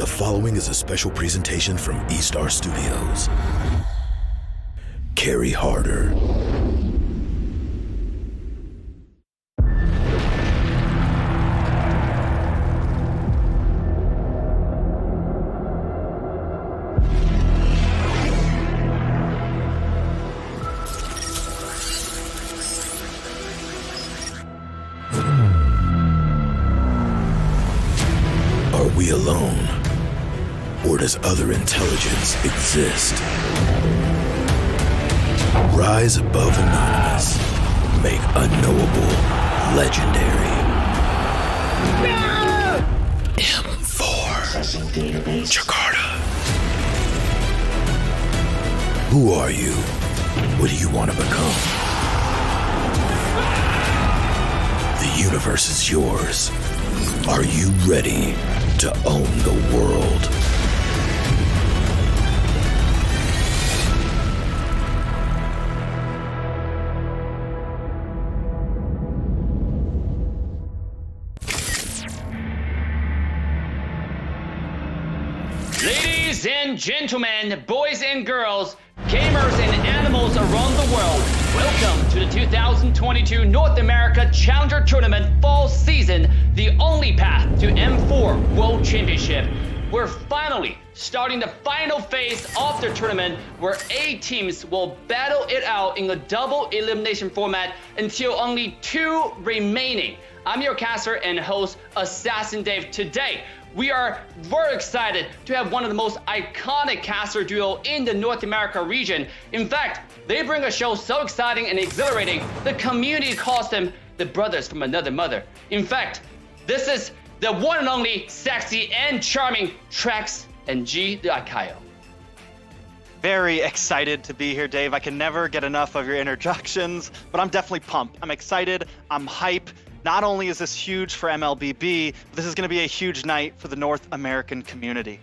The following is a special presentation from eStar Studios. Carry harder. Are we alone? Or does other intelligence exist? Rise above anonymous. Make unknowable legendary. M4 Jakarta. Who are you? What do you want to become? The universe is yours. Are you ready to own the world? Ladies and gentlemen, boys and girls, gamers and animals around the world, welcome to the 2022 North America Challenger Tournament Fall Season, the only path to M4 World Championship. We're finally starting the final phase of the tournament where 8 teams will battle it out in a double elimination format until only 2 remaining. I'm your caster and host, Assassin Dave. Today, we are very excited to have one of the most iconic caster duo in the North America region. In fact, they bring a show so exciting and exhilarating, the community calls them the brothers from another mother. In fact, this is the one and only sexy and charming Trex and G the Akayo. Very excited to be here, Dave. I can never get enough of your introductions, but I'm definitely pumped. I'm excited, I'm hype. Not only is this huge for MLBB, but this is going to be a huge night for the North American community.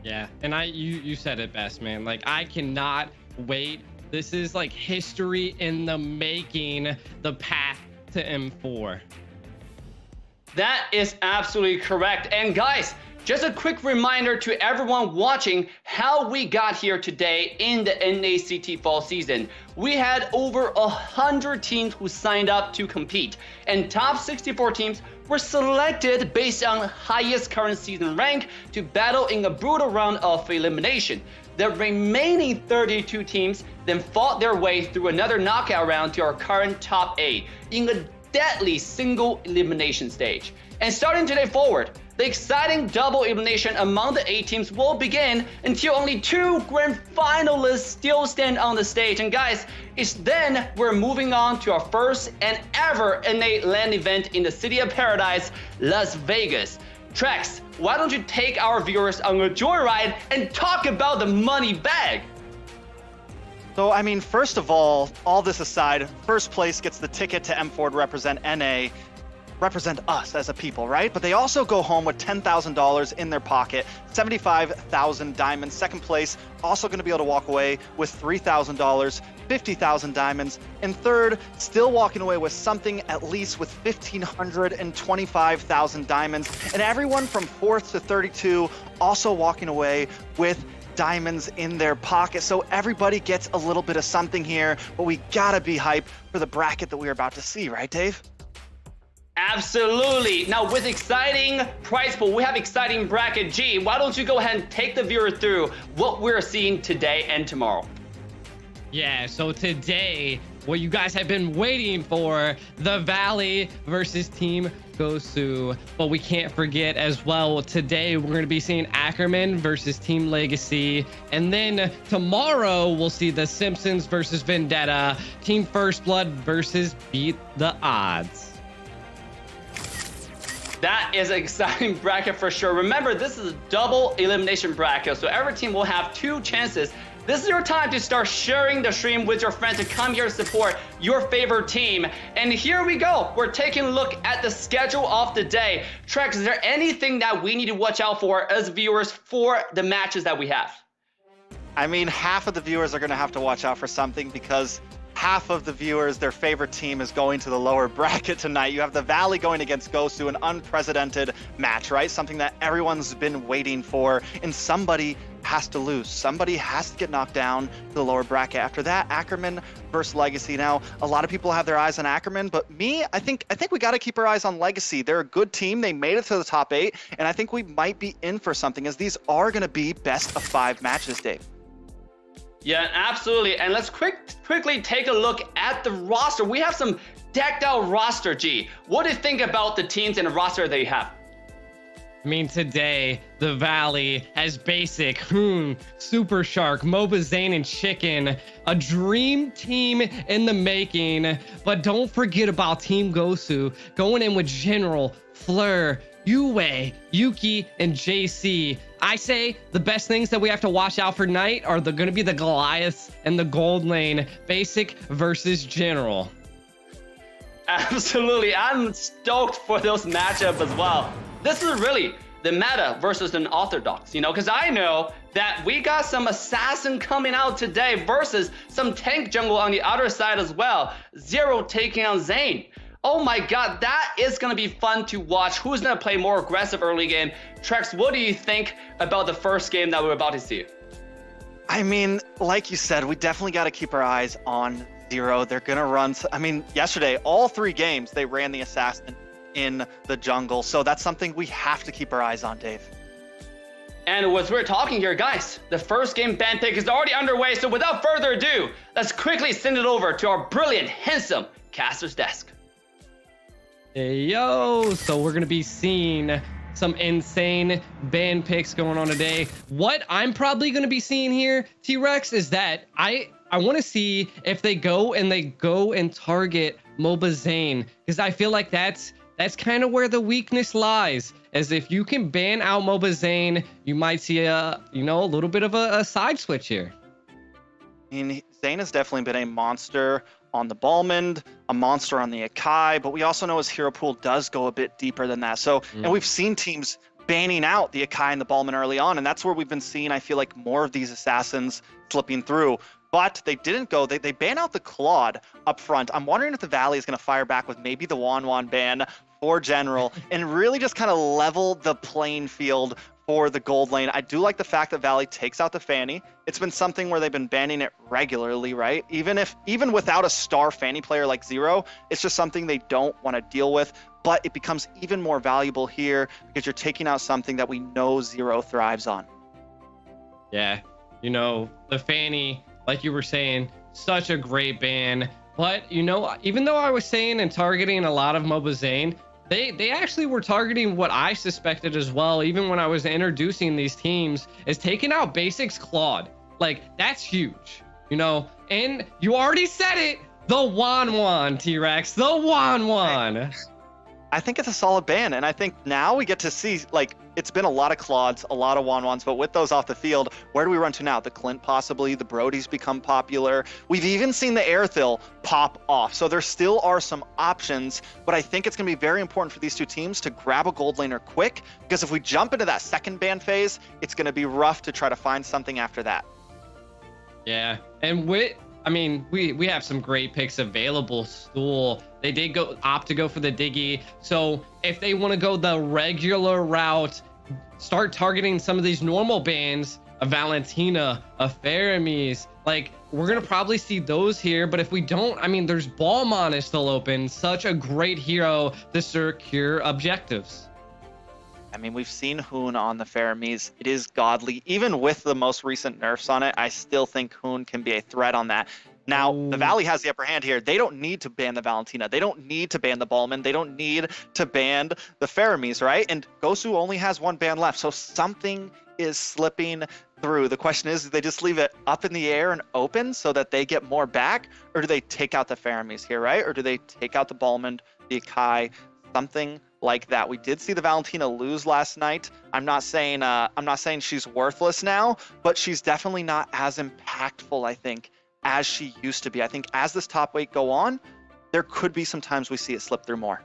Yeah, and you said it best, man. Like, I cannot wait. This is like history in the making, the path to M4. That is absolutely correct. And guys, just a quick reminder to everyone watching how we got here today in the NACT fall season. We had over 100 teams who signed up to compete, and top 64 teams were selected based on highest current season rank to battle in a brutal round of elimination. The remaining 32 teams then fought their way through another knockout round to our current top 8 in a deadly single elimination stage. And starting today forward, the exciting double elimination among the 8 teams will begin until only 2 grand finalists still stand on the stage. And guys, it's then we're moving on to our first and ever NA LAN event in the city of paradise, Las Vegas. Trex, why don't you take our viewers on a joyride and talk about the money bag? So, I mean, first of all this aside, first place gets the ticket to M4 to represent NA, represent us as a people, right? But they also go home with $10,000 in their pocket, 75,000 diamonds. Second place, also going to be able to walk away with $3,000, 50,000 diamonds. And third, still walking away with something at least with 1,525,000 diamonds. And everyone from 4th to 32 also walking away with diamonds in their pocket. So everybody gets a little bit of something here, but we gotta be hyped for the bracket that we're about to see, right, Dave? Absolutely. Now with exciting prize pool, we have exciting bracket. G, why don't you go ahead and take the viewer through what we're seeing today and tomorrow? Yeah, so today, what you guys have been waiting for, the Valley versus Team Gosu. But we can't forget as well, today we're going to be seeing Ackerman versus Team LEGACi. And then tomorrow, we'll see the Simpsons versus Vendetta, Team First Blood versus Beat the Odds. That is an exciting bracket for sure. Remember, this is a double elimination bracket, so every team will have 2 chances. This is your time to start sharing the stream with your friends to come here to support your favorite team. And here we go. We're taking a look at the schedule of the day. Trex, is there anything that we need to watch out for as viewers for the matches that we have? I mean, half of the viewers are going to have to watch out for something because half of the viewers, their favorite team is going to the lower bracket tonight. You have the Valley going against Gosu, an unprecedented match, right? Something that everyone's been waiting for, and somebody has to lose. Somebody has to get knocked down to the lower bracket. After that, Ackerman versus LEGACi. Now, a lot of people have their eyes on Ackerman, but me, I think we got to keep our eyes on LEGACi. They're a good team. They made it to the top 8, and I think we might be in for something, as these are going to be best of 5 matches, Dave. Yeah, absolutely. And let's quickly take a look at the roster. We have some decked out roster, G. What do you think about the teams and the roster they have? I mean, today, the Valley has Basic, Hoon, Super Shark, Moba Zane, and Chicken. A dream team in the making. But don't forget about Team Gosu going in with General, Fleur, Yue, Yuki, and JC. I say the best things that we have to watch out for tonight are going to be the Goliaths and the gold lane, Basic versus General. Absolutely. I'm stoked for those matchups as well. This is really the meta versus an orthodox, you know, because I know that we got some assassin coming out today versus some tank jungle on the other side as well. Zero taking on Zane. Oh my god, that is going to be fun to watch. Who's going to play more aggressive early game? Trex, what do you think about the first game that we're about to see? I mean, like you said, we definitely got to keep our eyes on Zero. They're going to run, I mean, yesterday, all 3 games, they ran the assassin in the jungle. So that's something we have to keep our eyes on, Dave. And as we're talking here, guys, the first game ban pick is already underway. So without further ado, let's quickly send it over to our brilliant, handsome caster's desk. Hey, yo, so we're going to be seeing some insane ban picks going on today. What I'm probably going to be seeing here, T-Rex, is that I want to see if they go and target Moba Zane, because I feel like that's kind of where the weakness lies. As if you can ban out Moba Zane, you might see a little bit of a side switch here. I mean, Zane has definitely been a monster on the Balmond, a monster on the Akai, but we also know his hero pool does go a bit deeper than that. So, and we've seen teams banning out the Akai and the Balmond early on, and that's where we've been seeing, I feel like, more of these assassins slipping through. But they didn't go. They ban out the Claude up front. I'm wondering if the Valley is going to fire back with maybe the Wan ban for General and really just kind of level the playing field for the gold lane. I do like the fact that Valley takes out the Fanny. It's been something where they've been banning it regularly, right? Even without a star Fanny player like Zero, it's just something they don't want to deal with. But it becomes even more valuable here because you're taking out something that we know Zero thrives on. Yeah, you know, the Fanny, like you were saying, such a great ban. But, you know, even though I was saying and targeting a lot of Moba Zane, they actually were targeting what I suspected as well, even when I was introducing these teams, is taking out Basics Claude. Like, that's huge, you know? And you already said it, the Wan T-Rex, the Wan. I think it's a solid ban, and I think now we get to see, like, it's been a lot of Claudes, a lot of Wan-Wans, but with those off the field, where do we run to now? The Clint possibly, the Brody's become popular. We've even seen the Airthil pop off, so there still are some options, but I think it's going to be very important for these two teams to grab a gold laner quick, because if we jump into that second ban phase, it's going to be rough to try to find something after that. Yeah, and we have some great picks available. Stool, they did opt to go for the Diggy. So if they want to go the regular route, start targeting some of these normal bans, a Valentina, a Faramis, like we're going to probably see those here. But if we don't, I mean, there's Balmond is still open. Such a great hero to secure objectives. I mean, we've seen Hoon on the Faramis. It is godly. Even with the most recent nerfs on it, I still think Hoon can be a threat on that. Now, the Valley has the upper hand here. They don't need to ban the Valentina. They don't need to ban the Balmond. They don't need to ban the Faramis, right? And Gosu only has one ban left, so something is slipping through. The question is, do they just leave it up in the air and open so that they get more back? Or do they take out the Faramis here, right? Or do they take out the Balmond, the Akai, something like that? We did see the Valentina lose last night. I'm not saying she's worthless now, but she's definitely not as impactful, I think, as she used to be. I think as this top weight go on, there could be some times we see it slip through more.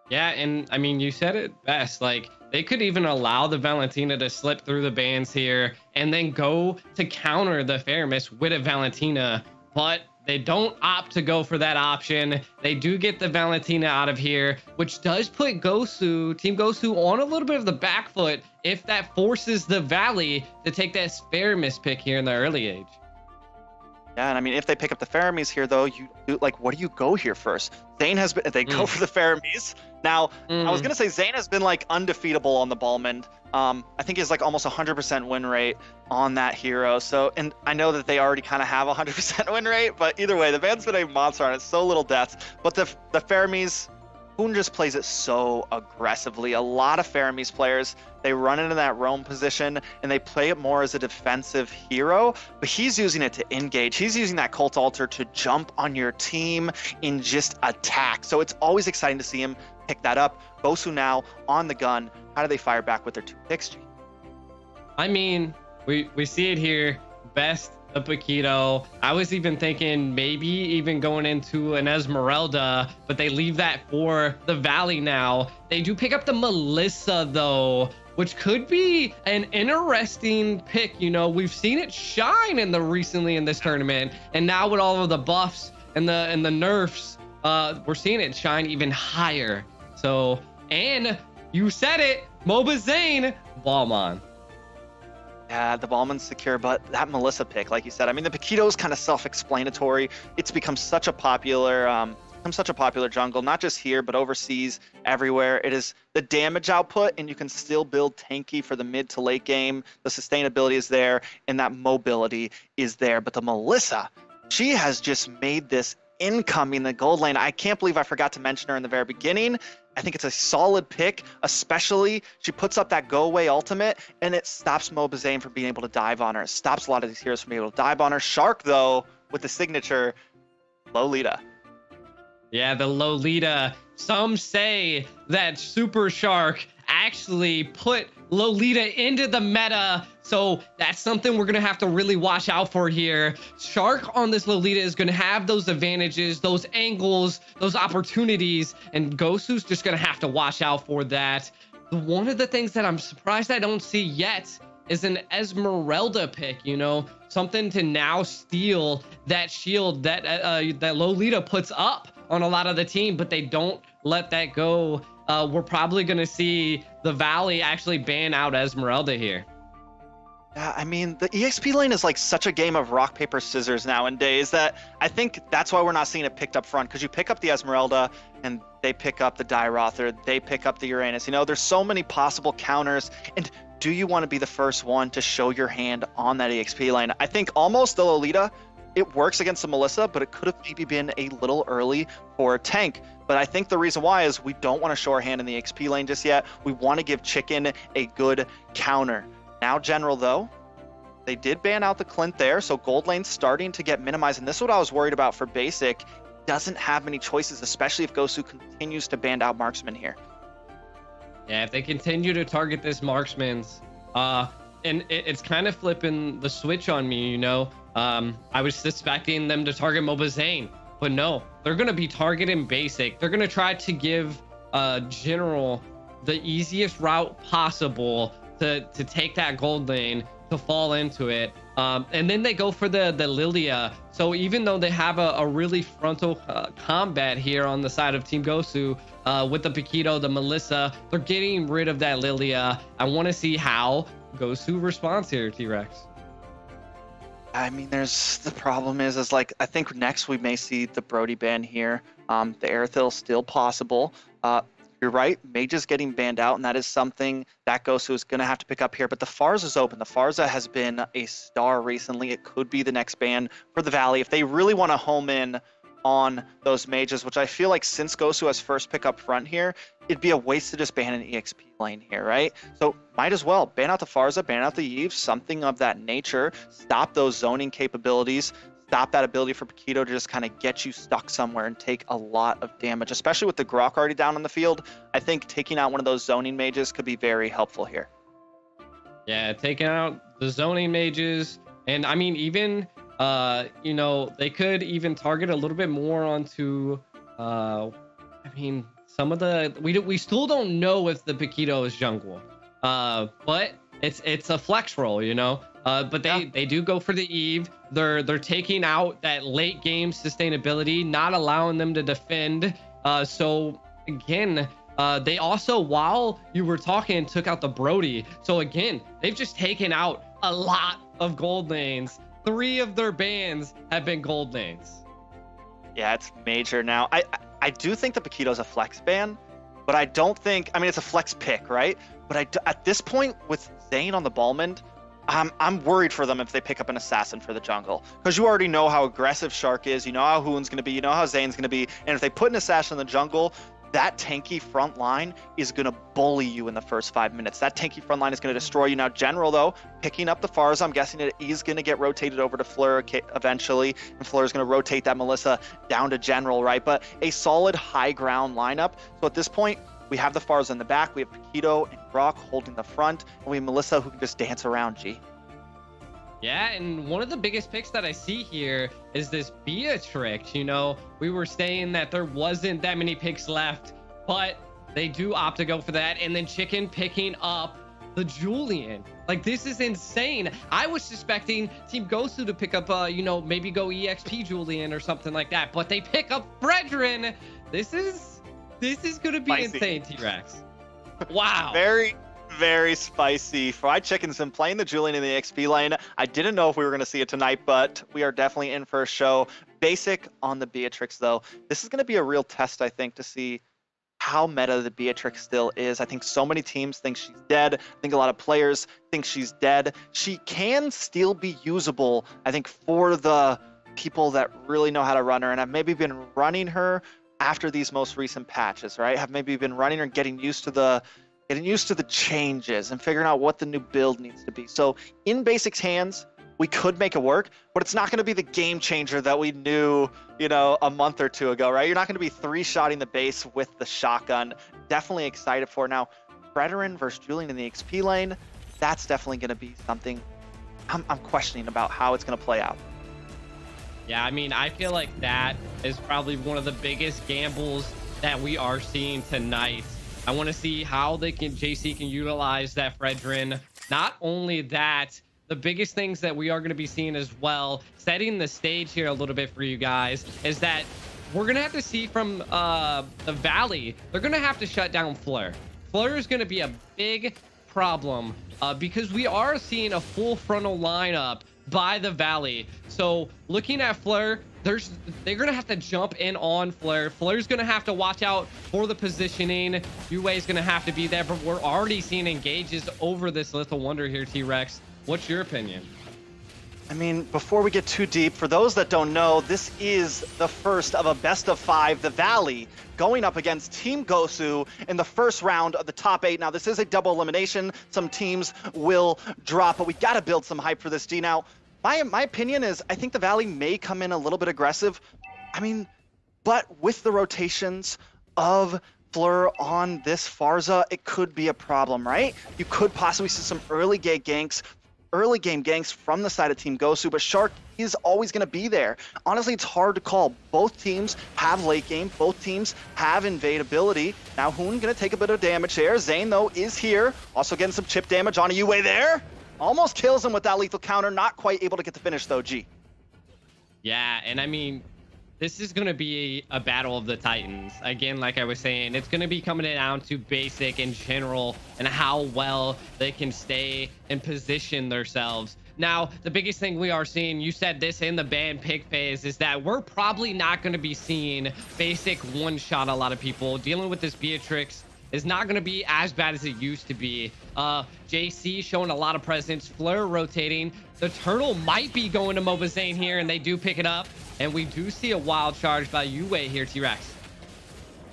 Yeah, and I mean, you said it best. Like, they could even allow the Valentina to slip through the bans here and then go to counter the Faramis with a Valentina. But they don't opt to go for that option. They do get the Valentina out of here, which does put Gosu, Team Gosu, on a little bit of the back foot if that forces the Valley to take that Sparamus pick here in the early age. Yeah, and I mean, if they pick up the Faramis here, though, like, what do you go here first? Zane has been, they go for the Faramis. Now, I was going to say Zane has been, like, undefeatable on the Ballman. I think he's, like, almost 100% win rate on that hero. So, and I know that they already kind of have 100% win rate, but either way, the van's been a monster on it. So little deaths. But the Faramis, Hoon just plays it so aggressively. A lot of Faramis players, they run into that roam position and they play it more as a defensive hero, but he's using it to engage. He's using that Cult Altar to jump on your team and just attack. So it's always exciting to see him pick that up. Gosu now on the gun. How do they fire back with their 2 picks, G? I mean, we see it here. Best of Paquito. I was even thinking maybe even going into an Esmeralda, but they leave that for the Valley now. They do pick up the Melissa, though, which could be an interesting pick. You know, we've seen it shine recently in this tournament, and now with all of the buffs and the nerfs, we're seeing it shine even higher. So, and you said it, MOBA Zane, Ballman. Yeah, the Ballman's secure, but that Melissa pick, like you said, I mean, the Paquito is kind of self-explanatory. It's become such a popular jungle, not just here, but overseas, everywhere. It is the damage output, and you can still build tanky for the mid to late game. The sustainability is there, and that mobility is there. But the Melissa, she has just made this incoming the gold lane. I can't believe I forgot to mention her in the very beginning. I think it's a solid pick, especially she puts up that go away ultimate and it stops MOBA Zane from being able to dive on her. It stops a lot of these heroes from being able to dive on her. Shark, though, with the signature Lolita. Yeah, the Lolita. Some say that Super Shark actually put Lolita into the meta, so that's something we're gonna have to really watch out for here. Shark on this Lolita is gonna have those advantages, those angles, those opportunities, and Gosu's just gonna have to watch out for that. One of the things that I'm surprised I don't see yet is an Esmeralda pick, you know, something to now steal that shield that that Lolita puts up on a lot of the team, but they don't let that go. We're probably going to see the Valley actually ban out Esmeralda here. Yeah, I mean, the EXP lane is like such a game of rock, paper, scissors nowadays that I think that's why we're not seeing it picked up front, because you pick up the Esmeralda and they pick up the Dairoth, or they pick up the Uranus. You know, there's so many possible counters, and do you want to be the first one to show your hand on that EXP lane? I think almost the Lolita, it works against the Melissa, but it could have maybe been a little early for a tank. But I think the reason why is we don't want to show our hand in the XP lane just yet. We want to give Chicken a good counter. Now, General, though, they did ban out the Clint there, so gold lane's starting to get minimized. And this is what I was worried about for Basic. Doesn't have many choices, especially if Gosu continues to ban out Marksman here. Yeah, if they continue to target this Marksman's, and it's kind of flipping the switch on me, you know. I was suspecting them to target MOBA Zane, but no, they're going to be targeting Basic. They're going to try to give General the easiest route possible to take that gold lane, to fall into it. And then they go for the Lilia. So even though they have a really frontal combat here on the side of Team Gosu with the Paquito, the Melissa, they're getting rid of that Lilia. I want to see how Gosu responds here, T-Rex. I mean, the problem is like, I think next we may see the Brody ban here. The Aerithil still possible. You're right, Mages getting banned out, and that is something that Gosu is going to have to pick up here. But the Farza is open. The Farza has been a star recently. It could be the next ban for the Valley if they really want to home in on those Mages, which I feel like since Gosu has first pick up front here, it'd be a waste to just ban an EXP lane here, right? So might as well ban out the Farza, ban out the Yves, something of that nature. Stop those zoning capabilities. Stop that ability for Paquito to just kind of get you stuck somewhere and take a lot of damage, especially with the Grok already down on the field. I think taking out one of those zoning mages could be very helpful here. Yeah, taking out the zoning mages. And I mean, even, you know, they could even target a little bit more onto, I mean, some of the, we still don't know if the Paquito is jungle, but it's a flex roll, you know. But they do go for the Eve. They're taking out that late game sustainability, not allowing them to defend. So again, they also, while you were talking, took out the Brody. So again, they've just taken out a lot of gold lanes. 3 of their bans have been gold lanes. Yeah, it's major now. I do think the Paquito's a flex ban, but I don't think, I mean, it's a flex pick, right? But at this point with Zane on the Ballman, I'm worried for them if they pick up an assassin for the jungle, because you already know how aggressive Shark is, you know how Hoon's going to be, you know how Zane's going to be, and if they put an assassin in the jungle, that tanky front line is going to bully you in the first 5 minutes. That tanky front line is going to destroy you. Now, General, though, picking up the Farza, I'm guessing it is going to get rotated over to Fleur eventually, and Fleur is going to rotate that Melissa down to General, right? But a solid high ground lineup. So at this point, we have the Farza in the back, we have Paquito and Rock holding the front, and we have Melissa who can just dance around, G. Yeah, and one of the biggest picks that I see here is this Beatrix. You know, we were saying that there wasn't that many picks left, but they do opt to go for that. And then Chicken picking up the Julian. Like, this is insane. I was suspecting Team Gosu to pick up, you know, maybe go EXP Julian or something like that, but they pick up Fredrin. This is going to be Spicy. insane, T-Rex. Wow. Very spicy. Fried Chicken's been playing the Julian in the XP lane. I didn't know if we were going to see it tonight, but we are definitely in for a show. Basic on the Beatrix, though. This is going to be a real test, I think, to see how meta the Beatrix still is. I think so many teams think she's dead. I think a lot of players think she's dead. She can still be usable, I think, for the people that really know how to run her and have maybe been running her after these most recent patches, right? Have maybe been running her and getting used to the changes and figuring out what the new build needs to be. So in Basic's hands, we could make it work, but it's not going to be the game changer that we knew, you know, a month or two ago, right? You're not going to be 3-shotting the base with the shotgun. Definitely excited for now. Fredrin versus Julian in the XP lane, that's definitely going to be something I'm questioning about how it's going to play out. Yeah, I mean, I feel like that is probably one of the biggest gambles that we are seeing tonight. I want to see how JC can utilize that Fredrin. Not only that, the biggest things that we are going to be seeing as well, setting the stage here a little bit for you guys, is that we're going to have to see from the Valley, they're going to have to shut down Fleur. Fleur is going to be a big problem because we are seeing a full frontal lineup by the Valley. So looking at Fleur, they're gonna have to jump in on Fleur. Fleur's gonna have to watch out for the positioning. Yue is gonna have to be there, but we're already seeing engages over this Little Wonder here, T-Rex. What's your opinion? I mean, before we get too deep, for those that don't know, this is the first of a best of 5, the Valley, going up against Team Gosu in the first round of the top 8. Now, this is a double elimination. Some teams will drop, but we got to build some hype for this, G. Now, my opinion is I think the Valley may come in a little bit aggressive. I mean, but with the rotations of Fleur on this Farza, it could be a problem, right? You could possibly see some early game ganks from the side of Team Gosu, but Shark is always going to be there. Honestly, it's hard to call. Both teams have late game. Both teams have invade ability. Now, Hoon going to take a bit of damage there. Zane, though, is here. Also getting some chip damage on a Yue there. Almost kills him with that lethal counter. Not quite able to get the finish, though, G. Yeah, and I mean, this is going to be a battle of the Titans. Again, like I was saying, it's going to be coming down to Basic in general and how well they can stay and position themselves. Now, the biggest thing we are seeing, you said this in the ban pick phase, is that we're probably not going to be seeing Basic one-shot a lot of people. Dealing with this Beatrix is not going to be as bad as it used to be. JC showing a lot of presence. Fleur rotating. The turtle might be going to Mobazane here, and they do pick it up. And we do see a wild charge by Yue here, T-Rex.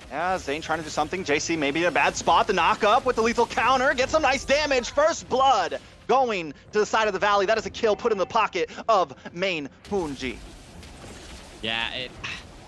Yeah, Zane trying to do something. JC maybe in a bad spot. The knock up with the lethal counter. Get some nice damage. First blood going to the side of the Valley. That is a kill put in the pocket of main Hoonji. Yeah,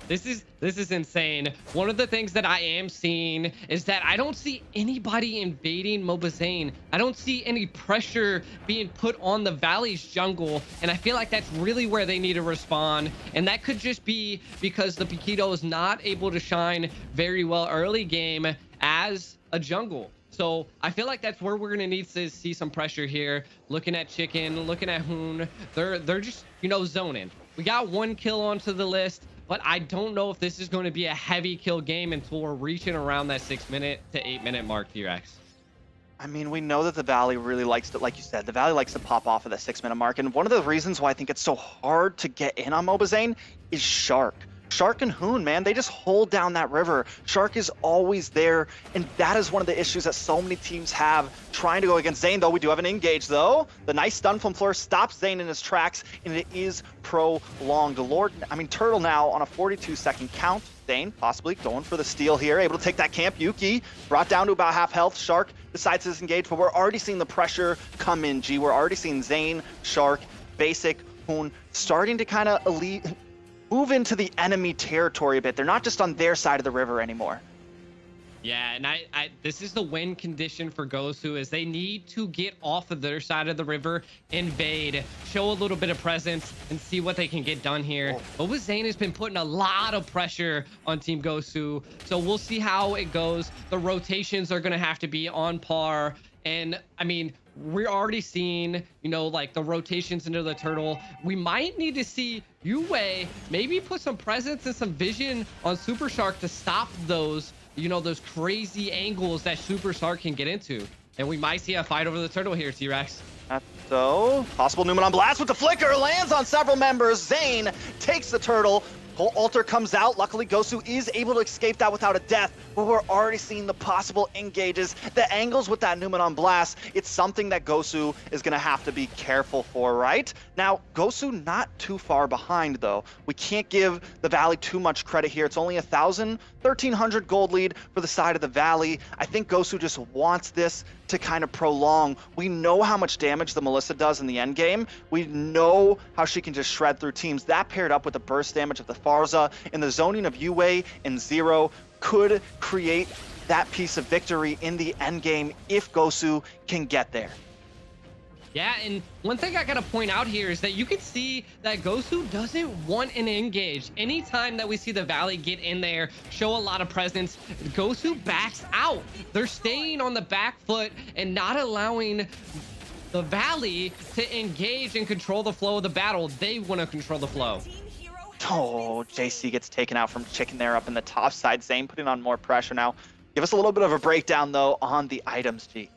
this is insane. One of the things that I am seeing is that I don't see anybody invading Mobazane. I don't see any pressure being put on the Valley's jungle, and I feel like that's really where they need to respond. And that could just be because the Paquito is not able to shine very well early game as a jungle. So I feel like that's where we're gonna need to see some pressure here. Looking at Chicken, looking at Hoon, they're just, you know, zoning. We got 1 kill onto the list, but I don't know if this is going to be a heavy kill game until we're reaching around that 6-minute to 8-minute mark, T-Rex. I mean, we know that the Valley really likes to, like you said, the Valley likes to pop off of that 6-minute mark. And one of the reasons why I think it's so hard to get in on Mobazane is Shark. Shark and Hoon, man, they just hold down that river. Shark is always there, and that is one of the issues that so many teams have trying to go against Zane, though. We do have an engage, though. The nice stun from Fleur stops Zane in his tracks, and it is prolonged. Turtle now on a 42-second count. Zane possibly going for the steal here, able to take that camp. Yuki brought down to about half health. Shark decides to disengage, but we're already seeing the pressure come in, G. We're already seeing Zane, Shark, Basic, Hoon starting to kind of move into the enemy territory a bit. They're not just on their side of the river anymore. Yeah, and this is the win condition for Gosu, is they need to get off of their side of the river, invade, show a little bit of presence, and see what they can get done here. But with Zane has been putting a lot of pressure on Team Gosu, so we'll see how it goes. The rotations are going to have to be on par, and I mean, we're already seeing, you know, like the rotations into the turtle. We might need to see Yue maybe put some presence and some vision on Super Shark to stop those, you know, those crazy angles that Super Shark can get into. And we might see a fight over the turtle here, T-Rex. So, possible Numen on blast with the flicker, lands on several members. Zane takes the turtle. Whole altar comes out. Luckily, Gosu is able to escape that without a death, but we're already seeing the possible engages, the angles with that Numen on blast. It's something that Gosu is going to have to be careful for, right? Now, Gosu not too far behind, though. We can't give the Valley too much credit here. It's only 1,300 gold lead for the side of the Valley. I think Gosu just wants this to kind of prolong. We know how much damage the Melissa does in the end game. We know how she can just shred through teams. That paired up with the burst damage of the Farza and the zoning of Yue and Zero could create that piece of victory in the end game if Gosu can get there. Yeah, and one thing I gotta point out here is that you can see that Gosu doesn't want an engage. Anytime that we see the Valley get in there, show a lot of presence, Gosu backs out. They're staying on the back foot and not allowing the Valley to engage and control the flow of the battle. They want to control the flow. Oh, JC gets taken out from Chicken there up in the top side. Zane putting on more pressure now. Give us a little bit of a breakdown, though, on the items, G.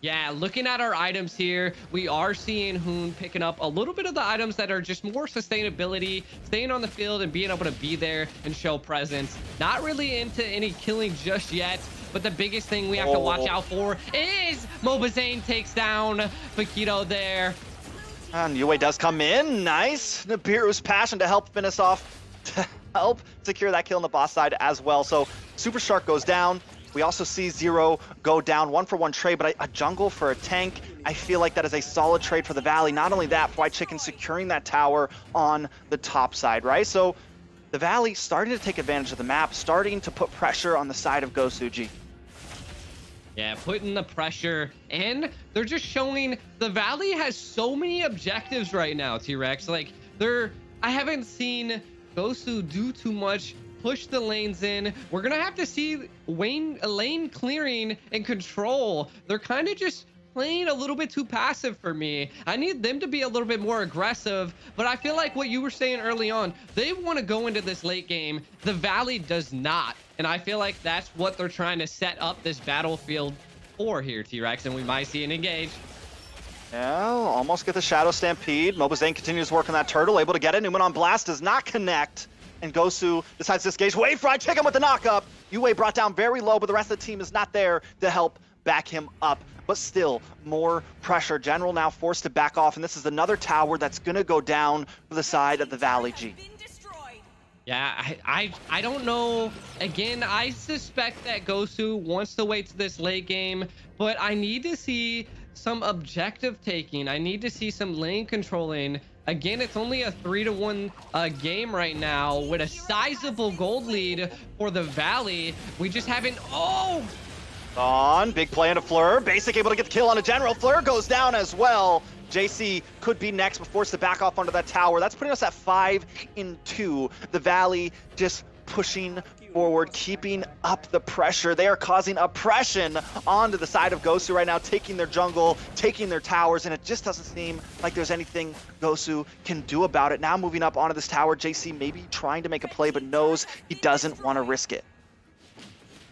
Yeah, looking at our items here, we are seeing Hoon picking up a little bit of the items that are just more sustainability, staying on the field and being able to be there and show presence. Not really into any killing just yet, but the biggest thing we have to watch out for is Mobazane takes down Paquito there. And Yue does come in. Nice. Nibiru's passion to help finish off, to help secure that kill on the boss side as well. So Super Shark goes down. We also see Zero go down. 1-for-1 trade, but a jungle for a tank. I feel like that is a solid trade for the Valley. Not only that, Fried Chicken securing that tower on the top side, right? So the Valley starting to take advantage of the map, starting to put pressure on the side of Gosuji. Yeah, putting the pressure, and they're just showing the Valley has so many objectives right now, T-Rex. Like, I haven't seen Gosu do too much, push the lanes in. We're gonna have to see lane clearing and control. They're kind of just playing a little bit too passive for me. I need them to be a little bit more aggressive, but I feel like what you were saying early on, they want to go into this late game. The Valley does not, and I feel like that's what they're trying to set up this battlefield for here, T-Rex, and we might see an engage. Yeah, almost get the Shadow Stampede. Mobazane continues to work on that turtle, able to get it. Numen on blast does not connect, and Gosu decides to disengage. Wait, Fried Chicken with the knockup. Yue brought down very low, but the rest of the team is not there to help back him up. But still, more pressure. General now forced to back off, and this is another tower that's going to go down for the side of the Valley, G. Yeah, I don't know. Again, I suspect that Gosu wants to wait to this late game, but I need to see some objective taking. I need to see some lane controlling. Again, it's only a 3-1 game right now with a sizable gold lead for the Valley. We just haven't... Oh! On, big play into Fleur. Basic able to get the kill on a General. Fleur goes down as well. JC could be next, but forced to back off onto that tower. That's putting us at 5-2. The Valley just pushing forward, keeping up the pressure. They are causing oppression onto the side of Gosu right now, taking their jungle, taking their towers, and it just doesn't seem like there's anything Gosu can do about it. Now moving up onto this tower, JC maybe trying to make a play, but knows he doesn't want to risk it.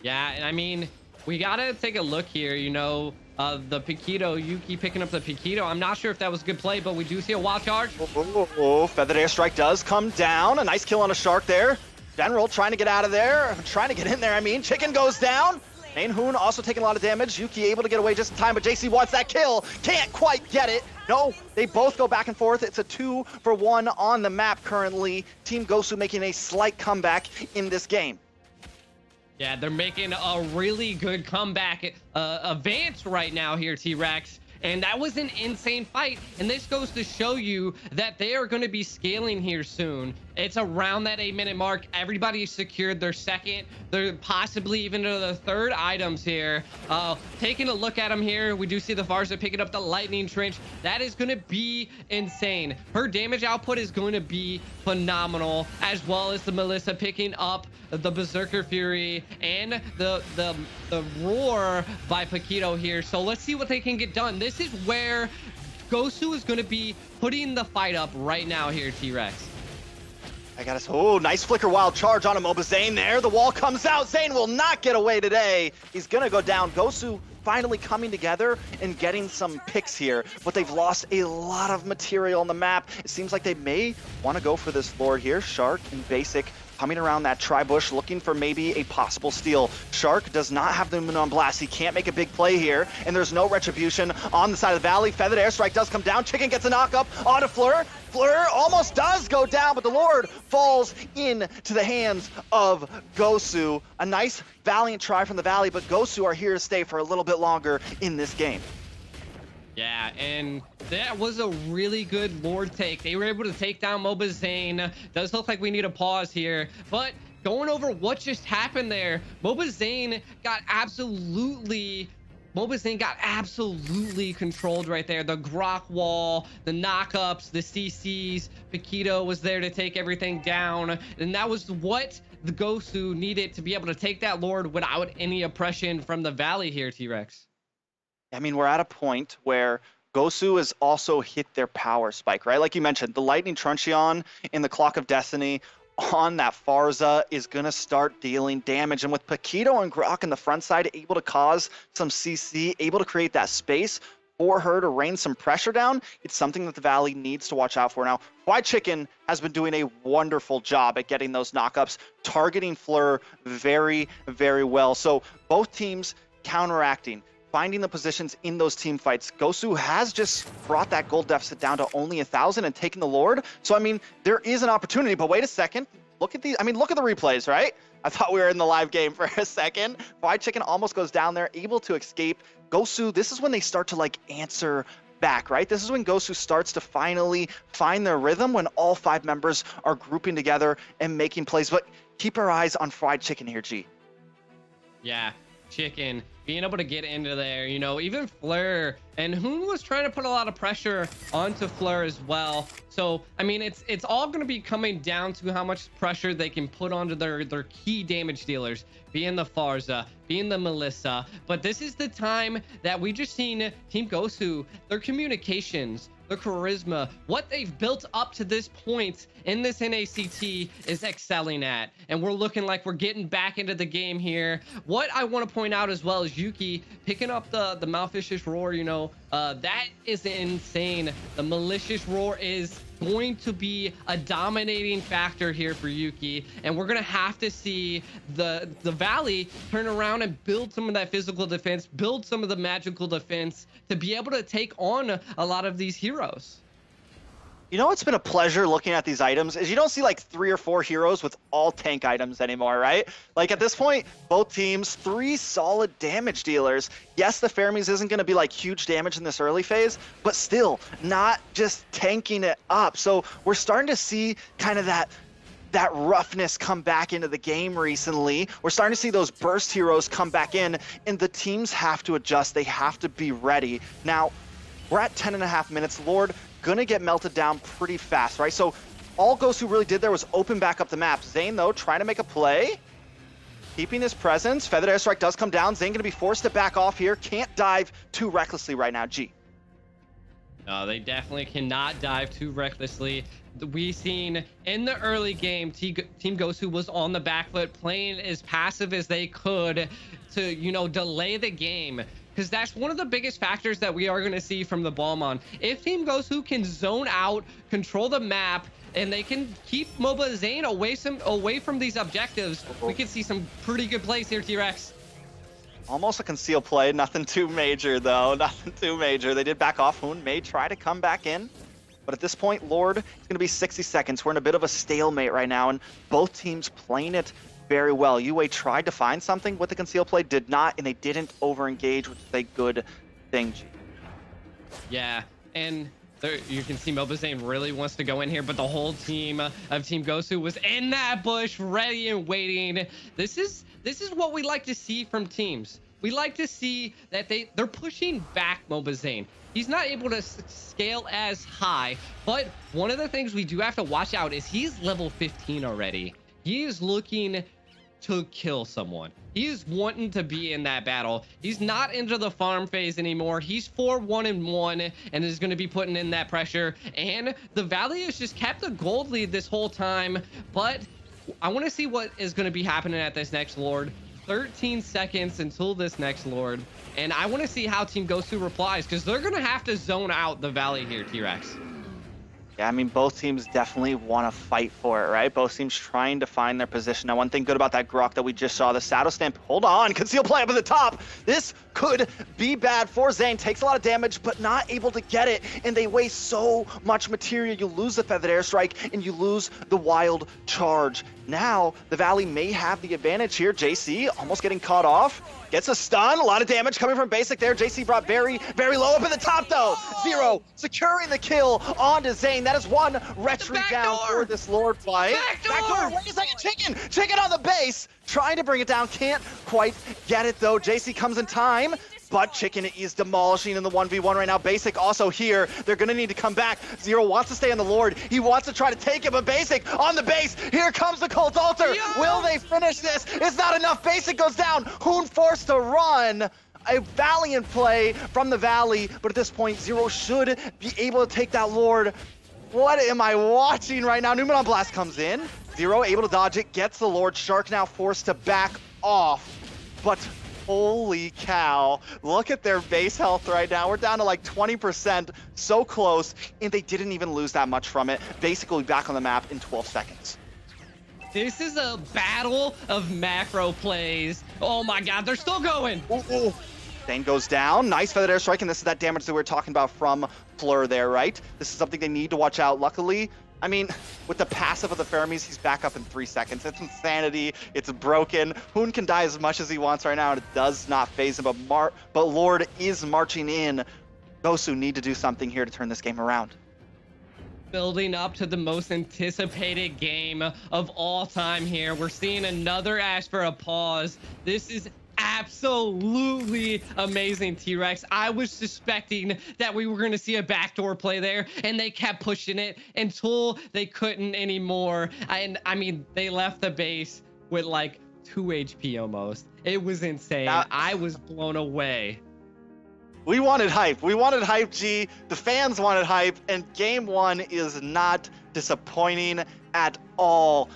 Yeah, and I mean, we gotta take a look here, you know, the Paquito, Yuki picking up the Paquito. I'm not sure if that was a good play, but we do see a wild charge. Feathered airstrike does come down. A nice kill on a shark there. General trying to get out of there, trying to get in there, I mean. Chicken goes down. Main Hoon also taking a lot of damage. Yuki able to get away just in time, but JC wants that kill. Can't quite get it. No, they both go back and forth. It's a 2-for-1 on the map currently. Team Gosu making a slight comeback in this game. Yeah, they're making a really good comeback advance right now here, T-Rex. And that was an insane fight. And this goes to show you that they are going to be scaling here soon. It's around that 8-minute mark. Everybody secured their second, they're possibly even to the third items here. Taking a look at them here, we do see the Varza picking up the lightning trench. That is going to be insane. Her damage output is going to be phenomenal, as well as the Melissa picking up the Berserker Fury and the roar by Paquito here. So let's see what they can get done. This is where Gosu is going to be putting the fight up right now here, T-Rex. I got us. Oh, nice flicker wild charge on a MOBA Zane there. The wall comes out. Zane will not get away today. He's going to go down. Gosu finally coming together and getting some picks here, but they've lost a lot of material on the map. It seems like they may want to go for this Lord here. Shark and Basic coming around that tri-bush, looking for maybe a possible steal. Shark does not have the moon on blast. He can't make a big play here, and there's no retribution on the side of the valley. Feathered airstrike does come down. Chicken gets a knock up onto Fleur. Fleur almost does go down, but the Lord falls into the hands of Gosu. A nice valiant try from the valley, but Gosu are here to stay for a little bit longer in this game. Yeah, and that was a really good Lord take. They were able to take down MOBA Zane. Does look like we need a pause here, but going over what just happened there, MOBA Zane got absolutely controlled right there. The Grok wall, the knockups, the CCs, Paquito was there to take everything down, and that was what the Gosu needed to be able to take that Lord without any oppression from the valley here, T-Rex. I mean, we're at a point where Gosu has also hit their power spike, right? Like you mentioned, the Lightning Truncheon in the Clock of Destiny on that Varza is going to start dealing damage. And with Paquito and Grok in the front side, able to cause some CC, able to create that space for her to rain some pressure down, it's something that the Valley needs to watch out for. Now, Fried Chicken has been doing a wonderful job at getting those knockups, targeting Fleur very, very well. So both teams counteracting, finding the positions in those team fights. Gosu has just brought that gold deficit down to only 1,000 and taken the Lord. So, I mean, there is an opportunity, but wait a second. Look at these. I mean, look at the replays, right? I thought we were in the live game for a second. Fried Chicken almost goes down there, able to escape. Gosu, this is when they start to, like, answer back, right? This is when Gosu starts to finally find their rhythm, when all 5 members are grouping together and making plays. But keep our eyes on Fried Chicken here, G. Yeah, Chicken being able to get into there, you know, even Fleur and Hoon was trying to put a lot of pressure onto Fleur as well. So, I mean, it's all going to be coming down to how much pressure they can put onto their key damage dealers, being the Varza, being the Melissa. But this is the time that we just seen Team Gosu, their communications, their charisma, what they've built up to this point in this NACT is excelling at. And we're looking like we're getting back into the game here. What I want to point out as well is Yuki picking up the Malficious Roar, you know, that is insane. The Malicious Roar is going to be a dominating factor here for Yuki, and we're gonna have to see the Valley turn around and build some of that physical defense, build some of the magical defense to be able to take on a lot of these heroes. You know what's been a pleasure looking at these items is you don't see like 3 or 4 heroes with all tank items anymore, right? Like at this point, both teams, 3 solid damage dealers. Yes, the Fermis isn't going to be like huge damage in this early phase, but still not just tanking it up. So we're starting to see kind of that roughness come back into the game recently. We're starting to see those burst heroes come back in, and the teams have to adjust. They have to be ready. Now, we're at 10.5 minutes. Lord gonna get melted down pretty fast, right? So all Gosu really did there was open back up the map. Zane, though, trying to make a play. keeping his presence. Feathered Airstrike does come down. Zane going to be forced to back off here. Can't dive too recklessly right now, G. No, they definitely cannot dive too recklessly. We seen in the early game, Team Gosu was on the back foot, playing as passive as they could to, you know, delay the game. Because that's one of the biggest factors that we are going to see from the Ballmon. If Team Gosu can zone out, control the map, and they can keep MOBA Zane away from these objectives, we can see some pretty good plays here, T-Rex. Almost a conceal play. Nothing too major, though. Nothing too major. They did back off. Hoon may try to come back in. But at this point, Lord, it's going to be 60 seconds. We're in a bit of a stalemate right now, and both teams playing it very well. UA tried to find something with the conceal play, did not, and they didn't over-engage, which is a good thing, G. Yeah, and there, you can see MOBA Zane really wants to go in here, but the whole team of Team Gosu was in that bush, ready and waiting. This is what we like to see from teams. We like to see that they're pushing back MOBA Zane. He's not able to scale as high, but one of the things we do have to watch out is he's level 15 already. He is looking to kill someone. He is wanting to be in that battle. He's not into the farm phase anymore. He's 4-1-1 and is going to be putting in that pressure. And the Valley has just kept the gold lead this whole time, but I want to see what is going to be happening at this next Lord. 13 seconds until this next Lord, and I want to see how Team Gosu replies, because they're going to have to zone out the Valley here, T-Rex. Yeah, I mean, both teams definitely want to fight for it, right? Both teams trying to find their position. Now, one thing good about that Grok that we just saw, the Shadow Stamp, hold on, conceal play up at the top. This could be bad for Zane. Takes a lot of damage, but not able to get it, and they waste so much material. You lose the Feathered Airstrike, and you lose the Wild Charge. Now, the Valley may have the advantage here. JC almost getting caught off. Gets a stun, a lot of damage coming from Basic there. JC brought very, very low up at the top though. Zero securing the kill onto Zane. That is one retry down for this Lord fight. Backdoor, wait a second, Chicken on the base. Trying to bring it down, can't quite get it though. JC comes in time, but Chicken is demolishing in the 1v1 right now. Basic also here. They're gonna need to come back. Zero wants to stay on the Lord. He wants to try to take it, but Basic on the base. Here comes the Cult Altar. Will they finish this? It's not enough. Basic goes down. Hoon forced to run. A valiant play from the Valley, but at this point, Zero should be able to take that Lord. What am I watching right now? Numenon Blast comes in. Zero able to dodge it, gets the Lord. Shark now forced to back off, but holy cow, look at their base health right now. We're down to like 20%, so close, and they didn't even lose that much from it. Basically back on the map in 12 seconds. This is a battle of macro plays. Oh my god, they're still going. Zane goes down. Nice Feathered Airstrike, and this is that damage that we were talking about from Fleur there, right? This is something they need to watch out. Luckily, I mean, with the passive of the Fermis, he's back up in 3 seconds. It's insanity. It's broken. Hoon can die as much as he wants right now, and it does not phase him. But Lord is marching in. Gosu need to do something here to turn this game around. Building up to the most anticipated game of all time here. We're seeing another ask for a pause. This is absolutely amazing, T-Rex. I was suspecting that we were going to see a backdoor play there, and they kept pushing it until they couldn't anymore. And I mean, they left the base with like 2 HP almost. It was insane. I was blown away. We wanted hype. We wanted hype, G. The fans wanted hype, and game one is not disappointing at all.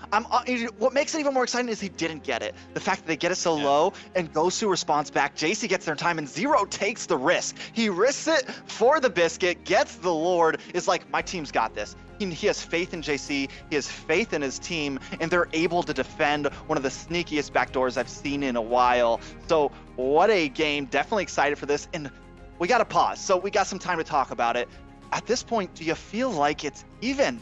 What makes it even more exciting is he didn't get it. The fact that they get it so low, and Gosu responds back. JC gets their time, and Zero takes the risk. He risks it for the biscuit, gets the Lord, is like, my team's got this. He has faith in JC, he has faith in his team, and they're able to defend one of the sneakiest backdoors I've seen in a while. So what a game. Definitely excited for this, and we got to pause. So we got some time to talk about it. At this point, do you feel like it's even?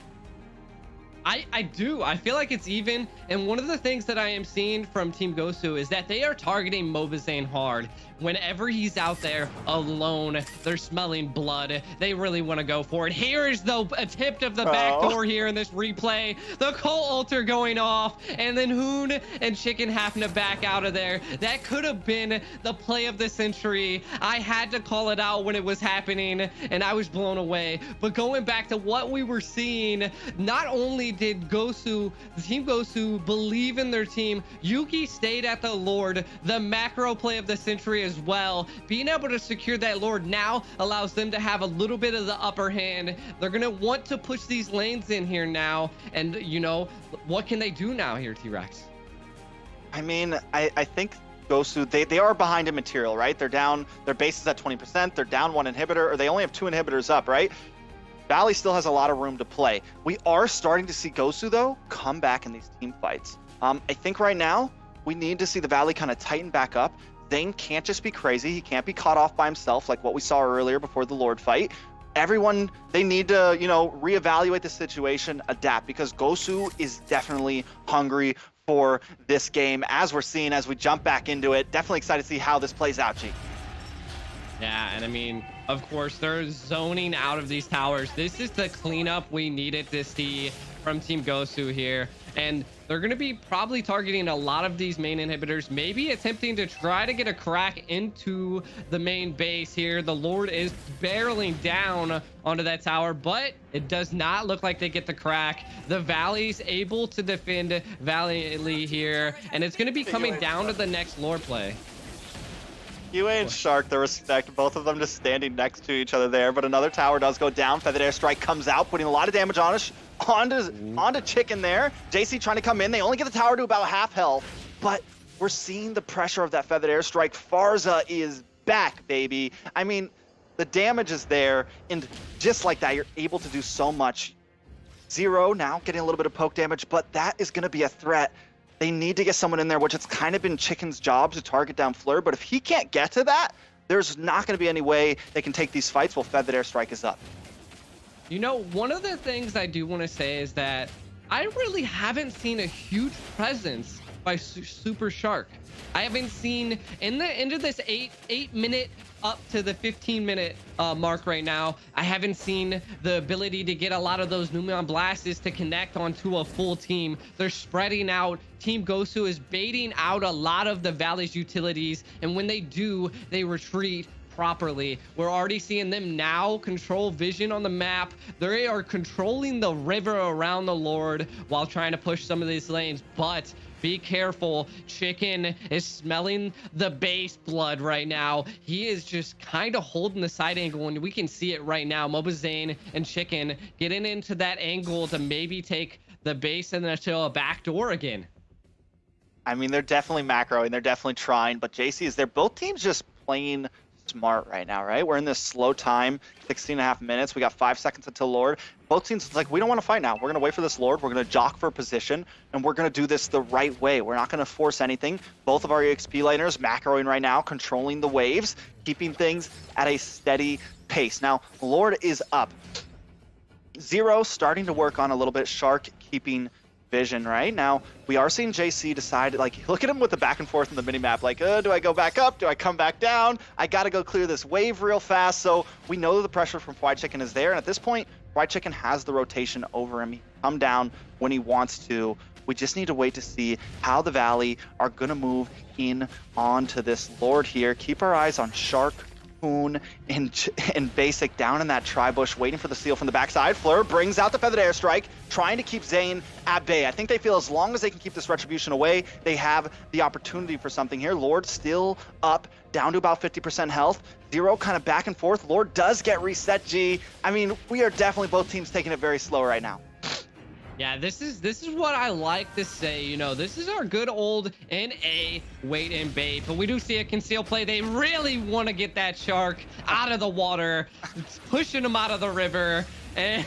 I do. I feel like it's even. And one of the things that I am seeing from Team Gosu is that they are targeting MOBA Zane hard. whenever he's out there alone, they're smelling blood. They really want to go for it. Here is the attempt of the backdoor here in this replay. The Cult Altar going off, and then Hoon and Chicken having to back out of there. That could have been the play of the century. I had to call it out when it was happening, and I was blown away. But going back to what we were seeing, not only did Gosu, Team Gosu, believe in their team, Yuki stayed at the Lord, the macro play of the century as well. Being able to secure that Lord now allows them to have a little bit of the upper hand. They're gonna want to push these lanes in here now, and you know, what can they do now here, T-Rex? I mean, I think Gosu, they are behind in material, right? They're down, their base is at 20%, they're down 1 inhibitor, or they only have 2 inhibitors up, right? Valley still has a lot of room to play. We are starting to see Gosu, though, come back in these team fights. I think right now, we need to see the Valley kind of tighten back up. Zane can't just be crazy. He can't be caught off by himself like what we saw earlier before the Lord fight. Everyone, they need to, you know, reevaluate the situation, adapt, because Gosu is definitely hungry for this game, as we're seeing as we jump back into it. Definitely excited to see how this plays out, G. Yeah, and I mean, of course, they're zoning out of these towers. This is the cleanup we needed to see from Team Gosu here. And they're going to be probably targeting a lot of these main inhibitors, maybe attempting to try to get a crack into the main base here. The Lord is barreling down onto that tower, but it does not look like they get the crack. The Valley's able to defend valiantly here, and it's going to be coming down to the next Lord play. UA and Shark, the respect, both of them just standing next to each other there, but another tower does go down. Feathered Airstrike comes out, putting a lot of damage on us. Onto Chicken there. JC trying to come in. They only get the tower to about half health, but we're seeing the pressure of that Feathered Airstrike. Farza is back, baby. I mean, the damage is there, and just like that, you're able to do so much. Zero now getting a little bit of poke damage, but that is going to be a threat. They need to get someone in there, which it's kind of been Chicken's job to target down Fleur, but if he can't get to that, there's not going to be any way they can take these fights while Feathered Airstrike is up. You know, one of the things I do want to say is that I really haven't seen a huge presence by Super Shark. I haven't seen into this 8 minute up to the 15-minute mark right now. I haven't seen the ability to get a lot of those Numeon Blasts to connect onto a full team. They're spreading out. Team Gosu is baiting out a lot of the Valley's utilities, and when they do, they retreat properly. We're already seeing them now control vision on the map. They are controlling the river around the Lord while trying to push some of these lanes, but be careful. Chicken is smelling the base blood right now. He is just kind of holding the side angle, and we can see it right now. Mobazane and Chicken getting into that angle to maybe take the base and then to a back door again. I mean, they're definitely macroing, they're definitely trying, but JC is there. Both teams just playing smart right now, right? We're in this slow time, 16.5 minutes. We got 5 seconds until Lord. Both teams, it's like, we don't want to fight now. We're going to wait for this Lord. We're going to jock for position, and we're going to do this the right way. We're not going to force anything. Both of our EXP laners macroing right now, controlling the waves, keeping things at a steady pace. Now, Lord is up. Zero starting to work on a little bit. Shark keeping vision right now. We are seeing JC decide, like, look at him with the back and forth in the minimap, like, do I go back up, do I come back down? I gotta go clear this wave real fast. So we know that the pressure from Fried Chicken is there, and at this point Fried Chicken has the rotation over him. He can come down when he wants to. We just need to wait to see how the Valley are gonna move in onto this Lord here. Keep our eyes on Shark, Hoon, and Basic down in that tri-bush, waiting for the seal from the backside. Fleur brings out the Feathered Airstrike, trying to keep Zane at bay. I think they feel as long as they can keep this Retribution away, they have the opportunity for something here. Lord still up, down to about 50% health. Zero kind of back and forth. Lord does get reset, G. I mean, we are definitely both teams taking it very slow right now. Yeah, this is what I like to say. You know, this is our good old NA wait and bait, but we do see a conceal play. They really want to get that shark out of the water. It's pushing him out of the river, and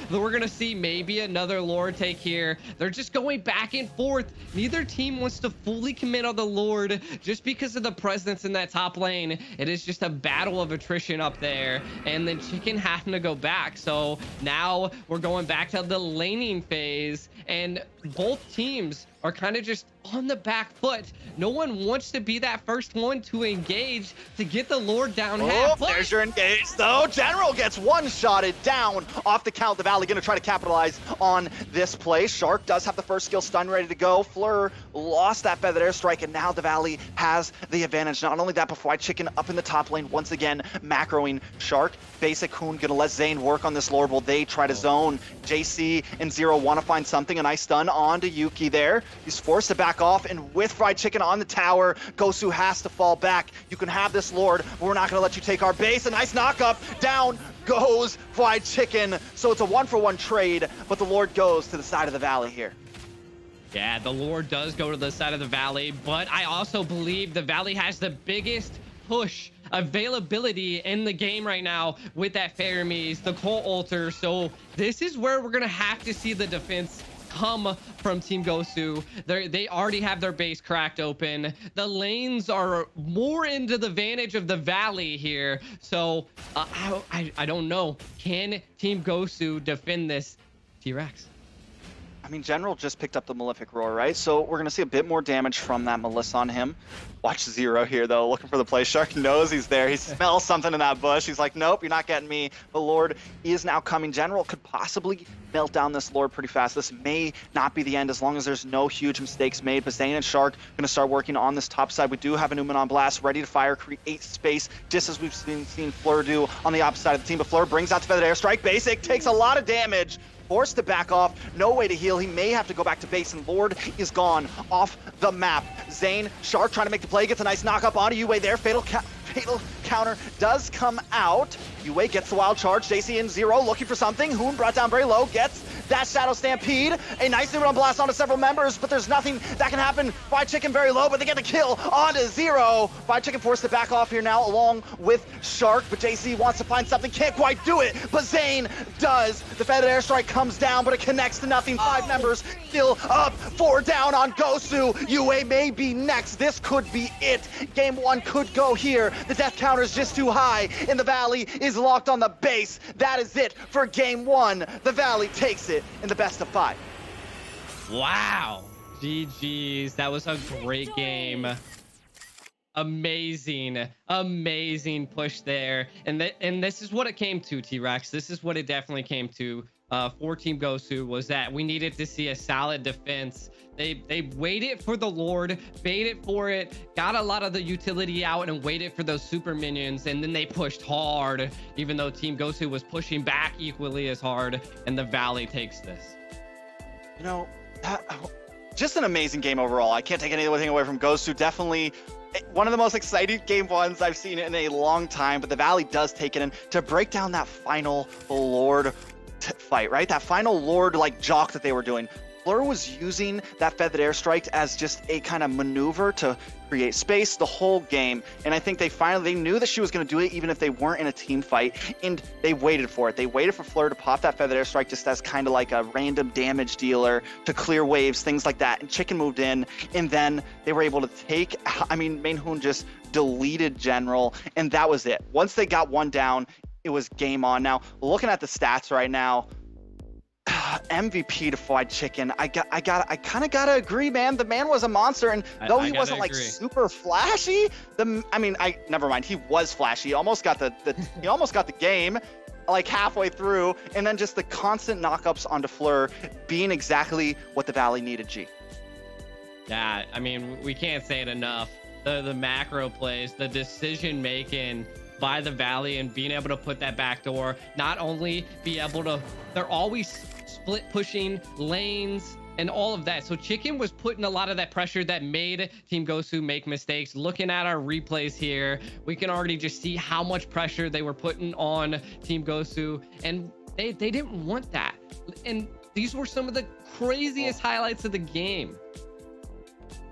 we're gonna see maybe another Lord take here. They're just going back and forth. Neither team wants to fully commit on the Lord just because of the presence in that top lane. It is just a battle of attrition up there, and then Chicken having to go back. So now we're going back to the laning phase, and both teams are kind of just on the back foot. No one wants to be that first one to engage to get the Lord down half. There's your engage, though. General gets one-shotted down off the count. The Valley going to try to capitalize on this play. Shark does have the first skill stun ready to go. Fleur lost that feathered airstrike, and now the Valley has the advantage. Not only that, but Fried Chicken up in the top lane, once again, macroing Shark. Basic Hoon going to let Zane work on this Lord while they try to zone. JC and Zero want to find something. A nice stun onto Yuki there. He's forced to back off, and with Fried Chicken on the tower, Gosu has to fall back. You can have this Lord, but we're not going to let you take our base. A nice knock-up. Down goes Fried Chicken. So it's a 1-for-1 trade, but the Lord goes to the side of the Valley here. Yeah, the Lord does go to the side of the Valley, but I also believe the Valley has the biggest push availability in the game right now with that Ferromies, the Cult Altar. So this is where we're going to have to see the defense come from Team Gosu. They already have their base cracked open. The lanes are more into the advantage of the Valley here. So I don't know. Can Team Gosu defend this, T-Rex? I mean, General just picked up the Malefic Roar, right? So we're going to see a bit more damage from that Melissa on him. Watch Zero here, though, looking for the play. Shark knows he's there. He smells something in that bush. He's like, nope, you're not getting me. The Lord is now coming. General could possibly melt down this Lord pretty fast. This may not be the end as long as there's no huge mistakes made. But Zane and Shark going to start working on this top side. We do have a Newman on blast, ready to fire, create space, just as we've seen Fleur do on the opposite side of the team. But Fleur brings out the feathered airstrike. Basic takes a lot of damage. Forced to back off, no way to heal. He may have to go back to base, and Lord is gone off the map. Zane, Shark trying to make the play, gets a nice knock up onto Yue there. Fatal counter does come out. Yue gets the wild charge. JC and Zero looking for something. Hoon brought down very low, gets that Shadow Stampede. A nice Newman blast onto several members, but there's nothing that can happen. Fried Chicken very low, but they get the kill onto Zero. Fried Chicken forced to back off here now along with Shark, but JC wants to find something, can't quite do it, but Zane does. The feathered airstrike comes down, but it connects to nothing. 5 members still up, 4 down on Gosu. Yue may be next. This could be it. Game 1 could go here. The death counter is just too high, and the Valley is locked on the base. That is it for Game 1. The Valley takes it in the best of 5. Wow. GG's. That was a great game. Amazing push there. And this is what it came to, T-Rex. This is what it definitely came to for Team Gosu, was that we needed to see a solid defense. They waited for the Lord, baited for it, got a lot of the utility out, and waited for those super minions, and then they pushed hard, even though Team Gosu was pushing back equally as hard, and the Valley takes this. You know, just an amazing game overall. I can't take anything away from Gosu. Definitely one of the most exciting game 1s I've seen in a long time, but the Valley does take it in to break down that final Lord fight, right? That final Lord like jock that they were doing. Fleur was using that feathered airstrike as just a kind of maneuver to create space the whole game, and I think they knew that she was going to do it even if they weren't in a team fight, and they waited for it. They waited for Fleur to pop that feathered airstrike just as kind of like a random damage dealer to clear waves, things like that, and Chicken moved in, and then they were able to take, I mean, Main Hoon just deleted General, and that was it. Once they got one down, it was game on. Now, looking at the stats right now, MVP to Fried Chicken. I kind of gotta agree, man. The man was a monster, and though he wasn't like super flashy, never mind. He was flashy. He almost got he almost got the game, like halfway through, and then just the constant knockups onto Fleur being exactly what the Valley needed. G. Yeah, I mean, we can't say it enough. The macro plays, the decision making by the Valley, and being able to put that backdoor, not only be able to, they're always split pushing lanes and all of that. So Chicken was putting a lot of that pressure that made Team Gosu make mistakes. Looking at our replays here, we can already just see how much pressure they were putting on Team Gosu, and they didn't want that. And these were some of the craziest highlights of the game.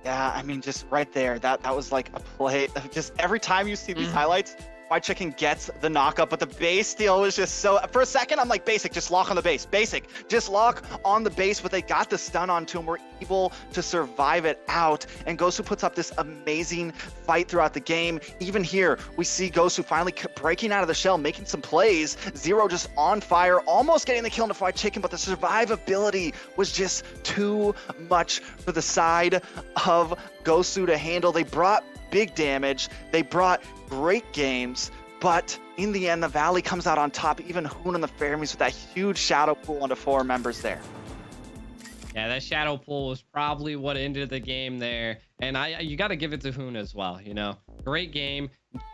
Yeah, I mean, just right there, that was like a play. Just every time you see these highlights, Fried Chicken gets the knockup, but the base steal was just so... For a second, I'm like, Basic, just lock on the base. Basic, just lock on the base, but they got the stun onto him. We're able to survive it out, and Gosu puts up this amazing fight throughout the game. Even here, we see Gosu finally breaking out of the shell, making some plays. Zero just on fire, almost getting the kill into Fried Chicken, but the survivability was just too much for the side of Gosu to handle. They brought big damage, they brought great games, but in the end, the Valley comes out on top. Even Hoon and the Fermies with that huge shadow pool onto 4 members there. Yeah, that shadow pool was probably what ended the game there, and you got to give it to Hoon as well. You know, great game,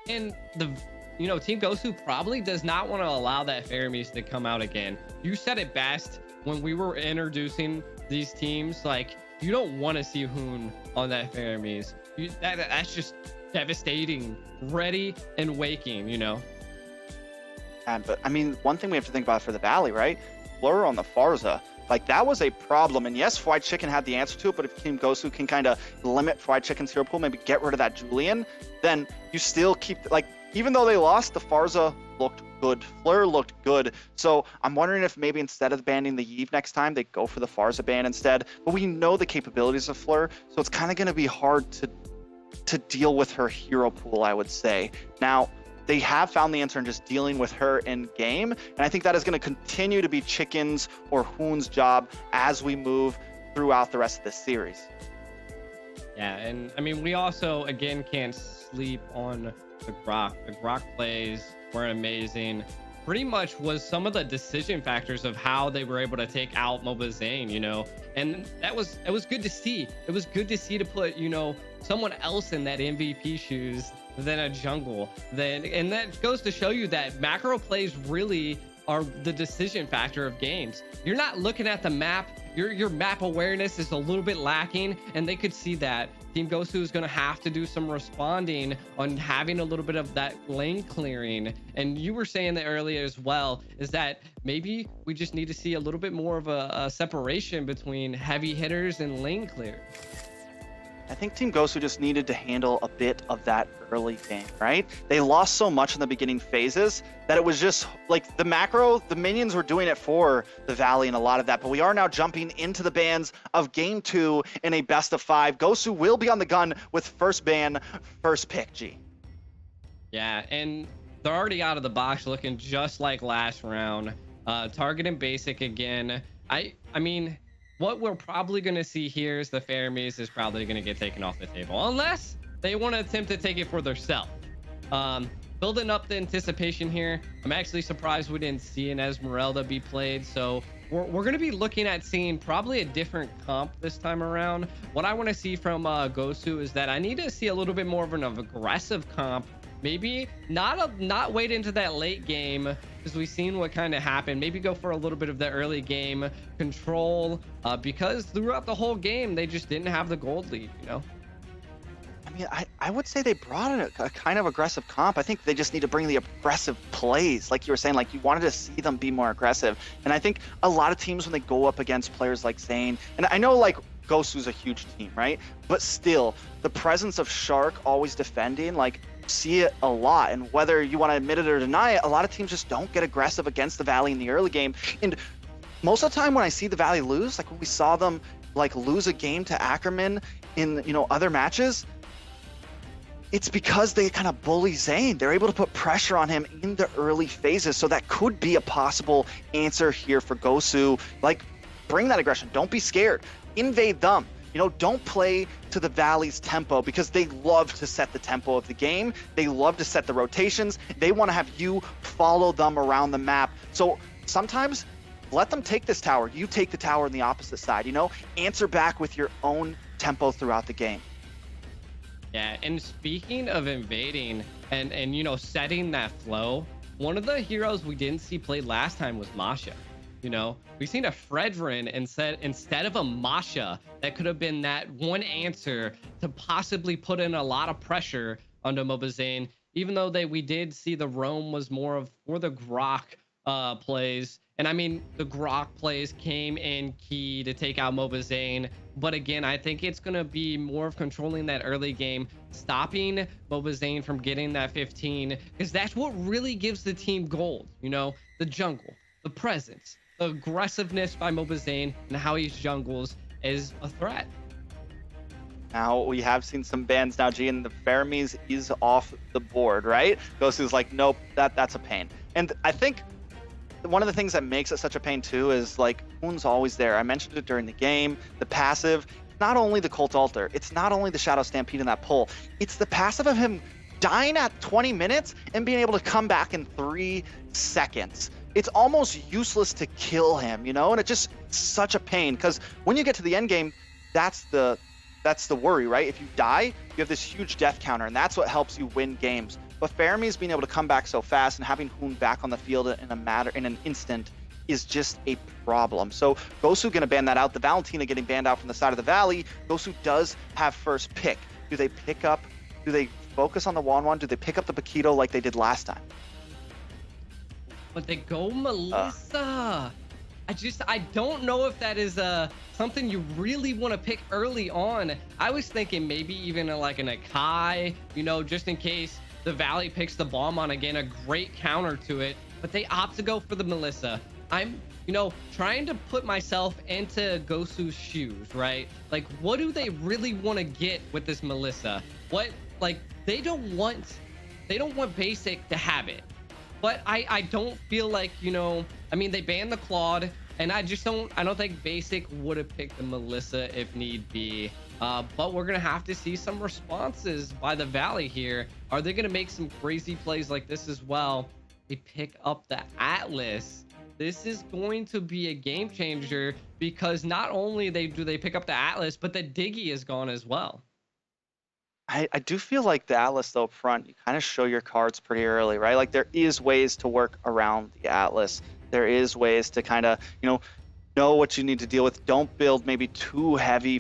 and Team Gosu probably does not want to allow that Fermies to come out again. You said it best when we were introducing these teams. Like, you don't want to see Hoon on that Fermies. That's just devastating. Ready and waking, But I mean, one thing we have to think about for the Valley, right? Fleur on the Farza, like, that was a problem. And yes, Fried Chicken had the answer to it, but if Team Gosu can kind of limit Fried Chicken's hero pool, maybe get rid of that Julian, then you still keep, like, even though they lost, the Farza looked good. Fleur looked good. So I'm wondering if maybe instead of banning the Yve next time, they go for the Farza ban instead. But we know the capabilities of Fleur, so it's kind of going to be hard to deal with her hero pool, I would say. Now, they have found the answer in just dealing with her in game, and I think that is going to continue to be Chicken's or Hoon's job as we move throughout the rest of this series. Yeah, and I mean, we also, again, can't sleep on the Grok. The Grok plays were amazing. Pretty much was some of the decision factors of how they were able to take out Mobazane, and it was good to see. It was good to see to put, someone else in that MVP shoes than a jungle. And that goes to show you that macro plays really are the decision factor of games. You're not looking at the map. Your map awareness is a little bit lacking, and they could see that. Team Gosu is going to have to do some responding on having a little bit of that lane clearing. And you were saying that earlier as well, is that maybe we just need to see a little bit more of a separation between heavy hitters and lane clear. I think Team Gosu just needed to handle a bit of that early game, right? They lost so much in the beginning phases that it was just like the macro, the minions were doing it for the Valley and a lot of that, but we are now jumping into the bans of game 2 in a best of 5. Gosu will be on the gun with first ban, first pick, G. Yeah, and they're already out of the box looking just like last round. Target and basic again. I mean, what we're probably going to see here is the Fermies is probably going to get taken off the table unless they want to attempt to take it for themselves. Building up the anticipation here. I'm actually surprised we didn't see an Esmeralda be played, so we're going to be looking at seeing probably a different comp this time around. What I want to see from Gosu is that I need to see a little bit more of an aggressive comp. Maybe not wait into that late game, because we've seen what kind of happened. Maybe go for a little bit of the early game control, because throughout the whole game they just didn't have the gold lead. I mean, I would say they brought in a kind of aggressive comp. I think they just need to bring the aggressive plays, like you were saying. Like, you wanted to see them be more aggressive, and I think a lot of teams, when they go up against players like Zane, and I know like Gosu's a huge team, right? But still, the presence of Shark always defending, like, see it a lot, and whether you want to admit it or deny it, a lot of teams just don't get aggressive against the Valley in the early game. And most of the time when I see the Valley lose, like when we saw them like lose a game to Ackerman in other matches, it's because they kind of bully Zane. They're able to put pressure on him in the early phases, so that could be a possible answer here for Gosu. Like, bring that aggression, don't be scared, invade them. Don't play to the Valley's tempo, because they love to set the tempo of the game. They love to set the rotations. They want to have you follow them around the map. So sometimes let them take this tower. You take the tower on the opposite side, answer back with your own tempo throughout the game. Yeah, and speaking of invading and setting that flow, one of the heroes we didn't see play last time was Masha. We've seen a Fredrin instead of a Masha that could have been that one answer to possibly put in a lot of pressure onto Mobazane, even though we did see the roam was more of for the Grok plays. And I mean, the Grok plays came in key to take out Mobazane. But again, I think it's going to be more of controlling that early game, stopping Mobazane from getting that 15, because that's what really gives the team gold. You know, the jungle, the presence, the aggressiveness by Mobazane, and how he jungles is a threat. Now we have seen some bans now, G, and the Fermis is off the board, right? Gosu's like, nope, that's a pain. And I think one of the things that makes it such a pain too is like Hoon's always there. I mentioned it during the game. The passive, not only the Cult Altar, it's not only the Shadow Stampede in that pull, it's the passive of him dying at 20 minutes and being able to come back in 3 seconds. It's almost useless to kill him, you know, and it's just such a pain because when you get to the end game, that's the worry, right? If you die, you have this huge death counter, and that's what helps you win games. But Fermi's being able to come back so fast and having Hoon back on the field in an instant is just a problem. So Gosu gonna ban that out. The Valentina getting banned out from the side of the valley. Gosu does have first pick. Do they focus on the Wanwan? Do they pick up the Paquito like they did last time? But they go Melissa. I don't know if that is something you really want to pick early on. I was thinking maybe even like an Akai, you know, just in case the Valley picks the bomb on again, a great counter to it, but they opt to go for the Melissa. I'm, you know, trying to put myself into Gosu's shoes, right? Like, what do they really want to get with this Melissa? What, like, they don't want Basic to have it. But I don't feel like, you know, I mean, they banned the Claude, and I don't think Basic would have picked the Melissa if need be. But we're going to have to see some responses by the Valley here. Are they going to make some crazy plays like this as well? They pick up the Atlas. This is going to be a game changer because not only do they pick up the Atlas, but the Diggy is gone as well. I do feel like the Atlas, though, up front, you kind of show your cards pretty early, right? Like, there is ways to work around the Atlas. There is ways to kind of, you know what you need to deal with. Don't build maybe too heavy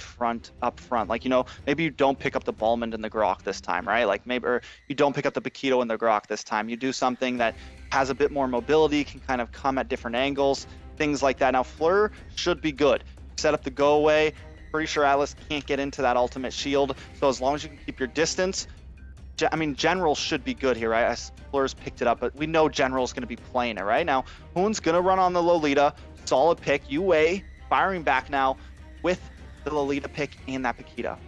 up front. Like, you know, maybe you don't pick up the Balmond and the Grok this time, right? Like, maybe, or you don't pick up the Paquito and the Grok this time. You do something that has a bit more mobility, can kind of come at different angles, things like that. Now, Fleur should be good. Set up the go away. Pretty sure Atlas can't get into that ultimate shield. So as long as you can keep your distance, I mean, General should be good here, right? Fleur's picked it up, but we know General's going to be playing it, right? Now, Hoon's going to run on the Lolita. Solid pick. UA firing back now with the Lolita pick and that Paquito.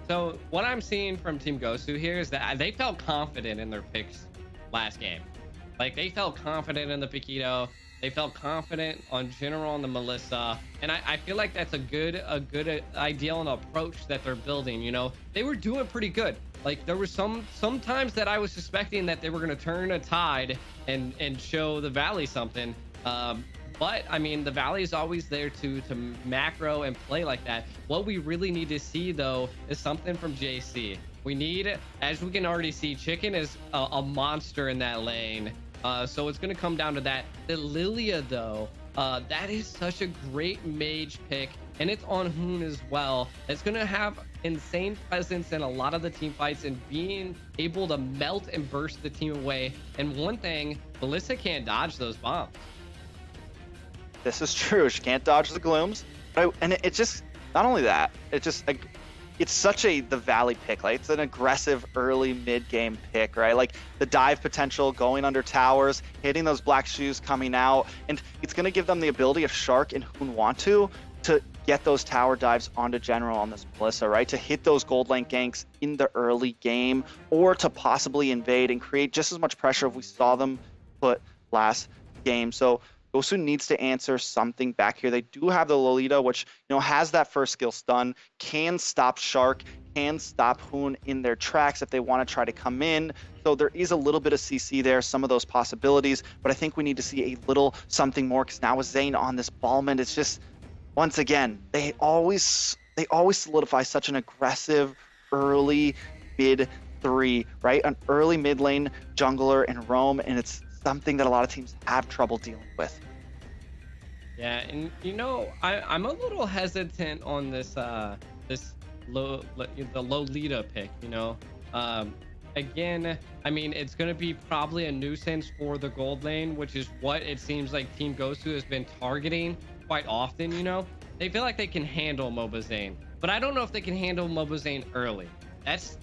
So what I'm seeing from Team Gosu here is that they felt confident in their picks last game. Like, they felt confident in the Paquito. They felt confident on General and the Melissa, and I feel like that's a good ideal and approach that they're building. You know, they were doing pretty good. Like, there were some times that I was suspecting that they were going to turn a tide and show the Valley something. But I mean, the Valley is always there to macro and play like that. What we really need to see though is something from JC. We need, as we can already see, Chicken is a monster in that lane. So it's going to come down to that. The Lilia, though, that is such a great mage pick, and it's on Hoon as well. It's going to have insane presence in a lot of the team fights and being able to melt and burst the team away. And one thing, Melissa can't dodge those bombs. This is true. She can't dodge the glooms. And it's just, not only that, it's such the Valley pick. Like, it's an aggressive early mid-game pick, right? Like, the dive potential, going under towers, hitting those black shoes coming out, and it's going to give them the ability, if Shark and Hoon want to get those tower dives onto General on this Melissa, right? To hit those gold lane ganks in the early game, or to possibly invade and create just as much pressure as we saw them put last game. So Gosu needs to answer something back here. They do have the Lolita, which, you know, has that first skill stun, can stop Shark, can stop Hoon in their tracks if they want to try to come in. So there is a little bit of CC there, some of those possibilities, but I think we need to see a little something more, because now with Zane on this Balmond, it's just, once again, they always solidify such an aggressive early mid 3, right? An early mid lane jungler and roam, and it's something that a lot of teams have trouble dealing with. Yeah, and you know, I'm a little hesitant on this the Lolita pick. You know, again, I mean, it's going to be probably a nuisance for the gold lane, which is what it seems like Team Gosu has been targeting quite often. You know, they feel like they can handle Mobazane, but I don't know if they can handle Mobazane early. That's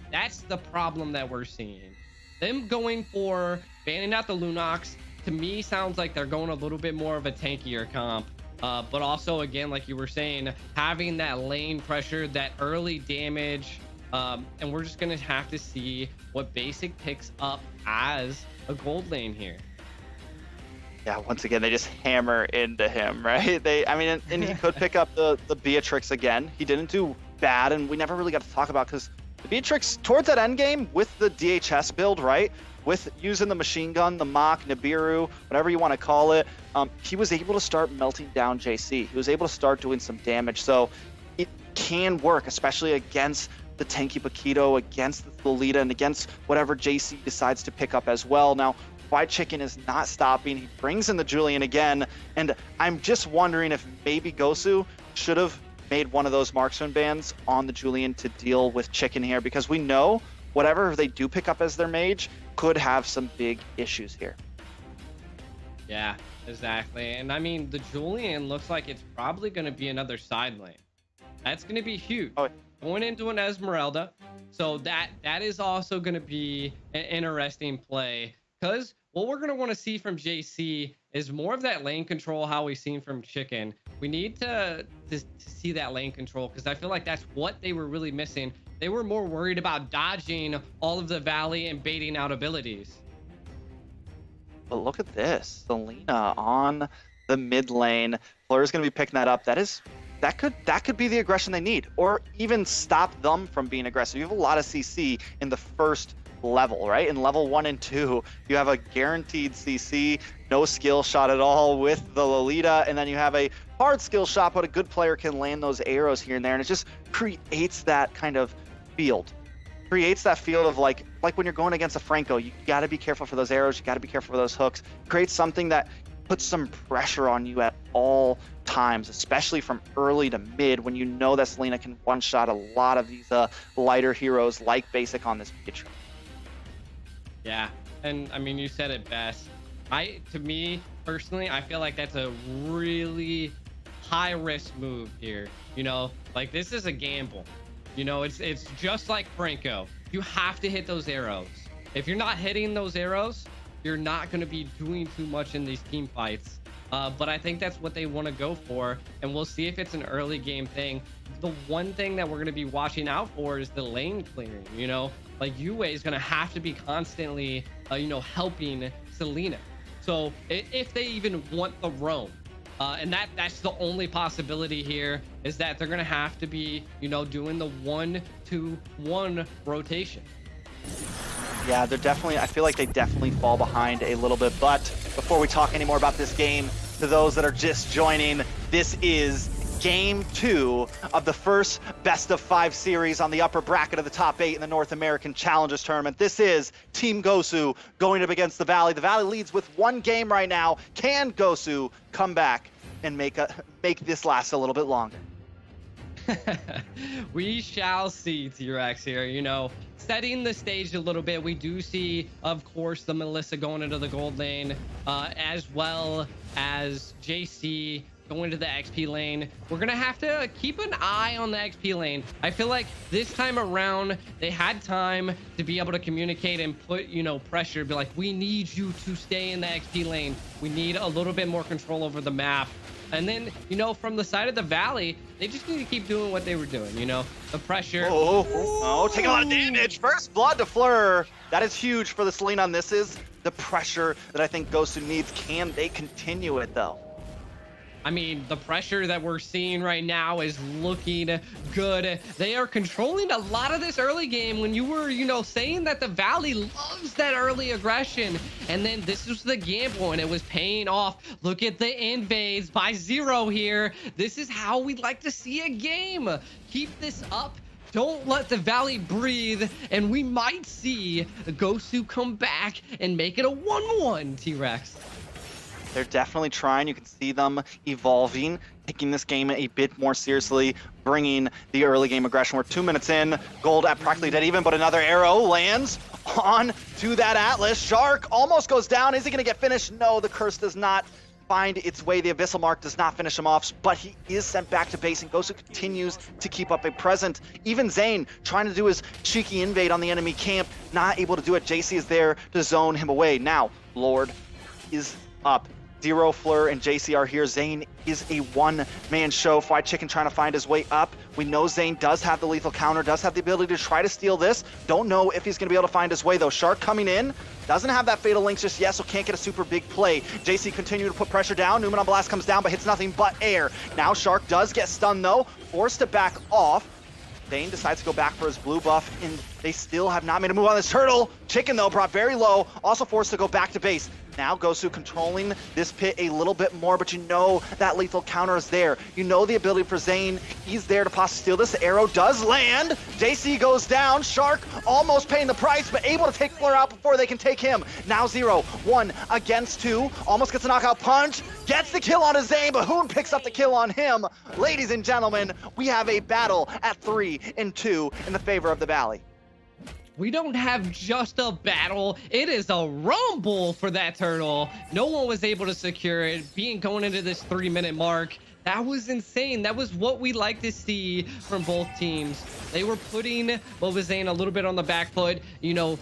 the problem that we're seeing. Them going for banning out the Lunox, to me, sounds like they're going a little bit more of a tankier comp. But also, again, like you were saying, having that lane pressure, that early damage, and we're just gonna have to see what Basic picks up as a gold lane here. Yeah, once again, they just hammer into him, right? I mean, and he could pick up the Beatrix again. He didn't do bad, and we never really got to talk about, because the Beatrix, towards that end game with the DHS build, right? With using the machine gun, the Mach, Nibiru, whatever you want to call it, he was able to start melting down JC. He was able to start doing some damage. So it can work, especially against the tanky Paquito, against the Lolita, and against whatever JC decides to pick up as well. Now, White Chicken is not stopping. He brings in the Julian again. And I'm just wondering if maybe Gosu should have made one of those marksman bans on the Julian to deal with Chicken here, because we know whatever they do pick up as their mage could have some big issues here. Yeah, exactly. And I mean, the Julian looks like it's probably going to be another side lane. That's going to be huge. Oh. Going into an Esmeralda. So that is also going to be an interesting play, because what we're going to want to see from JC is more of that lane control, how we've seen from Chicken. We need to see that lane control, because I feel like that's what they were really missing. They were more worried about dodging all of the Valley and baiting out abilities. But look at this. Selena on the mid lane. Fleur's going to be picking that up. That could be the aggression they need, or even stop them from being aggressive. You have a lot of CC in the first level, right? In level 1 and 2, you have a guaranteed CC, no skill shot at all with the Lolita, and then you have a hard skill shot, but a good player can land those arrows here and there, and it just creates that kind of field. Creates that field of like when you're going against a Franco, you got to be careful for those arrows, you got to be careful for those hooks. Creates something that puts some pressure on you at all times, especially from early to mid, when you know that Selena can one-shot a lot of these lighter heroes like Basic on this pitch. Yeah, and I mean, you said it best. To me personally, I feel like that's a really high risk move here. You know, like, this is a gamble. You know, it's just like Franco. You have to hit those arrows. If you're not hitting those arrows, you're not going to be doing too much in these team fights. But I think that's what they want to go for, and we'll see if it's an early game thing. The one thing that we're going to be watching out for is the lane clearing. You know, like, Yue is going to have to be constantly, helping Selena. So if they even want the roam, and that's the only possibility here, is that they're going to have to be, doing the 1-2-1 rotation. Yeah, I feel like they definitely fall behind a little bit. But before we talk any more about this game, to those that are just joining, this is Game 2 of the first best of 5 series on the upper bracket of the top 8 in the North American Challengers Tournament. This is Team Gosu going up against the Valley. The Valley leads with 1 game right now. Can Gosu come back and make this last a little bit longer? We shall see, T-Rex here. Setting the stage a little bit, we do see, of course, the Melissa going into the gold lane, as well as JC going to the XP lane. We're gonna have to keep an eye on the XP lane. I feel like this time around, they had time to be able to communicate and put, pressure, be like, we need you to stay in the XP lane. We need a little bit more control over the map. And then, from the side of the Valley, they just need to keep doing what they were doing, the pressure. Oh, taking a lot of damage. First blood to Fleur. That is huge for the Selena, and this is the pressure that I think Gosu needs. Can they continue it, though? I mean, the pressure that we're seeing right now is looking good. They are controlling a lot of this early game when you were, saying that the Valley loves that early aggression. And then this was the gamble, and it was paying off. Look at the invades by 0 here. This is how we like to see a game. Keep this up. Don't let the Valley breathe, and we might see Gosu come back and make it a 1-1, T-Rex. They're definitely trying. You can see them evolving, taking this game a bit more seriously, bringing the early game aggression. We're 2 minutes in, gold at practically dead even, but another arrow lands on to that Atlas. Shark almost goes down. Is he going to get finished? No, the curse does not find its way. The Abyssal Mark does not finish him off, but he is sent back to base, and Gosu continues to keep up a present. Even Zane trying to do his cheeky invade on the enemy camp, not able to do it. JC is there to zone him away. Now, Lord is up. Zero, Fleur, and JC are here. Zane is a one-man show. Fried Chicken trying to find his way up. We know Zane does have the lethal counter, does have the ability to try to steal this. Don't know if he's going to be able to find his way, though. Shark coming in. Doesn't have that Fatal Links just yet, so can't get a super big play. JC continue to put pressure down. Newman on Blast comes down, but hits nothing but air. Now Shark does get stunned, though. Forced to back off. Zane decides to go back for his blue buff, and they still have not made a move on this turtle. Chicken, though, brought very low. Also forced to go back to base. Now Gosu controlling this pit a little bit more, but you know that lethal counter is there. You know the ability for Zane. He's there to possibly steal this. Arrow does land. JC goes down. Shark almost paying the price, but able to take Fleur out before they can take him. Now 0, 1 against 2. Almost gets a knockout punch. Gets the kill on his Zane, but Hoon picks up the kill on him. Ladies and gentlemen, we have a battle at 3 and 2 in the favor of the Valley. We don't have just a battle. It is a rumble for that turtle. No one was able to secure it. Going into this 3-minute mark, that was insane. That was what we like to see from both teams. They were putting what was Zane a little bit on the back foot, you know,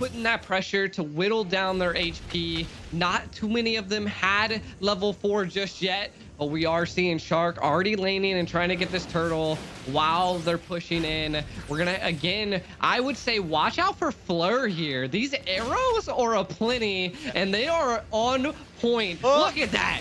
putting that pressure to whittle down their HP. Not too many of them had level 4 just yet, but we are seeing Shark already laning and trying to get this turtle while they're pushing in. We're gonna, again, I would say watch out for Fleur here. These arrows are aplenty, and they are on point. Look at that.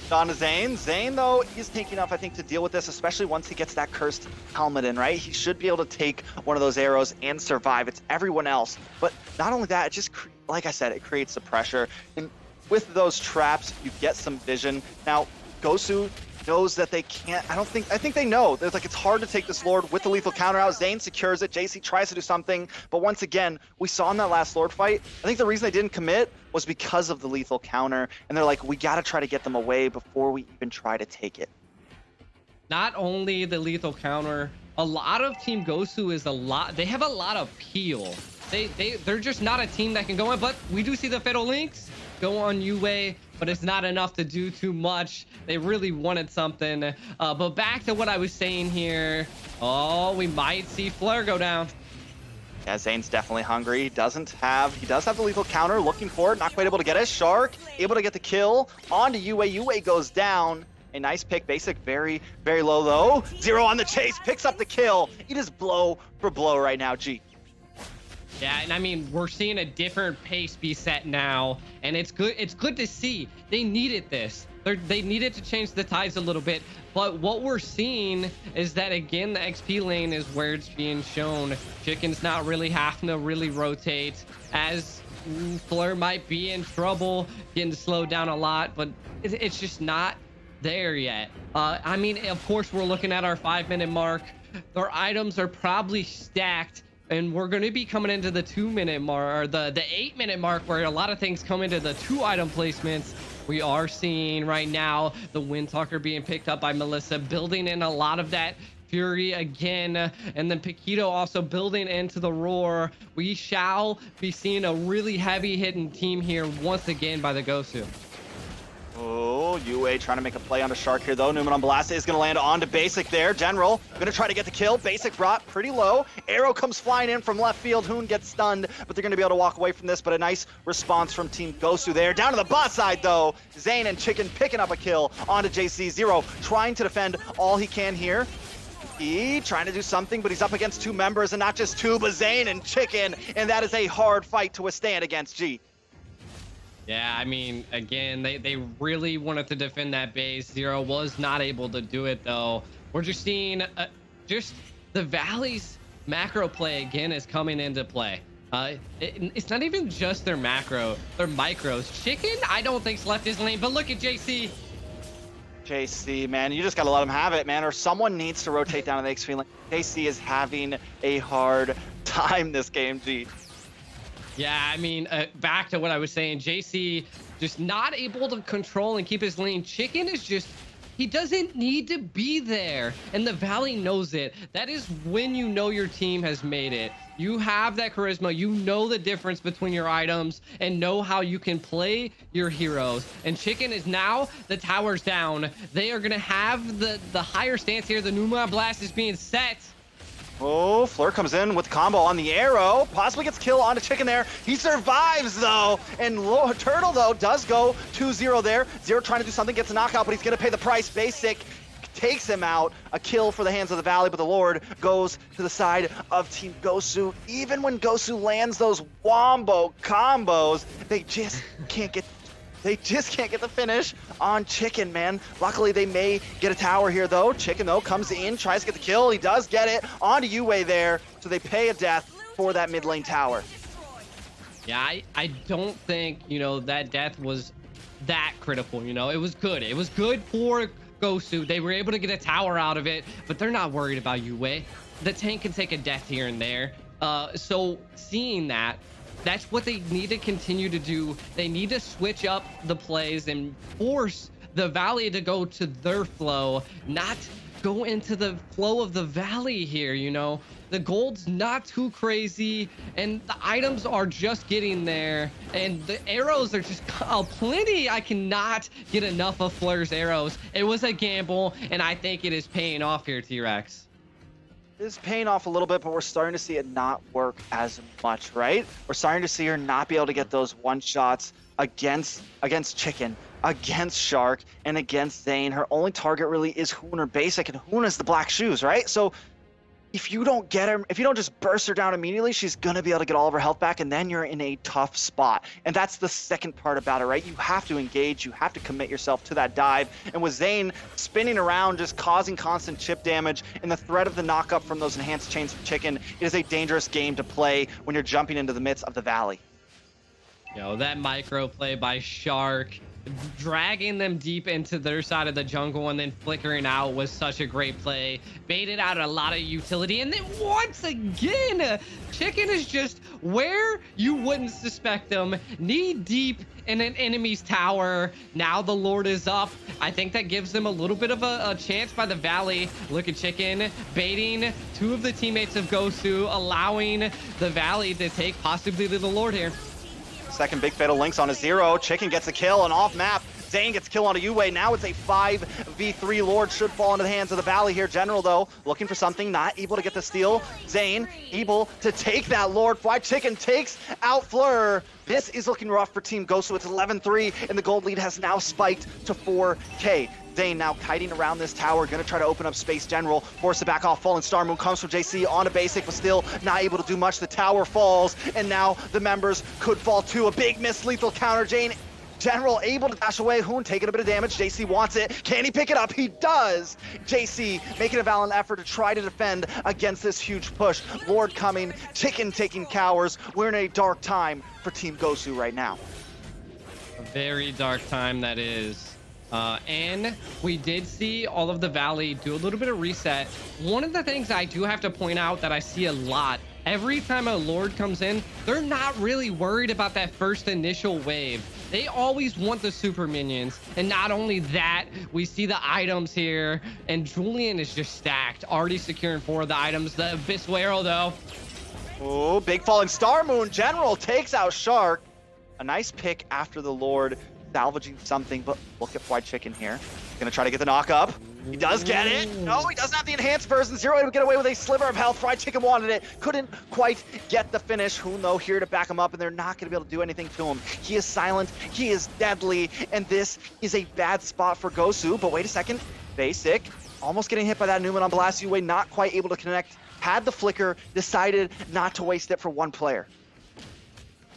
On to Zane. Zane, though, is taking enough, I think, to deal with this, especially once he gets that cursed helmet in, right? He should be able to take one of those arrows and survive. It's everyone else. But not only that, it just, like I said, it creates the pressure. And with those traps, you get some vision. Now, Gosu knows that they can't, I think they know. There's like, it's hard to take this Lord with the lethal counter out. Zane secures it. JC tries to do something. But once again, we saw in that last Lord fight, I think the reason they didn't commit was because of the lethal counter. And they're like, we got to try to get them away before we even try to take it. Not only the lethal counter, a lot of Team Gosu is they have a lot of peel. They're just not a team that can go in, but we do see the Fatal Links go on UA, but it's not enough to do too much. They really wanted something. But back to what I was saying here. Oh, we might see Fleur go down. Yeah, Zane's definitely hungry. He does have the lethal counter, looking for it, not quite able to get it. Shark able to get the kill onto UA. UA goes down. A nice pick. Basic very, very low though. 0 on the chase, picks up the kill. It is blow for blow right now, G. Yeah, and I mean, we're seeing a different pace be set now, and it's good. It's good to see. They needed this. They needed to change the tides a little bit. But what we're seeing is that, again, the XP lane is where it's being shown. Chicken's not really having to really rotate, as Fleur might be in trouble, getting slowed down a lot, but it's just not there yet. I mean, of course, we're looking at our 5-minute mark. Their items are probably stacked, and we're going to be coming into the 2-minute mark, or the 8-minute mark, where a lot of things come into the 2-item placements. We are seeing right now the Windtalker being picked up by Melissa, building in a lot of that Fury again, and then Paquito also building into the Roar. We shall be seeing a really heavy hitting team here once again by the Gosu. Oh, UA trying to make a play onto Shark here, though. Newman on Blast is going to land onto Basic there. General going to try to get the kill. Basic brought pretty low. Arrow comes flying in from left field. Hoon gets stunned, but they're going to be able to walk away from this. But a nice response from Team Gosu there. Down to the bot side, though. Zane and Chicken picking up a kill onto JC. Zero trying to defend all he can here. He trying to do something, but he's up against 2 members, and not just 2, but Zane and Chicken. And that is a hard fight to withstand against G. Yeah, I mean, again, they really wanted to defend that base. Zero was not able to do it, though. We're just seeing just the Valley's macro play again is coming into play. It's not even just their macro, their micros. Chicken, I don't think's left his lane, but look at JC. JC, man, you just got to let him have it, man, or someone needs to rotate down to the XP lane. JC is having a hard time this game, G. Yeah, I mean, back to what I was saying, JC just not able to control and keep his lane. Chicken is just, he doesn't need to be there, and the Valley knows it. That is when you know your team has made it. You have that charisma, you know the difference between your items, and know how you can play your heroes. And Chicken is now, the tower's down. They are gonna have the higher stance here. The Pneuma Blast is being set. Oh, Fleur comes in with the combo on the arrow. Possibly gets kill onto Chicken there. He survives, though. And Turtle, though, does go 2-0 there. Zero trying to do something, gets a knockout, but he's going to pay the price. Basic takes him out. A kill for the hands of the Valley, but the Lord goes to the side of Team Gosu. Even when Gosu lands those wombo combos, they just can't get the finish on Chicken, man. Luckily, they may get a tower here, though. Chicken, though, comes in, tries to get the kill. He does get it onto Yue there, so they pay a death for that mid lane tower. Yeah, I don't think, you know, that death was that critical, you know. It was good. It was good for Gosu. They were able to get a tower out of it, but they're not worried about Yue. The tank can take a death here and there. So seeing that, that's what they need to continue to do. They need to switch up the plays and force the Valley to go to their flow, not go into the flow of the Valley here, you know. The gold's not too crazy, and the items are just getting there, and the arrows are just plenty. I cannot get enough of Fleur's arrows. It was a gamble, and I think it is paying off here, T-Rex. It is paying off a little bit, but we're starting to see it not work as much, right? We're starting to see her not be able to get those one-shots against Chicken, against Shark, and against Zane. Her only target really is Hoon or Basic, and Hoon is the black shoes, right? So if you don't get her, if you don't just burst her down immediately, she's gonna be able to get all of her health back, and then you're in a tough spot. And that's the second part about it, right? You have to engage, you have to commit yourself to that dive. And with Zane spinning around, just causing constant chip damage, and the threat of the knockup from those enhanced chains from Chicken, it is a dangerous game to play when you're jumping into the midst of the Valley. Yo, that micro play by Shark, dragging them deep into their side of the jungle and then flickering out was such a great play. Baited out a lot of utility, and then once again, Chicken is just where you wouldn't suspect them, knee deep in an enemy's tower. Now the Lord is up. I think that gives them a little bit of a chance by the Valley. Look at Chicken baiting two of the teammates of Gosu, allowing the Valley to take possibly the Lord here. Second big fatal links on a zero. Chicken gets a kill, and off map, Zane gets a kill onto Yue. Now it's a 5v3. Lord should fall into the hands of the Valley here. General, though, looking for something, not able to get the steal. Zane able to take that Lord. Fried Chicken takes out Fleur. This is looking rough for Team Gosu. It's 11-3, and the gold lead has now spiked to 4K. Zane now kiting around this tower, gonna try to open up space. General, force to back off. Fallen Star Moon comes from JC on a basic, but still not able to do much. The tower falls, and now the members could fall too. A big miss, lethal counter. General able to dash away. Hoon taking a bit of damage. JC wants it. Can he pick it up? He does. JC making a valiant effort to try to defend against this huge push. Lord coming, Chicken taking cowers. We're in a dark time for Team Gosu right now. A very dark time that is. And we did see all of the Valley do a little bit of reset. One of the things I do have to point out that I see a lot, every time a Lord comes in, they're not really worried about that first initial wave. They always want the super minions. And not only that, we see the items here, and Julian is just stacked, already securing 4 of the items. The Abyssal Arrow, though. Oh, big Falling Star Moon. General takes out Shark. A nice pick after the Lord, salvaging something, but look at Fried Chicken here. Gonna try to get the knock up. He does get it. No, he doesn't have the enhanced version. Zero able to get away with a sliver of health. Fried Chicken wanted it. Couldn't quite get the finish. Hoon, though, here to back him up, and they're not gonna be able to do anything to him. He is silent. He is deadly, and this is a bad spot for Gosu. But wait a second. Basic, almost getting hit by that Newman on Blast. Yue not quite able to connect. Had the flicker, decided not to waste it for one player.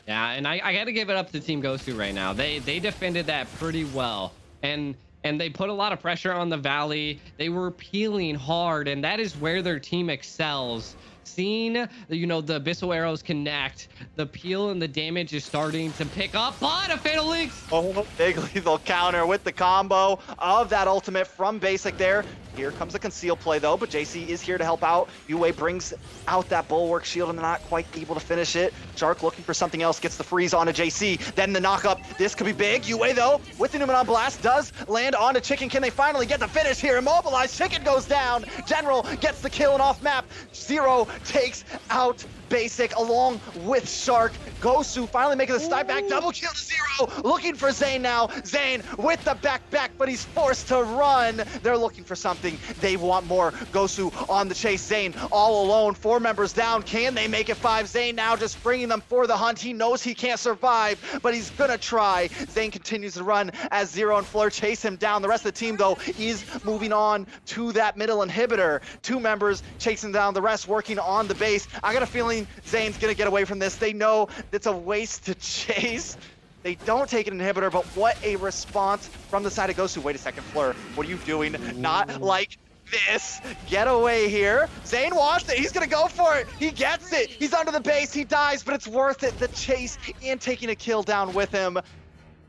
Yeah, and I got to give it up to Team Gosu right now. They defended that pretty well, and they put a lot of pressure on the Valley. They were peeling hard, and that is where their team excels. Seeing, you know, the Abyssal Arrows connect, the peel and the damage is starting to pick up, but a fatal link. Oh, big lethal counter with the combo of that ultimate from Basic there. Here comes a conceal play though, but JC is here to help out. Yue brings out that bulwark shield and they're not quite able to finish it. Shark looking for something else, gets the freeze onto JC, then the knock up. This could be big. Yue though, with the Numenon Blast, does land onto Chicken. Can they finally get the finish here? Immobilized, Chicken goes down. General gets the kill and off map. Zero takes out Basic along with Shark. Gosu finally making the step back, double kill to Zero. Looking for Zane now. Zane with the back, but he's forced to run. They're looking for something. They want more. Gosu on the chase. Zane all alone, 4 members down. Can they make it 5? Zane now just bringing them for the hunt. He knows he can't survive, but he's gonna try. Zane continues to run as Zero and Fleur chase him down. The rest of the team though is moving on to that middle inhibitor. 2 members chasing down, the rest working on the base. I got a feeling Zane's gonna get away from this. They know it's a waste to chase. They don't take an inhibitor, but what a response from the side of Gosu. Wait a second, Fleur, what are you doing? Not like this. Get away here. Zane wants it. He's gonna go for it. He gets it. He's under the base. He dies, but it's worth it. The chase and taking a kill down with him.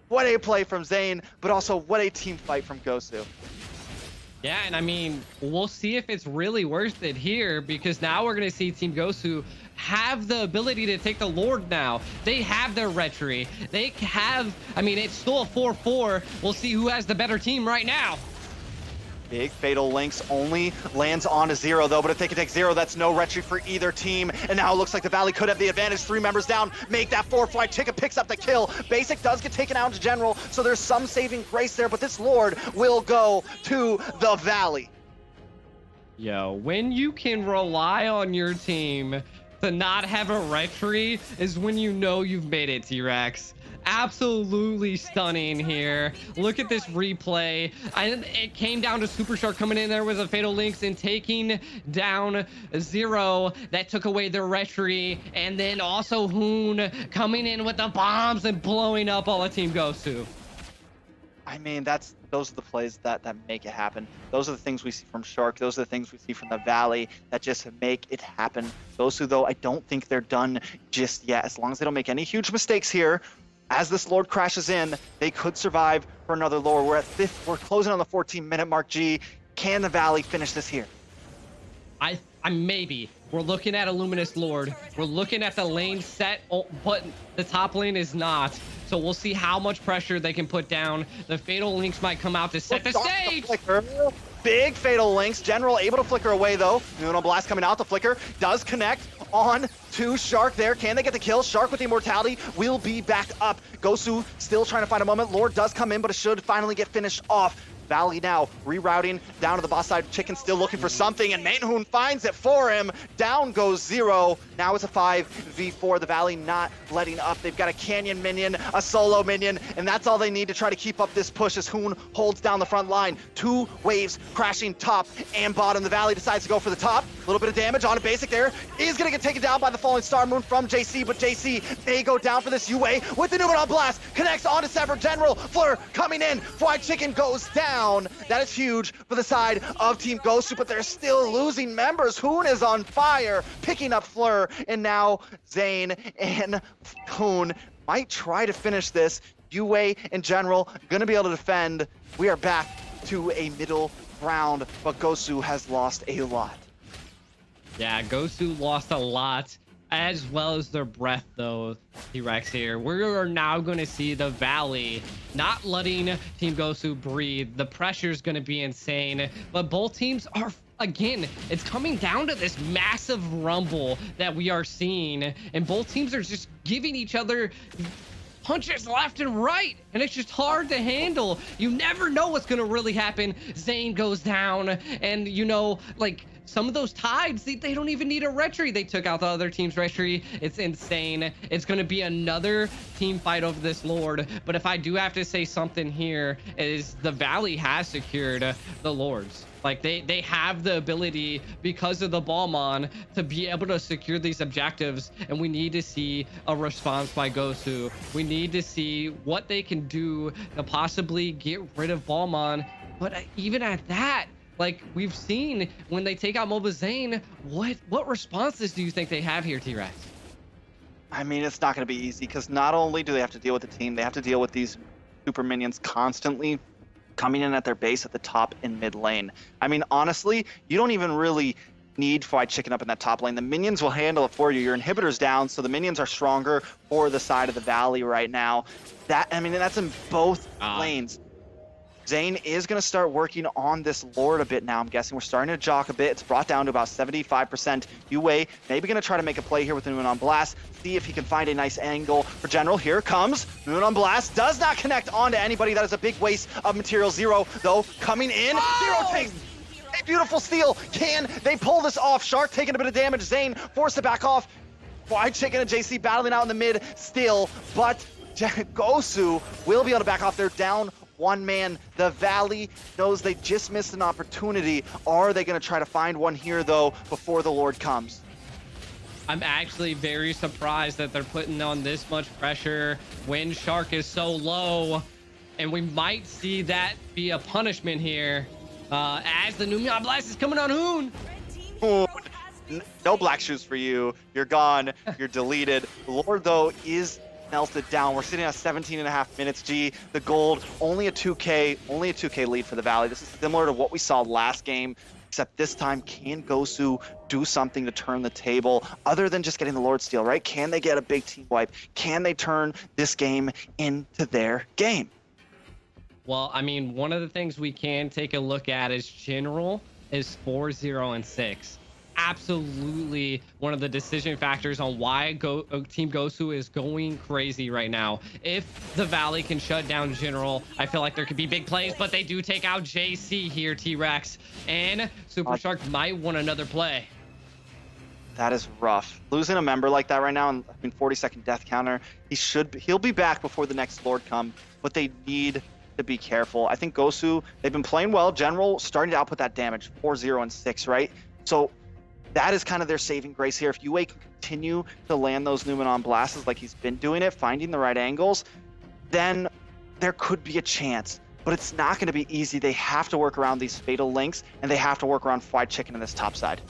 What a play from Zane, but also what a team fight from Gosu. Yeah, and I mean, we'll see if it's really worth it here, because now we're going to see Team Gosu have the ability to take the Lord now. They have their retry. They have, I mean, it's still a 4-4. We'll see who has the better team right now. Big Fatal Links only lands on a Zero though, but if they can take Zero, that's no retry for either team. And now it looks like the Valley could have the advantage. 3 members down, make that 4 flight. Chicken picks up the kill. Basic does get taken out to General, so there's some saving grace there, but this Lord will go to the Valley. Yo, when you can rely on your team to not have a retry is when you know you've made it, T-Rex. Absolutely stunning here. Look at this replay. It came down to Super Shark coming in there with a Fatal Links and taking down Zero. That took away their retry. And then also Hoon coming in with the bombs and blowing up all the Team Gosu. I mean, those are the plays that make it happen. Those are the things we see from Shark. Those are the things we see from the Valley that just make it happen. Gosu, though, I don't think they're done just yet. As long as they don't make any huge mistakes here, as this Lord crashes in, they could survive for another Lord. We're at 5th. We're closing on the 14-minute mark. G, can the Valley finish this here? I maybe. We're looking at a Luminous Lord. We're looking at the lane set, but the top lane is not. So we'll see how much pressure they can put down. The Fatal Links might come out to set the stage. Big Fatal Links. General able to flicker away though. Numenon Blast coming out. The flicker does connect on to Shark there. Can they get the kill? Shark with the immortality will be back up. Gosu still trying to find a moment. Lord does come in, but it should finally get finished off. Valley now rerouting down to the boss side. Chicken still looking for something, and Mainhoon finds it for him. Down goes Zero. Now it's a 5v4. The Valley not letting up. They've got a Canyon minion, a solo minion, and that's all they need to try to keep up this push as Hoon holds down the front line. 2 waves crashing top and bottom. The Valley decides to go for the top. A little bit of damage on a Basic there. Is going to get taken down by the Falling Star Moon from JC, but JC may go down for this. Yue with the Numenon Blast connects onto Severed. General Fleur coming in. Fried Chicken goes down. That is huge for the side of Team Gosu, but they're still losing members. Hoon is on fire, picking up Fleur, and now Zane and Hoon might try to finish this. Yue and General gonna be able to defend. We are back to a middle ground, but Gosu has lost a lot. Yeah, Gosu lost a lot, as well as their breath, though, T-Rex here. We're now going to see the Valley not letting Team Gosu breathe. The pressure is going to be insane, but both teams are, again, it's coming down to this massive rumble that we are seeing, and both teams are just giving each other punches left and right, and it's just hard to handle. You never know what's going to really happen. Zane goes down, and, you know, like, some of those tides, they don't even need a retry. They took out the other team's retry. It's insane. It's going to be another team fight over this Lord. But if I do have to say something here, is the Valley has secured the Lords. Like, they have the ability, because of the Balmon, to be able to secure these objectives. And we need to see a response by Gosu. We need to see what they can do to possibly get rid of Balmon. But even at that, like we've seen when they take out Moba Zane, what responses do you think they have here, T-Rex? I mean, it's not going to be easy, because not only do they have to deal with the team, they have to deal with these super minions constantly. coming in at their base at the top and mid lane. I mean, honestly, you don't even really need Fried Chicken up in that top lane. The minions will handle it for you. Your inhibitor's down, so the minions are stronger for the side of the Valley right now. That's in both lanes. Zane is going to start working on this Lord a bit now. I'm guessing we're starting to jock a bit. It's brought down to about 75%. Yue maybe going to try to make a play here with the Moon on Blast. See if he can find a nice angle for General. Here comes Moon on Blast. Does not connect onto anybody. That is a big waste of material. Zero, though, coming in. Zero takes a beautiful steal. Can they pull this off? Shark taking a bit of damage. Zane forced to back off. Fried Chicken and JC battling out in the mid still, but Gosu will be able to back off. They're down one man. The Valley knows they just missed an opportunity. Are they going to try to find one here, though, before the Lord comes? I'm actually very surprised that they're putting on this much pressure when Shark is so low, and we might see that be a punishment here as the Numion Blast is coming on Hoon. No black shoes for you. You're gone. You're deleted. The Lord, though, is melted down. We're sitting at 17.5 minutes. G, the gold, only a 2K lead for the Valley. This is similar to what we saw last game, except this time, can Gosu do something to turn the table other than just getting the Lord steal, right? Can they get a big team wipe? Can they turn this game into their game? Well, I mean, one of the things we can take a look at is General is 4-0-6. Absolutely one of the decision factors on why Team Gosu is going crazy right now. If the Valley can shut down General, I feel like there could be big plays, but they do take out JC here, T-Rex, and Super Shark might want another play. That is rough. Losing a member like that right now, and 40-second death counter, he'll be back before the next Lord come, but they need to be careful. I think Gosu, they've been playing well. General starting to output that damage, 4-0-6, right? So that is kind of their saving grace here. If Yue can continue to land those Numenon blasts like he's been doing it, finding the right angles, then there could be a chance. But it's not going to be easy. They have to work around these fatal links, and they have to work around Fried Chicken in this top side.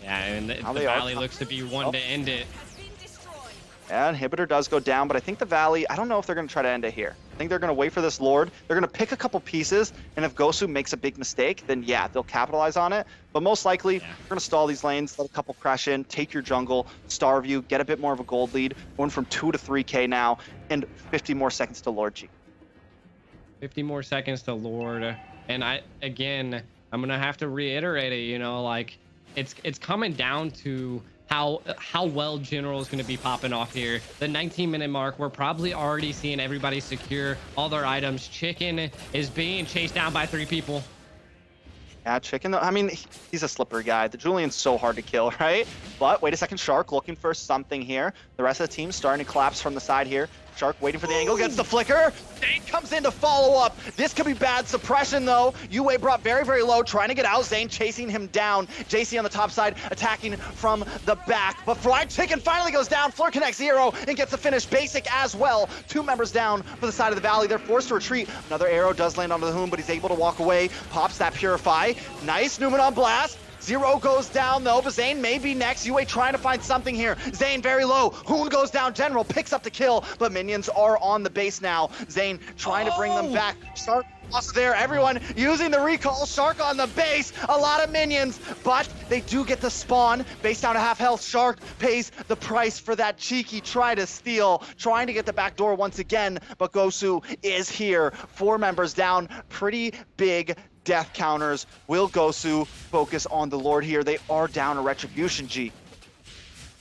Yeah, and the Valley looks to be one to end it. Yeah, inhibitor does go down, but I think the Valley, I don't know if they're going to try to end it here. I think they're going to wait for this Lord. They're going to pick a couple pieces, and if Gosu makes a big mistake, then yeah, they'll capitalize on it. But most likely, they're going to stall these lanes, let a couple crash in, take your jungle, starve you, get a bit more of a gold lead, going from 2 to 3K now, and 50 more seconds to Lord G. 50 more seconds to Lord. And I'm going to have to reiterate it, like it's coming down to how well General is going to be popping off here. The 19-minute mark, we're probably already seeing everybody secure all their items. Chicken is being chased down by 3 people. Yeah, Chicken, I mean, he's a slippery guy. The Julian's so hard to kill, right? But wait a second, Shark looking for something here. The rest of the team starting to collapse from the side here. Shark waiting for the angle, gets the flicker. Zane comes in to follow up. This could be bad suppression, though. Yue brought very, very low, trying to get out. Zane chasing him down. JC on the top side, attacking from the back. But Fried Chicken finally goes down. Fleur connects 0 and gets the finish. Basic as well. 2 members down for the side of the Valley. They're forced to retreat. Another arrow does land onto the Hoon, but he's able to walk away. Pops that Purify. Nice Numenon Blast. 0 goes down, though, but Zane may be next. Yue trying to find something here. Zane very low. Hoon goes down. General picks up the kill, but minions are on the base now. Zane trying to bring them back. Shark also there. Everyone using the recall. Shark on the base. A lot of minions, but they do get the spawn. Base down to half health. Shark pays the price for that cheeky try to steal. Trying to get the back door once again, but Gosu is here. 4 members down. Pretty big death counters. Will Gosu focus on the Lord here? They are down a Retribution, G.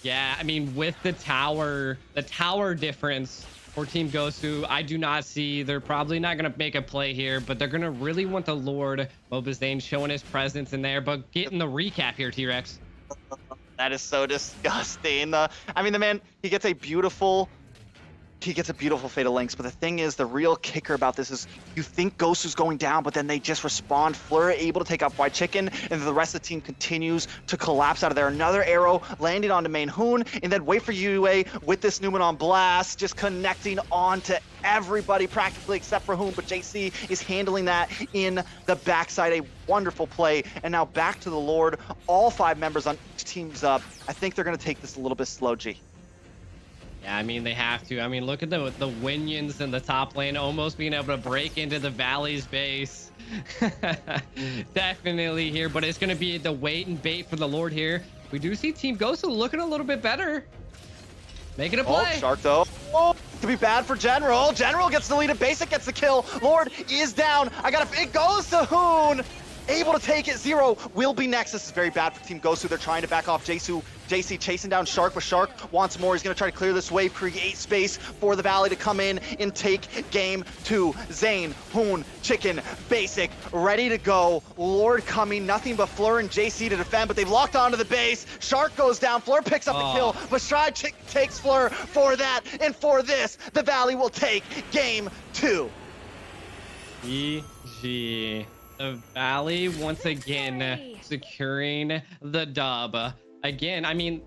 Yeah, I mean, with the tower difference for Team Gosu, I do not see, they're probably not going to make a play here, but they're going to really want the Lord. Mobazane showing his presence in there, but getting the recap here, T-Rex. That is so disgusting. The man, he gets a beautiful Fatal Links, but the thing is, the real kicker about this is you think Gosu's going down, but then they just respond. Fleur able to take out Fried Chicken, and the rest of the team continues to collapse out of there. Another arrow landing onto main Hoon, and then wait for Yue with this Numenon Blast, just connecting on to everybody practically except for Hoon, but JC is handling that in the backside. A wonderful play, and now back to the Lord. All 5 members on each team's up. I think they're going to take this a little bit slow, G. Yeah, I mean, they have to. I mean, look at the Winions in the top lane almost being able to break into the Valley's base. Definitely here, but it's going to be the wait and bait for the Lord here. We do see Team Gosu looking a little bit better. Making a play. Oh, Shark though. Oh, could be bad for General. General gets the lead and Basic gets the kill. Lord is down. It goes to Hoon. Able to take it. Zero will be next. This is very bad for Team Gosu. They're trying to back off JC chasing down Shark, but Shark wants more. He's going to try to clear this wave, create space for the Valley to come in and take game 2. Zane, Hoon, Chicken, Basic, ready to go. Lord coming, nothing but Fleur and JC to defend, but they've locked onto the base. Shark goes down, Fleur picks up the kill, but Stride takes Fleur for that, and for this, the Valley will take game 2. GG. The Valley once again securing the dub. Again, I mean,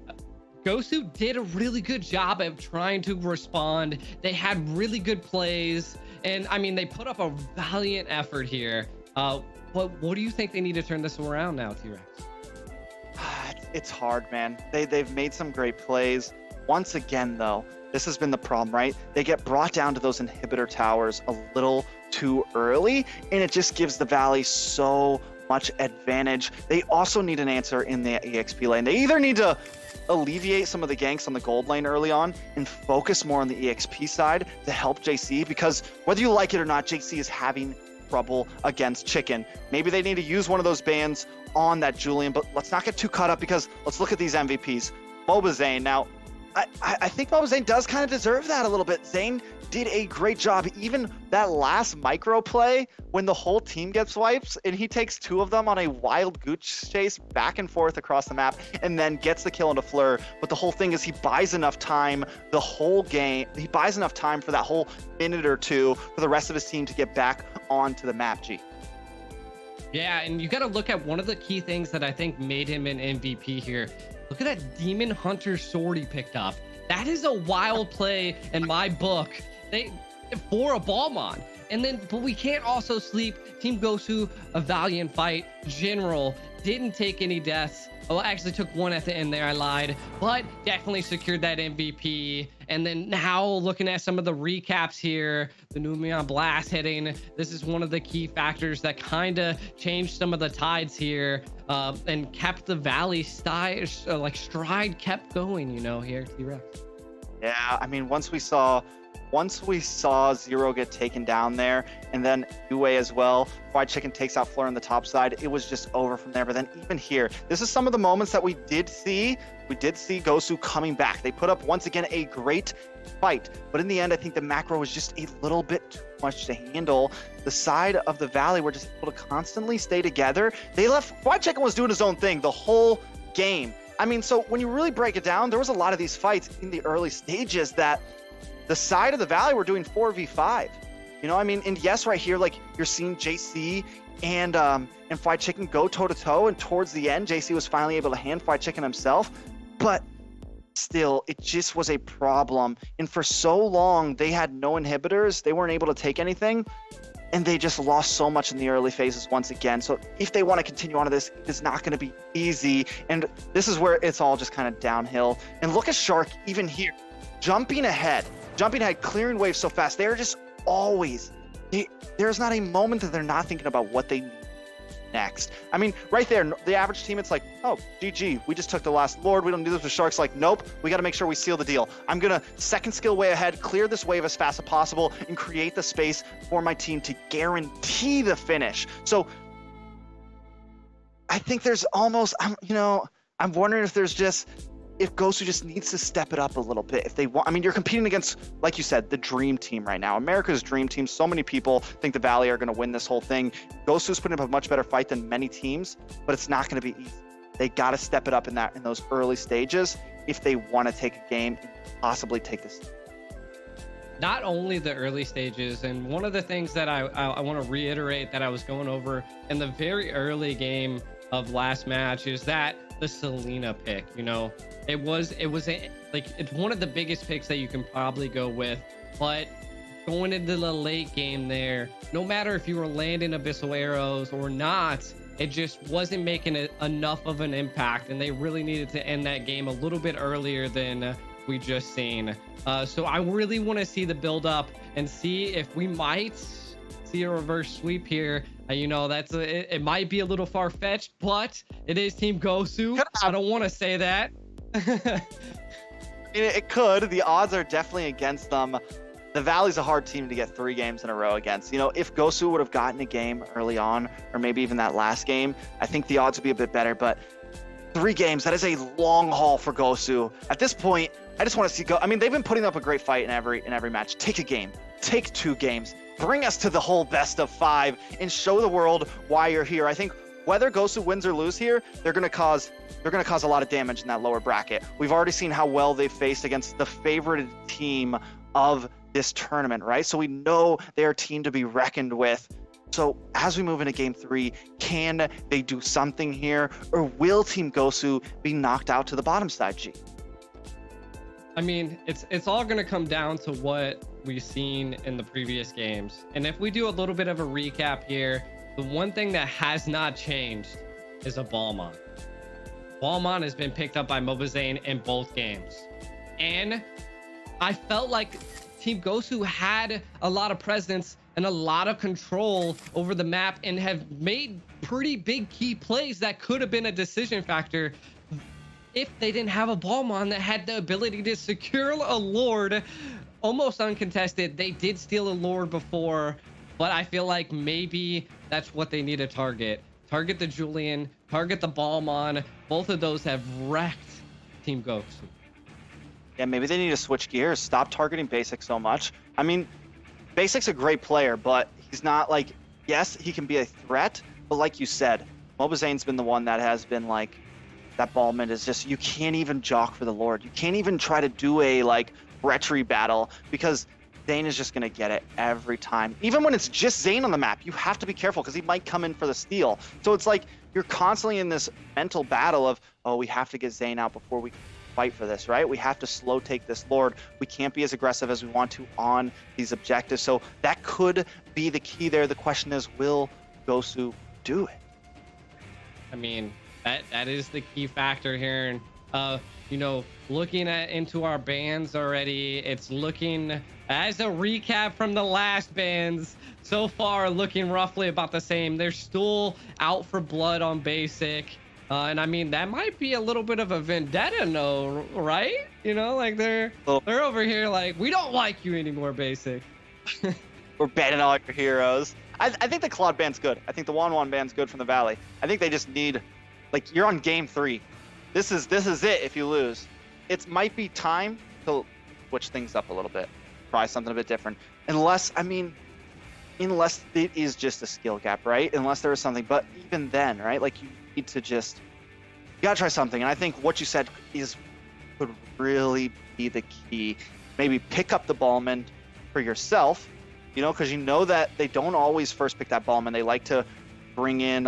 Gosu did a really good job of trying to respond. They had really good plays, and I mean, they put up a valiant effort here. What do you think they need to turn this around now, T-Rex? It's hard, man. They've made some great plays. Once again, though, this has been the problem, right? They get brought down to those inhibitor towers a little too early, and it just gives the Valley so much advantage. They also need an answer in the EXP lane. They either need to alleviate some of the ganks on the gold lane early on and focus more on the EXP side to help JC, because whether you like it or not, JC is having trouble against Chicken. Maybe they need to use one of those bans on that Julian, but let's not get too caught up, because let's look at these MVPs. Moba Zane. Now, I think Moba Zane does kind of deserve that a little bit. Zane did a great job. Even that last micro play when the whole team gets wipes and he takes 2 of them on a wild gooch chase back and forth across the map and then gets the kill into Fleur. But the whole thing is he buys enough time the whole game. He buys enough time for that whole minute or 2 for the rest of his team to get back onto the map, G. Yeah, and you got to look at one of the key things that I think made him an MVP here. Look at that Demon Hunter sword he picked up. That is a wild play in my book. For a Balmon. And then, but we can't also sleep. Team Gosu, a valiant fight. General didn't take any deaths. Oh, I actually took 1 at the end there. I lied, but definitely secured that MVP. And then now looking at some of the recaps here, the Numion Blast hitting. This is one of the key factors that kind of changed some of the tides here, and kept the Valley stride kept going, you know, here, T-Rex. Yeah, I mean, once we saw Zero get taken down there, and then Uwe as well, Fried Chicken takes out Fleur on the top side, it was just over from there. But then even here, this is some of the moments that we did see Gosu coming back. They put up, once again, a great fight. But in the end, I think the macro was just a little bit too much to handle. The side of the Valley were just able to constantly stay together. Fried Chicken was doing his own thing the whole game. I mean, so when you really break it down, there was a lot of these fights in the early stages that the side of the Valley were doing 4v5. You know, I mean, and yes, right here, like you're seeing JC and Fried Chicken go toe to toe, and towards the end, JC was finally able to hand Fried Chicken himself, but still, it just was a problem. And for so long, they had no inhibitors. They weren't able to take anything, and they just lost so much in the early phases once again. So if they want to continue on to this, it's not going to be easy. And this is where it's all just kind of downhill. And look at Shark even here, jumping ahead, clearing waves so fast. They're just always, there's not a moment that they're not thinking about what they need next. I mean, right there, the average team, it's like, oh, GG, we just took the last Lord. We don't do this with Sharks. Like, nope, we got to make sure we seal the deal. I'm going to second skill way ahead, clear this wave as fast as possible, and create the space for my team to guarantee the finish. So I think there's almost, I'm wondering if Gosu just needs to step it up a little bit. If they want, I mean, you're competing against, like you said, the dream team right now, America's dream team. So many people think the Valley are going to win this whole thing. Gosu's putting up a much better fight than many teams, but it's not going to be easy. They got to step it up in those early stages if they want to take a game and possibly take this. Not only the early stages, and one of the things that I want to reiterate that I was going over in the very early game of last match is that the Selena pick, it's one of the biggest picks that you can probably go with, but going into the late game there, no matter if you were landing abyssal arrows or not, it just wasn't making enough of an impact, and they really needed to end that game a little bit earlier than we just seen. So I really want to see the build up and see if we might see a reverse sweep here. You know, it might be a little far-fetched, but it is Team Gosu. I don't want to say that. It could. The odds are definitely against them. The Valley's a hard team to get 3 games in a row against. You know, if Gosu would have gotten a game early on, or maybe even that last game, I think the odds would be a bit better. But 3 games, that is a long haul for Gosu. At this point, I just want to see I mean, they've been putting up a great fight in every match. Take a game. Take 2 games. Bring us to the whole best of 5 and show the world why you're here. I think whether Gosu wins or lose here, they're gonna cause a lot of damage in that lower bracket. We've already seen how well they've faced against the favorited team of this tournament, right? So we know they're a team to be reckoned with. So as we move into game 3, can they do something here, or will Team Gosu be knocked out to the bottom side, G? I mean, it's all going to come down to what we've seen in the previous games. And if we do a little bit of a recap here, the one thing that has not changed is a Balmon. Balmon has been picked up by Mobazane in both games. And I felt like Team Gosu had a lot of presence and a lot of control over the map and have made pretty big key plays that could have been a decision factor if they didn't have a Balmon that had the ability to secure a Lord almost uncontested. They did steal a Lord before, but I feel like maybe that's what they need to target. Target the Julian, target the Balmon. Both of those have wrecked Team Gosu. Yeah, maybe they need to switch gears. Stop targeting Basic so much. I mean, Basic's a great player, but he's not like, yes, he can be a threat, but like you said, Mobazane's been the one that has been like, that Balmon is just, you can't even jock for the Lord. You can't even try to do a like retry battle because Zane is just going to get it every time. Even when it's just Zane on the map, you have to be careful because he might come in for the steal. So it's like you're constantly in this mental battle of, oh, we have to get Zane out before we fight for this, right? We have to slow take this Lord. We can't be as aggressive as we want to on these objectives. So that could be the key there. The question is, will Gosu do it? I mean, that is the key factor here. And you know, looking into our bans already, it's looking, as a recap from the last bans, so far looking roughly about the same. They're still out for blood on Basic. And I mean, that might be a little bit of a vendetta, no, right? You know, like they're over here like, we don't like you anymore, Basic. We're banning all your heroes. I think the Claude ban's good. I think the Wan ban's good from the Valley. I think they just need, like, you're on game 3. This is it if you lose. It might be time to switch things up a little bit. Try something a bit different. Unless it is just a skill gap, right? Unless there is something. But even then, right? Like, you need to just, you gotta try something. And I think what you said could really be the key. Maybe pick up the Balmon for yourself, you know, because you know that they don't always first pick that Balmon. They like to bring in,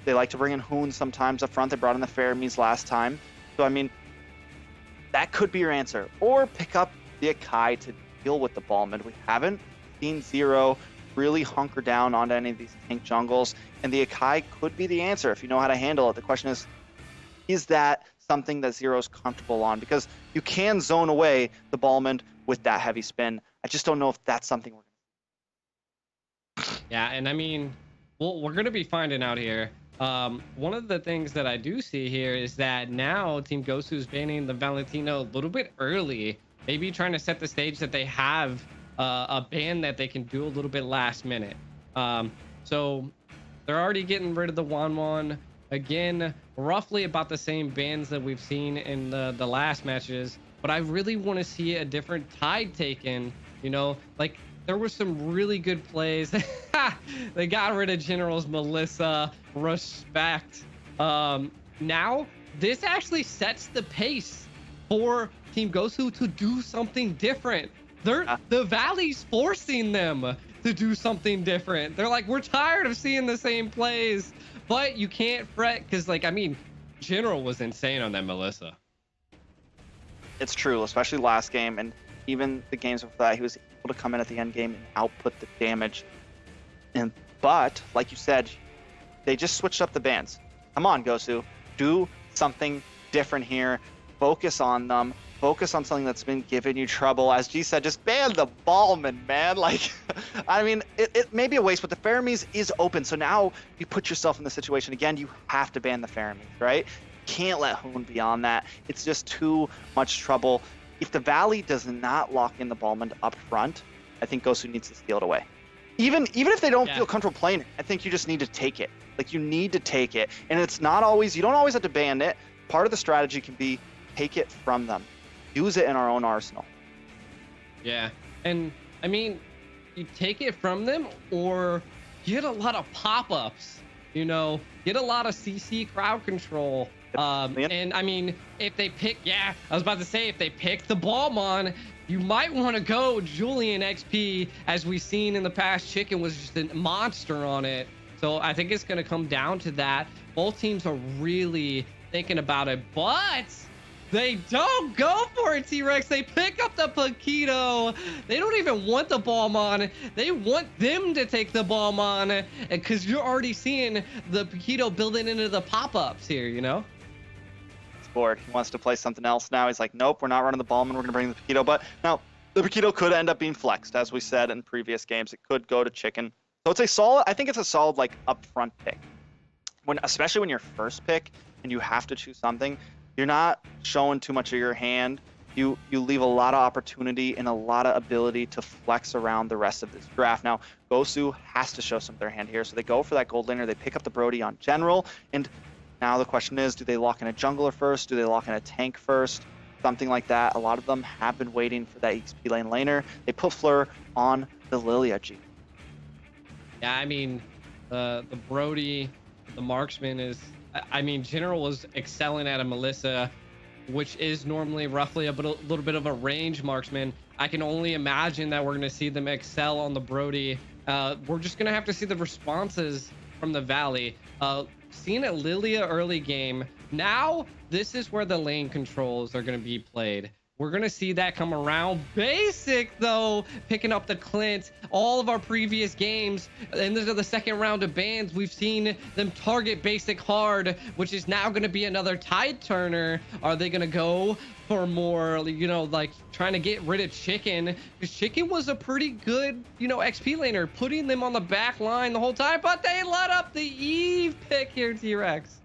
they like to bring in Hoon sometimes up front. They brought in the Faramis last time. So, I mean, that could be your answer. Or pick up the Acai to deal with the Balmon. We haven't seen Zero really hunker down onto any of these tank jungles, and the Acai could be the answer if you know how to handle it. The question is that something that Zero's comfortable on? Because you can zone away the Balmon with that heavy spin. I just don't know if that's something we're going to. Yeah, and I mean, well, we're going to be finding out here. One of the things that I do see here is that now Team Gosu is banning the Valentino a little bit early, maybe trying to set the stage that they have a ban that they can do a little bit last minute. So they're already getting rid of the Wan. Again, roughly about the same bans that we've seen in the last matches, but I really want to see a different tide taken. You know, like, there were some really good plays. They got rid of Generals Melissa. Respect. Now, this actually sets the pace for Team Gosu to do something different. The Valley's forcing them to do something different. They're like, we're tired of seeing the same plays. But you can't fret because, like, I mean, General was insane on that Melissa. It's true, especially last game, and even the games before that, he was able to come in at the end game and output the damage. But like you said, they just switched up the bans. Come on, Gosu, do something different here. Focus on them. focus on something that's been giving you trouble. As G said, just ban the Ballman, man. Like, I mean, it may be a waste, but the Faramis is open. So now you put yourself in the situation again. You have to ban the Faramis, right? Can't let Hoon be on that. It's just too much trouble. If the Valley does not lock in the Ballman up front, I think Gosu needs to steal it away. Even if they don't feel comfortable playing it, I think you just need to take it. Like, you need to take it. And it's not always, you don't always have to ban it. Part of the strategy can be take it from them. Use it in our own arsenal. Yeah. And I mean, you take it from them or get a lot of pop-ups, you know, get a lot of CC crowd control. And I mean, if they pick, I was about to say, if they pick the Ballmon, you might want to go Julian XP. As we've seen in the past, Chicken was just a monster on it. So I think it's going to come down to that. Both teams are really thinking about it, but they don't go for it, T-Rex. They pick up the Paquito. They don't even want the Ballmon. They want them to take the Ballmon, because you're already seeing the Paquito building into the pop-ups here, you know? He's bored. He wants to play something else now. He's like, nope, we're not running the Ballmon. We're going to bring the Paquito. But now, the Paquito could end up being flexed, as we said in previous games. It could go to Chicken. So it's a solid, I think it's a solid, like, upfront pick. Especially when you're first pick and you have to choose something, you're not showing too much of your hand. You leave a lot of opportunity and a lot of ability to flex around the rest of this draft. Now, Gosu has to show some of their hand here, so they go for that gold laner. They pick up the Brody on general, and now the question is, do they lock in a jungler first? Do they lock in a tank first? Something like that. A lot of them have been waiting for that XP lane laner. They put Fleur on the LEGACi. Yeah, I mean, the Brody, the marksman is, I mean, General was excelling at a Melissa, which is normally roughly a little bit of a range marksman. I can only imagine that we're going to see them excel on the Brody. We're just going to have to see the responses from the Valley. Seeing a Lilia early game, now this is where the lane controls are going to be played. We're going to see that come around. Basic, though, picking up the Clint. All of our previous games, and this is the second round of bans, we've seen them target Basic hard, which is now going to be another tide turner. Are they going to go for more, you know, like trying to get rid of Chicken? Because Chicken was a pretty good, you know, XP laner, putting them on the back line the whole time, but they let up the Eve pick here, T-Rex.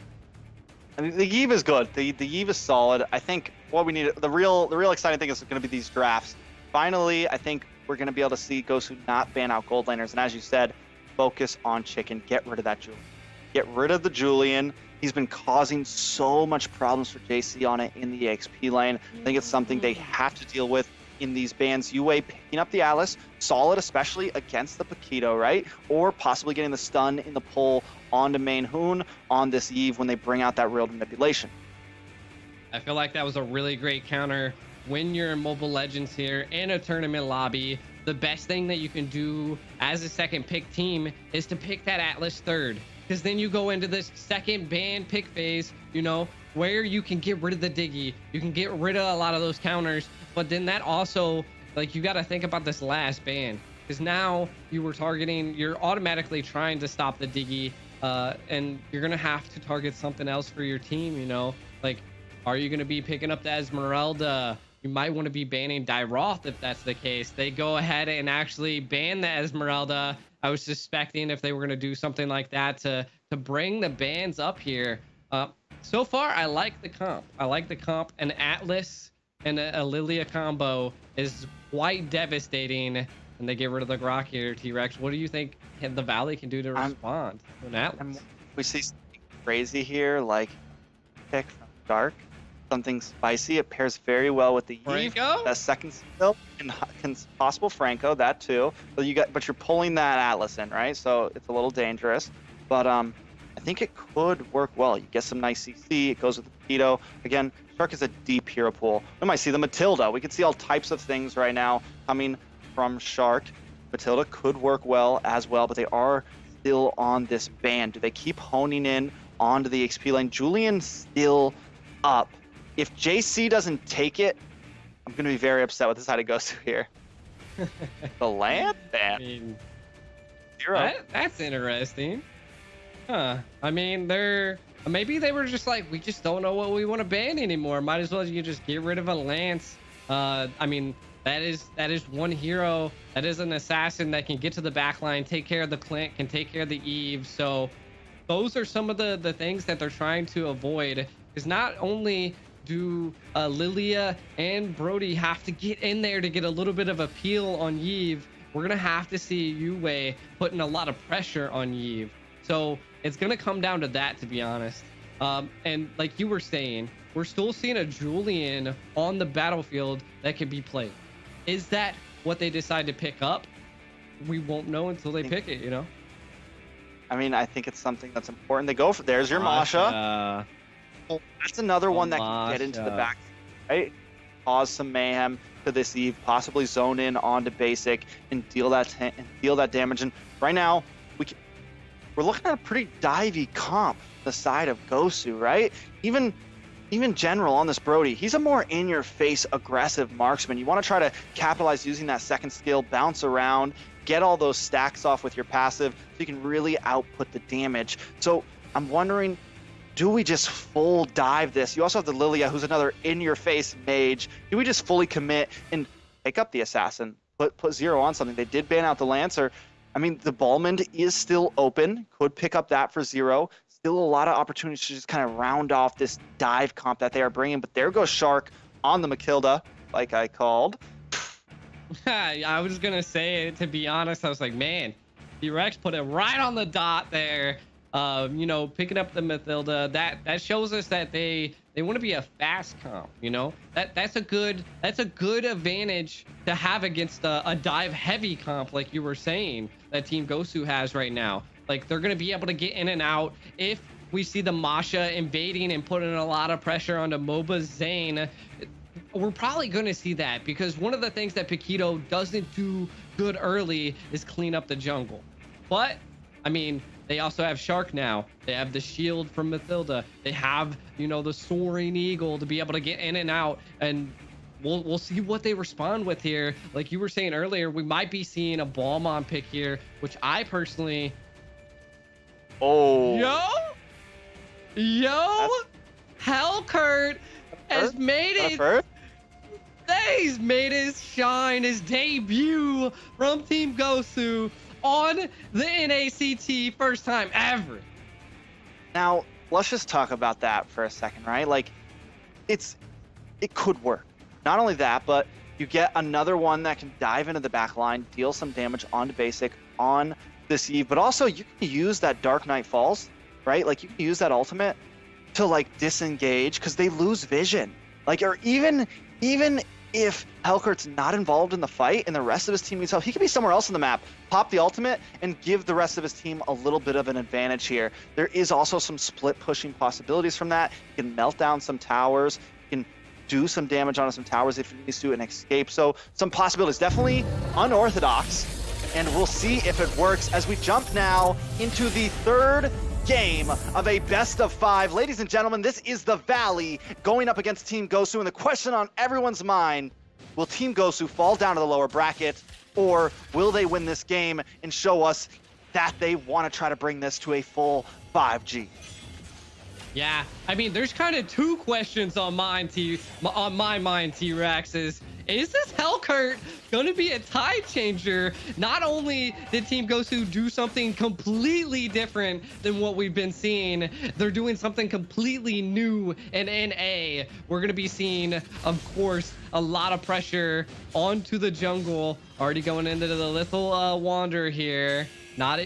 I mean, the Eve is good. The Eve is solid. I think what we need, the real exciting thing is going to be these drafts. Finally, I think we're going to be able to see Gosu not ban out gold laners. And as you said, focus on Chicken. Get rid of that Julian. Get rid of the Julian. He's been causing so much problems for JC on it in the XP lane. I think it's something they have to deal with in these bans. UA picking up the Atlas, solid, especially against the Paquito, right? Or possibly getting the stun in the pull onto main Hoon on this Eve when they bring out that real manipulation. I feel like that was a really great counter. When you're in Mobile Legends here in a tournament lobby, the best thing that you can do as a second pick team is to pick that Atlas third, because then you go into this second ban pick phase, you know, where you can get rid of the Diggy, you can get rid of a lot of those counters, but then that also, like, you got to think about this last ban, because now you were targeting, you're automatically trying to stop the Diggy, and you're gonna have to target something else for your team, you know, like, are you going to be picking up the Esmeralda? You might want to be banning Dyroth if that's the case. They go ahead and actually ban the Esmeralda. I was suspecting if they were going to do something like that to bring the bans up here. So far, I like the comp. I like the comp. An Atlas and a Lilia combo is quite devastating. And they get rid of the Grok here, T-Rex. What do you think the Valley can do to respond to an Atlas? We see something crazy here, like pick from Dark. Something spicy. It pairs very well with the Eve. Franco? That second skill and possible Franco, that too. But you're pulling that Atlas in, right? So it's a little dangerous. But I think it could work well. You get some nice CC. It goes with the Paquito. Again, Shark is a deep hero pool. We might see the Matilda. We could see all types of things right now coming from Shark. Matilda could work well as well, but they are still on this ban. Do they keep honing in onto the XP lane? Julian's still up. If JC doesn't take it, I'm going to be very upset with this side of Gosu here. The land ban. I mean, 0. that's interesting. Huh. I mean, they're Maybe they were just like, we just don't know what we want to ban anymore. Might as well you just get rid of a Lance. I mean, that is one hero. That is an assassin that can get to the back line, take care of the Clint, can take care of the Eve. So those are some of the things that they're trying to avoid. Because not only do Lilia and Brody have to get in there to get a little bit of a peel on Yve, we're going to have to see Yue putting a lot of pressure on Yve. So it's going to come down to that, to be honest. And like you were saying, we're still seeing a Julian on the battlefield that can be played. Is that what they decide to pick up? We won't know until they pick it, you know? I mean, I think it's something that's important. They go for, there's your Masha. Well, that's another one that can get into the back, right? Cause some mayhem to this Eve, possibly zone in onto basic and deal that damage. And right now, we're looking at a pretty divey comp the side of Gosu, right? Even general on this Brody, he's a more in-your-face aggressive marksman. You want to try to capitalize using that second skill, bounce around, get all those stacks off with your passive so you can really output the damage. So I'm wondering, do we just full dive this? You also have the Lilia, who's another in-your-face mage. Do we just fully commit and pick up the assassin, put zero on something? They did ban out the Lancer. I mean, the Balmond is still open, could pick up that for zero. Still a lot of opportunities to just kind of round off this dive comp that they are bringing. But there goes Shark on the Makilda, like I called. I was going to say, to be honest, I was like, man, T-Rex put it right on the dot there. You know, picking up the Mathilda, that shows us that they want to be a fast comp. You know, that's a good advantage to have against a dive heavy comp, like you were saying, that Team Gosu has right now. Like, they're going to be able to get in and out. If we see the Masha invading and putting a lot of pressure onto MOBA Zane, we're probably going to see that, because one of the things that Paquito doesn't do good early is clean up the jungle. But I mean, they also have Shark now. They have the shield from Mathilda. They have, you know, the soaring eagle to be able to get in and out. And we'll see what they respond with here. Like you were saying earlier, we might be seeing a Balmond pick here, which I personally... Oh. Yo, Hellcurt has made it. He's made his shine, his debut from Team Gosu on the NACT, first time ever. Now, let's just talk about that for a second, right? Like, it could work. Not only that, but you get another one that can dive into the back line, deal some damage onto basic on this Eve, but also you can use that Dark Knight Falls, right? Like, you can use that ultimate to like disengage, because they lose vision. Like, or even if Hellcurt's not involved in the fight and the rest of his team needs help, he could be somewhere else on the map, pop the ultimate, and give the rest of his team a little bit of an advantage here. There is also some split pushing possibilities from that. You can melt down some towers, you can do some damage on some towers if he needs to and escape. So some possibilities, definitely unorthodox. And we'll see if it works as we jump now into the third game of a best of 5. Ladies and gentlemen, this is the Valley going up against Team Gosu. And the question on everyone's mind, will Team Gosu fall down to the lower bracket, or will they win this game and show us that they want to try to bring this to a full 5G? Yeah, I mean, there's kind of two questions on my mind, T-Rex. Is this Hellcurt going to be a tide changer? Not only did Team Gosu do something completely different than what we've been seeing, they're doing something completely new in NA. We're going to be seeing, of course, a lot of pressure onto the jungle. Already going into the Lethal Wander here.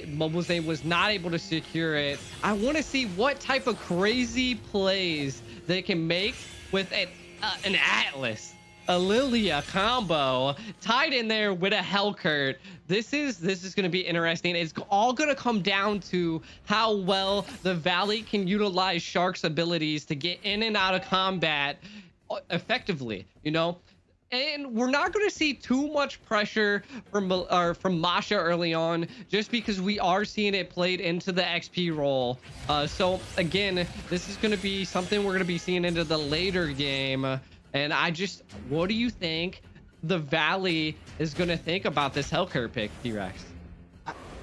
Mobile Zane was not able to secure it. I want to see what type of crazy plays they can make with an Atlas, a Lilia combo tied in there with a Hellcurt. This is going to be interesting. It's all going to come down to how well the Valley can utilize Shark's abilities to get in and out of combat effectively, you know. And we're not going to see too much pressure from Masha early on, just because we are seeing it played into the XP role. So again, this is going to be something we're going to be seeing into the later game. And what do you think the Valley is going to think about this Hellcurt pick, T-Rex?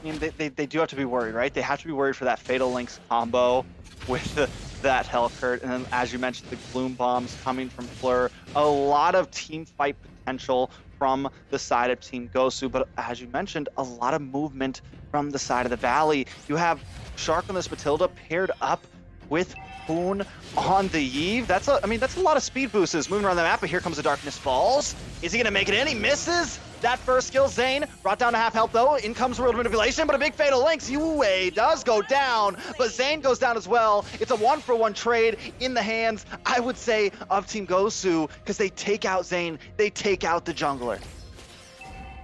I mean, they do have to be worried, right? They have to be worried for that Fatal Links combo with that Hellcurt. And then, as you mentioned, the Gloom Bombs coming from Fleur. A lot of team fight potential from the side of Team Gosu. But as you mentioned, a lot of movement from the side of the Valley. You have Shark on this Matilda paired up with Hoon on the Eve. That's a lot of speed boosts moving around the map, but here comes the Darkness Falls. Is he gonna make it in? He misses. That first kill, Zane, brought down to half health though. In comes World Manipulation, but a big Fatal Links. Yue does go down, but Zane goes down as well. It's a 1-for-1 trade in the hands, I would say, of Team Gosu, because they take out Zane, they take out the jungler.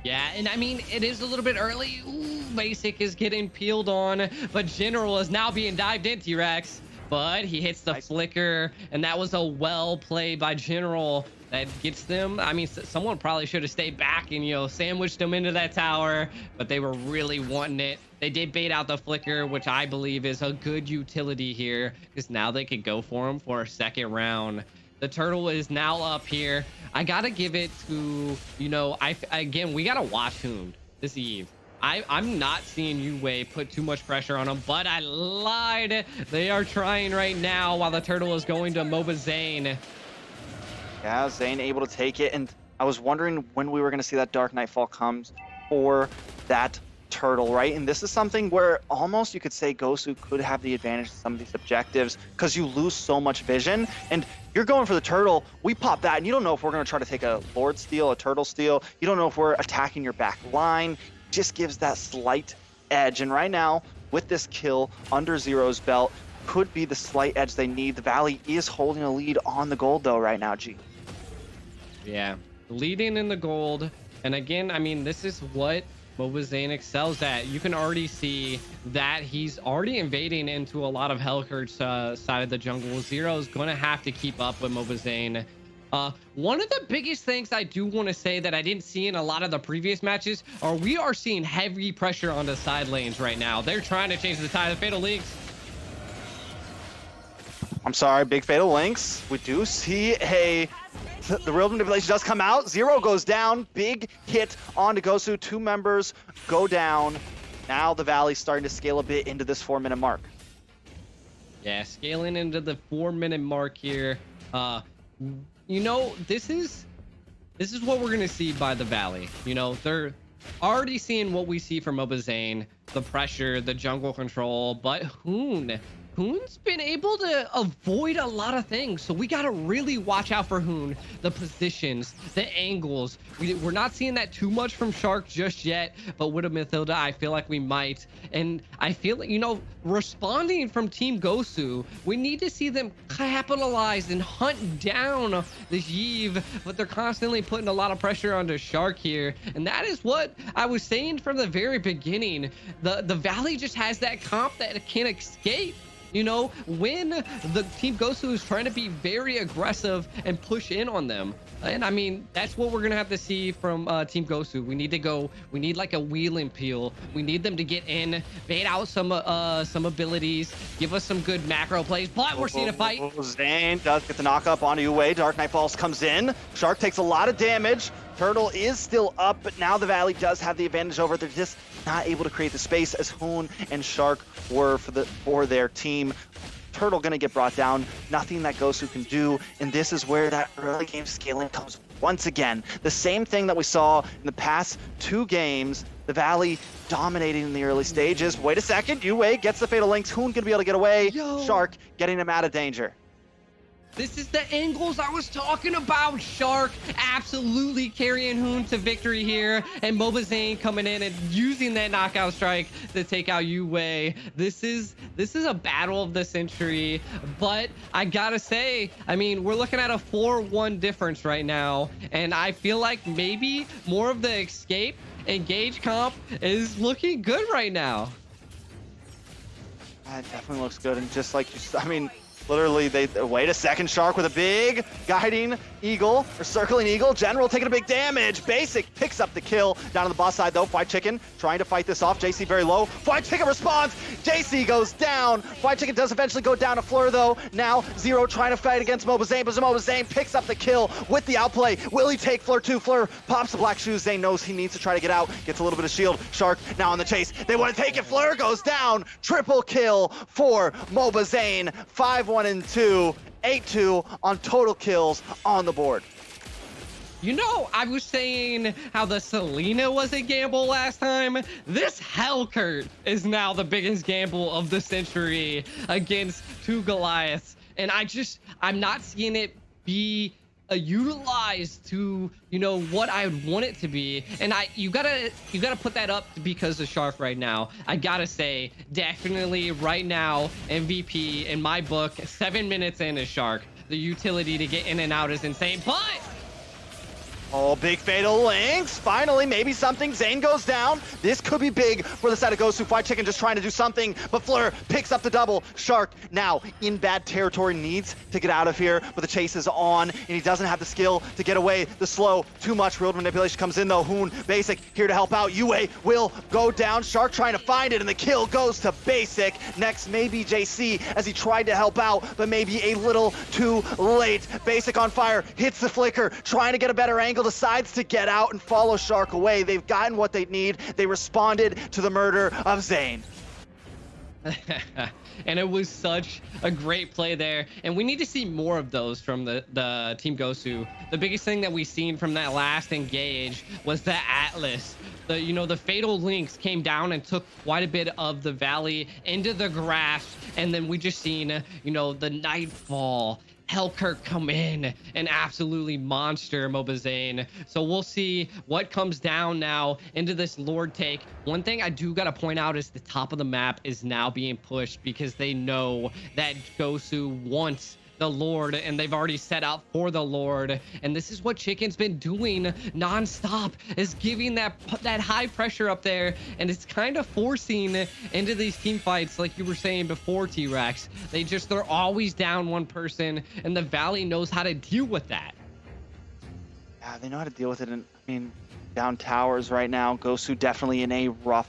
Yeah, and I mean, it is a little bit early. Ooh, Basic is getting peeled on, but General is now being dived into, Rex. But he hits the flicker, and that was a well play by General that gets them. I mean, someone probably should have stayed back and, you know, sandwiched them into that tower, but they were really wanting it. They did bait out the flicker, which I believe is a good utility here, because now they could go for him for a second round. The turtle is now up here. I gotta give it to, you know, again, we gotta watch Hoon this Eve. I'm not seeing Yue put too much pressure on him, but I lied. They are trying right now while the turtle is going to MOBA Zane. Yeah, Zane able to take it, and I was wondering when we were going to see that Dark Nightfall comes for that turtle, right? And this is something where almost you could say Gosu could have the advantage in some of these objectives, because you lose so much vision, and you're going for the turtle. We pop that, and you don't know if we're going to try to take a Lord Steal, a Turtle Steal. You don't know if we're attacking your back line. Just gives that slight edge, and right now with this kill under Zero's belt could be the slight edge they need. The Valley is holding a lead on the gold though right now, G. Yeah, leading in the gold, and again, I mean, this is what MOBA Zane excels at. You can already see that he's already invading into a lot of Hellcurt's side of the jungle. Zero's going to have to keep up with MOBA Zane. One of the biggest things I do want to say that I didn't see in a lot of the previous matches are we are seeing heavy pressure on the side lanes right now. They're trying to change the tide of Fatal Links. I'm sorry, big Fatal Links. We do see the real manipulation does come out. Zero goes down. Big hit onto Gosu. 2 members go down. Now the Valley's starting to scale a bit into this 4-minute mark. Yeah, scaling into the 4-minute mark here. You know, this is what we're gonna see by the Valley. You know, they're already seeing what we see from MOBA Zane, the pressure, the jungle control, but Hoon's been able to avoid a lot of things, so we got to really watch out for Hoon, the positions, the angles. We're not seeing that too much from Shark just yet, but with a Matilda, I feel like we might. And I feel like, you know, responding from Team Gosu, we need to see them capitalize and hunt down this Yve, but they're constantly putting a lot of pressure onto Shark here. And that is what I was saying from the very beginning. The Valley just has that comp that can escape. You know, when the Team Gosu is trying to be very aggressive and push in on them. And I mean, that's what we're going to have to see from Team Gosu. We need like a wheeling peel. We need them to get in, bait out some abilities, give us some good macro plays, but we're seeing a fight. Zane does get the knock up onto Yue. Dark Knight Falls comes in. Shark takes a lot of damage. Turtle is still up, but now the Valley does have the advantage over it. They're just not able to create the space as Hoon and Shark were for their team. Turtle gonna get brought down. Nothing that Gosu can do, and this is where that early game scaling comes once again. The same thing that we saw in the past 2 games. The Valley dominating in the early stages. Wait a second, Yue gets the Fatal Links. Hoon gonna be able to get away. Shark getting him out of danger. This is the angles I was talking about. Shark absolutely carrying Hoon to victory here, and MOBA Zane coming in and using that knockout strike to take out Yue. This is a battle of the century, but I gotta say, I mean, we're looking at a 4-1 difference right now, and I feel like maybe more of the escape engage comp is looking good right now. That definitely looks good, and just like you, I mean, Literally, they wait a second. Shark with a big guiding eagle, or circling eagle. General taking a big damage. Basic picks up the kill. Down on the boss side, though. Fried Chicken trying to fight this off. JC very low. Fried Chicken responds. JC goes down. Fried Chicken does eventually go down to Fleur, though. Now, Zero trying to fight against Mobazane, but Mobazane picks up the kill with the outplay. Will he take Fleur too? Fleur pops the black shoes. Zane knows he needs to try to get out. Gets a little bit of shield. Shark now on the chase. They want to take it. Fleur goes down. Triple kill for Mobazane. 5-1-2. 8-2 on total kills on the board. You know, I was saying how the Selena was a gamble last time. This Hellcurt is now the biggest gamble of the century against two Goliaths. And I'm not seeing it be utilized to, you know, what I would want it to be. And you gotta put that up because of Shark right now. I gotta say, definitely right now, MVP in my book, 7 minutes in is Shark. The utility to get in and out is insane, but oh, big fatal links. Finally, maybe something. Zane goes down. This could be big for the side of Gosu. Fried Chicken just trying to do something, but Fleur picks up the double. Shark now in bad territory, needs to get out of here, but the chase is on, and he doesn't have the skill to get away. The slow, too much real manipulation comes in, though. Hoon, Basic, here to help out. Yue will go down. Shark trying to find it, and the kill goes to Basic. Next, maybe JC, as he tried to help out, but maybe a little too late. Basic on fire, hits the flicker, trying to get a better angle, decides to get out and follow Shark away. They've gotten what they need. They responded to the murder of Zane. And it was such a great play there, and we need to see more of those from the Team Gosu. The biggest thing that we've seen from that last engage was the Atlas. The fatal links came down and took quite a bit of the valley into the grasp, and then we just seen the Nightfall Hellcurt come in and absolutely monster Mobazane. So we'll see what comes down now into this Lord take. One thing I do got to point out is the top of the map is now being pushed because they know that Gosu wants the Lord, and they've already set out for the Lord. And this is what Chicken's been doing non-stop, is giving that high pressure up there, and it's kind of forcing into these team fights like you were saying before, T-Rex. They're always down one person, and the Valley knows how to deal with that. Yeah, they know how to deal with it. And I mean, down towers right now, Gosu definitely in a rough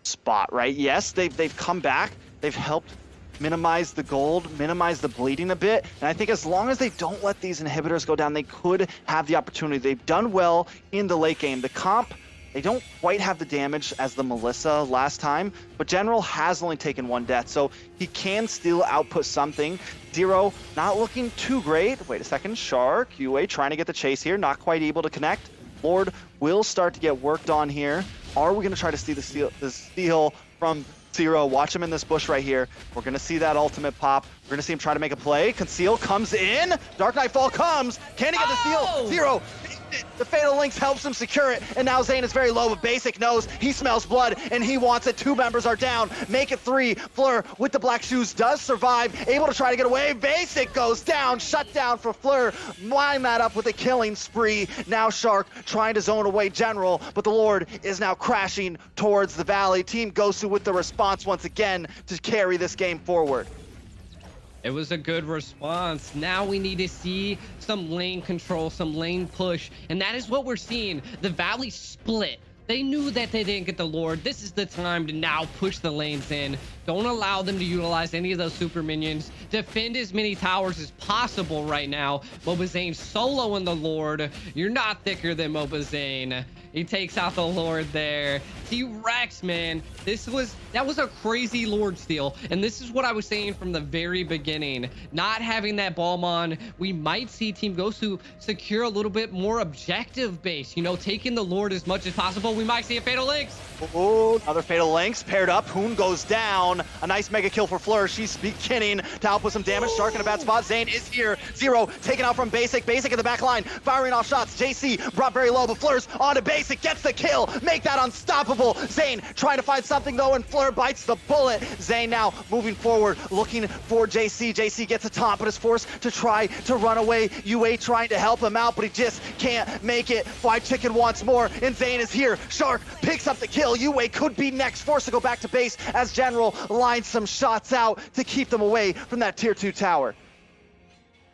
spot, right? Yes, they've come back. They've helped minimize the gold, minimize the bleeding a bit. And I think as long as they don't let these inhibitors go down, they could have the opportunity. They've done well in the late game. The comp, they don't quite have the damage as the Melissa last time, but General has only taken one death, so he can still output something. Zero, not looking too great. Wait a second, Shark, Yue trying to get the chase here, not quite able to connect. Lord will start to get worked on here. Are we gonna try to steal the steal from Zero? Watch him in this bush right here. We're gonna see that ultimate pop. We're gonna see him try to make a play. Conceal comes in. Dark Nightfall comes. Can he get the steal? Zero. The Fatal Links helps him secure it, and now Zane is very low, but Basic knows he smells blood, and he wants it. Two members are down. Make it three. Fleur with the black shoes does survive, able to try to get away. Basic goes down. Shut down for Fleur. Line that up with a killing spree. Now Shark trying to zone away General, but the Lord is now crashing towards the Valley. Team Gosu with the response once again to carry this game forward. It was a good response. Now we need to see some lane control, some lane push, and that is what we're seeing. The Valley split. They knew that they didn't get the Lord. This is the time to now push the lanes in. Don't allow them to utilize any of those super minions. Defend as many towers as possible right now. Mobazane solo in the Lord. You're not thicker than Mobazane. He takes out the Lord there. T-Rex, man, that was a crazy Lord steal. And this is what I was saying from the very beginning. Not having that Balmon, we might see Team Gosu secure a little bit more objective base. Taking the Lord as much as possible. We might see a Fatal Links. Oh, another Fatal Links paired up. Hoon goes down. A nice mega kill for Fleur. She's beginning to output some damage. Shark in a bad spot. Zane is here. Zero taken out from Basic. Basic in the back line, firing off shots. JC brought very low, but Fleur's on to Basic. Basic gets the kill, make that unstoppable. Zane trying to find something though, and Fleur bites the bullet. Zane now moving forward, looking for JC. JC gets a taunt, but is forced to try to run away. UA trying to help him out, but he just can't make it. Fried Chicken wants more, and Zane is here. Shark picks up the kill. UA could be next, forced to go back to base as General lines some shots out to keep them away from that tier 2 tower.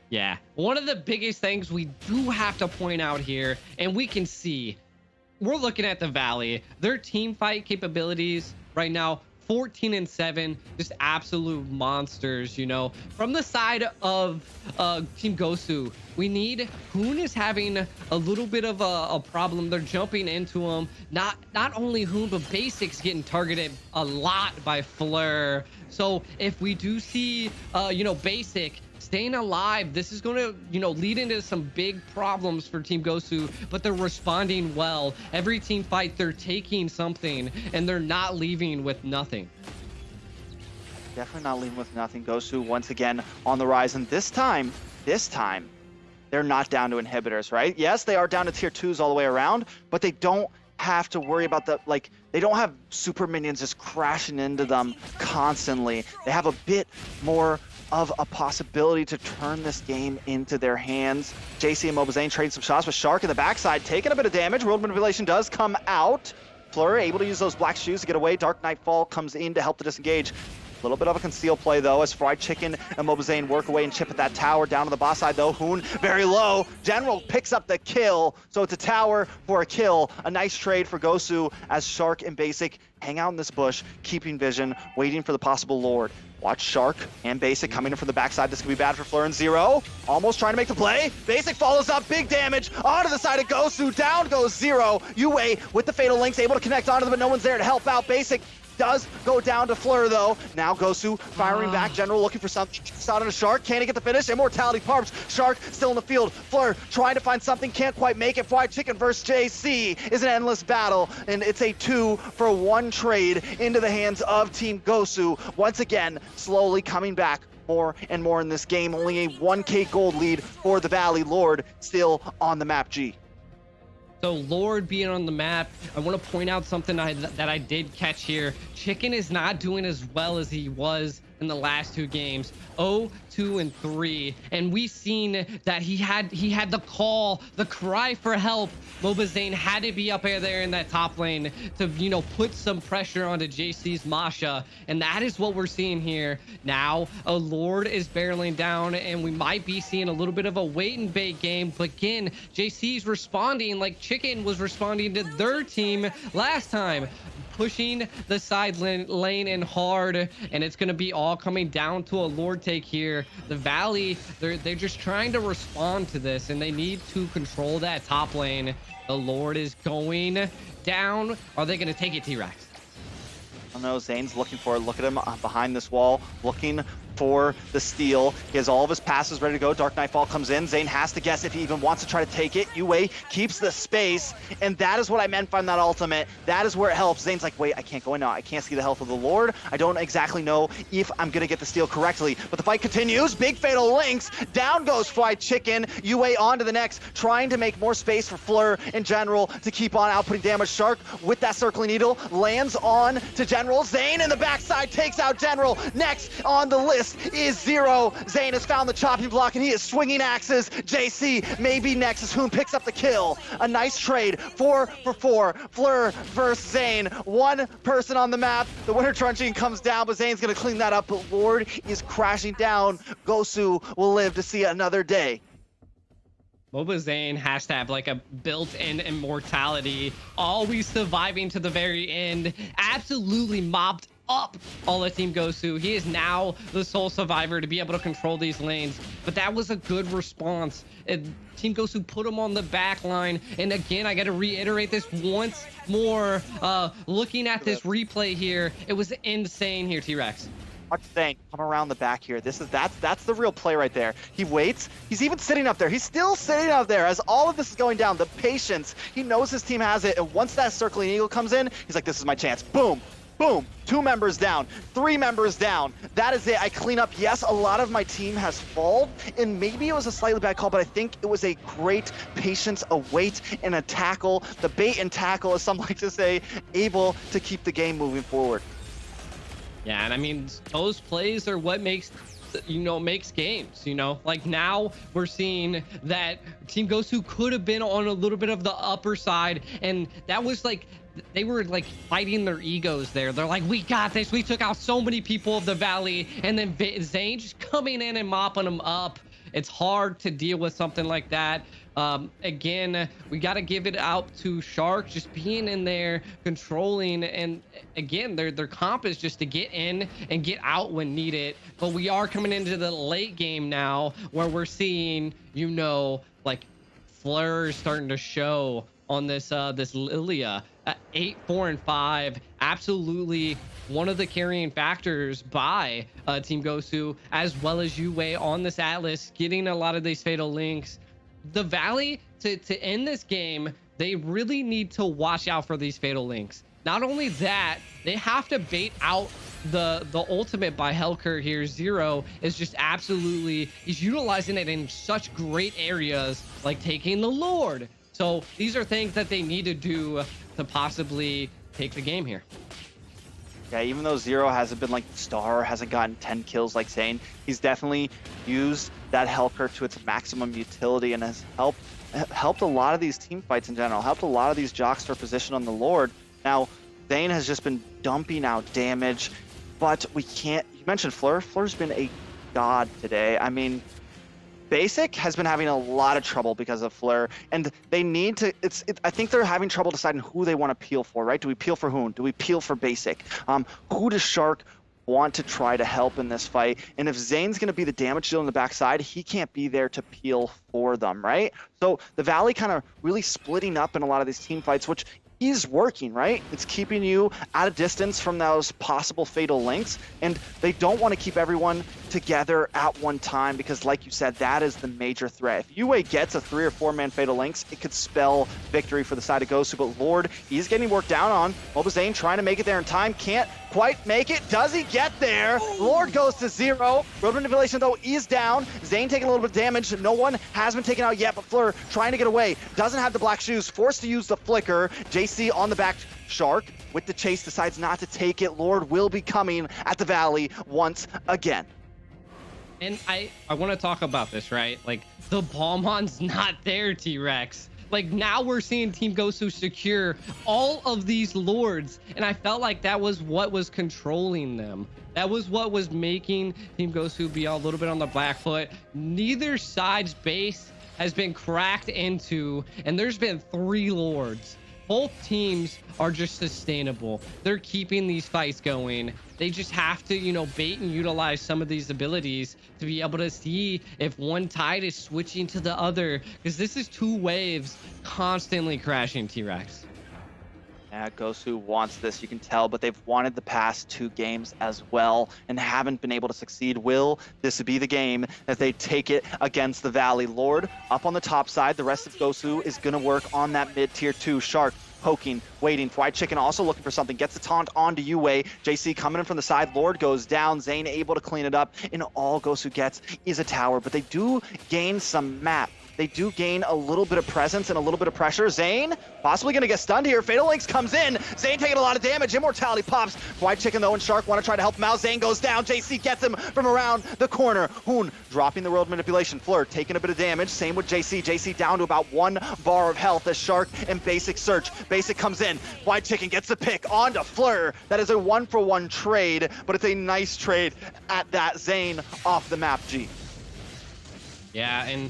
Yeah, one of the biggest things we do have to point out here, and we can see, we're looking at the Valley. Their team fight capabilities right now, 14-7, just absolute monsters, you know. From the side of Team Gosu, we need, Hoon is having a little bit of a problem. They're jumping into him. Not only Hoon, but Basic's getting targeted a lot by Fleur. So if we do see, you know, Basic staying alive, this is going to, you know, lead into some big problems for Team Gosu, but they're responding well. Every team fight, they're taking something, and they're not leaving with nothing. Definitely not leaving with nothing. Gosu once again on the rise, and this time, they're not down to inhibitors, right? Yes, they are down to tier 2s all the way around, but they don't have to worry about the, like, they don't have super minions just crashing into them constantly. They have a bit more of a possibility to turn this game into their hands. JC and Mobazane trading some shots with Shark in the backside, taking a bit of damage. World Manipulation does come out. Fleur able to use those black shoes to get away. Dark Nightfall comes in to help to disengage. A little bit of a conceal play though, as Fried Chicken and Mobazane work away and chip at that tower. Down to the boss side though, Hoon very low. General picks up the kill, so it's a tower for a kill. A nice trade for Gosu as Shark and Basic hang out in this bush, keeping vision, waiting for the possible Lord. Watch Shark and Basic coming in from the backside. This could be bad for Fleur and Zero. Almost trying to make the play. Basic follows up, big damage onto the side of Gosu. Down goes Zero. UA with the Fatal Links, able to connect onto them, but no one's there to help out. Basic does go down to Fleur though. Now Gosu firing back. General looking for something. Shot on a Shark. Can he get the finish? Immortality Parps. Shark still in the field. Fleur trying to find something. Can't quite make it. Fried Chicken versus JC is an endless battle. And it's a 2-for-1 trade into the hands of Team Gosu. Once again, slowly coming back more and more in this game. Only a 1K gold lead for the Valley. Lord still on the map, G. So Lord being on the map, I want to point out something that I did catch here. Chicken is not doing as well as he was in the last 2 games. 0-2 and 3, and we seen that he had the call, the cry for help. Mobazane had to be up there in that top lane to, you know, put some pressure onto JC's Masha, and that is what we're seeing here. Now a Lord is barreling down, and we might be seeing a little bit of a wait and bait game, but again, JC's responding like Chicken was responding to their team last time, pushing the side lane in hard, and it's going to be all coming down to a Lord take here. The Valley, they're just trying to respond to this, and they need to control that top lane. The Lord is going down. Are they going to take it, T-Rex? I don't know. Zane's looking for it. Look at him behind this wall, looking for the steal. He has all of his passes ready to go. Dark Nightfall comes in. Zane has to guess if he even wants to try to take it. UA keeps the space, and that is what I meant by that ultimate. That is where it helps. Zane's like, wait, I can't go in now. I can't see the health of the Lord. I don't exactly know if I'm gonna get the steal correctly, but the fight continues. Big Fatal Links. Down goes Fried Chicken. UA on to the next, trying to make more space for Fleur in general to keep on outputting damage. Shark with that circling needle lands on to General. Zane in the backside takes out General. Next on the list is Zero. Zane has found the chopping block and he is swinging axes. JC may be next as Hoon picks up the kill. A nice trade, 4 for 4. Fleur versus Zane. One person on the map. The winter truncheon comes down, but Zane's gonna clean that up. But Lord is crashing down. Gosu will live to see another day. Mobazane has to have like a built-in immortality, always surviving to the very end. Absolutely mopped up all of Team Gosu. He is now the sole survivor to be able to control these lanes, but that was a good response. Team Gosu put him on the back line, and again, I got to reiterate this once more. Looking at this replay here, it was insane here, T-Rex. Watch Zane come around the back here. That's the real play right there. He waits. He's even sitting up there. He's still sitting up there as all of this is going down. The patience. He knows his team has it, and once that circling eagle comes in, he's like, this is my chance. Boom. Boom, 2 members down, 3 members down. That is it, I clean up. Yes, a lot of my team has fallen, and maybe it was a slightly bad call, but I think it was a great patience, a wait, and a tackle. The bait and tackle, as some like to say, able to keep the game moving forward. Yeah, and I mean, those plays are what makes games, like now we're seeing that Team Gosu could have been on a little bit of the upper side, and that was like they were like fighting their egos there. They're like, we got this, we took out so many people of the Valley, and then Zane just coming in and mopping them up. It's hard to deal with something like that. Again, we got to give it out to Shark just being in there, controlling, and again, their comp is just to get in and get out when needed. But we are coming into the late game now, where we're seeing, like Fleur starting to show on this Lilia. 8, 4, and 5, absolutely one of the carrying factors by Team Gosu, as well as Yue on this Atlas, getting a lot of these fatal links. The Valley, to end this game, they really need to watch out for these fatal links. Not only that, they have to bait out the ultimate by Helker here. Zero is just absolutely, he's utilizing it in such great areas, like taking the Lord. So these are things that they need to do to possibly take the game here. Yeah, even though Zero hasn't been like the star, hasn't gotten 10 kills like Zane, he's definitely used that Helker to its maximum utility and has helped a lot of these team fights in general, helped a lot of these jocks for position on the Lord. Now, Zane has just been dumping out damage, but we can't, you mentioned Fleur. Fleur's been a god today. I mean, Basic has been having a lot of trouble because of Fleur, and they need to, I think they're having trouble deciding who they want to peel for, right? Do we peel for Hoon? Do we peel for Basic? Who does Shark want to try to help in this fight? And if Zane's going to be the damage dealer on the backside, he can't be there to peel for them, right? So the Valley kind of really splitting up in a lot of these team fights, which is working, right? It's keeping you at a distance from those possible fatal links, and they don't want to keep everyone together at one time because, like you said, that is the major threat. If Yue gets a 3 or 4 man fatal links, it could spell victory for the side of Gosu, but Lord, he's getting worked down on. Mobazane trying to make it there in time, can't quite make it. Does he get there? Lord goes to 0. Road manipulation, though, is down. Zane taking a little bit of damage. No one has been taken out yet, but Fleur trying to get away. Doesn't have the black shoes, forced to use the flicker. JC on the back. Shark with the chase decides not to take it. Lord will be coming at the Valley once again. And I want to talk about this, right? Like, the Balmon's not there, T-Rex. Like, now we're seeing Team Gosu secure all of these Lords, and I felt like that was what was controlling them. That was what was making Team Gosu be a little bit on the back foot. Neither side's base has been cracked into, and there's been 3 Lords. Both teams are just sustainable. They're keeping these fights going. They just have to, bait and utilize some of these abilities to be able to see if one tide is switching to the other, because this is 2 waves constantly crashing, T-Rex. Yeah, Gosu wants this, you can tell, but they've wanted the past 2 games as well and haven't been able to succeed. Will this be the game that they take it against the Valley? Lord up on the top side. The rest of Gosu is going to work on that mid tier 2. Shark poking, waiting. White Chicken also looking for something. Gets the taunt onto Yue. JC coming in from the side. Lord goes down. Zane able to clean it up. And all Gosu gets is a tower. But they do gain some map. They do gain a little bit of presence and a little bit of pressure. Zane possibly going to get stunned here. Fatal Links comes in. Zane taking a lot of damage. Immortality pops. White Chicken, though, and Shark want to try to help him out. Zane goes down. JC gets him from around the corner. Hoon dropping the world manipulation. Fleur taking a bit of damage. Same with JC. JC down to about 1 bar of health as Shark and Basic search. Basic comes in. White Chicken gets the pick onto Fleur. That is a 1-for-1 trade, but it's a nice trade at that. Zane off the map, G. Yeah, and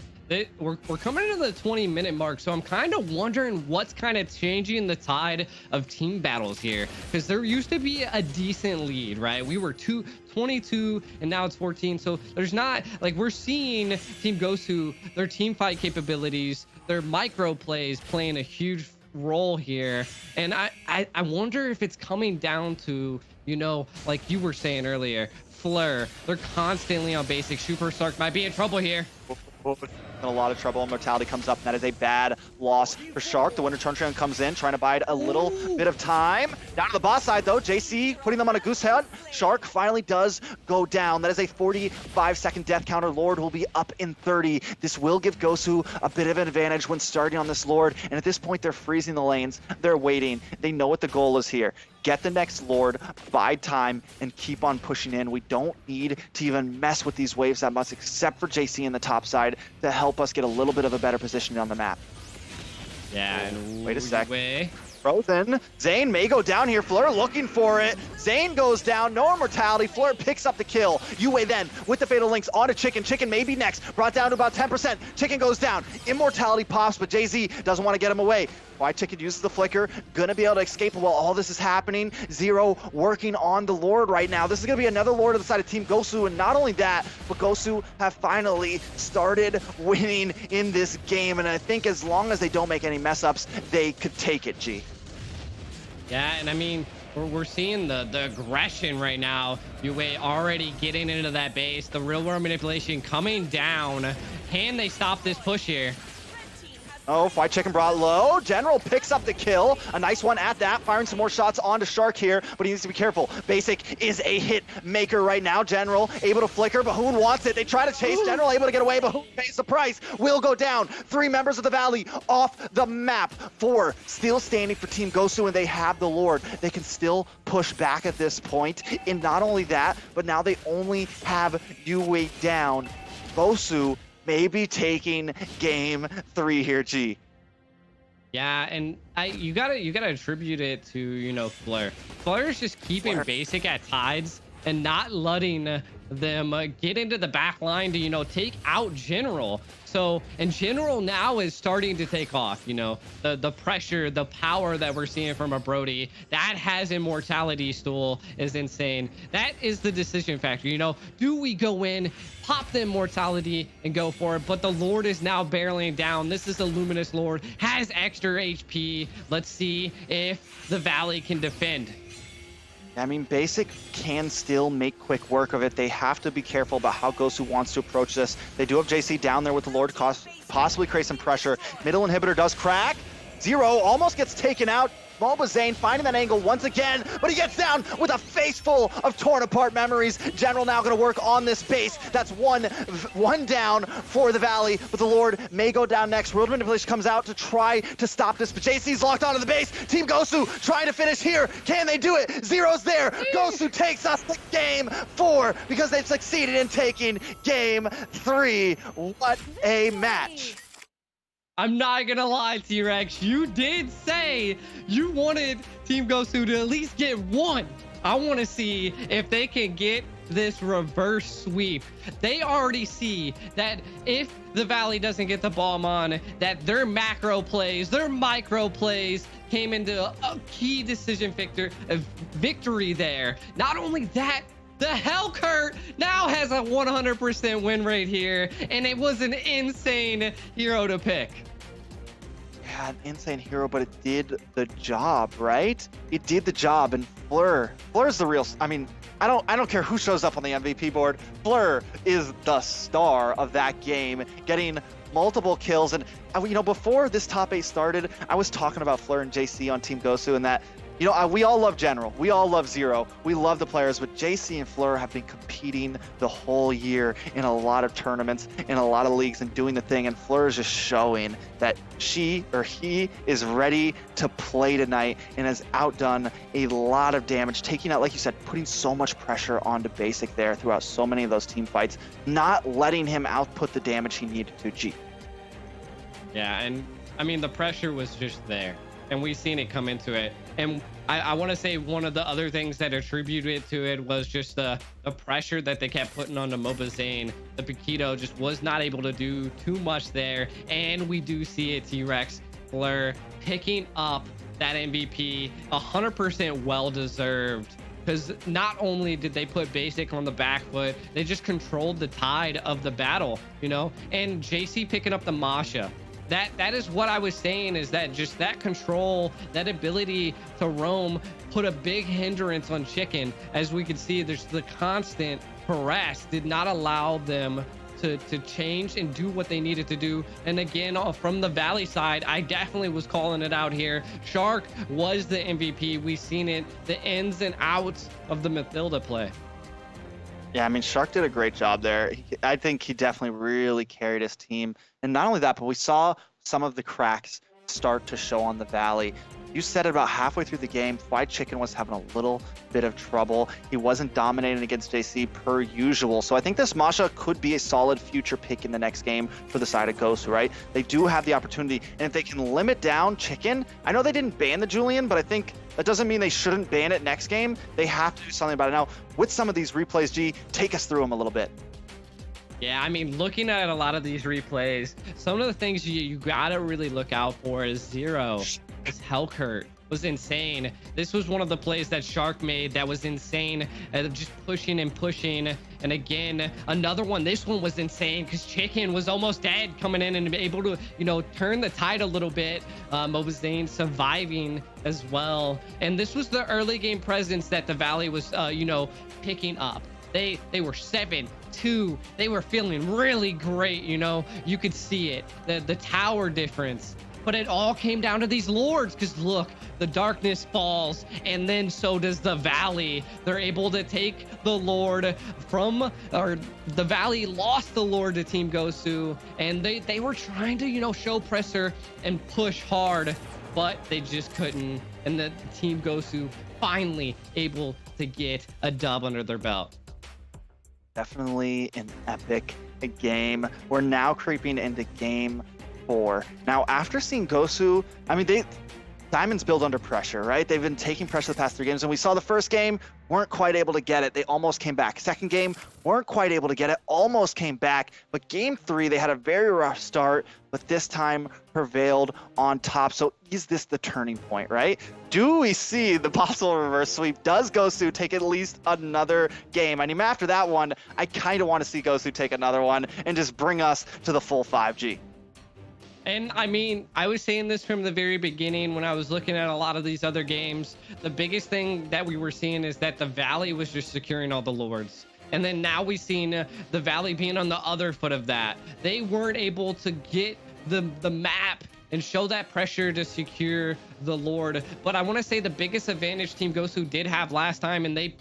we're coming into the 20-minute mark, so I'm kind of wondering what's kind of changing the tide of team battles here, because there used to be a decent lead, right? We were 22 and now it's 14, so there's not, like, we're seeing Team Gosu, their team fight capabilities, their micro plays playing a huge role here, and I wonder if it's coming down to, like you were saying earlier, Fleur. They're constantly on basic. Super Shark might be in trouble here. in a lot of trouble. Mortality comes up, and that is a bad loss for Shark. The Winter Turn comes in, trying to bide a little bit of time. Down to the boss side, though. JC putting them on a goose hunt. Shark finally does go down. That is a 45-second death counter. Lord will be up in 30. This will give Gosu a bit of an advantage when starting on this Lord, and at this point, they're freezing the lanes. They're waiting. They know what the goal is here. Get the next Lord, bide time, and keep on pushing in. We don't need to even mess with these waves that much, except for JC in the top side to help us get a little bit of a better position on the map. Yeah, and wait a sec. Frozen. Zane may go down here. Fleur looking for it. Zane goes down. No immortality. Fleur picks up the kill. Yue then with the Fatal Links onto Chicken. Chicken may be next. Brought down to about 10%. Chicken goes down. Immortality pops, but JZ doesn't want to get him away. Why Chicken uses the flicker. Gonna be able to escape while all this is happening. Zero working on the Lord right now. This is gonna be another Lord on the side of Team Gosu, and not only that, but Gosu have finally started winning in this game, and I think as long as they don't make any mess ups, they could take it, G. Yeah, and I mean, we're seeing the aggression right now. Yue already getting into that base. The real world manipulation coming down. Can they stop this push here? Oh, Fight Chicken brought low. General picks up the kill. A nice one at that. Firing some more shots onto Shark here, but he needs to be careful. Basic is a hit maker right now. General able to flicker. Bahoon wants it. They try to chase. General able to get away. Bahoon pays the price. Will go down. 3 members of the Valley off the map. 4 still standing for Team Gosu, and they have the Lord. They can still push back at this point. And not only that, but now they only have Yue down. Gosu maybe taking game 3 here, G. Yeah, and you gotta attribute it to, you know, Fleur. Fleur is just keeping Basic at tides and not letting them get into the back line to, you know, take out General. So, and General now is starting to take off, you know, the pressure, the power that we're seeing from a Brody that has immortality stool is insane. That is the decision factor, you know, do we go in, pop the immortality and go for it? But the Lord is now barreling down. This is a Luminous Lord, has extra HP. Let's see if the Valley can defend. I mean, Basic can still make quick work of it. They have to be careful about how Gosu wants to approach this. They do have JC down there with the Lord, possibly create some pressure. Middle inhibitor does crack. Zero almost gets taken out. Moba Zane finding that angle once again, but he gets down with a face full of torn apart memories. General now going to work on this base. That's one down for the Valley, but the Lord may go down next. World Manipulation comes out to try to stop this, but JC's locked onto the base. Team Gosu trying to finish here. Can they do it? Zero's there. Gosu takes us to game 4 because they've succeeded in taking game 3. What a match. I'm not gonna lie, T-Rex, you did say you wanted Team Gosu to at least get 1. I want to see if they can get this reverse sweep. They already see that if the Valley doesn't get the bomb on, that their macro plays, their micro plays came into a key decision victory there. Not only that, the Hellcurt now has a 100% win rate here, and it was an insane hero to pick. Yeah, an insane hero, but it did the job, right? It did the job, and Fleur's the real. I mean, I don't care who shows up on the MVP board. Fleur is the star of that game, getting multiple kills. And you know, before this top 8 started, I was talking about Fleur and JC on Team Gosu, and that, you know, we all love General. We all love Zero. We love the players, but JC and Fleur have been competing the whole year in a lot of tournaments, in a lot of leagues, and doing the thing. And Fleur is just showing that she or he is ready to play tonight and has outdone a lot of damage, taking out, like you said, putting so much pressure onto Basic there throughout so many of those team fights, not letting him output the damage he needed to. G. Yeah, and I mean, the pressure was just there, and we've seen it come into it. And I want to say one of the other things that attributed to it was just the pressure that they kept putting onto Moba Zane. The Paquito just was not able to do too much there. And we do see it, T-Rex, Fleur picking up that MVP, 100% well-deserved. Because not only did they put Basic on the back foot, they just controlled the tide of the battle, you know? And JC picking up the Masha. That is what I was saying, is that just that control, that ability to roam put a big hindrance on Chicken. As we could see, there's the constant harass did not allow them to change and do what they needed to do. And again, from the Valley side, I definitely was calling it out here. Shark was the MVP. We've seen it, the ins and outs of the Mathilda play. Yeah, I mean, Shark did a great job there. I think he definitely really carried his team. And not only that, but we saw some of the cracks start to show on the Valley. You said it about halfway through the game, Fried Chicken was having a little bit of trouble. He wasn't dominating against JC per usual. So I think this Masha could be a solid future pick in the next game for the side of Gosu, right? They do have the opportunity. And if they can limit down Chicken, I know they didn't ban the Julian, but I think that doesn't mean they shouldn't ban it next game. They have to do something about it. Now, with some of these replays, G, take us through them a little bit. Yeah, I mean, looking at a lot of these replays, some of the things you gotta really look out for is Zero. His Hellcurt was insane. This was one of the plays that Shark made that was insane, just pushing and pushing. And again, another one, this one was insane because Chicken was almost dead coming in and able to, turn the tide a little bit. Mobazane surviving as well. And this was the early game presence that the Valley was, picking up. They were 7-2. They were feeling really great, you could see it, the tower difference. But it all came down to these lords, because look, the darkness falls, and then so does the Valley. They're able to take the lord the Valley lost the lord to Team Gosu, and they were trying to, show pressure and push hard, but they just couldn't. And the Team Gosu finally able to get a dub under their belt. Definitely an epic game. We're now creeping into game 4. Now, after seeing Gosu, I mean, Diamonds build under pressure, right? They've been taking pressure the past 3 games, and we saw the first game, weren't quite able to get it. They almost came back. Second game, weren't quite able to get it, almost came back. But game 3, they had a very rough start, but this time prevailed on top. So is this the turning point, right? Do we see the possible reverse sweep? Does Gosu take at least another game? I mean, after that one, I kind of want to see Gosu take another one and just bring us to the full 5G. And I mean, I was saying this from the very beginning when I was looking at a lot of these other games. The biggest thing that we were seeing is that the Valley was just securing all the lords. And then now we've seen the Valley being on the other foot of that. They weren't able to get the map and show that pressure to secure the lord. But I want to say the biggest advantage Team Gosu did have last time, and they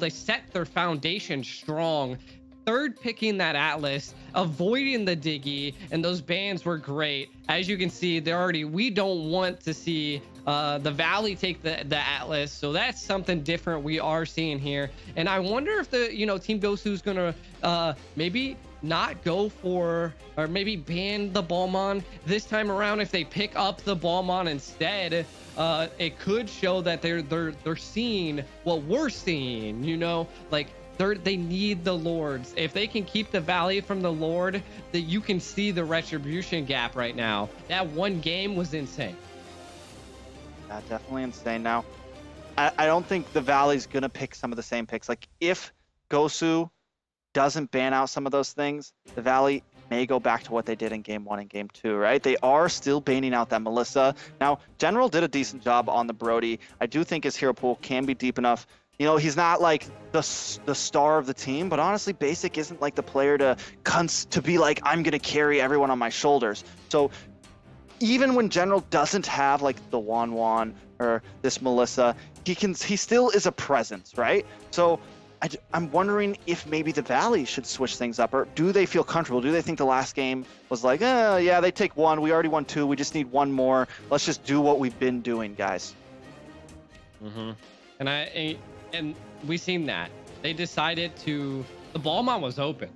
set their foundation strong. Third picking that Atlas, avoiding the Diggy, and those bans were great. As you can see, we don't want to see the Valley take the Atlas, so that's something different we are seeing here. And I wonder if the Team Gosu is gonna maybe not go for, or maybe ban the Balmon this time around. If they pick up the Balmon instead, it could show that they're seeing what we're seeing, like they need the lords. If they can keep the Valley from the lord, that you can see the retribution gap right now. That one game was insane. Yeah, definitely insane. Now, I don't think the Valley's gonna pick some of the same picks. Like, if Gosu doesn't ban out some of those things, the Valley may go back to what they did in game 1 and game 2, right? They are still banning out that Melissa. Now, General did a decent job on the Brody. I do think his hero pool can be deep enough. He's not like the star of the team, but honestly, Basic isn't like the player to be like, I'm gonna carry everyone on my shoulders. So even when General doesn't have like the Wan or this Melissa, he still is a presence, right? So I'm wondering if maybe the Valley should switch things up, or do they feel comfortable? Do they think the last game was like, yeah, they take 1, we already won 2, we just need 1 more. Let's just do what we've been doing, guys. Mm-hmm. And we seen that they decided the Balmon was open.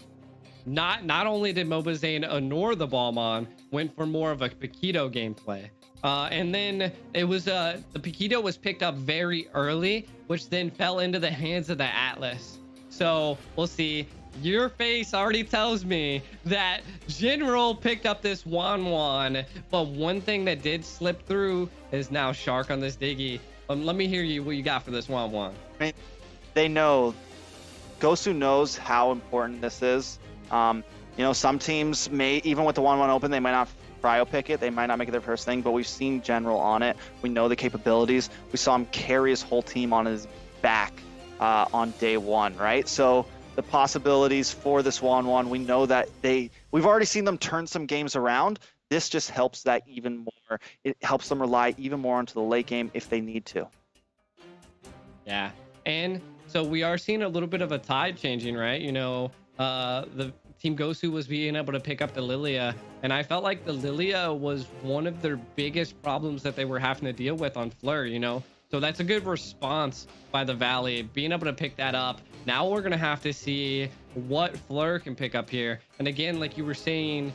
Not only did Mobazane ignore the Balmon, went for more of a Paquito gameplay. And then it was the Paquito was picked up very early, which then fell into the hands of the Atlas. So we'll see. Your face already tells me that General picked up this Wan, but one thing that did slip through is now Shark on this Diggy. Let me hear what you got for this Wan. I mean, they know, Gosu knows how important this is. Some teams may, even with the 1-1 open, they might not cryo pick it. They might not make it their first thing, but we've seen General on it. We know the capabilities. We saw him carry his whole team on his back on day 1, right? So the possibilities for this 1-1. We know that we've already seen them turn some games around. This just helps that even more. It helps them rely even more onto the late game if they need to. Yeah, and so we are seeing a little bit of a tide changing, right? You know, the Team Gosu was being able to pick up the Lilia, and I felt like the Lilia was one of their biggest problems that they were having to deal with on Fleur, you know? So that's a good response by the Valley, being able to pick that up. Now we're going to have to see what Fleur can pick up here. And again, like you were saying,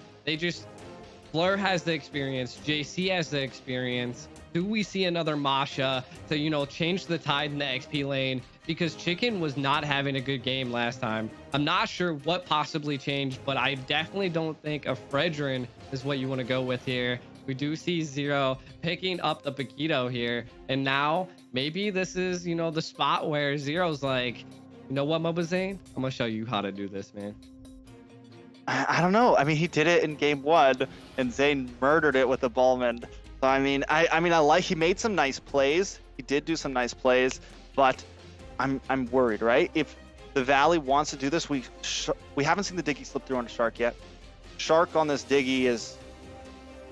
Fleur has the experience, JC has the experience. Do we see another Masha to, you know, change the tide in the XP lane? Because Chicken was not having a good game last time. I'm not sure what possibly changed, but I definitely don't think a Fredrin is what you want to go with here. We do see Zero picking up the Paquito here. And now maybe this is, you know, the spot where Zero's like, you know what, Mobazane? I'm going to show you how to do this, man. I don't know. I mean, he did it in game 1, and Zane murdered it with the Ballman. So, I mean, he made some nice plays. He did do some nice plays, but I'm worried, right? If the Valley wants to do this, we haven't seen the Diggy slip through on Shark yet. Shark on this Diggy is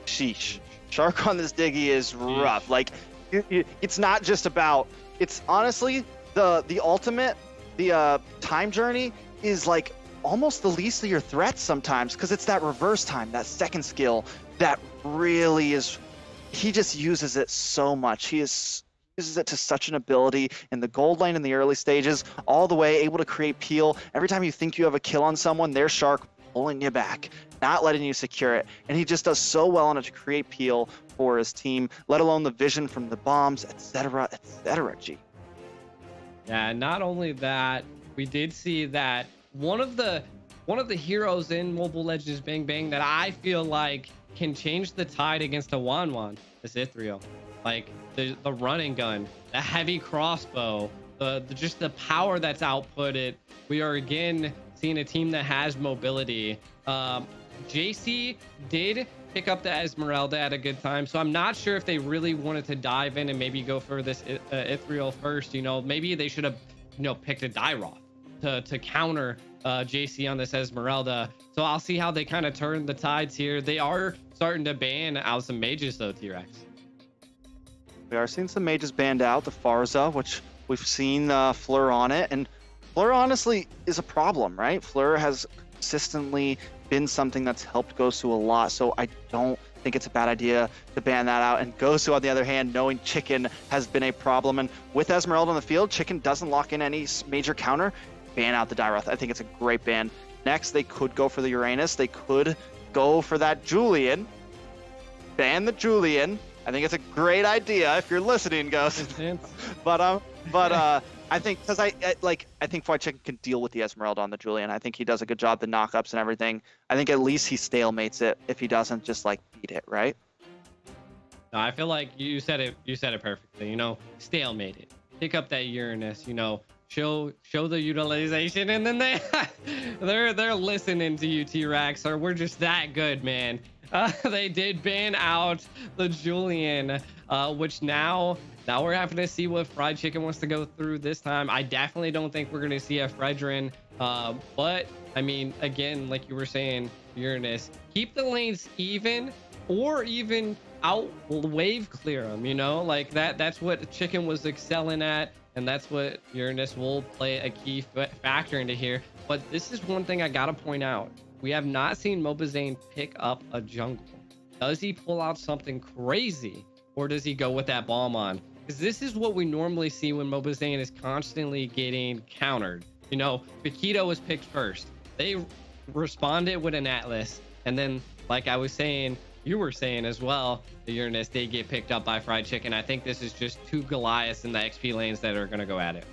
sheesh. Shark on this Diggy is rough. Like, it's not just about. It's honestly the ultimate. The time journey is like almost the least of your threats sometimes, because it's that reverse time, that second skill that really is. He just uses it so much. Uses it to such an ability in the gold lane in the early stages, all the way able to create peel. Every time you think you have a kill on someone, there's Shark pulling you back, not letting you secure it. And he just does so well on it to create peel for his team, let alone the vision from the bombs, etc., etc. G. Yeah, not only that, we did see that one of the heroes in Mobile Legends Bang Bang that I feel like can change the tide against a Wanwan is Ithriel. Like the running gun, the heavy crossbow, just the power that's outputted. We are again seeing a team that has mobility. JC did pick up the Esmeralda at a good time, so I'm not sure if they really wanted to dive in and maybe go for this Ithriel first. You know, maybe they should have, you know, picked a Dairoth to counter JC on this Esmeralda. So I'll see how they kind of turn the tides here. They are starting to ban out some mages though, T-Rex. We are seeing some mages banned out, the Farza, which we've seen Fleur on it, and Fleur honestly is a problem, right? Fleur has consistently been something that's helped Gosu a lot, so I don't think it's a bad idea to ban that out. And Gosu, on the other hand, knowing Chicken has been a problem, and with Esmeralda on the field, Chicken doesn't lock in any major counter, ban out the Dairoth. I think it's a great ban. Next, they could go for the Uranus. They could go for that Julian. Ban the Julian. I think it's a great idea if you're listening, Ghost. but I think because I think Fried Chicken can deal with the Esmeralda on the Julian. I think he does a good job, the knockups and everything. I think at least he stalemates it if he doesn't just like beat it, right? No, I feel like you said it perfectly. You know, stalemate it. Pick up that Uranus. You know, show the utilization, and then they're listening to you, T-Rex, or we're just that good, man. They did ban out the Julian, which now we're having to see what Fried Chicken wants to go through this time. I definitely don't think we're going to see a Fredrin, but I mean, again, like you were saying, Uranus, keep the lanes even, or even out wave clear them, you know, like that's what Chicken was excelling at, and that's what Uranus will play a key factor into here. But this is one thing I gotta point out. We have not seen Mobazane pick up a jungle. Does he pull out something crazy, or does he go with that bomb on? Because this is what we normally see when Mobazane is constantly getting countered. You know, Paquito was picked first. They responded with an Atlas, and then, like I was saying, you were saying as well, the Uranus, they get picked up by Fried Chicken. I think this is just two Goliaths in the XP lanes that are going to go at it.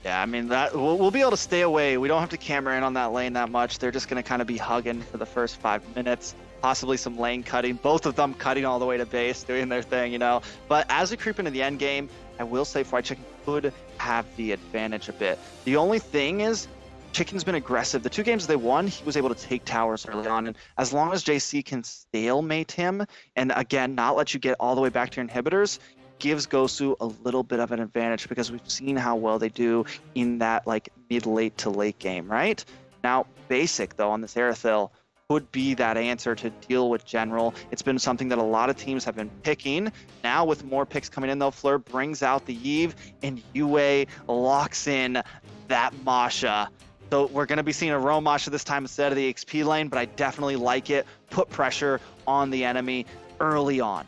Yeah, I mean, that we'll be able to stay away. We don't have to camera in on that lane that much. They're just going to kind of be hugging for the first 5 minutes, possibly some lane cutting, both of them cutting all the way to base, doing their thing, you know. But as we creep into the end game, I will say Fried Chicken could have the advantage a bit. The only thing is, Chicken's been aggressive. The 2 games they won, he was able to take towers early on. And as long as JC can stalemate him, and again, not let you get all the way back to your inhibitors, gives Gosu a little bit of an advantage because we've seen how well they do in that like mid-late to late game, right? Now, basic though on this Aerithil could be that answer to deal with General. It's been something that a lot of teams have been picking. Now with more picks coming in though, Fleur brings out the Eve and Yue locks in that Masha. So we're going to be seeing a roam Masha this time instead of the XP lane, but I definitely like it. Put pressure on the enemy early on.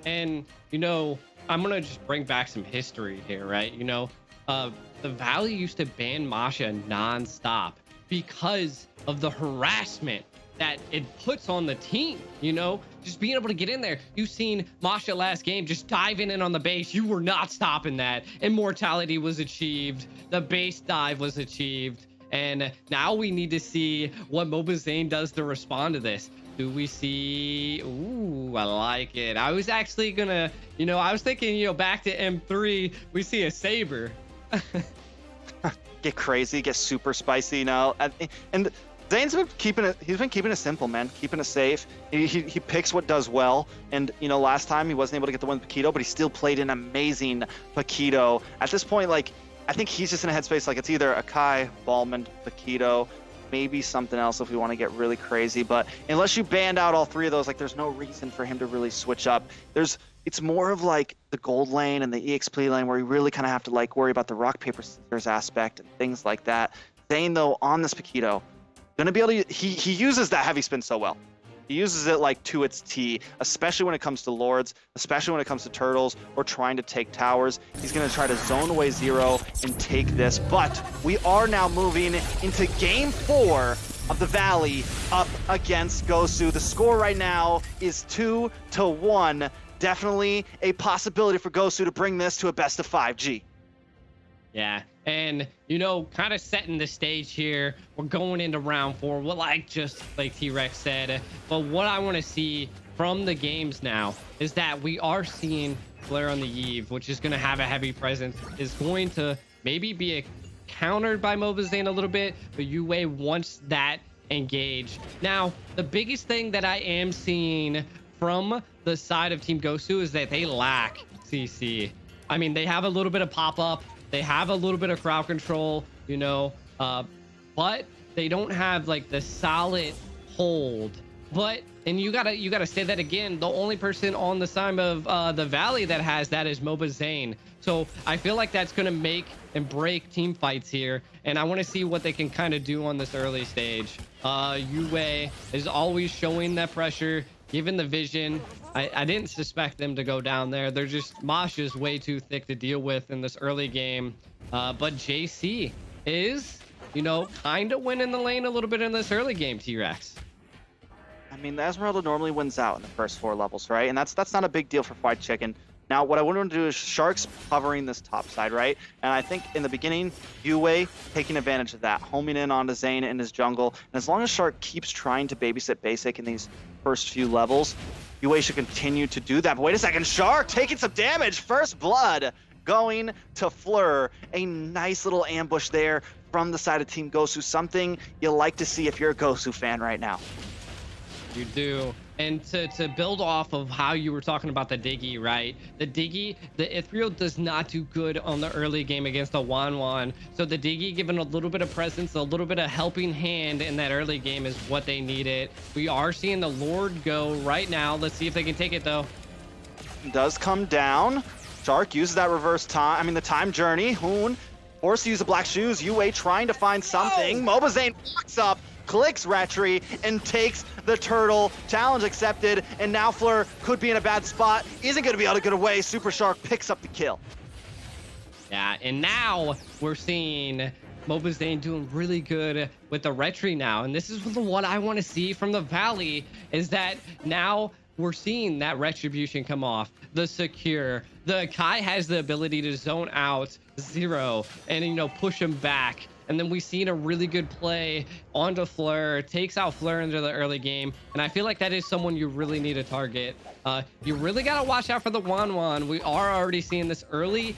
And, you know, I'm going to just bring back some history here, right? You know, the Valley used to ban Masha nonstop because of the harassment that it puts on the team, you know, just being able to get in there. You've seen Masha last game just diving in on the base. You were not stopping that. Immortality was achieved. The base dive was achieved. And now we need to see what Mobazane does to respond to this. Do we see... Ooh, I like it. I was actually gonna, you know, I was thinking, you know, back to M3, we see a Saber. Get crazy, get super spicy, you know. And Zane's been keeping it. He's been keeping it simple, man. Keeping it safe. He picks what does well. And you know, last time he wasn't able to get the win with Paquito, but he still played an amazing Paquito. At this point, like I think he's just in a headspace like it's either Akai, Ballman, Paquito, maybe something else if we want to get really crazy. But unless you banned out all three of those, like there's no reason for him to really switch up. It's more of like the gold lane and the EXP lane where you really kind of have to like worry about the rock paper scissors aspect and things like that. Zane though on this Paquito. Gonna be able to, he uses that heavy spin so well. He uses it like to its T, especially when it comes to Lords, especially when it comes to Turtles or trying to take towers. He's gonna try to zone away Zero and take this, but we are now moving into game 4 of the Valley up against Gosu. The score right now is 2-1. Definitely a possibility for Gosu to bring this to a best of 5G. Yeah, and you know, kind of setting the stage here. We're going into round 4. Well, just like T-Rex said, but what I want to see from the games now is that we are seeing Flare on the Eve, which is going to have a heavy presence, is going to maybe be countered by Mobazane a little bit, but Yue wants that engage. Now, the biggest thing that I am seeing from the side of Team Gosu is that they lack CC. I mean, they have a little bit of pop-up. They have a little bit of crowd control, you know, but they don't have like the solid hold. But, and you gotta say that again, the only person on the side of the Valley that has that is Mobazane. So I feel like that's gonna make and break team fights here, and I want to see what they can kind of do on this early stage. Yue is always showing that pressure, given the vision. I didn't suspect them to go down there. They're just, Masha's way too thick to deal with in this early game. But JC is, you know, kind of winning the lane a little bit in this early game, T-Rex. I mean, the Esmeralda normally wins out in the first 4 levels, right? And that's not a big deal for Fried Chicken. Now, what I want to do is Shark's covering this top side, right? And I think in the beginning, Yue taking advantage of that, homing in onto Zane in his jungle. And as long as Shark keeps trying to babysit basic in these first few levels, Yue should continue to do that. But wait a second, Shark taking some damage. First blood going to Fleur. A nice little ambush there from the side of Team Gosu. Something you like to see if you're a Gosu fan right now. You do. And to build off of how you were talking about the Diggy, right? The Diggy, the Ithriel does not do good on the early game against the Wan. So the Diggy giving a little bit of presence, a little bit of helping hand in that early game is what they needed. We are seeing the Lord go right now. Let's see if they can take it though. Does come down. Shark uses that reverse time. I mean, the time journey. Hoon forced to use the black shoes. Yue trying to find something. Oh. Mobazane walks up, clicks Retri, and takes the turtle. Challenge accepted, and now Fleur could be in a bad spot. Isn't going to be able to get away. Super Shark picks up the kill. Yeah, and now we're seeing Mobazane doing really good with the Retri now. And this is what I want to see from the Valley, is that now we're seeing that retribution come off. The secure. The Kai has the ability to zone out Zero and, you know, push him back. And then we've seen a really good play onto Fleur, takes out Fleur into the early game. And I feel like that is someone you really need to target. You really got to watch out for the Wan. We are already seeing this early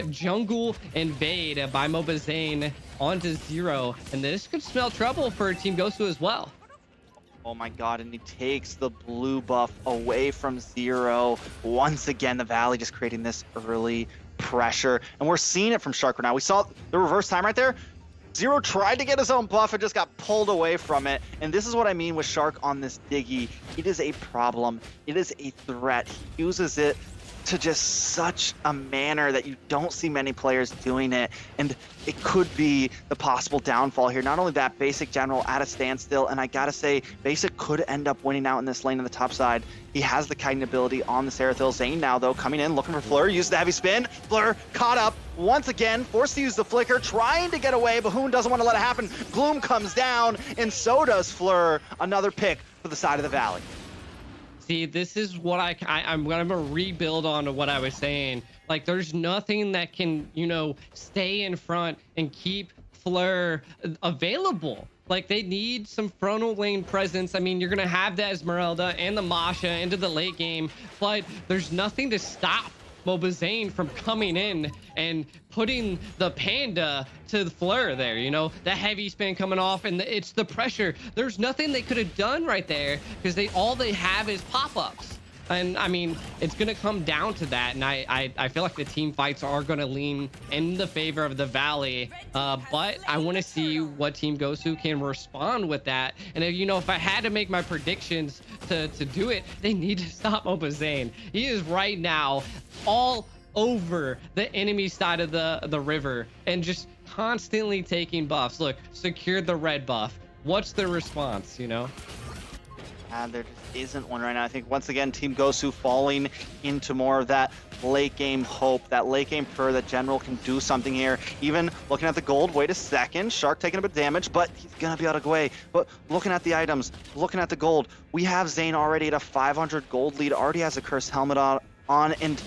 jungle invade by Mobazane onto Zero. And this could smell trouble for Team Gosu as well. Oh my god, and he takes the blue buff away from Zero. Once again, the Valley just creating this early pressure. And we're seeing it from Shark right now. We saw the reverse time right there. Zero tried to get his own buff and just got pulled away from it. And this is what I mean with Shark on this Diggy. It is a problem. It is a threat. He uses it to just such a manner that you don't see many players doing it, and it could be the possible downfall here. Not only that, Basic General at a standstill, and I gotta say, Basic could end up winning out in this lane on the top side. He has the kiting ability on the Seraphil. Zane now, though, coming in, looking for Fleur, uses the heavy spin. Fleur caught up once again, forced to use the flicker, trying to get away. Bahoon doesn't want to let it happen. Gloom comes down, and so does Fleur. Another pick for the side of the Valley. See, this is what I'm gonna rebuild on what I was saying. Like, there's nothing that can, you know, stay in front and keep Fleur available. Like, they need some frontal lane presence. I mean, you're gonna have the Esmeralda and the Masha into the late game, but there's nothing to stop Mobazane from coming in and putting the Panda to the Fleur there, you know, the heavy spin coming off, and it's the pressure. There's nothing they could have done right there because all they have is pop-ups. And I mean, it's going to come down to that. And I feel like the team fights are going to lean in the favor of the Valley. But I want to see what Team Gosu can respond with that. And if, you know, if I had to make my predictions to do it, they need to stop Mobazane. He is right now all over the enemy side of the river and just constantly taking buffs. Look, secured the red buff. What's the response, you know? There just isn't one right now. I think once again, Team Gosu falling into more of that late game hope, that late game prayer that General can do something here. Even looking at the gold, wait a second, Shark taking a bit of damage, but he's gonna be out of the way. But looking at the items, looking at the gold, we have Zane already at a 500 gold lead, already has a cursed helmet on, and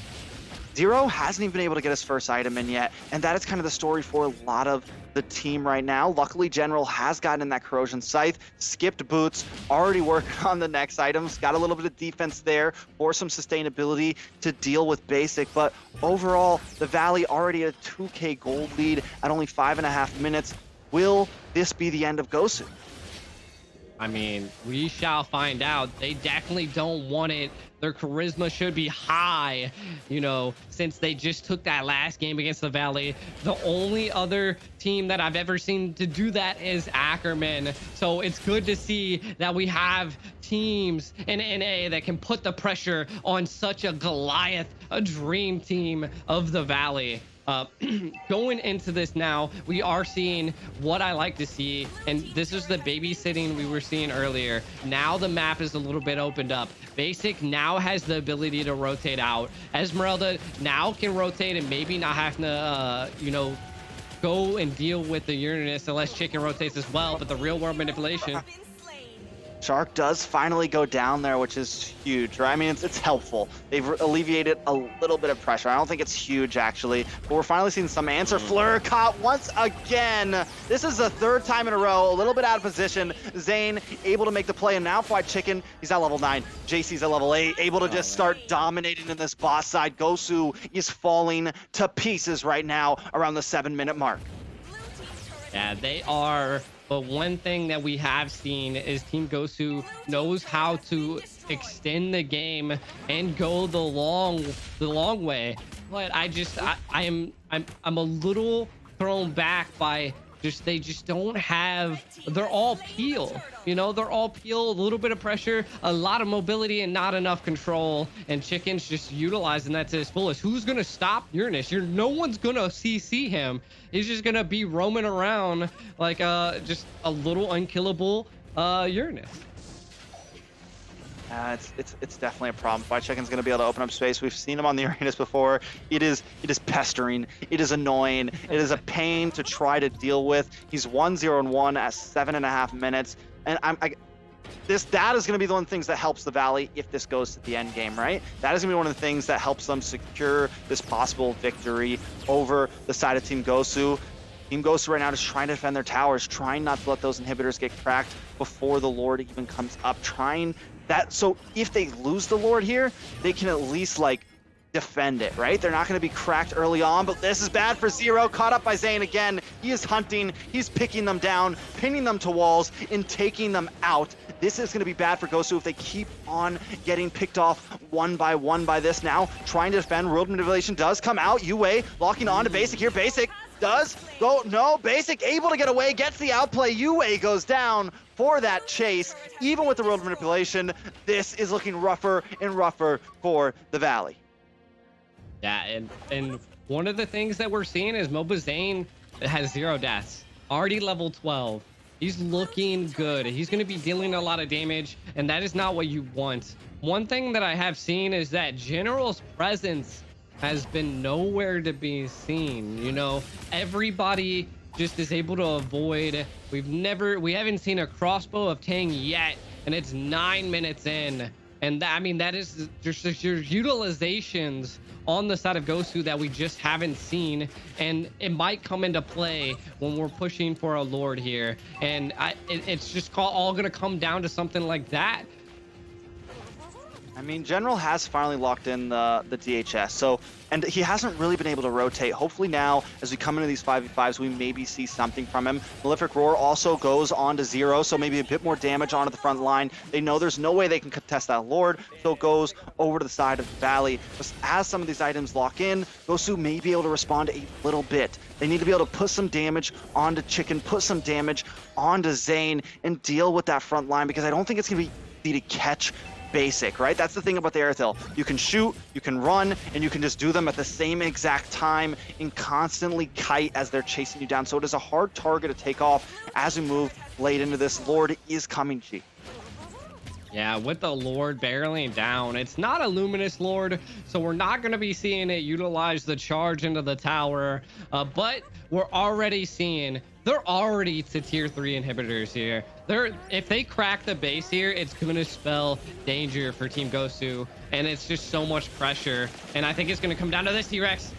Zero hasn't even been able to get his first item in yet, and that is kind of the story for a lot of the team right now. Luckily, General has gotten in that Corrosion Scythe, skipped boots, already working on the next items, got a little bit of defense there for some sustainability to deal with Basic, but overall, the Valley already at a 2k gold lead at only 5.5 minutes. Will this be the end of Gosu? I mean, we shall find out. They definitely don't want it. Their charisma should be high, you know, since they just took that last game against the Valley. The only other team that I've ever seen to do that is Ackerman. So it's good to see that we have teams in NA that can put the pressure on such a Goliath, a dream team of the Valley. Going into this now, we are seeing what I like to see, and this is the babysitting we were seeing earlier. Now the map is a little bit opened up. Basic now has the ability to rotate out. Esmeralda now can rotate and maybe not have to, you know, go and deal with the Uranus unless Chicken rotates as well, but the real world manipulation. Shark does finally go down there, which is huge, right? I mean, it's helpful. They've alleviated a little bit of pressure. I don't think it's huge, actually, but we're finally seeing some answer. Fleur caught once again. This is the third time in a row, a little bit out of position. Zane able to make the play, and now Fried Chicken, he's at level 9. JC's at level 8, able to just start dominating in this boss side. Gosu is falling to pieces right now around the 7-minute mark. Yeah, they are. But one thing that we have seen is Team Gosu knows how to extend the game and go the long way. But I'm a little thrown back by they just don't have, they're all peel, you know, they're all peel, a little bit of pressure, a lot of mobility, and not enough control. And Chicken's just utilizing that to his fullest. Who's gonna stop Uranus? No one's gonna CC him. He's just gonna be roaming around like just a little unkillable Uranus. It's definitely a problem. Fried Chicken's going to be able to open up space. We've seen him on the Uranus before. It is pestering. It is annoying. It is a pain to try to deal with. He's 1-0-1 at 7.5 minutes, and that is going to be the one of the things that helps the Valley if this goes to the end game, right? That is going to be one of the things that helps them secure this possible victory over the side of Team Gosu. Team Gosu right now is trying to defend their towers, trying not to let those inhibitors get cracked before the Lord even comes up, trying that, so if they lose the Lord here, they can at least like defend it, right? They're not going to be cracked early on, but this is bad for Zero. Caught up by Zane again. He is hunting, he's picking them down, pinning them to walls, and taking them out. This is going to be bad for Gosu if they keep on getting picked off one by this. Now trying to defend. World Manipulation does come out. Yue locking on to Basic here. Basic does go, no, Basic able to get away, gets the outplay. Yue goes down for that chase. Even with the World Manipulation, this is looking rougher and rougher for the Valley. Yeah, and one of the things that we're seeing is Mobazane has 0 deaths, already level 12. He's looking good. He's going to be dealing a lot of damage, and that is not what you want. One thing that I have seen is that General's presence has been nowhere to be seen. You know, everybody just is able to avoid. We haven't seen a crossbow of Tang yet, and it's 9 minutes in. And that, I mean, that is just your utilizations on the side of Gosu that we just haven't seen, and it might come into play when we're pushing for a Lord here. And it's just all gonna come down to something like that. I mean, General has finally locked in the DHS, and he hasn't really been able to rotate. Hopefully now, as we come into these 5v5s, we maybe see something from him. Malefic Roar also goes on to 0, so maybe a bit more damage onto the front line. They know there's no way they can contest that Lord, so it goes over to the side of the Valley. Just as some of these items lock in, Gosu may be able to respond a little bit. They need to be able to put some damage onto Chicken, put some damage onto Zane, and deal with that front line, because I don't think it's going to be easy to catch Basic, right? That's the thing about the Airthil. You can shoot, you can run, and you can just do them at the same exact time and constantly kite as they're chasing you down. So it is a hard target to take off as we move late into this. Lord is coming, Chi. Yeah, with the Lord barreling down, it's not a Luminous Lord, so we're not going to be seeing it utilize the charge into the tower, but we're already seeing they're already to tier 3 inhibitors here. If they crack the base here, it's going to spell danger for Team Gosu, and it's just so much pressure. And I think it's going to come down to this, T-Rex.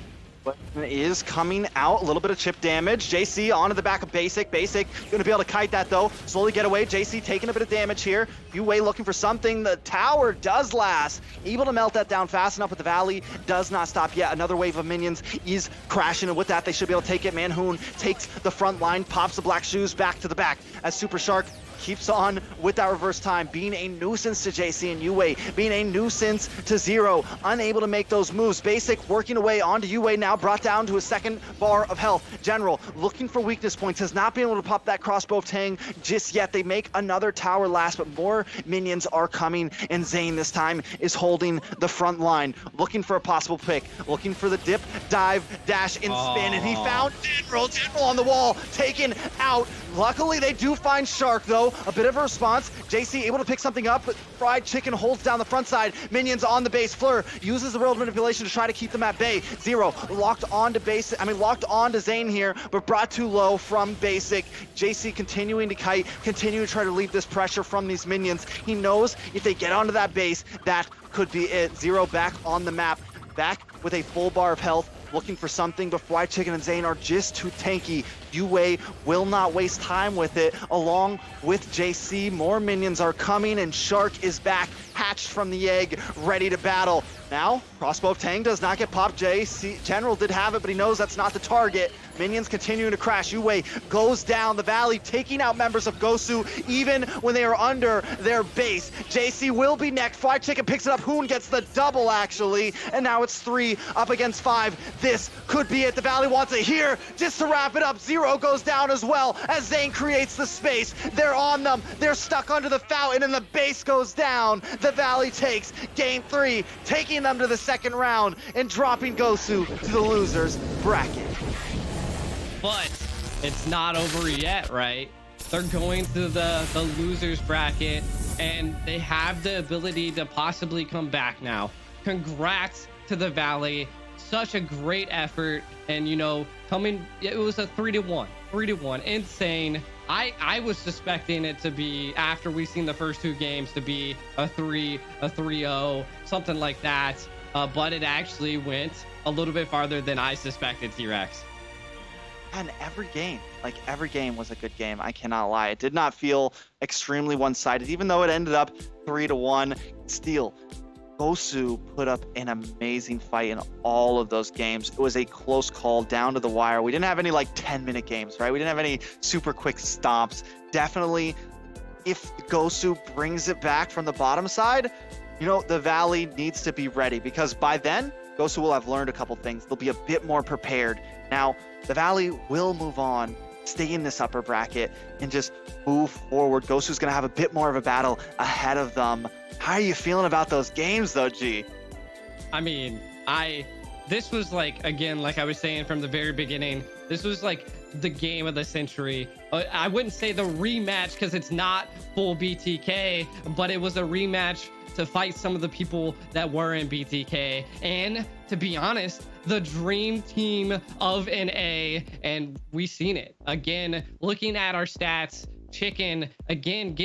Is coming out, a little bit of chip damage. JC onto the back of Basic. Basic going to be able to kite that though. Slowly get away. JC taking a bit of damage here. Yue looking for something. The tower does last. Able to melt that down fast enough, but the Valley does not stop yet. Another wave of minions is crashing, and with that, they should be able to take it. Manhoon takes the front line, pops the black shoes back to the back as Super Shark keeps on with that reverse time, being a nuisance to JC and Yue, being a nuisance to Zero, unable to make those moves. Basic working away onto Yue, now brought down to a second bar of health. General looking for weakness points, has not been able to pop that crossbow of Tang just yet. They make another tower last, but more minions are coming, and Zane this time is holding the front line, looking for a possible pick, looking for the dip, dive, dash, and spin, and he found General on the wall, taken out. Luckily, they do find Shark, though. A bit of a response. JC able to pick something up, but Fried Chicken holds down the front side. Minions on the base. Fleur uses the World Manipulation to try to keep them at bay. Zero locked onto Zane here, but brought too low from Basic. JC continuing to kite, continuing to try to leave this pressure from these minions. He knows if they get onto that base, that could be it. Zero back on the map, back with a full bar of health, looking for something, but Fried Chicken and Zane are just too tanky. Yue will not waste time with it, along with JC. More minions are coming, and Shark is back, hatched from the egg, ready to battle. Now, Crossbow of Tang does not get popped. General did have it, but he knows that's not the target. Minions continuing to crash. Yue goes down the Valley, taking out members of Gosu, even when they are under their base. JC will be next. Fried Chicken picks it up. Hoon gets the double, actually, and now it's 3 up against 5. This could be it. The Valley wants it here. Just to wrap it up, Zero goes down as well as Zane creates the space. They're on them. They're stuck under the fountain, and the base goes down. The Valley takes game 3, taking them to the second round and dropping Gosu to the losers bracket. But it's not over yet, right? They're going to the losers bracket, and they have the ability to possibly come back now. Congrats to the Valley. Such a great effort, and you know, it was a 3-1, insane. I was suspecting it to be, after we've seen the first 2 games, to be a 3-0, something like that, but it actually went a little bit farther than I suspected, T-Rex. And every game was a good game. I cannot lie. It did not feel extremely one-sided, even though it ended up 3-1. Still, Gosu put up an amazing fight in all of those games. It was a close call down to the wire. We didn't have any 10-minute games, right? We didn't have any super quick stops. Definitely if Gosu brings it back from the bottom side, you know, the Valley needs to be ready, because by then, Gosu will have learned a couple things. They'll be a bit more prepared. Now, the Valley will move on, stay in this upper bracket, and just move forward. Gosu's going to have a bit more of a battle ahead of them. How are you feeling about those games, though, G? I mean, this was like, again, like I was saying from the very beginning, this was like the game of the century. I wouldn't say the rematch because it's not full BTK, but it was a rematch to fight some of the people that were in BTK. And to be honest, the dream team of NA, and we seen it. Again, looking at our stats, Chicken, again,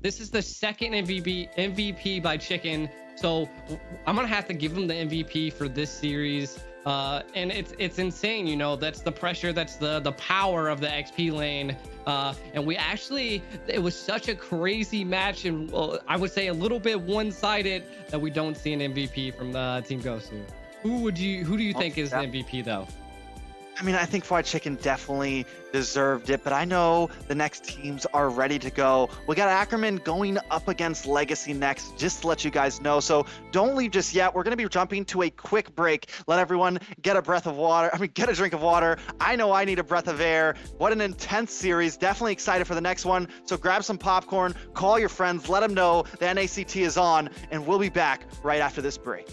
this is the second MVP by Chicken. So I'm gonna have to give him the MVP for this series. And it's insane, you know, that's the pressure, that's the power of the XP lane. And we actually, it was such a crazy match, and I would say a little bit one-sided, that we don't see an MVP from the Team Gosu. Who do you think is the MVP though? I mean, I think Fried Chicken definitely deserved it, but I know the next teams are ready to go. We got Ackerman going up against LEGACi next, just to let you guys know. So don't leave just yet. We're going to be jumping to a quick break. Let everyone get a drink of water. I know I need a breath of air. What an intense series. Definitely excited for the next one. So grab some popcorn, call your friends, let them know the NACT is on, and we'll be back right after this break.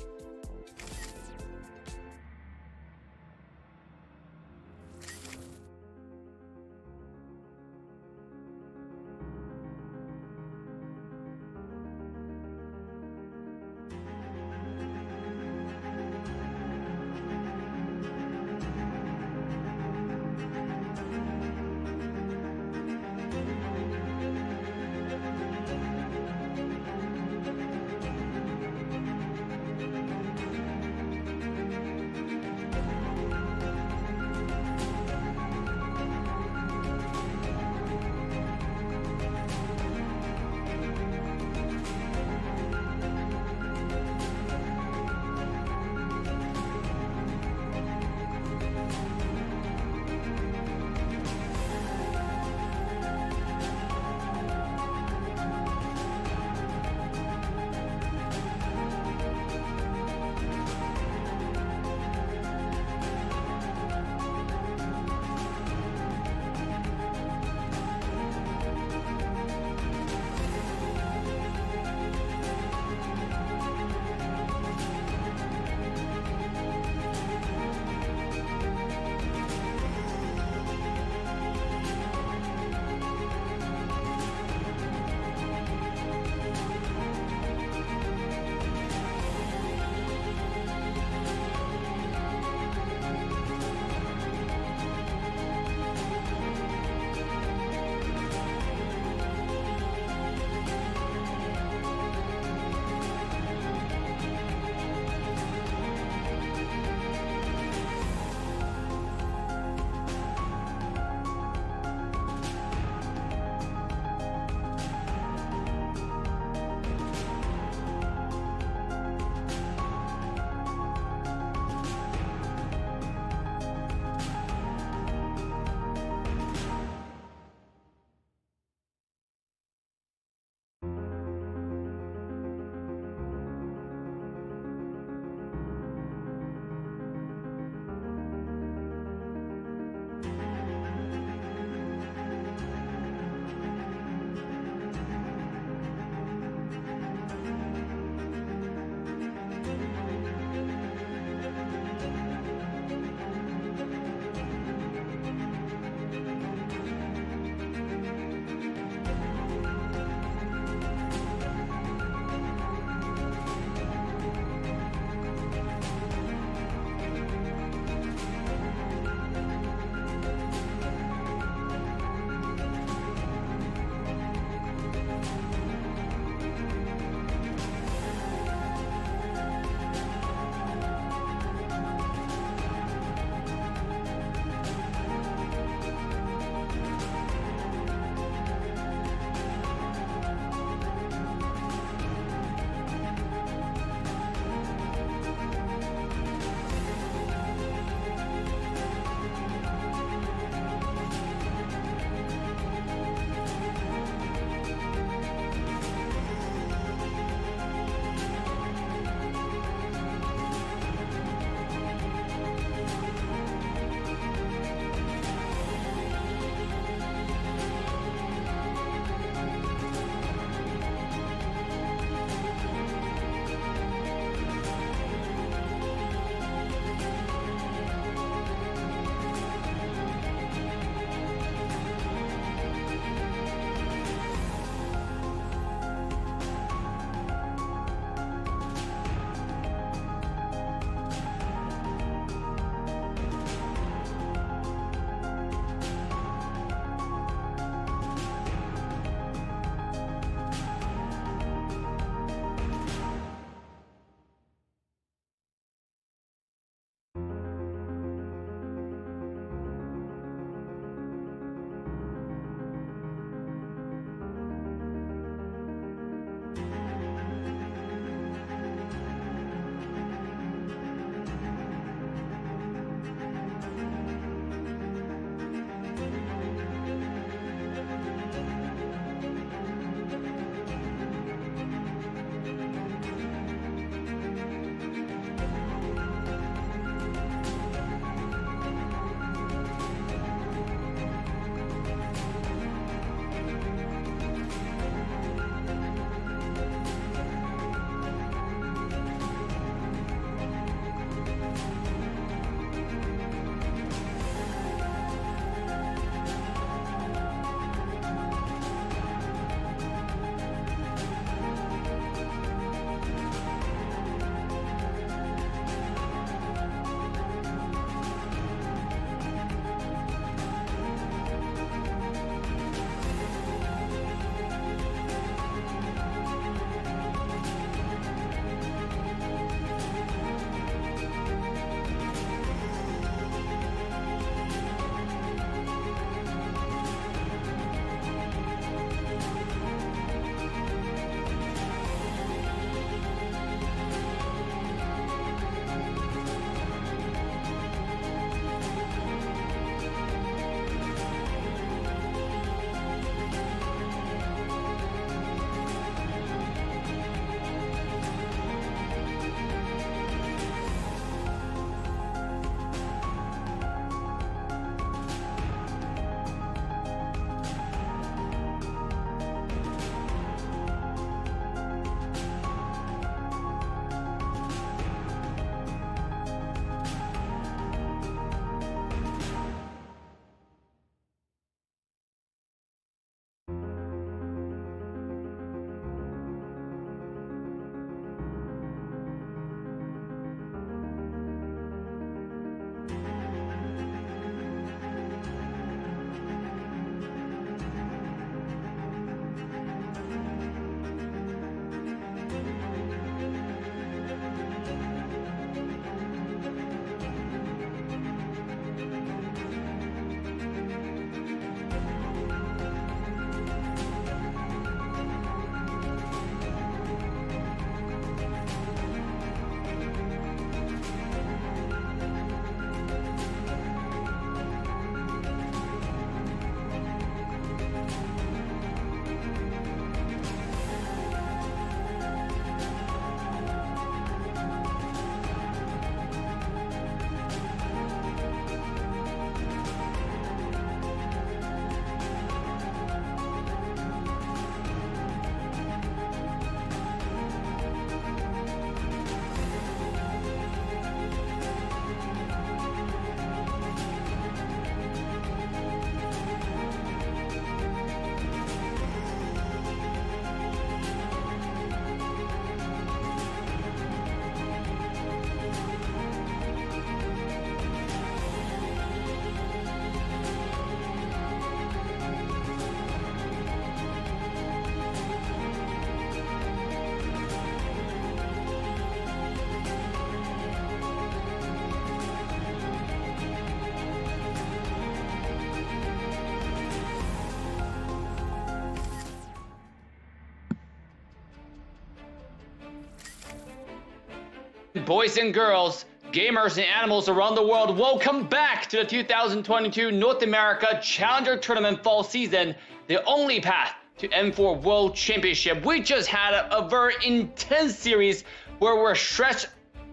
Boys and girls, gamers and animals around the world, welcome back to the 2022 North America Challenger Tournament Fall Season, the only path to M4 World Championship. We just had a very intense series where we're stretched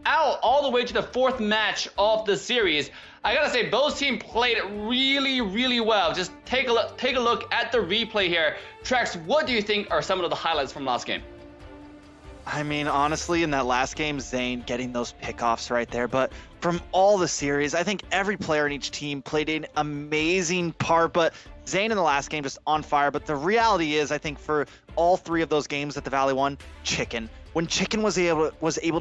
out all the way to the 4th match of the series. I gotta say, both teams played really well. Just take a look at the replay here. Trex, what do you think are some of the highlights from last game? I mean, honestly, in that last game, Zane getting those pickoffs right there. But from all the series, I think every player in each team played an amazing part. But Zane in the last game just on fire. But the reality is, I think for all 3 of those games that the Valley won, Chicken. When Chicken was able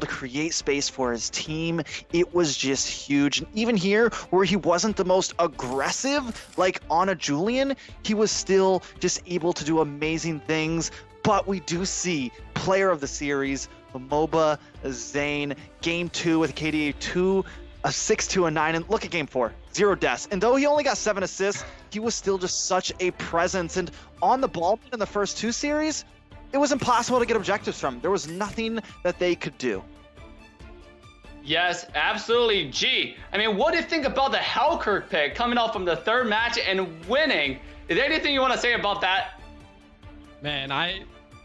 to create space for his team, it was just huge. And even here, where he wasn't the most aggressive, like on a Julian, he was still just able to do amazing things. But we do see player of the series, MOBA, Zane, game 2 with a KDA 2, a 6-2, a 9, and look at game 4, 0 deaths. And though he only got 7 assists, he was still just such a presence. And on the ball in the first 2 series, it was impossible to get objectives from. There was nothing that they could do. Yes, absolutely. G, I mean, what do you think about the Hellkirk pick coming off from the 3rd match and winning? Is there anything you want to say about that? Man,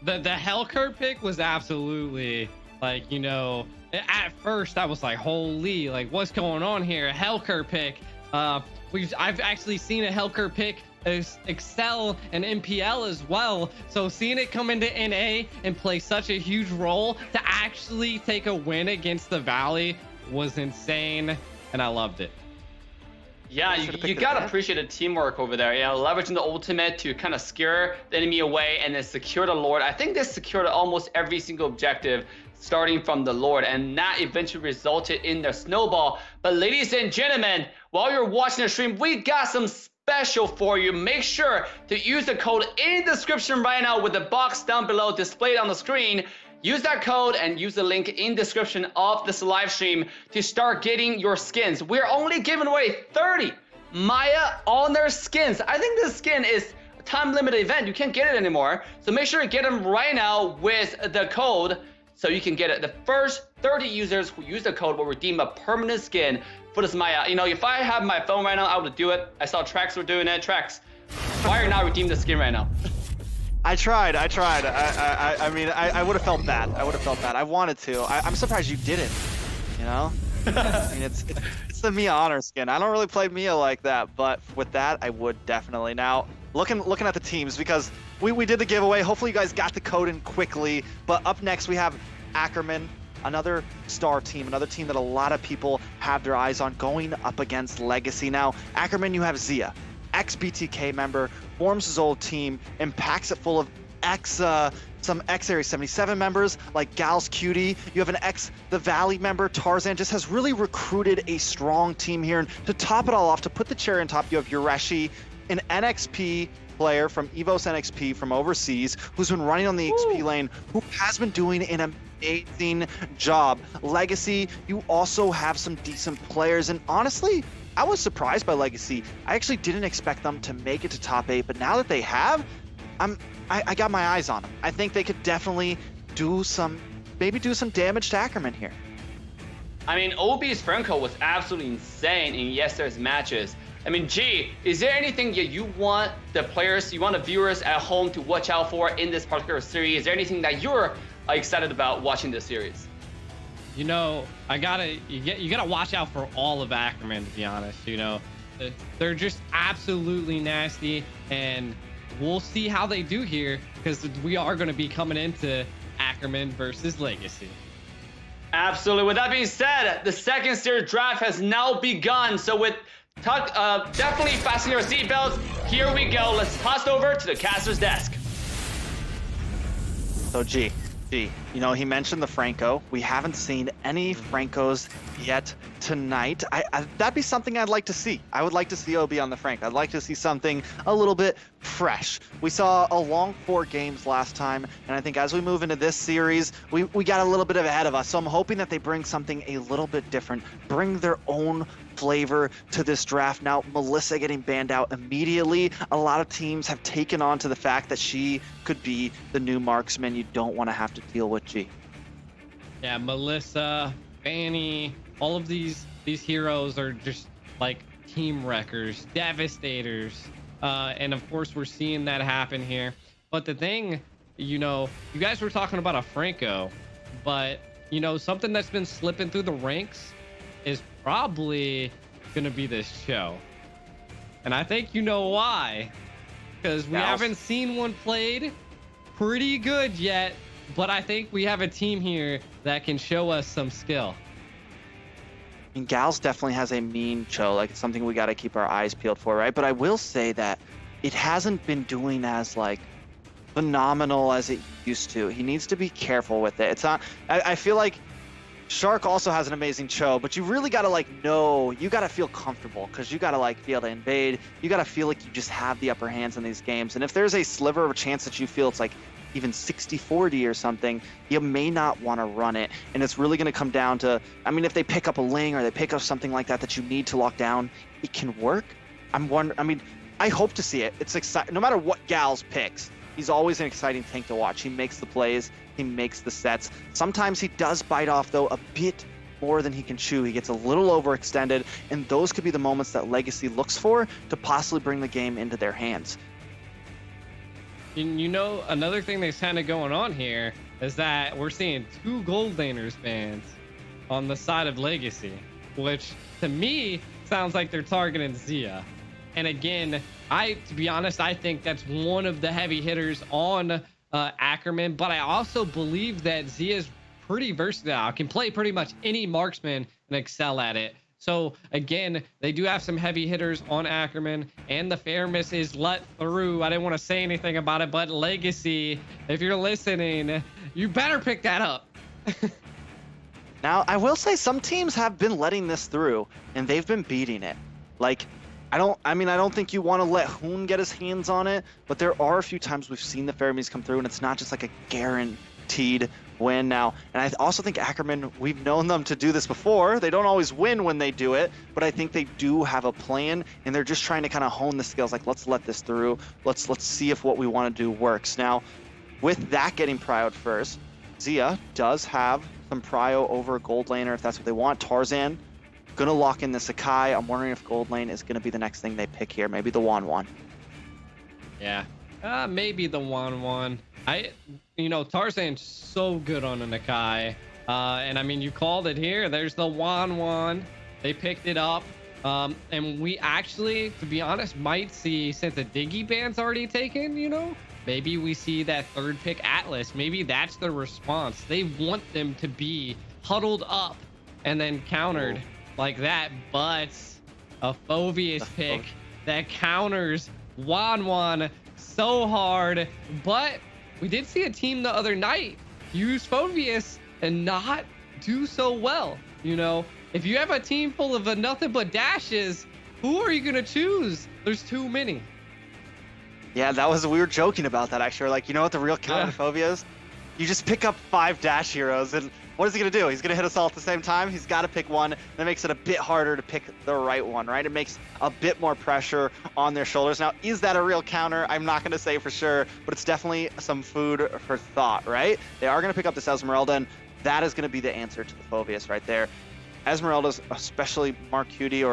the Hellkirk pick was absolutely, like, you know, at first I was like, holy, like, what's going on here? Hellkirk pick. I've actually seen a Hellkirk pick excel in MPL as well. So seeing it come into NA and play such a huge role to actually take a win against the Valley was insane, and I loved it. Yeah, you gotta appreciate the teamwork over there. Yeah, leveraging the ultimate to kind of scare the enemy away and then secure the Lord. I think they secured almost every single objective starting from the Lord, and that eventually resulted in the snowball. But ladies and gentlemen, while you're watching the stream, we got some special for you. Make sure to use the code in the description right now with the box down below displayed on the screen. Use that code and use the link in description of this live stream to start getting your skins. We're only giving away 30 Maya Honor skins. I think this skin is a time limited event. You can't get it anymore. So make sure to get them right now with the code so you can get it. The first 30 users who use the code will redeem a permanent skin for this Maya. You know, if I had my phone right now, I would do it. I saw Trex were doing it. Trex, why are you not redeeming the skin right now? I tried. I mean, I would have felt bad. I wanted to. I'm surprised you didn't, you know? I mean, it's the Mia Honor skin. I don't really play Mia like that, but with that, I would definitely. Now, looking at the teams, because we did the giveaway. Hopefully you guys got the code in quickly. But up next, we have Ackerman, another star team, another team that a lot of people have their eyes on, going up against LEGACi. Now, Ackerman, you have Zia, ex-BTK member, forms his old team and packs it full of some ex-Area 77 members like Gals Cutie. You have an ex-The Valley member, Tarzan. Just has really recruited a strong team here. And to top it all off, to put the cherry on top, you have Yureshi, an NXP player from EVOS NXP from overseas, who's been running on the XP lane, who has been doing an amazing job. LEGACi, you also have some decent players, and honestly, I was surprised by LEGACi. I actually didn't expect them to make it to top 8, but now that they have, I got my eyes on them. I think they could definitely do some damage to Ackerman here. I mean, OB's Franco was absolutely insane in yesterday's matches. I mean, G, is there anything that you want the players, you want the viewers at home to watch out for in this particular series? Is there anything that you're excited about watching this series? You know, you gotta watch out for all of Ackerman, to be honest. You know, they're just absolutely nasty, and we'll see how they do here, because we are going to be coming into Ackerman versus LEGACi. Absolutely. With that being said, the second series draft has now begun. So with definitely fasten your seatbelts. Here we go. Let's toss over to the caster's desk. So G, you know, he mentioned the Franco. We haven't seen any Francos yet tonight. That'd be something I'd like to see. I would like to see OB on the Frank. I'd like to see something a little bit fresh. We saw a long 4 games last time, and I think as we move into this series, we got a little bit ahead of us. So I'm hoping that they bring something a little bit different, bring their own flavor to this draft. Now, Melissa getting banned out immediately. A lot of teams have taken on to the fact that she could be the new marksman you don't want to have to deal with, G. Yeah, Melissa, Fanny, all of these heroes are just like team wreckers, devastators. And of course, we're seeing that happen here. But the thing, you guys were talking about a Franco, but something that's been slipping through the ranks is probably gonna be this show. And I think you know why, because we haven't seen one played pretty good yet, but I think we have a team here that can show us some skill. And Gals definitely has a mean show. Like, it's something we got to keep our eyes peeled for, right? But I will say that it hasn't been doing as like phenomenal as it used to. He needs to be careful with it. It's not. I feel like Shark also has an amazing show, but you really got to you got to feel comfortable, because you got to be able to invade. You got to feel like you just have the upper hands in these games. And if there's a sliver of a chance that you feel it's like even 60-40 or something, you may not want to run it. And it's really going to come down to, if they pick up a Ling or they pick up something like that you need to lock down, it can work. I hope to see it. It's exciting. No matter what Gals picks, he's always an exciting tank to watch. He makes the plays, he makes the sets. Sometimes he does bite off, though, a bit more than he can chew. He gets a little overextended, and those could be the moments that LEGACi looks for to possibly bring the game into their hands. And another thing that's kind of going on here is that we're seeing 2 gold laners bans on the side of LEGACi, which to me sounds like they're targeting Xia. And again, to be honest, I think that's one of the heavy hitters on Ackerman, but I also believe that Xia is pretty versatile, can play pretty much any marksman and excel at it. So again, they do have some heavy hitters on Ackerman, and the fair miss is let through. I didn't want to say anything about it, but LEGACi, if you're listening, you better pick that up. Now, I will say some teams have been letting this through, and they've been beating it. I don't think you want to let Hoon get his hands on it, but there are a few times we've seen the fair miss come through, and it's not just like a guaranteed win now. And I also think Ackerman, we've known them to do this before. They don't always win when they do it, but I think they do have a plan, and they're just trying to kind of hone the skills. Like, let's let this through. Let's see if what we want to do works. Now, with that getting prioed first, Xia does have some prio over gold laner if that's what they want. Tarzan gonna lock in the Sakai. I'm wondering if gold lane is gonna be the next thing they pick here. Maybe the Wan. Yeah, maybe the Wan. Tarzan's so good on a Nakai. And you called it here. There's the Wan. They picked it up. And we actually, to be honest, might see, since the Diggy ban's already taken, maybe we see that third pick Atlas. Maybe that's the response. They want them to be huddled up and then countered like that. But a Phoveus pick that counters Wan so hard. But we did see a team the other night use Phoveus and not do so well. If you have a team full of nothing but dashes, who are you going to choose? There's too many. Yeah, we were joking about that, actually. Like, what the real counter to Phoveus is? You just pick up 5 dash heroes, and what is he going to do? He's going to hit us all at the same time? He's got to pick one. That makes it a bit harder to pick the right one, right? It makes a bit more pressure on their shoulders. Now, is that a real counter? I'm not going to say for sure, but it's definitely some food for thought, right? They are going to pick up this Esmeralda, and that is going to be the answer to the Phoveus right there. Esmeralda's, especially Mark Cutie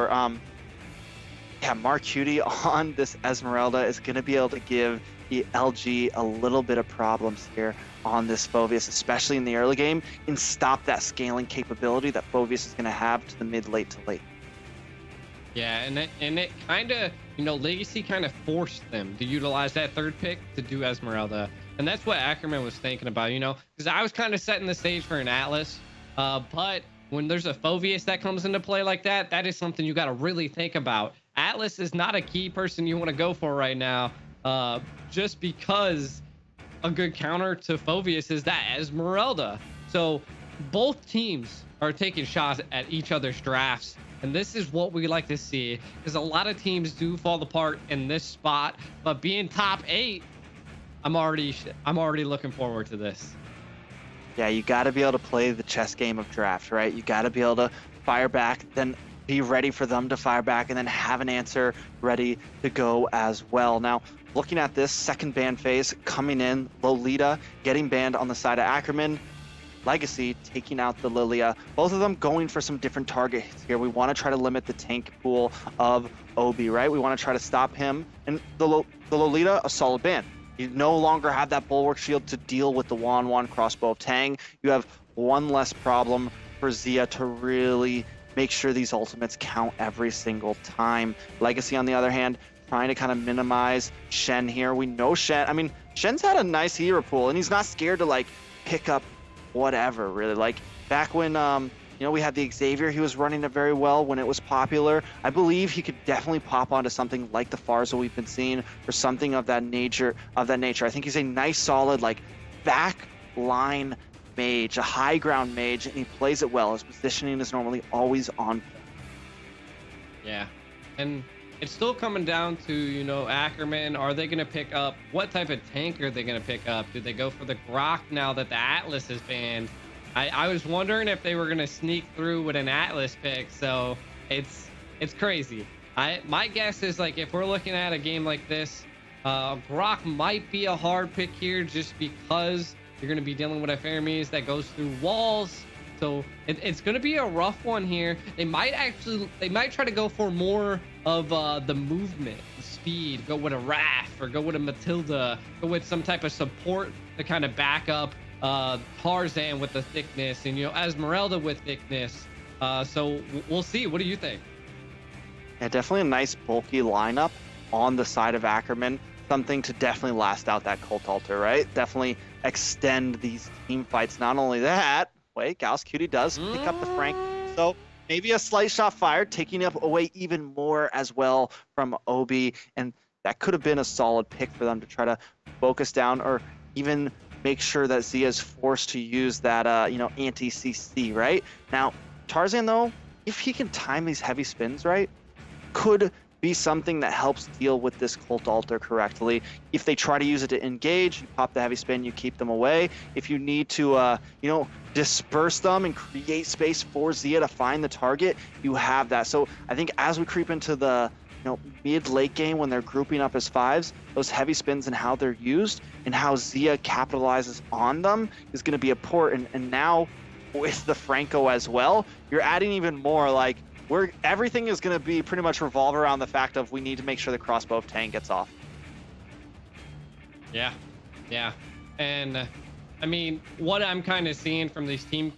Mark Cutie on this Esmeralda is going to be able to give the LG a little bit of problems here on this Phoveus, especially in the early game, and stop that scaling capability that Phoveus is going to have to the mid-late to late. Yeah, and it kind of, LEGACi kind of forced them to utilize that third pick to do Esmeralda. And that's what Ackerman was thinking about, because I was kind of setting the stage for an Atlas. But when there's a Phoveus that comes into play like that, that is something you got to really think about. Atlas is not a key person you want to go for right now, just because a good counter to Phoveus is that Esmeralda. So both teams are taking shots at each other's drafts, and this is what we like to see, because a lot of teams do fall apart in this spot. But being top 8, I'm already looking forward to this. Yeah, you got to be able to play the chess game of draft, right? You got to be able to fire back, then be ready for them to fire back, and then have an answer ready to go as well. Now, looking at this second ban phase coming in, Lolita getting banned on the side of Ackerman. LEGACi taking out the Lilia. Both of them going for some different targets here. We want to try to limit the tank pool of Obi, right? We want to try to stop him. And the Lolita, a solid ban. You no longer have that bulwark shield to deal with the Wan crossbow of Tang. You have one less problem for Xia to really make sure these ultimates count every single time. LEGACi, on the other hand, trying to kind of minimize Shen here. We know Shen, I mean, Shen's had a nice hero pool, and he's not scared to like pick up whatever, really. Like back when you know, we had the Xavier, he was running it very well when it was popular. I believe he could definitely pop onto something like the Pharsa we've been seeing, or something of that nature. I think he's a nice, solid, like back line mage, a high ground mage, and he plays it well. His positioning is normally always on point. Yeah, and it's still coming down to, you know, Ackerman. Are they going to pick up, what type of tank are they going to pick up? Do they go for the Grok now that the Atlas is banned? I was wondering if they were going to sneak through with an Atlas pick, so it's crazy. My guess is, like, if we're looking at a game like this, Grok might be a hard pick here just because you're going to be dealing with a Fermis that goes through walls. So it's going to be a rough one here. They might try to go for more of the movement, the speed, go with a Raph or go with a Matilda, go with some type of support to kind of back up Tarzan with the thickness, and, you know, Esmeralda with thickness. So we'll see. What do you think? Yeah, definitely a nice bulky lineup on the side of Ackerman. Something to definitely last out that Cult Altar, right? Definitely extend these team fights. Not only that, wait, Gauss Cutie does pick up the Frank. So maybe a slight shot fired, taking up away even more as well from Obi. And that could have been a solid pick for them to try to focus down, or even make sure that Xia is forced to use that, you know, anti-CC, right? Now, Tarzan, though, if he can time these heavy spins right, could be something that helps deal with this Cult Altar correctly. If they try to use it to engage, you pop the heavy spin, you keep them away. If you need to, you know, disperse them and create space for Xia to find the target, you have that. So I think as we creep into the, you know, mid-late game when they're grouping up as fives, those heavy spins and how they're used and how Xia capitalizes on them is going to be important. And now with the Franco as well, you're adding even more, like, everything is going to be pretty much revolve around the fact of we need to make sure the crossbow of Tang gets off. Yeah. And I mean, what I'm kind of seeing from these team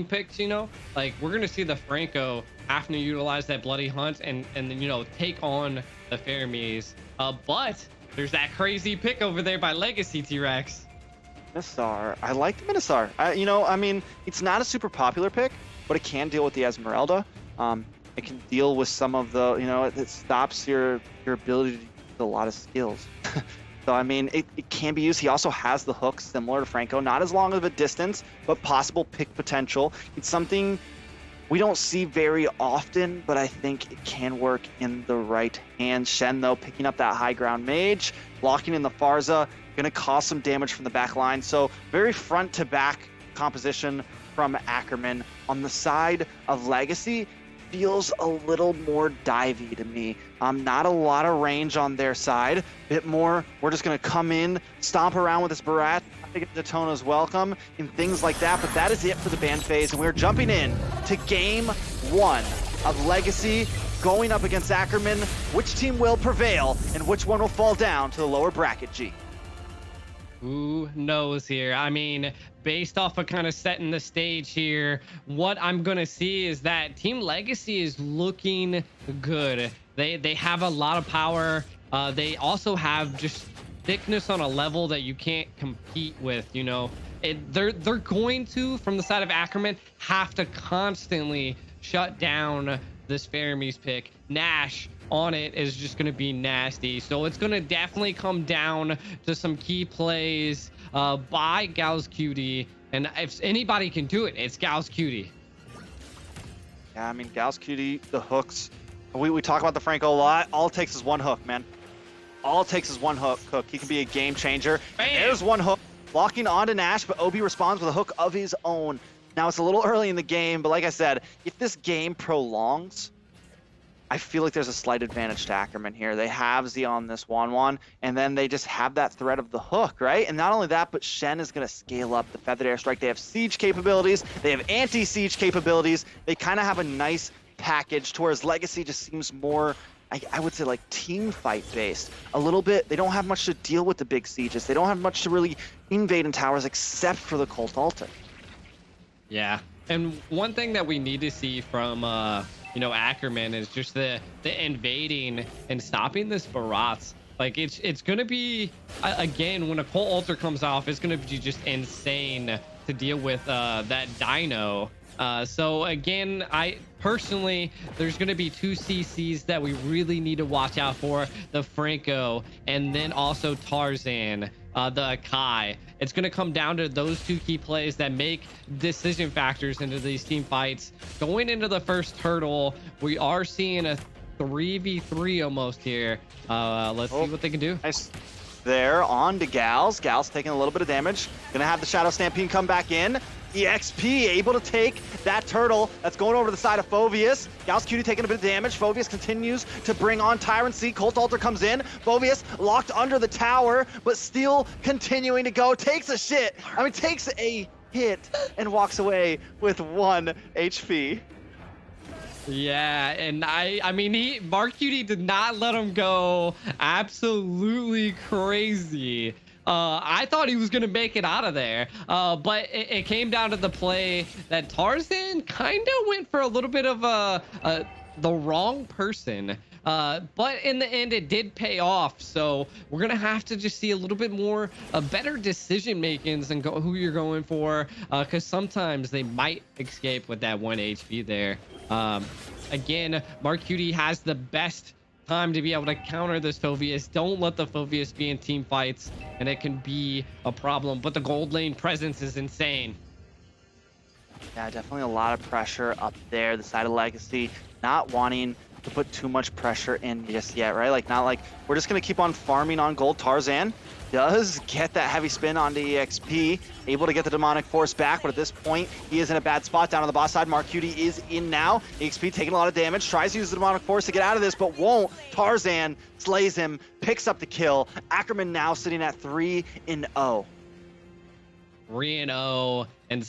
picks, you know, like, we're going to see the Franco having to utilize that Bloody Hunt and then, you know, take on the Fermis. But there's that crazy pick over there by LEGACi, T-Rex. Minosaur. I like the Minosaur. You know, I mean, it's not a super popular pick, but it can deal with the Esmeralda. It can deal with some of the, you know, it stops your ability to use a lot of skills. So, I mean, it can be used. He also has the hook similar to Franco, not as long of a distance, but possible pick potential. It's something we don't see very often, but I think it can work in the right hands. Shen, though, picking up that high ground mage, locking in the Pharsa, going to cause some damage from the back line. So very front to back composition from Ackerman. On the side of LEGACi, feels a little more divey to me. Not a lot of range on their side. Bit more, we're just going to come in, stomp around with this Barat, get Daytona's welcome, and things like that. But that is it for the ban phase, and we're jumping in to game one of LEGACi going up against Ackerman. Which team will prevail, and which one will fall down to the lower bracket, G? Who knows here? I mean, based off of kind of setting the stage here, what I'm going to see is that Team LEGACi is looking good. They have a lot of power. They also have just thickness on a level that you can't compete with, you know. They're going to, from the side of Ackerman, have to constantly shut down this Fermis pick. Nash on it is just going to be nasty. So it's going to definitely come down to some key plays by Gauss Cutie. And if anybody can do it, it's Gauss Cutie. Yeah, I mean, Gauss Cutie, the hooks. We talk about the Franco a lot. All it takes is one hook, man. All it takes is one hook. He can be a game changer. There's one hook. Locking onto Nash, but Obi responds with a hook of his own. Now, it's a little early in the game, but like I said, if this game prolongs, I feel like there's a slight advantage to Ackerman here. They have Z on this 1-1, and then they just have that threat of the hook, right? And not only that, but Shen is going to scale up the feathered airstrike. They have siege capabilities. They have anti-siege capabilities. They kind of have a nice package, to whereas LEGACi just seems more, I would say, like team fight based. A little bit, they don't have much to deal with the big sieges. They don't have much to really invade in towers except for the Cult Altar. Yeah, and one thing that we need to see from Ackerman is just the invading and stopping this Barats. Like it's gonna be again, when a Cult Altar comes off, it's gonna be just insane to deal with that Dino. So again, I personally, there's going to be 2 CCs that we really need to watch out for: the Franco and then also Tarzan, the Kai. It's going to come down to those 2 key plays that make decision factors into these team fights. Going into the first hurdle, we are seeing a 3v3 almost here. Let's see what they can do. Nice. There on to Gals. Gals taking a little bit of damage. Gonna have the Shadow Stampede come back in. EXP able to take that turtle that's going over to the side of Phoveus. Gals Cutie taking a bit of damage. Phoveus continues to bring on Tyrancy. Cult Altar comes in. Phoveus locked under the tower, but still continuing to go. Takes a hit and walks away with 1 HP. Yeah, and I mean, Mark Cutie did not let him go absolutely crazy. I thought he was going to make it out of there, but it came down to the play that Tarzan kind of went for a little bit of the wrong person. But in the end, it did pay off. So we're going to have to just see a little bit more better decision makings and who you're going for, because sometimes they might escape with that 1 HP there. Again, Mark Cutie has the best time to be able to counter this Phoveus. Don't let the Phoveus be in team fights, and it can be a problem. But the gold lane presence is insane. Yeah, definitely a lot of pressure up there. The side of LEGACi not wanting to put too much pressure in just yet, right? Like, not like we're just going to keep on farming on gold. Tarzan does get that heavy spin onto EXP, able to get the demonic force back, but at this point he is in a bad spot down on the boss side. Mark Cutie is in now. EXP taking a lot of damage, tries to use the demonic force to get out of this, but won't. Tarzan slays him, picks up the kill. Ackerman now sitting at 3-0. 3-0, and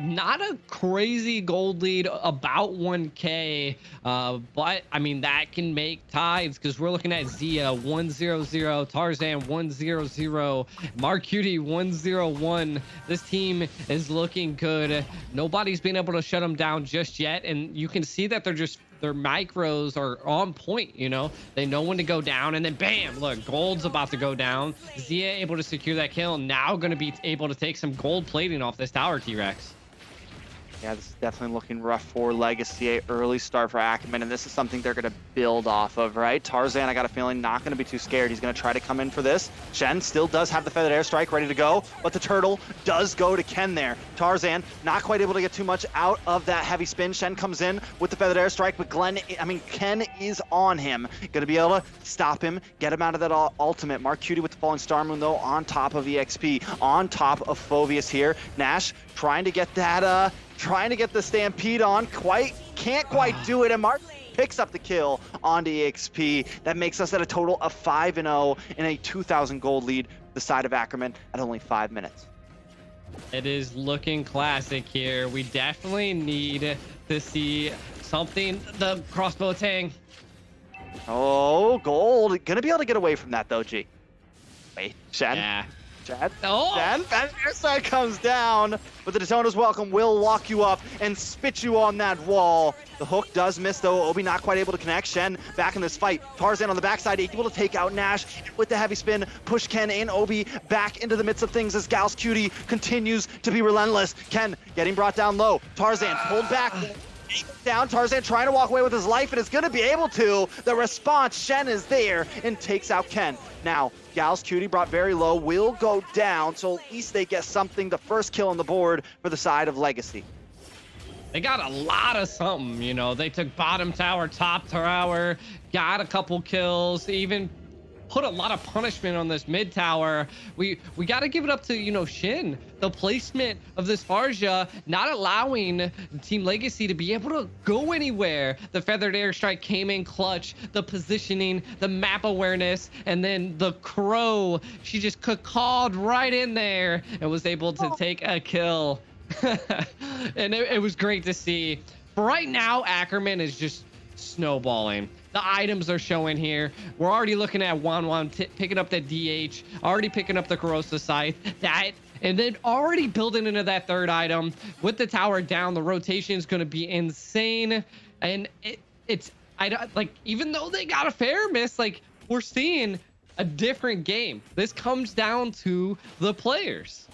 not a crazy gold lead, about 1k, but I mean that can make tides, because we're looking at Zia 1-0-0, Tarzan 1-0-0, Mark Cutie 1-0-1. This team is looking good. Nobody's been able to shut them down just yet, and you can see that their micros are on point. They know when to go down, and then bam, look, gold's about to go down. Zia able to secure that kill, now going to be able to take some gold plating off this tower, T-Rex. Yeah, this is definitely looking rough for LEGACi. Early start for Ackerman, and this is something they're going to build off of, right? Tarzan, I got a feeling, not going to be too scared. He's going to try to come in for this. Shen still does have the feathered airstrike ready to go, but the turtle does go to Ken there. Tarzan not quite able to get too much out of that heavy spin. Shen comes in with the feathered airstrike, but Ken is on him. Going to be able to stop him, get him out of that ultimate. Mark Cutie with the falling star moon, though, on top of EXP, on top of Phoveus here. Nash trying to get that the stampede on, can't quite do it, and Mark picks up the kill onto EXP. That makes us at a total of 5-0 in a 2,000 gold lead, the side of Ackerman at only 5 minutes. It is looking classic here. We definitely need to see something. The crossbow tang. Oh, gold. Gonna be able to get away from that, though, G. Wait, Shen? Yeah. Chad? Oh! Shen? That airside comes down, but the Daytona's welcome will lock you up and spit you on that wall. The hook does miss, though. Obi not quite able to connect. Shen back in this fight. Tarzan on the backside, able to take out Nash with the heavy spin. Push Ken and Obi back into the midst of things as Gals Cutie continues to be relentless. Ken getting brought down low. Tarzan pulled back. Down, Tarzan trying to walk away with his life, and is going to be able to. The response, Shen is there and takes out Ken. Now, Gals Cutie brought very low, will go down, so at least they get something. The first kill on the board for the side of LEGACi. They got a lot of something, They took bottom tower, top tower, got a couple kills, even put a lot of punishment on this mid tower. We got to give it up to, you know, Shin. The placement of this Farja, not allowing Team LEGACi to be able to go anywhere. The feathered airstrike came in clutch. The positioning, the map awareness, and then the crow. She just cawed right in there and was able to take a kill. And it was great to see. For right now, Ackerman is just snowballing. The items are showing here. We're already looking at Wan picking up that DH, already picking up the Corrosive Scythe, and then already building into that third item. With the tower down, the rotation is going to be insane. And I don't like, even though they got a fair miss, like, we're seeing a different game. This comes down to the players.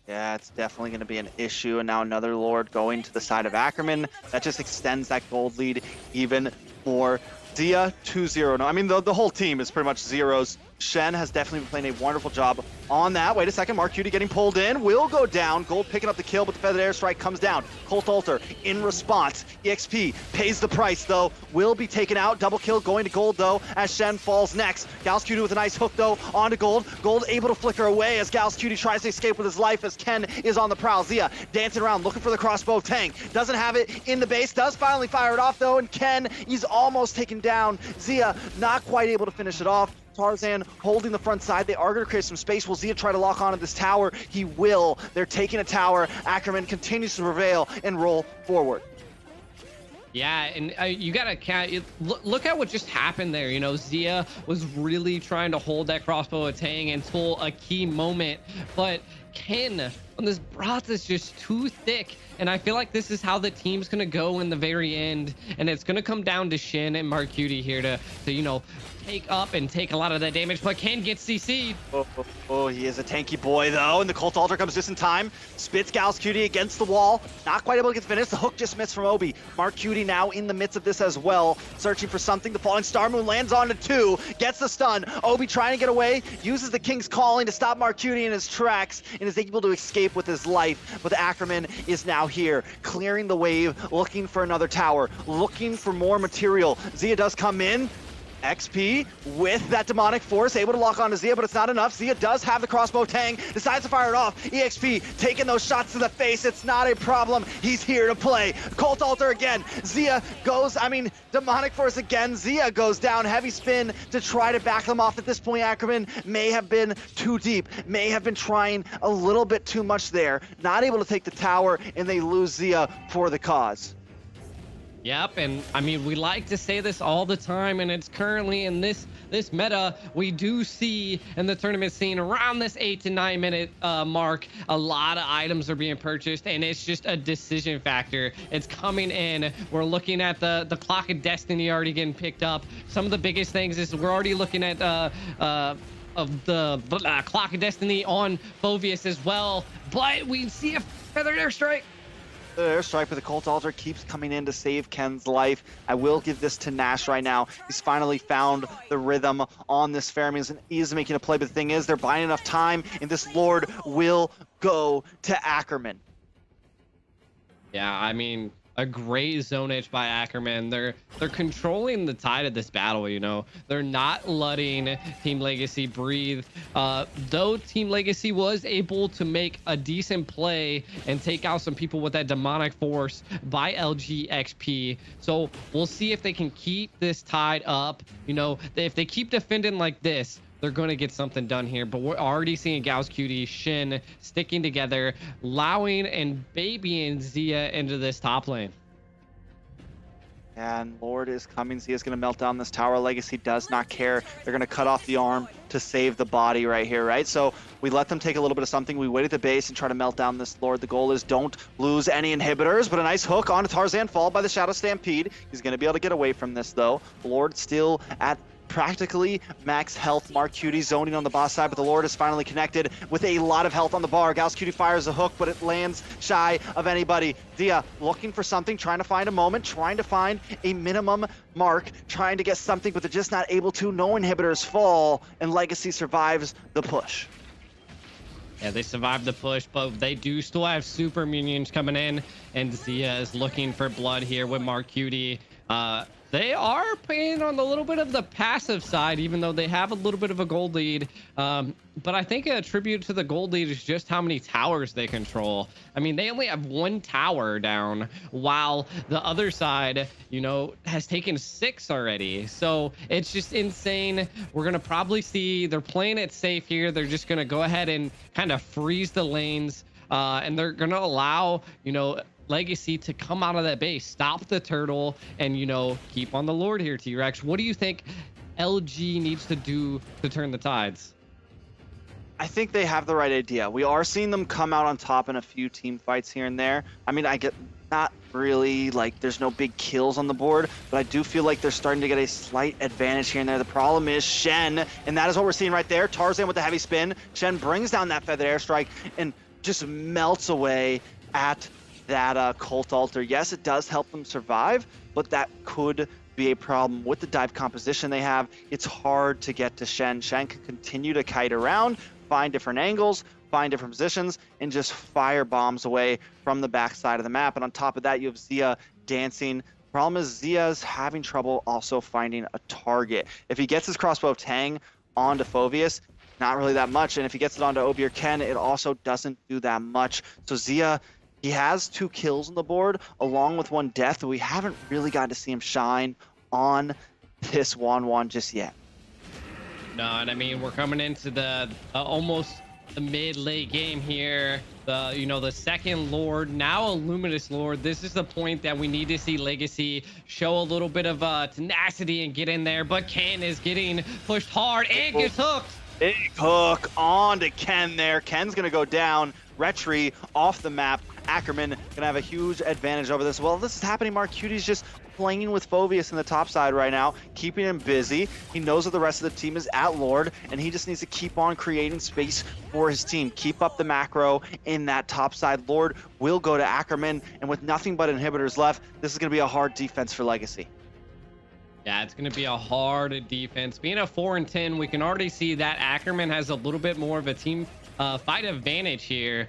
Yeah, it's definitely going to be an issue. And now another Lord going to the side of Ackerman. That just extends that gold lead even more. Zia 2-0. No, I mean, the whole team is pretty much zeros. Shen has definitely been playing a wonderful job on that. Wait a second, Mark Cutie getting pulled in, will go down. Gold picking up the kill, but the feathered airstrike comes down. Colt Alter in response. EXP pays the price though, will be taken out. Double kill going to Gold though, as Shen falls next. Gals Cutie with a nice hook though, onto Gold. Gold able to flicker away as Gals Cutie tries to escape with his life as Ken is on the prowl. Zia dancing around, looking for the crossbow. Tang doesn't have it in the base, does finally fire it off though, and Ken is almost taken down. Zia not quite able to finish it off. Tarzan holding the front side. They are going to create some space. Will Zia try to lock onto this tower? He will. They're taking a tower. Ackerman continues to prevail and roll forward. Yeah, and you gotta count. Look at what just happened there. You know, Zia was really trying to hold that crossbow of Tang until a key moment, but Ken on this broth is just too thick, and I feel like this is how the team's gonna go in the very end, and it's gonna come down to Shin and Mark Cutie here to you know, take up and take a lot of that damage, but Ken gets CC'd. Oh, he is a tanky boy though, and the Colt Alter comes just in time. Spits Gals Cutie against the wall, not quite able to get finished. The hook just missed from Obi. Mark Cutie now in the midst of this as well, searching for something. The Falling Star Moon lands onto 2, gets the stun. Obi trying to get away, uses the King's Calling to stop Mark Cutie in his tracks, and is able to escape with his life. But Ackerman is now here, clearing the wave, looking for another tower, looking for more material. Zia does come in. XP with that demonic force, able to lock onto Zia, but it's not enough. Zia does have the crossbow. Tang decides to fire it off. EXP taking those shots to the face. It's not a problem. He's here to play. Colt Alter again. Zia goes, demonic force again. Zia goes down. Heavy spin to try to back them off. At this point, Ackerman may have been too deep, may have been trying a little bit too much there. Not able to take the tower, and they lose Zia for the cause. Yep, and I mean, we like to say this all the time, and it's currently in this meta, we do see in the tournament scene around this 8 to 9 minute mark, a lot of items are being purchased, and it's just a decision factor. It's coming in. We're looking at the Clock of Destiny already getting picked up. Some of the biggest things is we're already looking at of the Clock of Destiny on Phoveus as well, but we see a feathered airstrike. The airstrike, but the Colt Alter keeps coming in to save Ken's life. I will give this to Nash right now. He's finally found the rhythm on this Pheromones and is making a play, but the thing is, they're buying enough time, and this Lord will go to Ackerman. Yeah, I mean, a great zonage by Ackerman. They're controlling the tide of this battle, you know. They're not letting Team LEGACi breathe. Though Team LEGACi was able to make a decent play and take out some people with that demonic force by LGXP. So we'll see if they can keep this tide up. You know, if they keep defending like this, they're going to get something done here. But we're already seeing Gals Cutie, Shin sticking together, allowing and babying Zia into this top lane. And Lord is coming. Zia's going to melt down this tower. LEGACi does not care. They're going to cut off the arm to save the body right here, right? So we let them take a little bit of something. We wait at the base and try to melt down this Lord. The goal is don't lose any inhibitors, but a nice hook onto Tarzan, followed by the Shadow Stampede. He's going to be able to get away from this, though. Lord still at practically max health. Mark Cutie zoning on the boss side, but the Lord is finally connected with a lot of health on the bar. Gals Cutie fires a hook, but it lands shy of anybody. Zia looking for something, trying to find a moment, trying to find a minimum mark, trying to get something, but they're just not able to. No inhibitors fall, and LEGACi survives the push. Yeah, they survived the push, but they do still have super minions coming in, and Zia is looking for blood here with Mark Cutie. They are playing on a little bit of the passive side, even though they have a little bit of a gold lead. But I think a tribute to the gold lead is just how many towers they control. I mean, they only have 1 tower down, while the other side, you know, has taken 6 already. So it's just insane. We're going to probably see they're playing it safe here. They're just going to go ahead and kind of freeze the lanes. And they're going to allow, you know, LEGACi to come out of that base, stop the turtle, and, you know, keep on the Lord here, T-Rex. What do you think LG needs to do to turn the tides? I think they have the right idea. We are seeing them come out on top in a few team fights here and there. I mean, I get not really, like, there's no big kills on the board, but I do feel like they're starting to get a slight advantage here and there. The problem is Shen, and that is what we're seeing right there. Tarzan with the heavy spin. Shen brings down that feathered airstrike and just melts away at that cult altar. Yes, it does help them survive, but that could be a problem with the dive composition they have. It's hard to get to Shen. Shen can continue to kite around, find different angles, find different positions, and just fire bombs away from the backside of the map. And on top of that, you have Xia dancing. Problem is Xia's having trouble also finding a target. If he gets his crossbow Tang onto Phoveus, not really that much. And if he gets it onto Obi or Ken, it also doesn't do that much. So Xia, he has 2 kills on the board, along with 1 death, but we haven't really got to see him shine on this Wan just yet. No, and I mean, we're coming into the almost the mid-late game here. The, you know, the second Lord, now a Luminous Lord. This is the point that we need to see LEGACi show a little bit of tenacity and get in there, but Ken is getting pushed hard and gets hooked. Big hook on to Ken there. Ken's gonna go down. Retry off the map. Ackerman gonna have a huge advantage over this. Well, this is happening. Mark Cutie's just playing with Phoveus in the top side right now, keeping him busy. He knows that the rest of the team is at Lord, and he just needs to keep on creating space for his team. Keep up the macro in that top side. Lord will go to Ackerman, and with nothing but inhibitors left, this is gonna be a hard defense for LEGACi. Yeah, it's going to be a hard defense. Being a 4-10, we can already see that Ackerman has a little bit more of a team fight advantage here.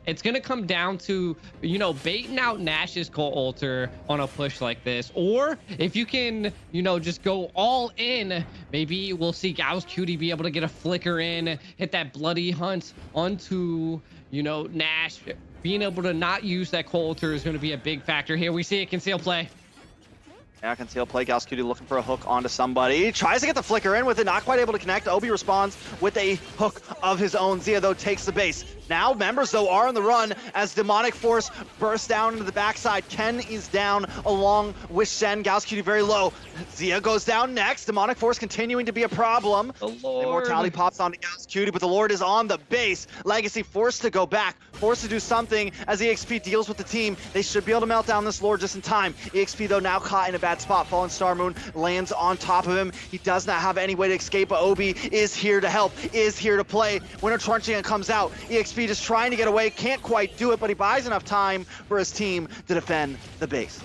It's going to come down to, you know, baiting out Nash's Cult Altar on a push like this. Or if you can, you know, just go all in, maybe we'll see Gauss Cutie be able to get a flicker in, hit that bloody hunt onto, you know, Nash. Being able to not use that Cult Altar is going to be a big factor here. We see a conceal play. Yeah, conceal play. Gauss Cutie looking for a hook onto somebody. Tries to get the flicker in with it, not quite able to connect. Obi responds with a hook of his own. Xia, though, takes the base. Now, members, though, are on the run as Demonic Force bursts down into the backside. Ken is down along with Shen. Gauss Cutie very low. Xia goes down next. Demonic Force continuing to be a problem. The Lord. Immortality pops onto Gauss Cutie, but the Lord is on the base. LEGACi forced to go back, forced to do something as EXP deals with the team. They should be able to melt down this Lord just in time. EXP, though, now caught in a bad spot. Fallen Star Moon lands on top of him. He does not have any way to escape, but Obi is here to help, is here to play. Winter Truncheon comes out. EXP just trying to get away, can't quite do it, but he buys enough time for his team to defend the base.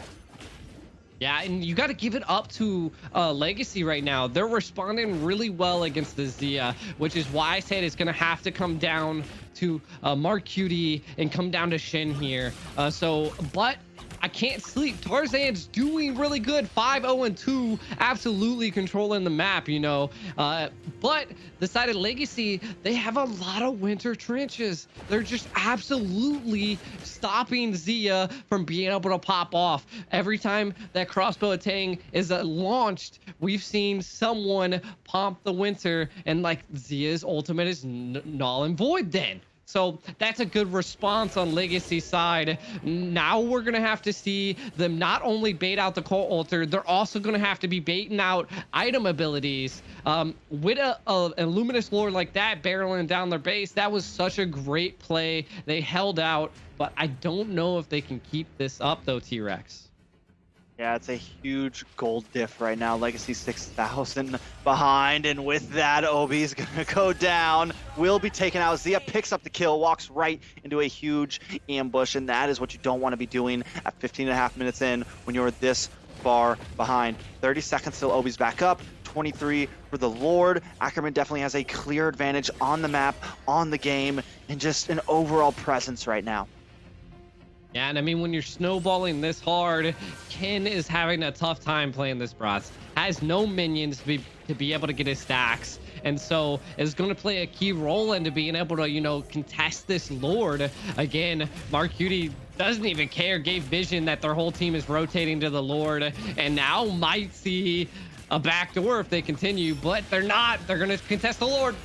Yeah, and you got to give it up to LEGACi right now. They're responding really well against the Xia, which is why I said it's going to have to come down to Mark Cutie and come down to Shen here. But I can't sleep. Tarzan's doing really good. 5-0-2, absolutely controlling the map, you know. But the side of LEGACi, they have a lot of winter trenches. They're just absolutely stopping Xia from being able to pop off. Every time that crossbow Tang is launched, we've seen someone pump the winter, and like Xia's ultimate is null and void then. So that's a good response on LEGACi's side. Now we're going to have to see them not only bait out the Cult Altar, they're also going to have to be baiting out item abilities. With a Luminous Lord like that barreling down their base, that was such a great play. They held out, but I don't know if they can keep this up though, T-Rex. Yeah, it's a huge gold diff right now. LEGACi 6,000 behind, and with that, Obi's gonna go down. Will be taken out. Xia picks up the kill, walks right into a huge ambush, and that is what you don't want to be doing at 15.5 minutes in when you're this far behind. 30 seconds till Obi's back up. 23 for the Lord. Ackerman definitely has a clear advantage on the map, on the game, and just an overall presence right now. Yeah, and I mean, when you're snowballing this hard, Ken is having a tough time playing this boss. Has no minions to be able to get his stacks, and so is going to play a key role into being able to, you know, contest this Lord. Again, Marcuti doesn't even care, gave vision that their whole team is rotating to the Lord, and now might see a backdoor if they continue, but they're not. They're going to contest the Lord.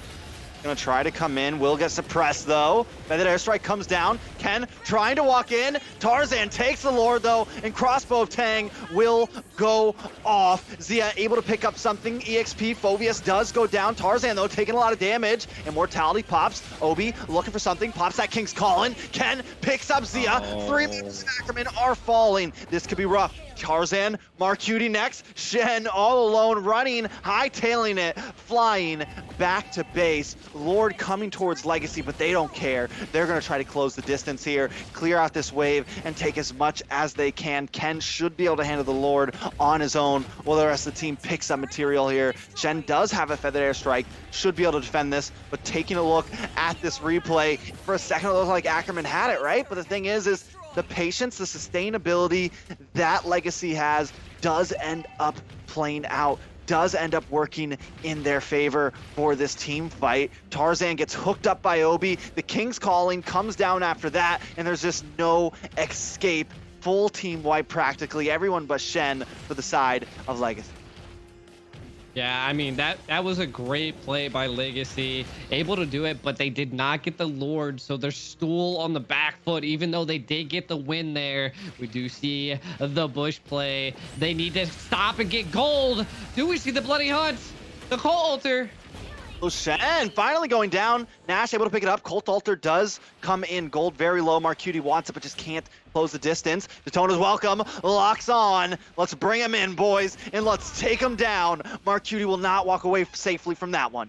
Gonna try to come in, will get suppressed though. Feathered airstrike comes down. Ken trying to walk in. Tarzan takes the Lord though, and crossbow Tang will go off. Zia able to pick up something. EXP Phobius does go down. Tarzan though taking a lot of damage. Immortality pops. Obi looking for something. Pops that King's Calling. Ken picks up Zia. 3 members of Ackerman are falling. This could be rough. Tarzan, Marcuti next. Shen all alone, running, hightailing it, flying back to base. Lord coming towards LEGACi, but they don't care. They're going to try to close the distance here, clear out this wave, and take as much as they can. Ken should be able to handle the Lord on his own, while the rest of the team picks up material here. Shen does have a feathered airstrike, should be able to defend this, but taking a look at this replay, for a second it looked like Ackerman had it, right? But the thing is the patience, the sustainability that LEGACi has does end up playing out, does end up working in their favor for this team fight. Tarzan gets hooked up by Obi, the King's Calling comes down after that, and there's just no escape. Full team wipe practically, everyone but Shen for the side of LEGACi. Yeah, I mean, that was a great play by LEGACi, able to do it, but they did not get the Lord, so they're still on the back foot, even though they did get the win there. We do see the bush play. They need to stop and get gold. Do we see the bloody hunt? The Cult Altar. Oh, Shen finally going down. Nash able to pick it up. Cult Altar does come in gold very low. Marcuti wants it, but just can't close the distance. Daytona's welcome, locks on. Let's bring him in, boys, and let's take him down. Marcuti will not walk away safely from that one.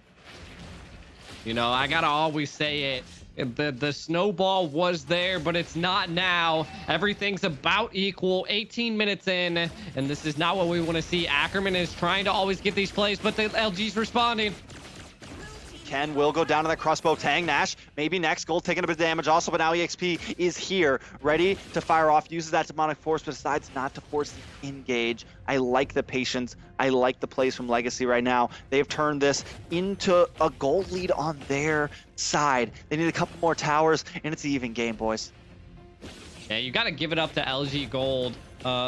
You know, I gotta always say it. The snowball was there, but it's not now. Everything's about equal. 18 minutes in, and this is not what we want to see. Ackerman is trying to always get these plays, but the LG's responding. Ken will go down to that crossbow. Tang, Nash, maybe next. Gold taking a bit of damage also, but now EXP is here, ready to fire off, uses that demonic force, but decides not to force the engage. I like the patience. I like the plays from LEGACi right now. They've turned this into a gold lead on their side. They need a couple more towers, and it's an even game, boys. Yeah, you got to give it up to LG Gold.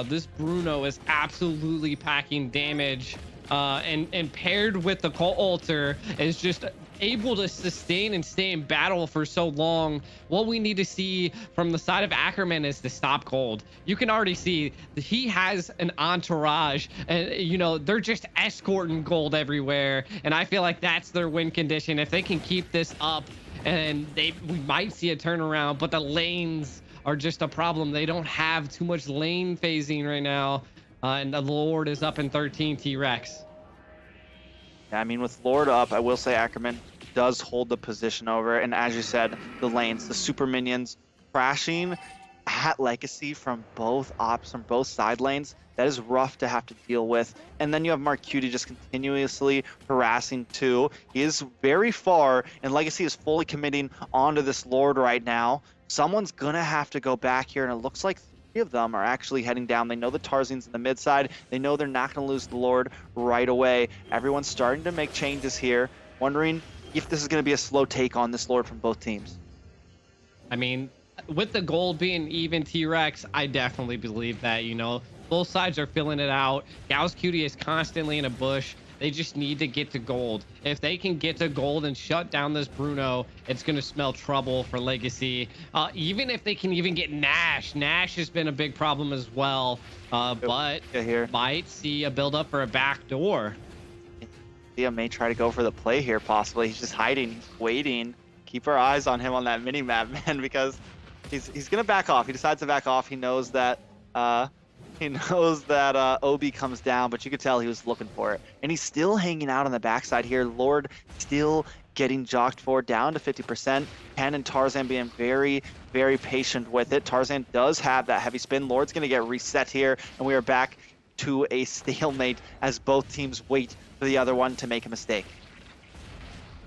This Bruno is absolutely packing damage, and paired with the Cult Altar is just able to sustain and stay in battle for so long. What we need to see from the side of Ackerman is to stop Gold. You can already see that he has an entourage, and you know, they're just escorting Gold everywhere, and I feel like that's their win condition. If they can keep this up, and we might see a turnaround, but the lanes are just a problem. They don't have too much lane phasing right now, and the Lord is up in 13 T-Rex. Yeah, I mean, with Lord up, I will say Ackerman does hold the position over, and as you said, the lanes, the super minions crashing at LEGACi from both ops, from both side lanes. That is rough to have to deal with. And then you have Marcuti just continuously harassing too. He is very far, and LEGACi is fully committing onto this Lord right now. Someone's gonna have to go back here, and it looks like of them are actually heading down. They know the Tarzan's in the mid side. They know they're not going to lose the Lord right away. Everyone's starting to make changes here, wondering if this is going to be a slow take on this Lord from both teams. I mean, with the gold being even T-Rex, I definitely believe that, you know, both sides are filling it out. Gauss Cutie is constantly in a bush. They just need to get to gold. If they can get to gold and shut down this Bruno, it's going to smell trouble for LEGACi. Even if they can even get Nash. Nash has been a big problem as well. But here might see a build up for a back door. Thea may try to go for the play here, possibly. He's just hiding. He's waiting. Keep our eyes on him on that mini-map, man, because he's going to back off. He decides to back off. He knows that... Obi comes down, but you could tell he was looking for it. And he's still hanging out on the backside here. Lord still getting jocked for, down to 50%. Ken and Tarzan being very, very patient with it. Tarzan does have that heavy spin. Lord's going to get reset here, and we are back to a stalemate as both teams wait for the other one to make a mistake.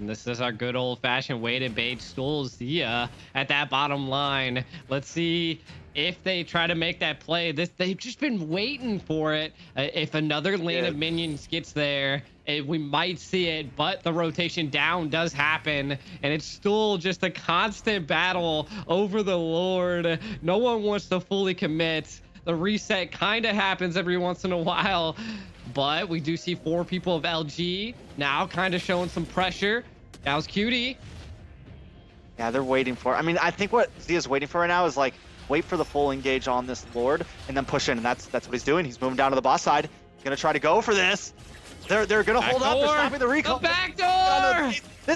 And this is our good old-fashioned way to bait Stool Zia at that bottom line. Let's see if they try to make that play. They've just been waiting for it. If another lane of minions gets there, we might see it, but the rotation down does happen, and it's still just a constant battle over the Lord. No one wants to fully commit. The reset kind of happens every once in a while, but we do see 4 people of LG now kind of showing some pressure. That was Cutie. Yeah, they're waiting for it. I mean, I think what Zia's waiting for right now is like, wait for the full engage on this Lord and then push in, and that's what he's doing. He's moving down to the bot side. He's gonna try to go for this. They're gonna hold up. They're stopping the recall. The back door.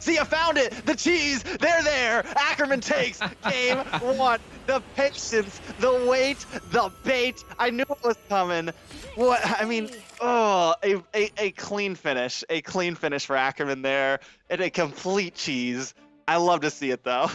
Zia found it. The cheese. They're there. Ackerman takes game 1. The patience, the wait, the bait. I knew it was coming. What? I mean, oh, a clean finish. A clean finish for Ackerman there, and a complete cheese. I love to see it though.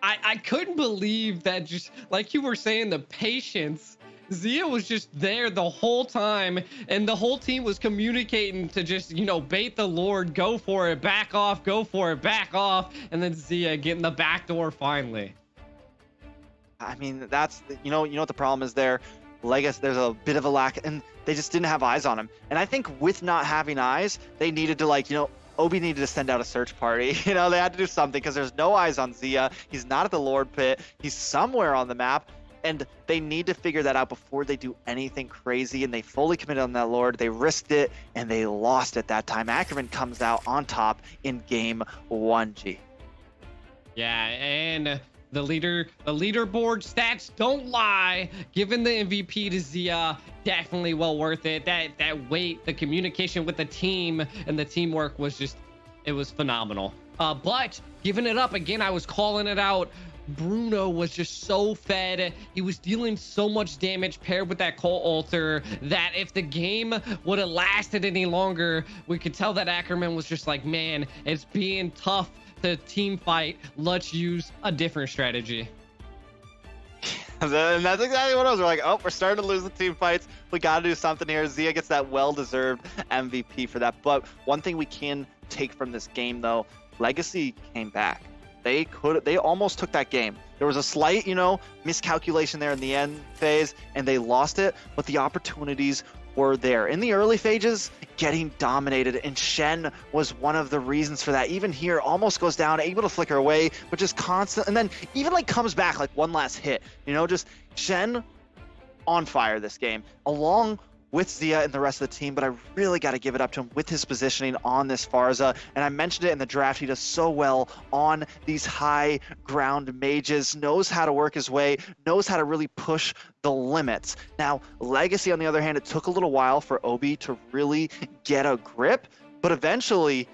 I couldn't believe that, just like you were saying, the patience. Zia was just there the whole time, and the whole team was communicating to just, you know, bait the Lord, go for it, back off, go for it, back off, and then Zia getting the back door finally. I mean, that's, you know what the problem is there. LEGACi, there's a bit of a lack, and they just didn't have eyes on him. And I think with not having eyes, they needed to, like, you know, Obi needed to send out a search party. You know, they had to do something because there's no eyes on Zia. He's not at the Lord pit. He's somewhere on the map. And they need to figure that out before they do anything crazy. And they fully committed on that Lord. They risked it, and they lost it that time. Ackerman comes out on top in game 1G. Yeah, and the leaderboard stats don't lie. Giving the MVP to Zia, definitely well worth it. That weight, the communication with the team, and the teamwork was just, it was phenomenal. But giving it up again, I was calling it out. Bruno was just so fed. He was dealing so much damage paired with that Cult Altar that if the game would have lasted any longer, we could tell that Ackerman was just like, man, it's being tough to team fight. Let's use a different strategy. And that's exactly what I was like. Oh, we're starting to lose the team fights. We got to do something here. Zia gets that well-deserved MVP for that. But one thing we can take from this game, though, LEGACi came back. They almost took that game. There was a slight, you know, miscalculation there in the end phase, and they lost it, but the opportunities were there. In the early phases, getting dominated, and Shen was one of the reasons for that. Even here, almost goes down, able to flicker away, but just constant, and then even like comes back like one last hit. You know, just Shen on fire this game, along with Zia and the rest of the team, but I really got to give it up to him with his positioning on this Pharsa. And I mentioned it in the draft, he does so well on these high ground mages, knows how to work his way, knows how to really push the limits. Now, LEGACi, on the other hand, it took a little while for Obi to really get a grip, but eventually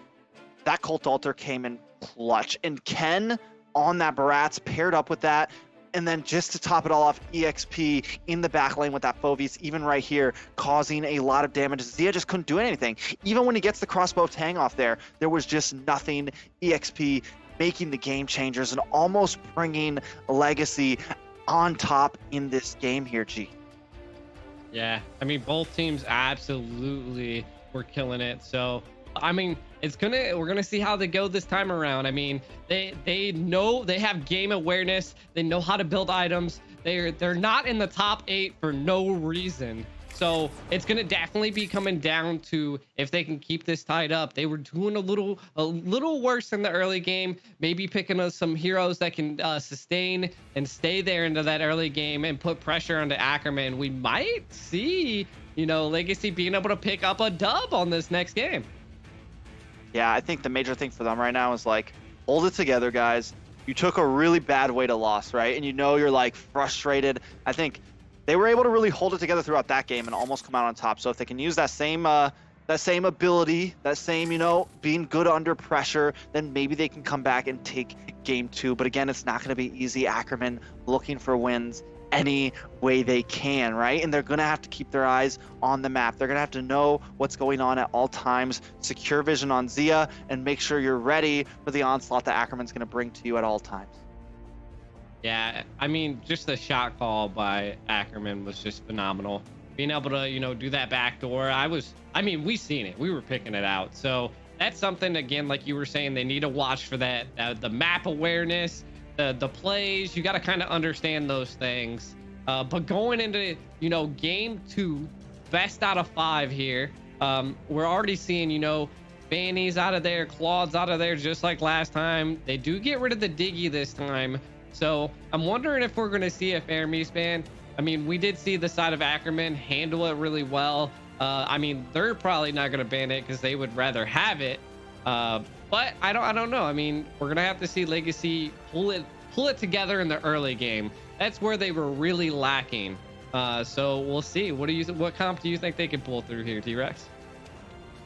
that Cult Altar came in clutch. And Ken on that Baratz paired up with that, and then just to top it all off, EXP in the back lane with that Phoveus, even right here, causing a lot of damage. Zia just couldn't do anything. Even when he gets the crossbow tang off there was just nothing. EXP making the game changers and almost bringing LEGACi on top in this game here, G. Yeah, I mean, both teams absolutely were killing it. So, I mean, we're gonna see how they go this time around. I mean, they know, they have game awareness, they know how to build items. They're not in the top 8 for no reason. So it's gonna definitely be coming down to if they can keep this tied up. They were doing a little worse in the early game, maybe picking up some heroes that can sustain and stay there into that early game and put pressure onto Ackerman. We might see, you know, LEGACi being able to pick up a dub on this next game. Yeah, I think the major thing for them right now is like, hold it together, guys. You took a really bad way to loss, right? And you know you're like frustrated. I think they were able to really hold it together throughout that game and almost come out on top. So if they can use that same ability, that same, you know, being good under pressure, then maybe they can come back and take game 2. But again, it's not going to be easy. Ackerman looking for wins any way they can, right? And they're going to have to keep their eyes on the map. They're going to have to know what's going on at all times, secure vision on Zia, and make sure you're ready for the onslaught that Ackerman's going to bring to you at all times. Yeah, I mean, just the shot call by Ackerman was just phenomenal. Being able to, you know, do that backdoor, I mean, we seen it. We were picking it out. So that's something, again, like you were saying, they need to watch for that, the map awareness, the plays. You got to kind of understand those things. But going into, game 2, best out of 5 here, we're already seeing, Fanny's out of there, Claude's out of there, just like last time. They do get rid of the Diggy this time. So I'm wondering if we're going to see a Fermis ban. I mean, we did see the side of Ackerman handle it really well. I mean, they're probably not going to ban it because they would rather have it. But I don't know. I mean, we're going to have to see LEGACi pull it together in the early game. That's where they were really lacking. So we'll see. What comp do you think they can pull through here, T-Rex?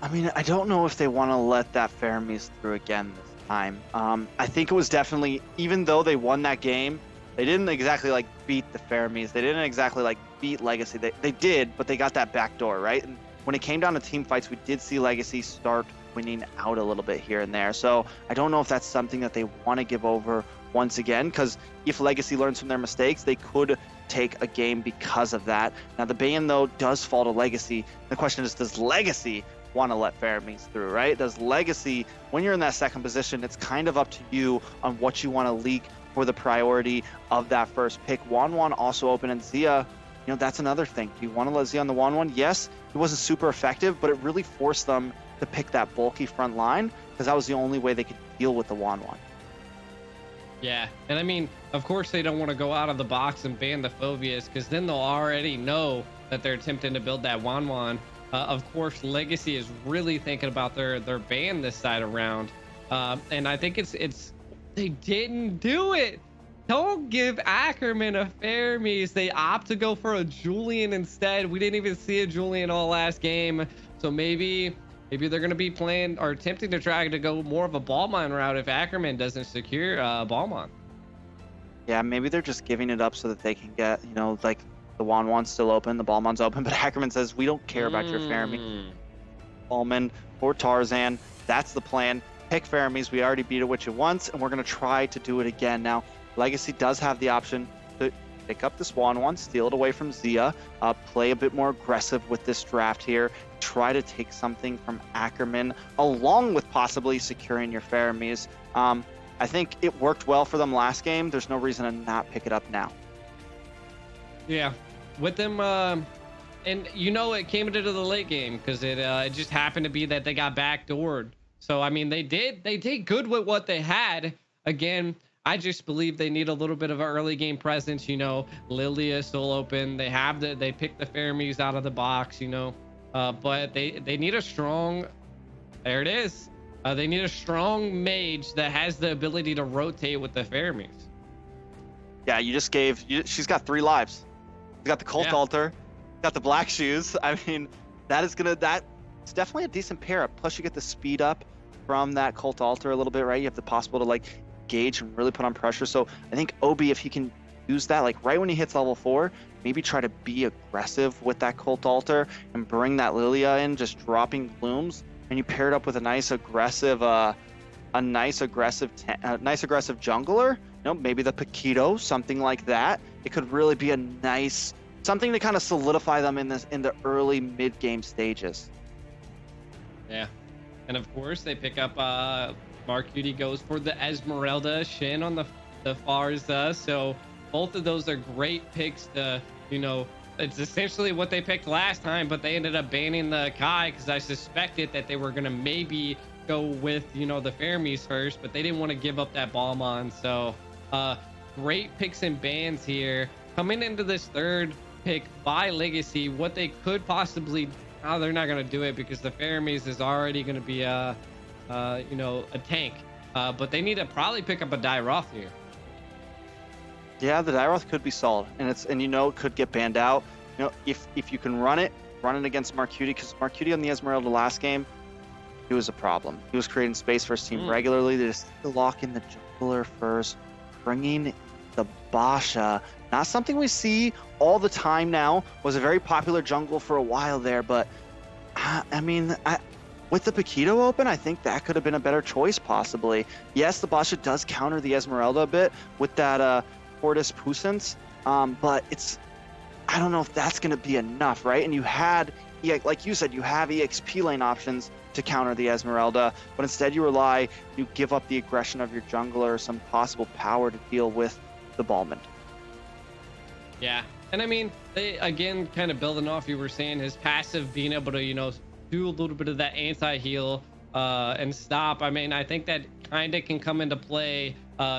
I mean, I don't know if they want to let that Fermis through again this time. I think it was definitely, even though they won that game, they didn't exactly like beat the Fermis. They didn't exactly like beat LEGACi. They did, but they got that back door, right? And when it came down to team fights, we did see LEGACi start winning out a little bit here and there. So I don't know if that's something that they want to give over once again, because if LEGACi learns from their mistakes, they could take a game because of that. Now the ban though does fall to LEGACi. The question is, does LEGACi want to let Fermis through, right? Does LEGACi, when you're in that second position, it's kind of up to you on what you want to leak for the priority of that first pick. 1-1 also open, and Zia, that's another thing. Do you want to let Zia on the 1-1? Yes, it wasn't super effective, but it really forced them to pick that bulky front line because that was the only way they could deal with the 1-1. Yeah, and I mean, of course they don't want to go out of the box and ban the Phobias because then they'll already know that they're attempting to build that 1-1. Of course, LEGACi is really thinking about their ban this side around, and I think it's they didn't do it. Don't give Ackerman a Fermis. They opt to go for a Julian instead. We didn't even see a Julian all last game, so maybe they're going to be playing or attempting to try to go more of a Ballmine route if Ackerman doesn't secure Ballmine. Yeah, maybe they're just giving it up so that they can get, like the 1-1's still open, the Ballmine's open, but Ackerman says, we don't care about your Fermis. Ballman or Tarzan, that's the plan. Pick Fermis. We already beat it with you once, and we're going to try to do it again. Now, LEGACi does have the option to pick up this 1-1, steal it away from Zia, play a bit more aggressive with this draft here, try to take something from Ackerman, along with possibly securing your Fermis. I think it worked well for them last game. There's no reason to not pick it up now. Yeah, with them, and it came into the late game because it just happened to be that they got backdoored. So I mean, they did good with what they had. Again, I just believe they need a little bit of an early game presence. Lilia is still open. They picked the Fermis out of the box. But they need a strong. There it is. They need a strong mage that has the ability to rotate with the Fermis. Yeah, she's got 3 lives. She's got the Cult Altar, got the Black Shoes. I mean, that's definitely a decent pair up. Plus you get the speed up from that Cult Altar a little bit, right? You have the possible to gauge and really put on pressure. So I think Obi, if he can use that, right when he hits level 4, maybe try to be aggressive with that Cult Altar and bring that Lilia in, just dropping glooms, and you pair it up with a nice aggressive jungler. Maybe the Paquito, something like that. It could really be a nice something to kind of solidify them in the early mid game stages. Yeah, and of course they pick up Marcuti goes for the Esmeralda, Shin on the Farza. So both of those are great picks to, it's essentially what they picked last time, but they ended up banning the Kai because I suspected that they were going to maybe go with, the Fermis first, but they didn't want to give up that Ballmon. So great picks and bans here. Coming into this third pick by LEGACi, what they could possibly, they're not going to do it because the Fermis is already going to be a tank. But they need to probably pick up a Dairoth here. Yeah, the Dairoth could be solid, and it could get banned out. If you can run it against Marcuti, because Marcuti on the Esmeralda last game, he was a problem. He was creating space for his team regularly. They just lock in the jungler first, bringing the Basha. Not something we see all the time now. Was a very popular jungle for a while there, but with the Paquito open, I think that could have been a better choice possibly. Yes, the Basha does counter the Esmeralda a bit with that Fortis Puissance, but I don't know if that's going to be enough, right? And you had, like you said, you have EXP lane options to counter the Esmeralda, but instead you rely, you give up the aggression of your jungler, some possible power to deal with the Ballman. Yeah, and I mean, they again kind of building off you were saying his passive being able to, you know, do a little bit of that anti-heal and stop. I mean, I think that kind of can come into play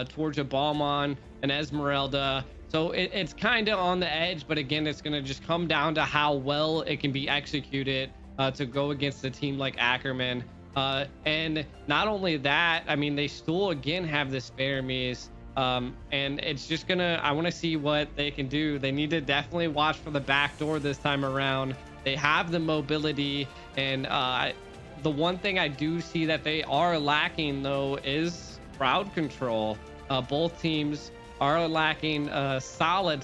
towards a Balmon and Esmeralda. So it's kind of on the edge, but again, it's going to just come down to how well it can be executed to go against a team like Ackerman. And not only that, I mean, they still again have this Fermis, and it's just gonna, I want to see what they can do. They need to definitely watch for the back door this time around. They have the mobility, and the one thing I do see that they are lacking though is crowd control. Both teams are lacking solid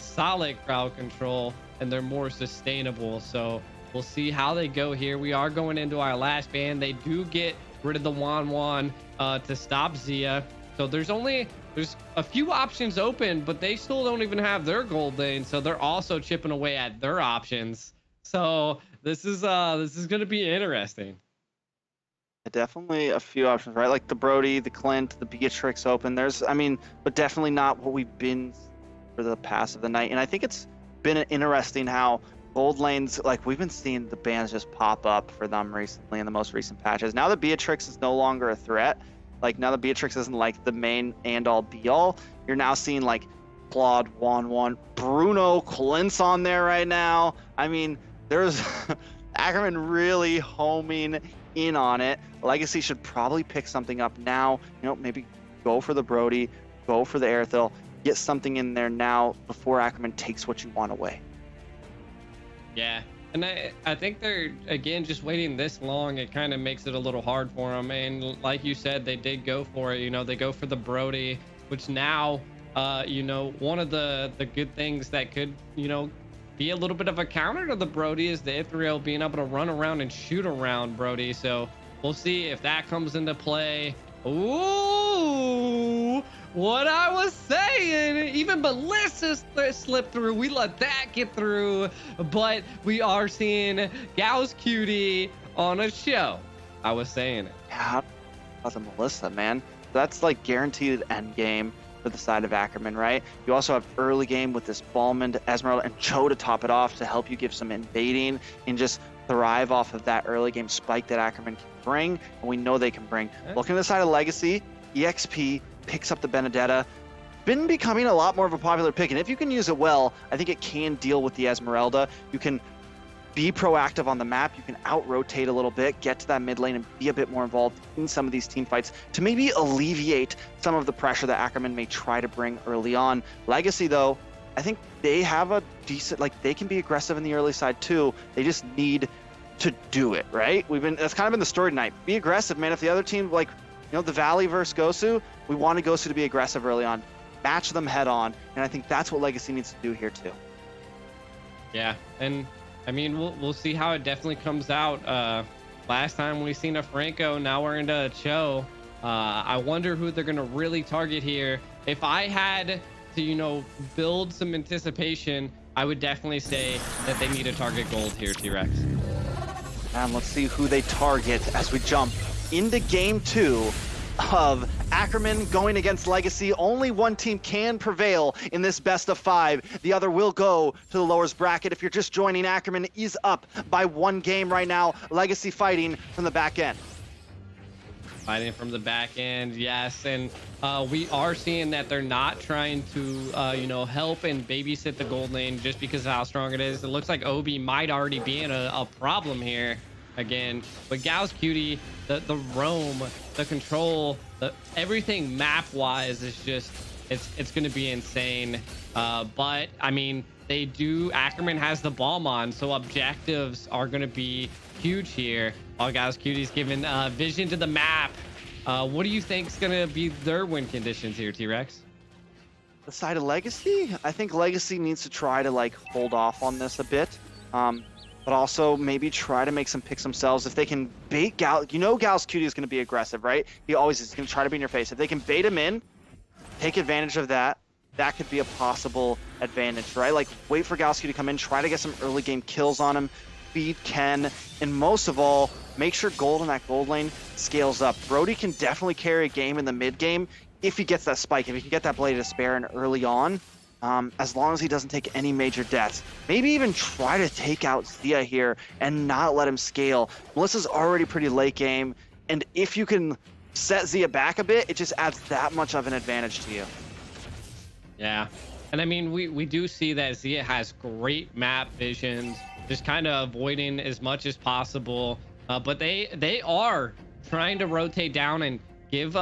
crowd control, and they're more sustainable. So we'll see how they go here. We are going into our last ban. They do get rid of the Wan to stop Zia. So there's a few options open, but they still don't even have their gold lane. So they're also chipping away at their options. So this is going to be interesting. Definitely a few options, right? Like the Brody, the Clint, the Beatrix open. There's, I mean, but definitely not what we've been for the past of the night. And I think it's been interesting how gold lanes, like we've been seeing the bans just pop up for them recently in the most recent patches. Now the Beatrix is no longer a threat. Like now the Beatrix isn't like the main and all be all. You're now seeing like Claude, Wan, Bruno, Clint's on there right now. I mean, there's Ackerman really homing in on it. LEGACi should probably pick something up now. You know, maybe go for the Brody, go for the Airthil, get something in there now before Ackerman takes what you want away. Yeah, and I think they're, again, just waiting this long, it kind of makes it a little hard for them. And like you said, they did go for it. You know, they go for the Brody, which now, you know, one of the good things that could, you know, be a little bit of a counter to the Brody is the Ithriel being able to run around and shoot around Brody. So we'll see if that comes into play. Ooh, what I was saying, even Melissa slipped through. We let that get through, but we are seeing Gals Cutie on a show. I was saying it. Yeah, about the Melissa, man. That's like guaranteed end game for the side of Ackerman, right? You also have early game with this Balmond, Esmeralda, and Cho to top it off to help you give some invading and just thrive off of that early game spike that Ackerman can bring, and we know they can bring. Looking at the side of LEGACi, EXP picks up the Benedetta. Been becoming a lot more of a popular pick, and if you can use it well, I think it can deal with the Esmeralda. You can be proactive on the map, you can out-rotate a little bit, get to that mid lane and be a bit more involved in some of these team fights to maybe alleviate some of the pressure that Ackerman may try to bring early on. LEGACi, though, I think they have a decent, like, they can be aggressive in the early side too. They just need to do it, right? That's kind of been the story tonight. Be aggressive, man. If the other team, like, you know, the Valley versus Gosu, we want Gosu to be aggressive early on. Match them head on, and I think that's what LEGACi needs to do here too. Yeah, and I mean, we'll see how it definitely comes out. Last time we seen a Franco, now we're into a Cho. I wonder who they're gonna really target here. If I had to, you know, build some anticipation, I would definitely say that they need to target gold here, T-Rex. And let's see who they target as we jump into game 2 of Ackerman going against LEGACi. Only one team can prevail in this best of 5. The other will go to the lowest bracket. If you're just joining, Ackerman is up by 1 game right now. LEGACi fighting from the back end. Fighting from the back end, yes. And we are seeing that they're not trying to, you know, help and babysit the gold lane just because of how strong it is. It looks like Obi might already be in a problem here again. But Gals Cutie, the roam, the control, everything map-wise is just, it's going to be insane. But, I mean, Ackerman has the Balmon, so objectives are going to be huge here. All Gals Cutie's given vision to the map. What do you think is going to be their win conditions here, T-Rex? The side of LEGACi, I think LEGACi needs to try to like hold off on this a bit, but also maybe try to make some picks themselves. If they can bait Gals Cutie is going to be aggressive, right? He always is going to try to be in your face. If they can bait him in, take advantage of that. That could be a possible advantage, right? Like wait for Gals Cutie to come in, try to get some early game kills on him. feed Ken, and most of all, make sure gold in that gold lane scales up. Brody can definitely carry a game in the mid game if he gets that spike, if he can get that Blade of Despair in early on, as long as he doesn't take any major deaths. Maybe even try to take out Zia here and not let him scale. Melissa's already pretty late game, and if you can set Zia back a bit, it just adds that much of an advantage to you. Yeah. And I mean, we do see that Zia has great map visions, just kind of avoiding as much as possible. But they are trying to rotate down and give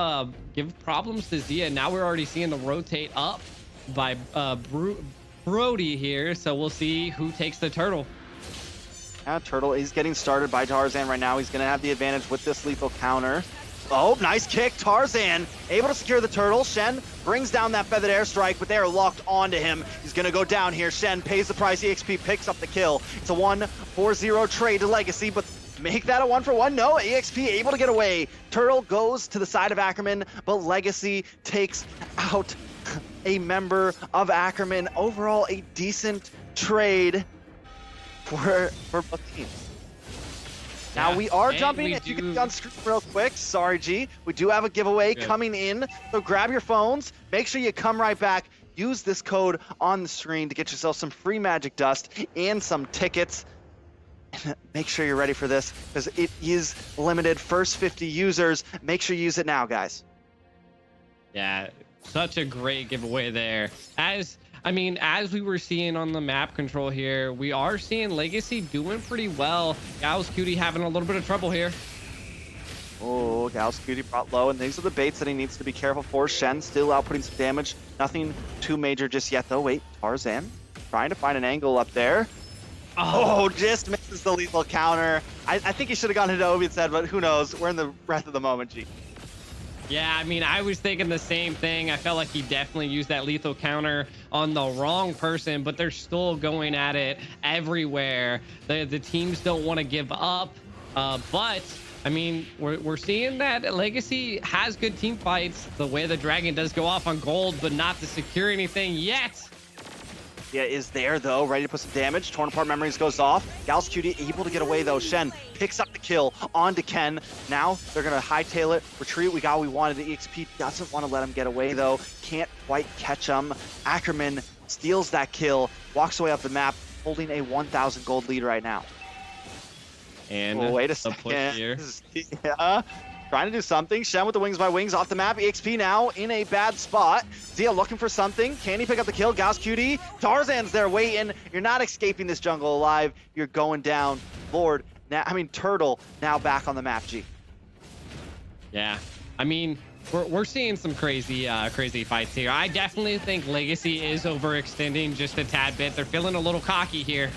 problems to Zia. Now we're already seeing the rotate up by Brody here. So we'll see who takes the turtle. Yeah, Turtle is getting started by Tarzan right now. He's going to have the advantage with this lethal counter. Oh, nice kick. Tarzan able to secure the turtle. Shen brings down that feathered airstrike, but they are locked onto him. He's going to go down here. Shen pays the price. EXP picks up the kill. It's a 1-4-0 trade to LEGACi, but make that a 1-for-1. No, EXP able to get away. Turtle goes to the side of Ackerman, but LEGACi takes out a member of Ackerman. Overall, a decent trade for both teams. Now we are jumping, if you can be on screen real quick, sorry G, we do have a giveaway coming in, so grab your phones, make sure you come right back, use this code on the screen to get yourself some free magic dust and some tickets. Make sure you're ready for this, because it is limited, first 50 users, make sure you use it now, guys. Yeah, such a great giveaway there. As we were seeing on the map control here, we are seeing LEGACi doing pretty well. Gal's Cutie having a little bit of trouble here. Oh, Gal's Cutie brought low, and these are the baits that he needs to be careful for. Shen still outputting some damage. Nothing too major just yet, though. Wait, Tarzan trying to find an angle up there. Oh, just misses the lethal counter. I think he should have gone into Obi instead, but who knows? We're in the breath of the moment, G. Yeah, I mean, I was thinking the same thing. I felt like he definitely used that lethal counter on the wrong person, but they're still going at it everywhere. The teams don't want to give up, but I mean, we're seeing that LEGACi has good team fights. The way the dragon does go off on gold, but not to secure anything yet. Yeah, is there though, ready to put some damage. Torn apart memories goes off. Gal's Cutie able to get away though. Shen picks up the kill onto Ken. Now they're gonna hightail it, retreat. We got what we wanted. The EXP doesn't want to let him get away though. Can't quite catch him. Ackerman steals that kill, walks away up the map, holding a 1,000 gold lead right now. And wait a second. Push here. Yeah. Trying to do something. Shen with the wings by wings off the map. EXP now in a bad spot. Zia looking for something. Can he pick up the kill? Gal's Cutie. Tarzan's there waiting. You're not escaping this jungle alive. You're going down. Lord. Turtle now back on the map, G. Yeah. I mean, we're seeing some crazy fights here. I definitely think LEGACi is overextending just a tad bit. They're feeling a little cocky here.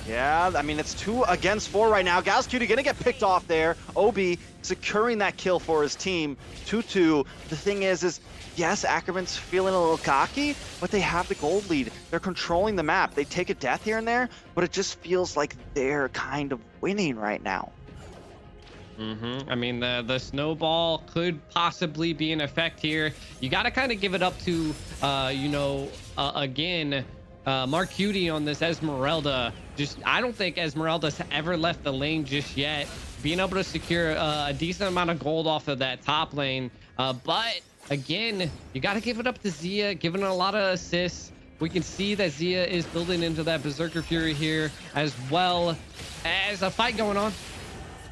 Yeah, I mean, it's 2 against 4 right now. Gal's Cutie gonna get picked off there. Obi securing that kill for his team. 2-2. The thing is yes, Ackerman's feeling a little cocky, but they have the gold lead. They're controlling the map. They take a death here and there, but it just feels like they're kind of winning right now. I mean, the snowball could possibly be in effect here. You got to kind of give it up to, again, Mark Cutie on this Esmeralda. I don't think Esmeralda's ever left the lane just yet. Being able to secure a decent amount of gold off of that top lane. But again, you got to give it up to Zia, giving a lot of assists. We can see that Zia is building into that Berserker Fury here, as well as a fight going on.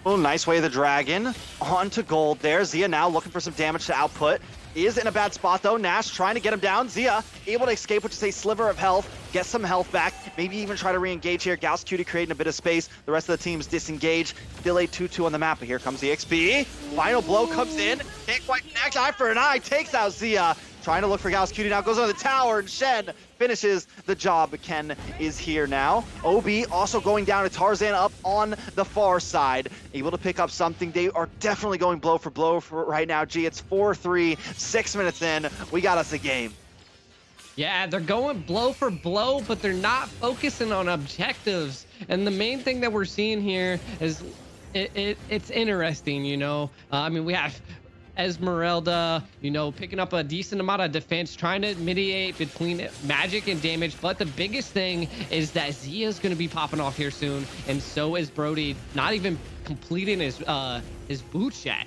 Oh, nice way of the dragon onto gold there. Zia now looking for some damage to output. Is in a bad spot though. Nash trying to get him down. Zia able to escape with just a sliver of health, get some health back, maybe even try to re-engage here. Gal's Cutie creating a bit of space. The rest of the team's disengaged. Still a 2-2 on the map, but here comes the XP. Final blow comes in. Can't quite connect. Eye for an eye. Takes out Zia. Trying to look for Gal's Cutie now. Goes on the tower and Shen finishes the job. But Ken is here now. Obi also going down to Tarzan up on the far side. Able to pick up something. They are definitely going blow for right now. G, it's 4-3, 6 minutes in. We got us a game. Yeah, they're going blow for blow, but they're not focusing on objectives. And the main thing that we're seeing here is it's interesting, you know. I mean, we have Esmeralda, you know, picking up a decent amount of defense, trying to mediate between magic and damage. But the biggest thing is that Zia's going to be popping off here soon, and so is Brody, not even completing his boots yet.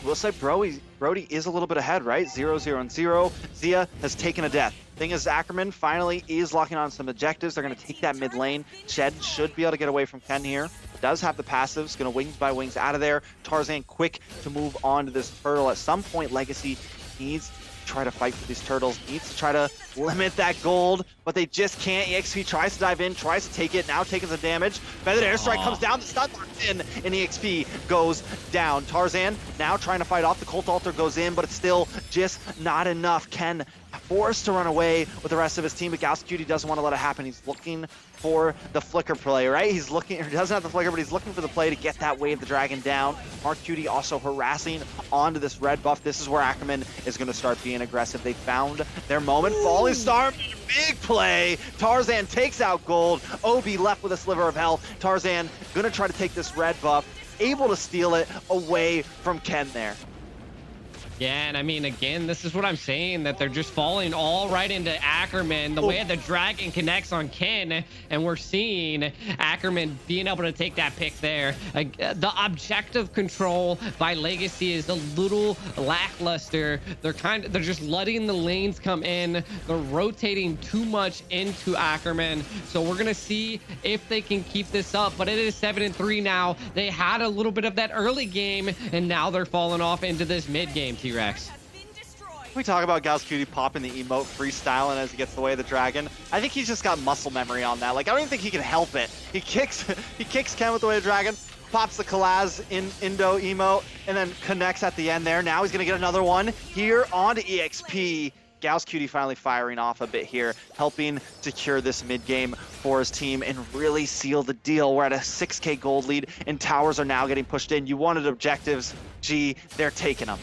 We'll say Brody is a little bit ahead, right? 0-0 and 0. Zia has taken a death. Thing is, Ackerman finally is locking on some objectives. They're going to take that mid lane. Shed should be able to get away from Ken here. Does have the passives. Going to wings by wings out of there. Tarzan quick to move on to this turtle. At some point, LEGACi needs to try to fight for these turtles. Needs to try to limit that gold, but they just can't. EXP tries to dive in, tries to take it. Now taking the damage. Feathered Airstrike comes down. The stun locked in, and EXP goes down. Tarzan now trying to fight off. The Cult Altar goes in, but it's still just not enough. Ken forced to run away with the rest of his team, but Gosu doesn't want to let it happen. He's looking for the flicker play, right? He's looking, he doesn't have the flicker, but he's looking for the play to get that Wave the Dragon down. Mark Cutie also harassing onto this red buff. This is where Ackerman is going to start being aggressive. They found their moment. Falling Star, big play. Tarzan takes out gold. Obi left with a sliver of health. Tarzan going to try to take this red buff, able to steal it away from Ken there. Yeah, and I mean, again, this is what I'm saying, that they're just falling all right into Ackerman. The way the dragon connects on Ken, and we're seeing Ackerman being able to take that pick there. The objective control by LEGACi is a little lackluster. They're just letting the lanes come in. They're rotating too much into Ackerman. So we're gonna see if they can keep this up. But it is 7-3 now. They had a little bit of that early game, and now they're falling off into this mid game. T-Rex. We talk about Gosu popping the emote, freestyling as he gets the way of the dragon. I think he's just got muscle memory on that. Like, I don't even think he can help it. He kicks Ken with the way of the dragon, pops the Kalaz in Indo emote, and then connects at the end there. Now he's gonna get another one here onto EXP. Gosu finally firing off a bit here, helping secure this mid game for his team and really seal the deal. We're at a 6K gold lead, and towers are now getting pushed in. You wanted objectives, G, they're taking them.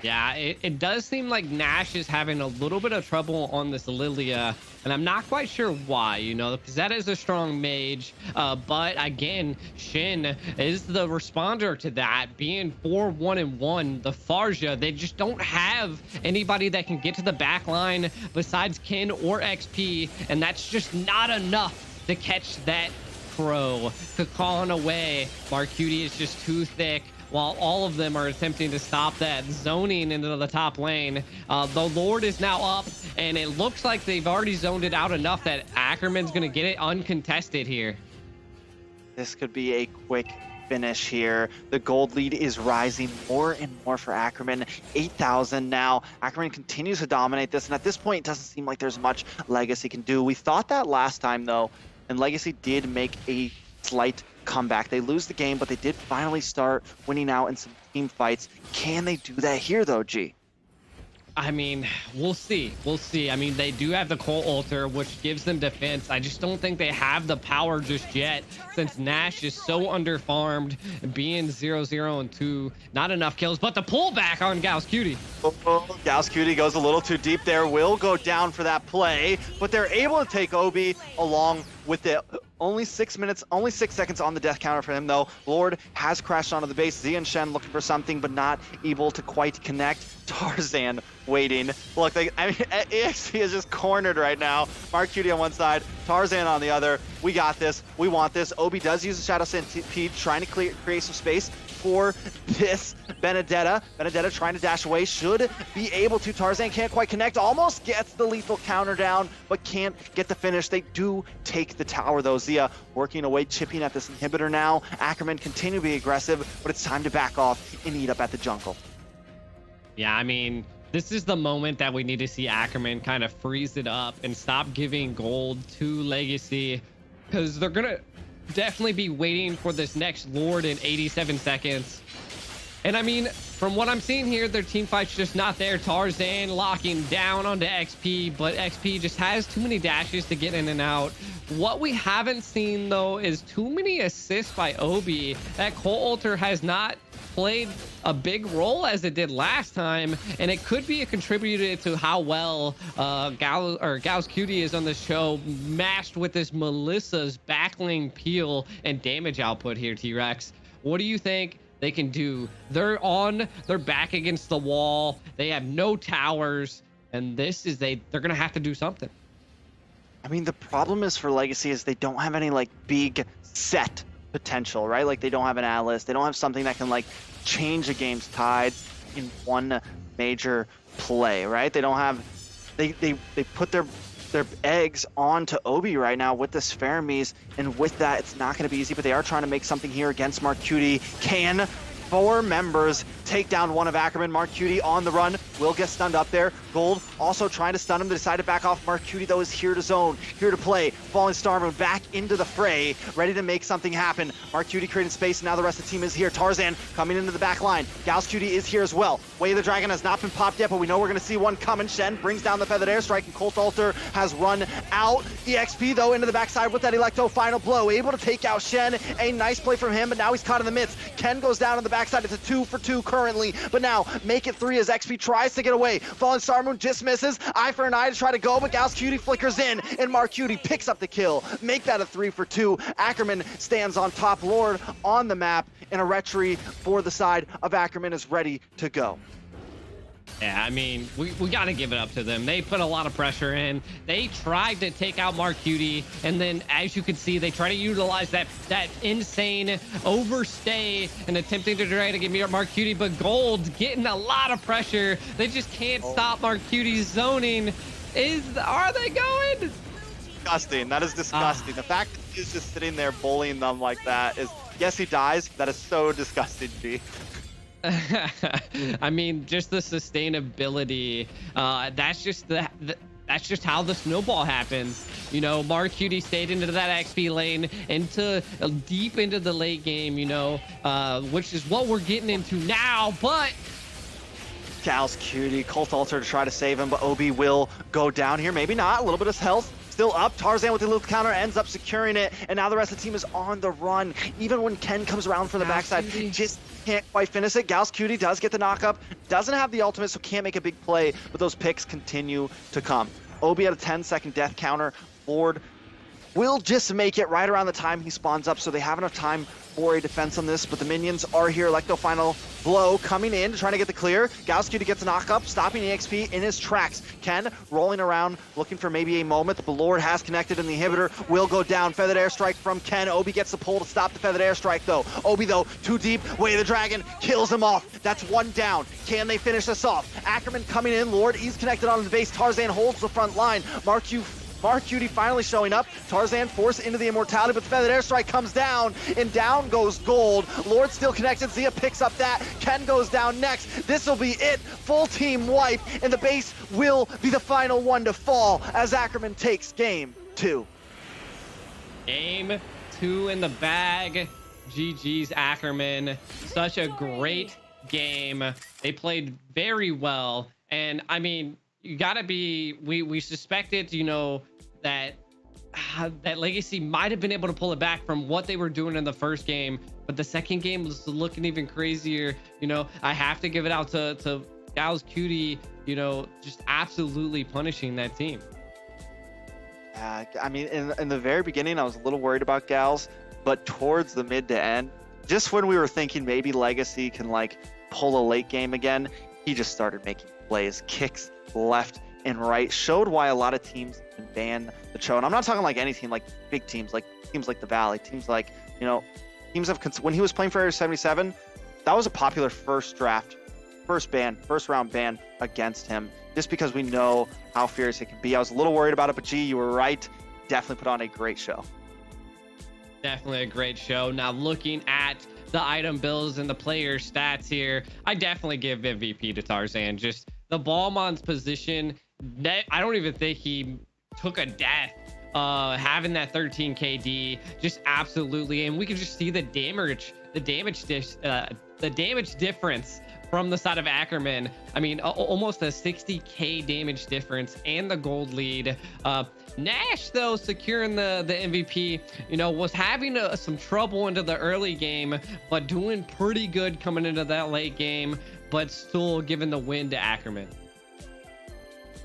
Yeah, it does seem like Nash is having a little bit of trouble on this Lilia, and I'm not quite sure why, you know, because that is a strong mage. But again, Shin is the responder to that, being 4-1-1. The Farja, they just don't have anybody that can get to the back line besides Ken or XP, and that's just not enough to catch that crow. Calling away, Marcuti is just too thick, while all of them are attempting to stop that zoning into the top lane. The Lord is now up, and it looks like they've already zoned it out enough that Ackerman's going to get it uncontested here. This could be a quick finish here. The gold lead is rising more and more for Ackerman. 8,000 now. Ackerman continues to dominate this, and at this point, it doesn't seem like there's much LEGACi can do. We thought that last time, though, and LEGACi did make a slight comeback. They lose the game, but they did finally start winning out in some team fights. Can they do that here, though, G? I mean, we'll see. We'll see. I mean, they do have the Cult Altar, which gives them defense. I just don't think they have the power just yet, since Nash is so underfarmed, being 0-0 and 2. Not enough kills, but the pullback on Gosu. Gosu goes a little too deep there. Will go down for that play, but they're able to take Obi along with it. Only 6 minutes, only 6 seconds on the death counter for him, though. Lord has crashed onto the base. Zia and Shen looking for something, but not able to quite connect. Tarzan waiting. Look, EXP is just cornered right now. Mark Cutie on one side, Tarzan on the other. We got this. We want this. Obi does use the Shadow Centipede, trying to create some space for this Benedetta. Benedetta trying to dash away, should be able to. Tarzan can't quite connect, almost gets the lethal counter down, but can't get the finish. They do take the tower, though. Zia working away, chipping at this inhibitor now. Ackerman continue to be aggressive, but it's time to back off and eat up at the jungle. Yeah, I mean, this is the moment that we need to see Ackerman kind of freeze it up and stop giving gold to LEGACi, because they're gonna definitely be waiting for this next Lord in 87 seconds. And I mean, from what I'm seeing here, their team fight's just not there. Tarzan locking down onto XP, but XP just has too many dashes to get in and out. What we haven't seen, though, is too many assists by Obi. That Cult Altar has not played a big role as it did last time, and it could be a contributor to how well Gosu is on the show, matched with this Melissa's backlane peel and damage output here, T-Rex. What do you think they can do. They're back against the wall. They have no towers, and they're gonna have to do something. I mean, the problem is for LEGACi is they don't have any like big set potential, right? Like they don't have an Atlas. They don't have something that can like change a game's tides in one major play, right? They don't have, they put their eggs onto Obi right now with this Fermis, and with that, it's not going to be easy, but they are trying to make something here against Mark Cutie. Can 4 members take down one of Ackerman? Mark Cutie on the run, will get stunned up there. Gold also trying to stun him. They decide to back off. Mark Cutie, though, is here to zone, here to play. Falling Star Moon back into the fray, ready to make something happen. Mark Cutie creating space, and now the rest of the team is here. Tarzan coming into the back line. Gals Cutie is here as well. Way of the Dragon has not been popped yet, but we know we're going to see one coming. Shen brings down the Feathered Airstrike, and Colt Alter has run out. EXP, though, into the backside with that Electo final blow. Able to take out Shen. A nice play from him, but now he's caught in the midst. Ken goes down on the backside. It's a 2-for-2 currently, but now make it 3 as XP tries to get away. Fallen Star Moon just misses. Eye for an eye to try to go, but Gals Cutie flickers in, and Mark Cutie picks up the kill. Make that a 3-for-2. Ackerman stands on top. Lord on the map, and a retry for the side of Ackerman is ready to go. Yeah, I mean, we got to give it up to them. They put a lot of pressure in. They tried to take out Mark Cutie, and then, as you can see, they try to utilize that insane overstay and attempting to try to get Mark Cutie, but Gold's getting a lot of pressure. They just can't stop Mark Cutie's zoning. Are they going? Disgusting. That is disgusting. The fact that he's just sitting there bullying them like that is, yes, he dies. That is so disgusting, G. I mean, just the sustainability. That's just how the snowball happens. You know, Mark Cutie stayed into that XP lane, deep into the late game, you know, which is what we're getting into now. But Gals Cutie, Colt Alter to try to save him, but Obi will go down here. Maybe not. A little bit of health. Still up. Tarzan with the little counter ends up securing it, and now the rest of the team is on the run. Even when Ken comes around from the backside, just can't quite finish it. Gals Cutie does get the knock-up. Doesn't have the ultimate, so can't make a big play, but those picks continue to come. Obi at a 10-second death counter. Lord will just make it right around the time he spawns up, so they have enough time for a defense on this, but the minions are here. Electo final blow coming in, trying to get the clear. Gals Cutie gets a knock up, stopping EXP in his tracks. Ken rolling around, looking for maybe a moment. The Lord has connected, and the inhibitor will go down. Feathered Airstrike from Ken. Obi gets the pull to stop the Feathered Airstrike, though. Obi, though, too deep. Way of the Dragon kills him off. That's one down. Can they finish this off? Ackerman coming in. Lord, he's connected on the base. Tarzan holds the front line. Mark Cutie finally showing up. Tarzan forced into the immortality, but the Feathered Airstrike comes down, and down goes Gold. Lord still connected. Zia picks up that. Ken goes down next. This will be it. Full team wipe, and the base will be the final one to fall as Ackerman takes game 2. Game 2 in the bag. GG's Ackerman. Such a great game. They played very well, and I mean, you gotta be. We suspected, you know, that LEGACi might have been able to pull it back from what they were doing in the first game, but the second game was looking even crazier. You know, I have to give it out to Gals Cutie, you know, just absolutely punishing that team. I mean, in the very beginning, I was a little worried about Gals, but towards the mid to end, just when we were thinking maybe LEGACi can like pull a late game again, he just started making plays, kicks left and right, showed why a lot of teams can ban the Cho. And I'm not talking like any team, like big teams like the Valley, teams like, you know, teams of, when he was playing for Area 77, that was a popular first round ban against him, just because we know how fierce it can be. I was a little worried about it, but gee, you were right. Definitely put on a great show. Definitely a great show. Now looking at the item builds and the player stats here, I definitely give MVP to Tarzan. Just the Ballmon's position, I don't even think he took a death. Having that 13 KD, just absolutely, and we can just see the damage difference from the side of Ackerman. I mean, almost a 60k damage difference, and the gold lead. Nash, though, securing the MVP, you know, was having some trouble into the early game, but doing pretty good coming into that late game, but still giving the win to Ackerman.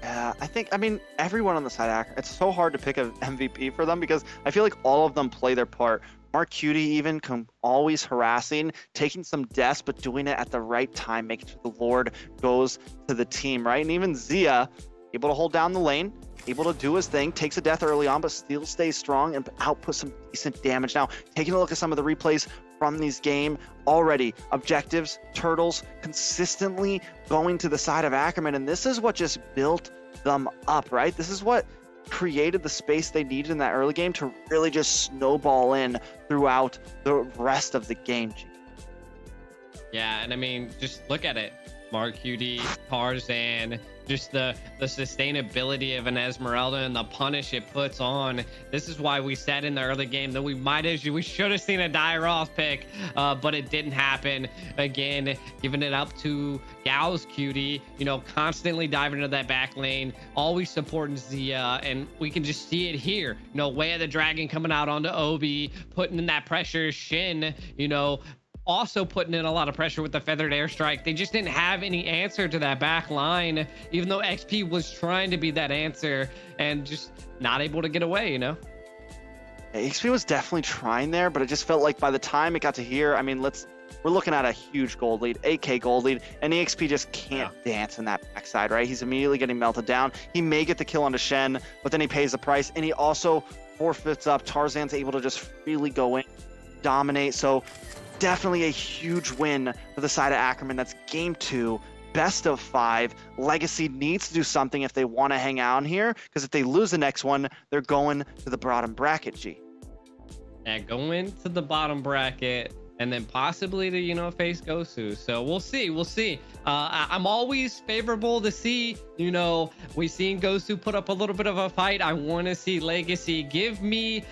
Yeah, I mean, everyone on the side of Ackerman, it's so hard to pick an MVP for them because I feel like all of them play their part Mark Cutie even always harassing, taking some deaths, but doing it at the right time, making sure the Lord goes to the team, right? And even Zia, able to hold down the lane, able to do his thing, takes a death early on, but still stays strong and outputs some decent damage. Now, taking a look at some of the replays from these game already, objectives, turtles, consistently going to the side of Ackerman, and this is what just built them up, right? This is what created the space they needed in that early game to really just snowball in throughout the rest of the game. Yeah, and I mean, just look at it. Mark QD, Tarzan, just the sustainability of an Esmeralda and the punish it puts on. This is why we said in the early game that we should have seen a dire off pick, but it didn't happen. Again, giving it up to Gal's Cutie, you know, constantly diving into that back lane, always supporting Zia, and we can just see it here. You know, Way of the Dragon coming out onto Obi, putting in that pressure. Shin, you know, also putting in a lot of pressure with the feathered airstrike. They just didn't have any answer to that back line, even though XP was trying to be that answer and just not able to get away, you know? XP was definitely trying there, but it just felt like by the time it got to here, I mean, we're looking at a huge gold lead, 8K gold lead, and EXP just can't dance in that backside, right? He's immediately getting melted down. He may get the kill onto Shen, but then he pays the price, and he also forfeits up. Tarzan's able to just freely go in, dominate. So definitely a huge win for the side of Ackerman. That's game 2, best of 5. LEGACi needs to do something if they want to hang out here, because if they lose the next one, they're going to the bottom bracket, G. Yeah, going to the bottom bracket and then possibly to, you know, face Gosu. So we'll see. I'm always favorable to see, you know, we've seen Gosu put up a little bit of a fight. I want to see LEGACi give me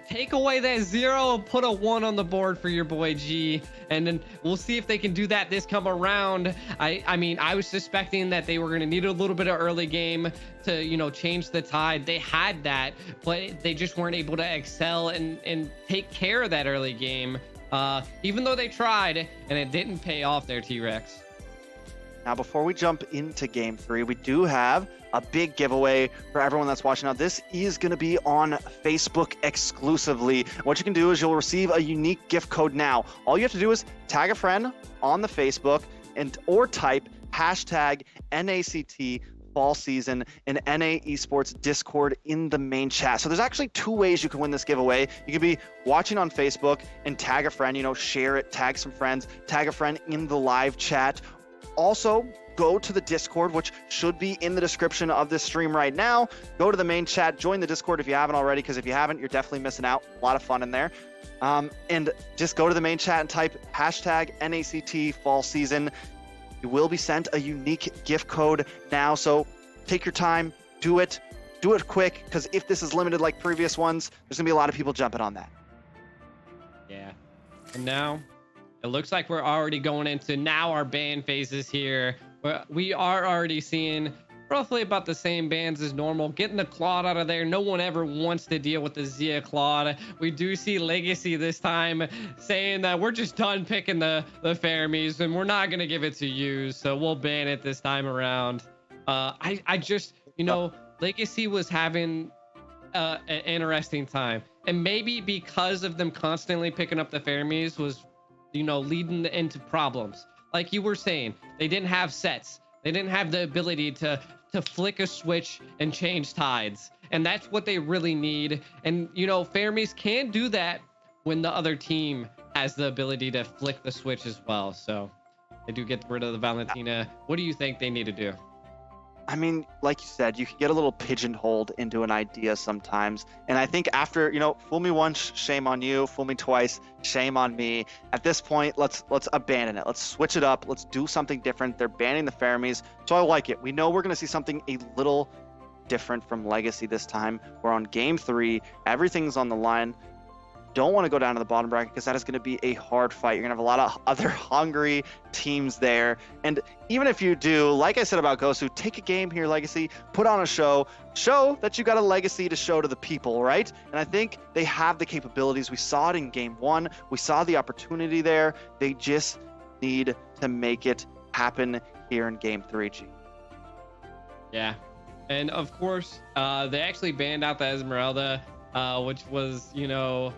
take away that 0, put a 1 on the board for your boy G, and then we'll see if they can do that this come around. I mean, I was suspecting that they were going to need a little bit of early game to, you know, change the tide. They had that, but they just weren't able to excel and take care of that early game. Even though they tried and it didn't pay off there, T-Rex. Now, before we jump into game 3, we do have a big giveaway for everyone that's watching. Now, this is going to be on Facebook exclusively. What you can do is you'll receive a unique gift code now. All you have to do is tag a friend on the Facebook or type hashtag NACT fall season in NA Esports Discord in the main chat. So there's actually 2 ways you can win this giveaway. You could be watching on Facebook and tag a friend, you know, share it, tag some friends, tag a friend in the live chat. Also, go to the Discord, which should be in the description of this stream right now. Go to the main chat, join the Discord if you haven't already, because if you haven't, you're definitely missing out. A lot of fun in there. And just go to the main chat and type hashtag NACT fall season. You will be sent a unique gift code now, so take your time, do it quick, because if this is limited like previous ones, there's gonna be a lot of people jumping on that. Yeah, and now it looks like we're already going into now our ban phases here. We are already seeing roughly about the same bans as normal, getting the Claude out of there. No one ever wants to deal with the Zia Claude. We do see LEGACi this time saying that we're just done picking the Fermies and we're not going to give it to you, so we'll ban it this time around. I just, you know, LEGACi was having an interesting time, and maybe because of them constantly picking up the Fermies was, you know, leading into problems. Like you were saying, they didn't have sets. They didn't have the ability to flick a switch and change tides, and that's what they really need. And you know, Fermies can do that when the other team has the ability to flick the switch as well. So they do get rid of the Valentina. What do you think they need to do? I mean, like you said, you can get a little pigeonholed into an idea sometimes. And I think after, you know, fool me once, shame on you. Fool me twice, shame on me. At this point, let's abandon it. Let's switch it up. Let's do something different. They're banning the Fermies, so I like it. We know we're going to see something a little different from LEGACi this time. We're on game 3. Everything's on the line. Don't want to go down to the bottom bracket because that is going to be a hard fight. You're going to have a lot of other hungry teams there. And even if you do, like I said about Gosu, take a game here, LEGACi, put on a show that you got a legacy to show to the people, right? And I think they have the capabilities. We saw it in game 1. We saw the opportunity there. They just need to make it happen here in game 3, G. Yeah. And of course, they actually banned out the Esmeralda, which was, you know,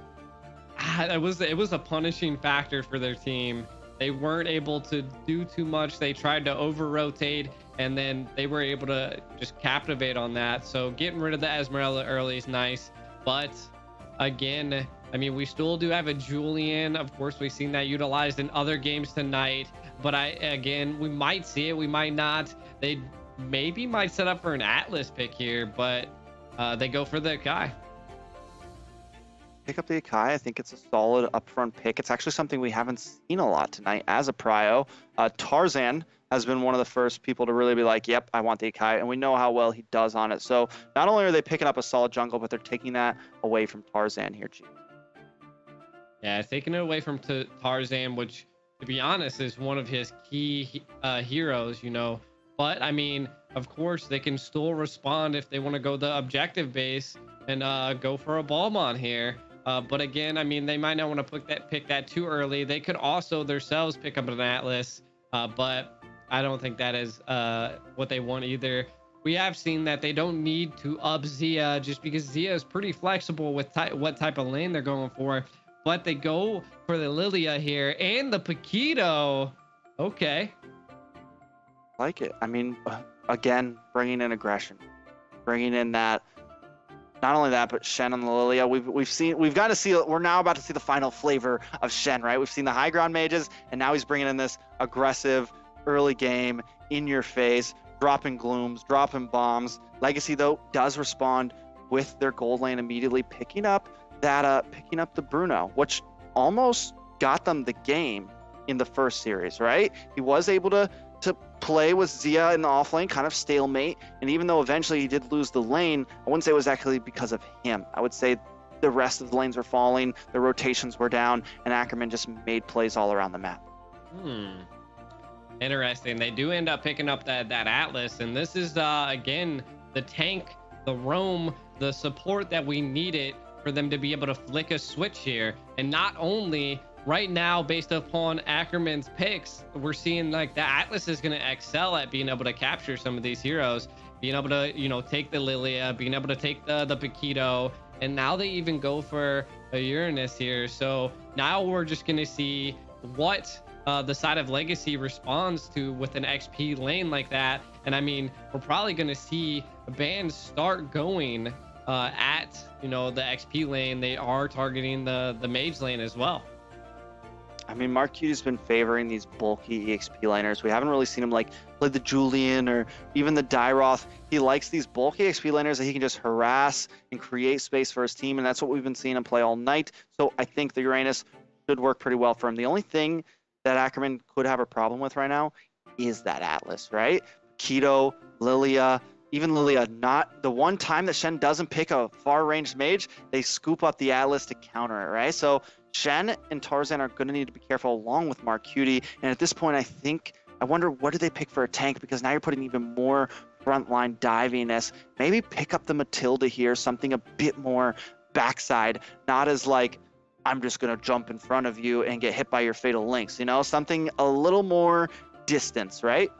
it was a punishing factor for their team. They weren't able to do too much. They tried to over-rotate, and then they were able to just captivate on that. So getting rid of the Esmeralda early is nice. But again, I mean, we still do have a Julian. Of course, we've seen that utilized in other games tonight. But we might see it, we might not. They maybe might set up for an Atlas pick here, but they go for the Kai. Pick up the Akai. I think it's a solid upfront pick. It's actually something we haven't seen a lot tonight as a prio. Tarzan has been one of the first people to really be like, yep, I want the Akai, and we know how well he does on it. So not only are they picking up a solid jungle, but they're taking that away from Tarzan here, G. Yeah, taking it away from Tarzan, which, to be honest, is one of his key heroes, you know. But, I mean, of course, they can still respond if they want to go the objective base and go for a Balmon here. But again, I mean, they might not want to pick that too early. They could also themselves pick up an Atlas, but I don't think that is what they want either. We have seen that they don't need to up Zia, just because Zia is pretty flexible with what type of lane they're going for. But they go for the Lilia here and the Paquito. Okay. Like it. I mean, again, bringing in aggression, bringing in that. Not only that, but Shen and the Lilia. We've got to see. We're now about to see the final flavor of Shen, right? We've seen the high ground mages, and now he's bringing in this aggressive early game, in your face, dropping glooms, dropping bombs. LEGACi though does respond with their gold lane immediately, picking up the Bruno, which almost got them the game in the first series, right? He was able to play with Zia in the off lane, kind of stalemate, and even though eventually he did lose the lane, I wouldn't say it was actually because of him. I would say the rest of the lanes were falling, the rotations were down, and Ackerman just made plays all around the map. Interesting. They do end up picking up that Atlas, and this is again the tank, the roam, the support that we needed for them to be able to flick a switch here. And not only right now, based upon Ackerman's picks, we're seeing like the Atlas is going to excel at being able to capture some of these heroes, being able to, you know, take the Lilia, being able to take the Paquito, and now they even go for a Uranus here. So now we're just going to see what the side of LEGACi responds to with an XP lane like that. And I mean, we're probably going to see bans start going at, you know, the XP lane. They are targeting the mage lane as well. I mean, Mark Cutie's been favoring these bulky EXP laners. We haven't really seen him like play the Julian or even the Dyroth. He likes these bulky XP laners that he can just harass and create space for his team, and that's what we've been seeing him play all night. So I think the Uranus should work pretty well for him. The only thing that Ackerman could have a problem with right now is that Atlas, right? Keto, Lilia, even Lilia, not the one time that Shen doesn't pick a far-ranged mage, they scoop up the Atlas to counter it, right? So Shen and Tarzan are going to need to be careful along with Mark Cutie. And at this point, I wonder what do they pick for a tank, because now you're putting even more frontline diviness. Maybe pick up the Matilda here, something a bit more backside, not as like, I'm just going to jump in front of you and get hit by your fatal links, you know, something a little more distance, right?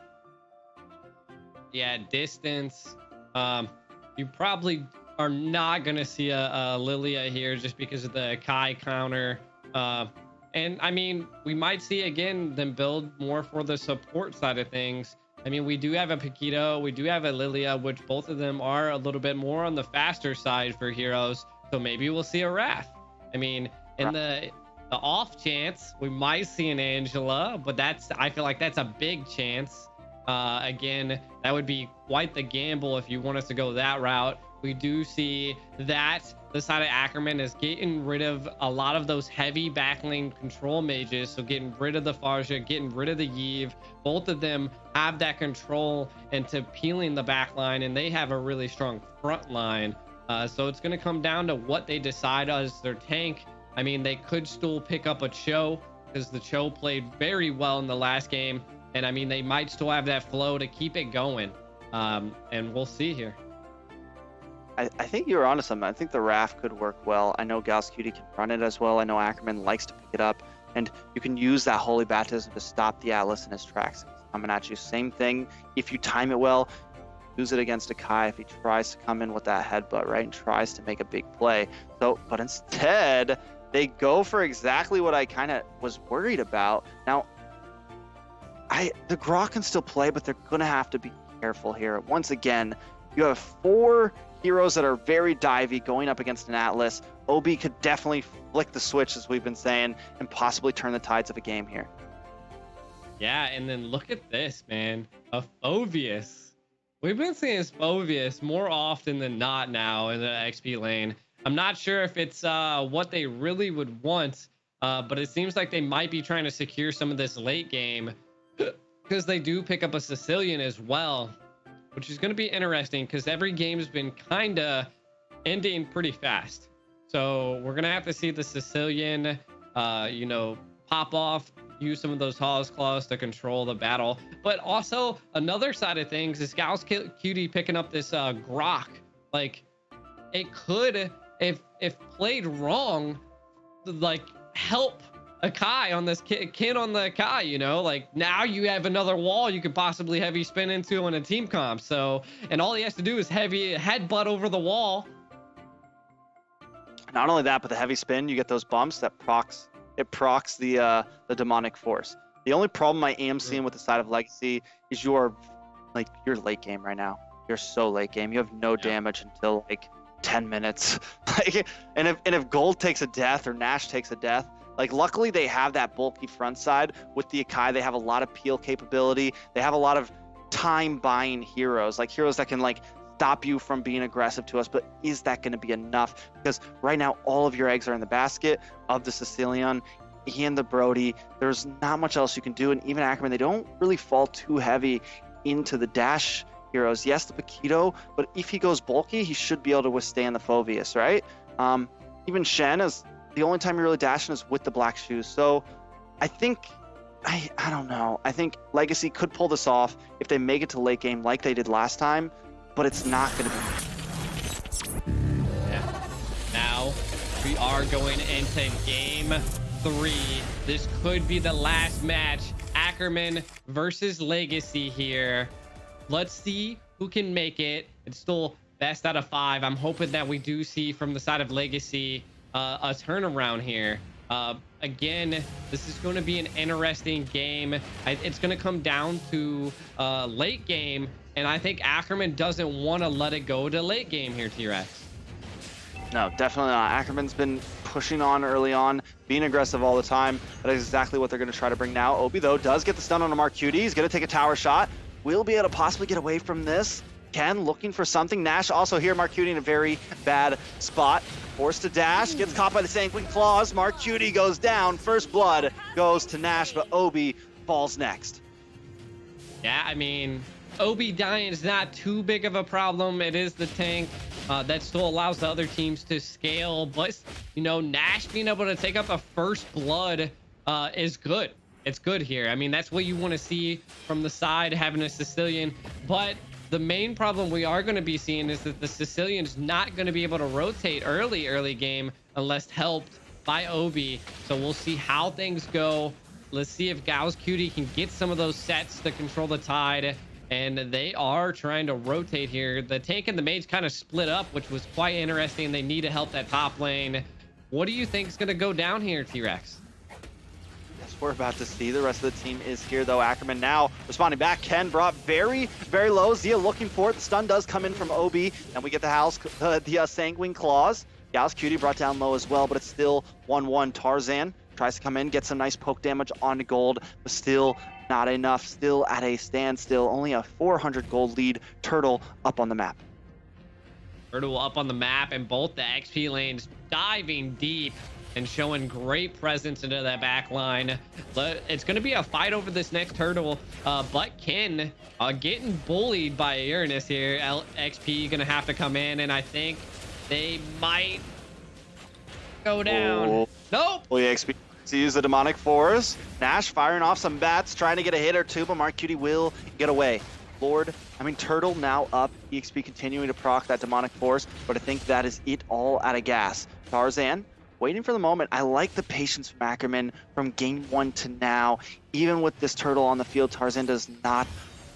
Yeah, distance. You probably are not going to see a Lilia here just because of the Kai counter. And I mean, we might see again them build more for the support side of things. I mean, we do have a Paquito, we do have a Lilia, which both of them are a little bit more on the faster side for heroes. So maybe we'll see a Wrath. I mean, in the off chance, we might see an Angela, but I feel like that's a big chance. Again, that would be quite the gamble if you want us to go that route. We do see that the side of Ackerman is getting rid of a lot of those heavy backlane control mages. So getting rid of the Farja, getting rid of the Yve. Both of them have that control into peeling the backline, and they have a really strong front line. So it's going to come down to what they decide as their tank. I mean, they could still pick up a Cho, because the Cho played very well in the last game. And I mean, they might still have that flow to keep it going. And we'll see here. I think you're onto something. I think the Wrath could work well. I know Gals Cutie can run it as well. I know Ackerman likes to pick it up. And you can use that Holy Baptism to stop the Atlas in his tracks. He's coming at you. Same thing. If you time it well, use it against a Kai if he tries to come in with that headbutt, right? And tries to make a big play. So, but instead, They go for exactly what I kind of was worried about. Now, the Grok can still play, but they're going to have to be careful here. Once again, you have 4 heroes that are very divey going up against an Atlas. OB could definitely flick the switch, as we've been saying, and possibly turn the tides of a game here. Yeah, and then look at this, man. A Phoveus. We've been seeing Phoveus more often than not now in the XP lane. I'm not sure if it's what they really would want, but it seems like they might be trying to secure some of this late game because they do pick up a Sicilian as well, which is going to be interesting because every game's been kind of ending pretty fast. So we're going to have to see the Sicilian, pop off, use some of those Hawes Claws to control the battle. But also another side of things is GausCutie picking up this Grok. Like, it could, if played wrong, like help Akai on this kid on the Akai, like now you have another wall you could possibly heavy spin into in a team comp. So, and all he has to do is heavy headbutt over the wall. Not only that, but the heavy spin, you get those bumps that procs the demonic force. The only problem I am seeing with the side of LEGACi is you're late game right now. You're so late game. You have no damage until like 10 minutes. and if Gold takes a death or Nash takes a death, like luckily they have that bulky front side with the Akai. They have a lot of peel capability. They have a lot of time buying heroes, like heroes that can like stop you from being aggressive to us. But is that going to be enough? Because right now all of your eggs are in the basket of the Sicilian and the Brody. There's not much else you can do. And even Ackerman, they don't really fall too heavy into the dash heroes. Yes, the Paquito, but if he goes bulky, he should be able to withstand the Phoveus, right? Even Shen, is the only time you're really dashing is with the black shoes. So I think, I don't know. I think LEGACi could pull this off if they make it to late game like they did last time, but it's not going to be. Yeah. Now we are going into game 3. This could be the last match. Ackerman versus LEGACi here. Let's see who can make it. It's still best out of 5. I'm hoping that we do see from the side of LEGACi a turnaround here. Again, this is going to be an interesting game. It's going to come down to late game, and I think Ackerman doesn't want to let it go to late game here, T-Rex. No, definitely not. Ackerman's been pushing on early on, being aggressive all the time. That is exactly what they're going to try to bring now. Obi, though, does get the stun on a MarQutie. He's going to take a tower shot. Will be able to possibly get away from this. Ken looking for something. Nash also here. MarQutie in a very bad spot. Forced to dash. Gets caught by the Sanguine Claws. MarQutie goes down. First blood goes to Nash, but Obi falls next. Yeah, I mean, Obi dying is not too big of a problem. It is the tank that still allows the other teams to scale. But, Nash being able to take up a first blood is good. It's good here. I mean, that's what you want to see from the side, having a Sicilian. But the main problem we are going to be seeing is that the Sicilian's not going to be able to rotate early game unless helped by Obi. So we'll see how things go. Let's see if GausCutie can get some of those sets to control the tide. And they are trying to rotate here. The tank and the mage kind of split up, which was quite interesting. They need to help that top lane. What do you think is going to go down here, T-Rex? We're about to see. The rest of the team is here, though. Ackerman now responding back. Ken brought very, very low. Zia looking for it. The stun does come in from Obi, and we get the Sanguine Claws. GausCutie brought down low as well, but it's still 1-1. Tarzan tries to come in, get some nice poke damage on Gold, but still not enough. Still at a standstill. Only a 400 gold lead. Turtle up on the map. Turtle up on the map, and both the XP lanes diving deep and showing great presence into that back line. But it's going to be a fight over this next turtle. But Ken getting bullied by Uranus here. XP going to have to come in, and I think they might go down. Oh. Nope. Well, yeah, XP to use the demonic force. Nash firing off some bats, trying to get a hit or two, but MarQutie will get away. Turtle now up. EXP continuing to proc that demonic force, but I think that is it all out of gas. Tarzan waiting for the moment. I like the patience from Ackerman from game 1 to now. Even with this turtle on the field, Tarzan does not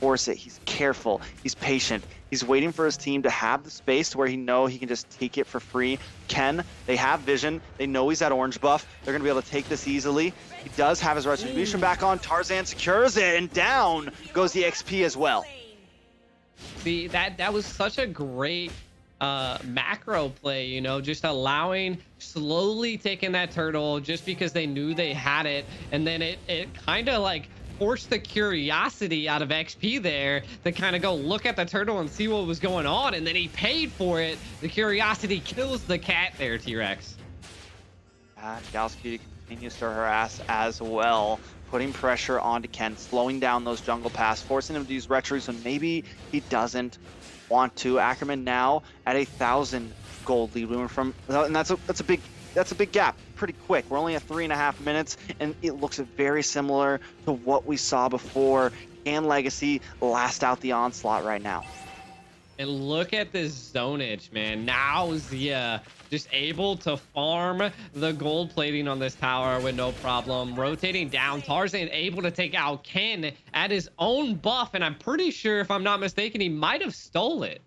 force it. He's careful. He's patient. He's waiting for his team to have the space to where he can just take it for free. They have vision. They know he's at orange buff. They're going to be able to take this easily. He does have his retribution back on. Tarzan secures it, and down goes the XP as well. See, that was such a great macro play, you know, just slowly taking that turtle just because they knew they had it, and then it kind of like forced the curiosity out of XP there to kind of go look at the turtle and see what was going on, and then he paid for it. The curiosity kills the cat there, T-Rex. LEGACi continues to harass as well, putting pressure onto Ken, slowing down those jungle pass, forcing him to use retros when maybe he doesn't want to. Ackerman now at 1,000 gold lead. We went from, and that's a big gap, pretty quick. We're only at 3.5 minutes, and it looks very similar to what we saw before. Can LEGACi last out the onslaught right now? And look at this zonage, man. Now Zia just able to farm the gold plating on this tower with no problem. Rotating down, Tarzan able to take out Ken at his own buff, and I'm pretty sure, if I'm not mistaken, he might have stole it.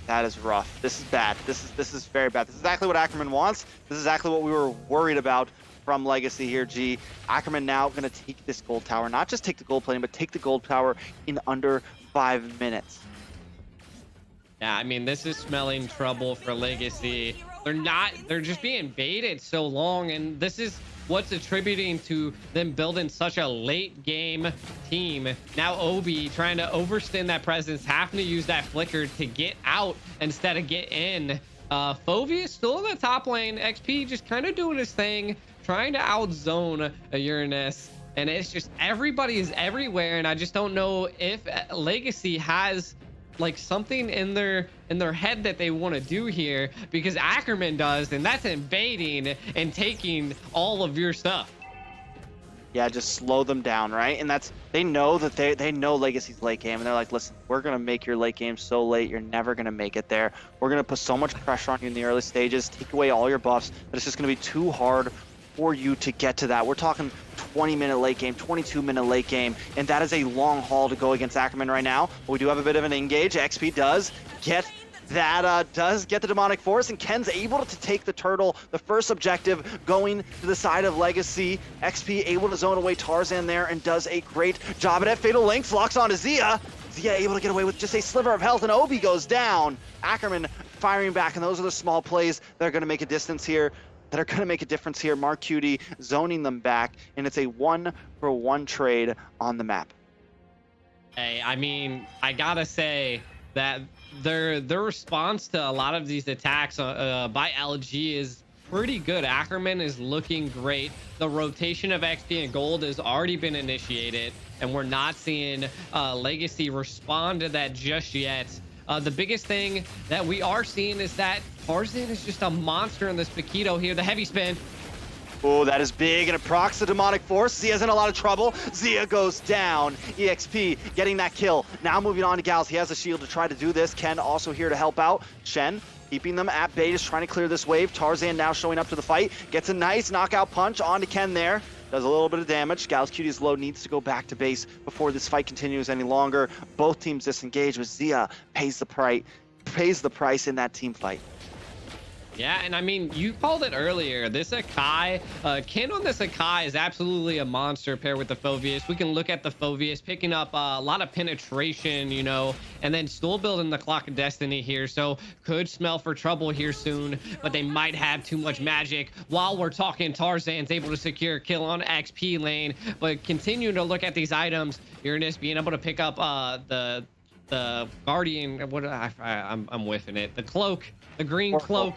That is rough. This is bad. This is very bad. This is exactly what Ackerman wants. This is exactly what we were worried about from LEGACi here, G. Ackerman now going to take this gold tower, not just take the gold plating, but take the gold tower in under 5 minutes. Yeah, I mean, this is smelling trouble for LEGACi. They're just being baited so long, and this is what's attributing to them building such a late game team. Now Obi trying to overextend that presence, having to use that flicker to get out instead of get in. Phoveus still in the top lane. XP just kind of doing his thing, trying to outzone a Uranus. And it's just everybody is everywhere, and I just don't know if LEGACi has like something in their head that they want to do here, because Ackerman does, and that's invading and taking all of your stuff. Yeah, just slow them down, right? And they know that they know LEGACi's late game, and they're like, listen, we're gonna make your late game so late you're never gonna make it there. We're gonna put so much pressure on you in the early stages, take away all your buffs, that it's just gonna be too hard for you to get to that. We're talking 20-minute late game, 22-minute late game, and that is a long haul to go against Ackerman right now. But we do have a bit of an engage. XP does get that, does get the demonic force, and Ken's able to take the turtle. The first objective going to the side of LEGACi. XP able to zone away Tarzan there and does a great job at it. Fatal Links locks onto Zia. Zia able to get away with just a sliver of health, and Obi goes down. Ackerman firing back, and those are the small plays that are going to make a difference here. Mark Cutie zoning them back, and it's a 1-for-1 trade on the map. Hey, I mean, I gotta say that their response to a lot of these attacks by LG is pretty good. Ackerman is looking great. The rotation of XP and gold has already been initiated, and we're not seeing LEGACi respond to that just yet. The biggest thing that we are seeing is that Tarzan is just a monster in this Paquito here. The heavy spin. Oh, that is big, and it procs the demonic force. Zia's in a lot of trouble. Zia goes down. EXP getting that kill. Now moving on to Gals. He has a shield to try to do this. Ken also here to help out. Shen keeping them at bay, just trying to clear this wave. Tarzan now showing up to the fight. Gets a nice knockout punch onto Ken there. Does a little bit of damage. Gals Cutie's low, needs to go back to base before this fight continues any longer. Both teams disengage, with Zia pays the price in that team fight. Yeah, and I mean, you called it earlier. This Akai, Ken on this Akai is absolutely a monster paired with the Phoveus. We can look at the Phoveus picking up a lot of penetration, you know, and then still building the Clock of Destiny here. So could smell for trouble here soon, but they might have too much magic. While we're talking, Tarzan's able to secure a kill on XP lane, but continue to look at these items. Uranus being able to pick up the Guardian, I'm whiffing it. The cloak, the green cloak.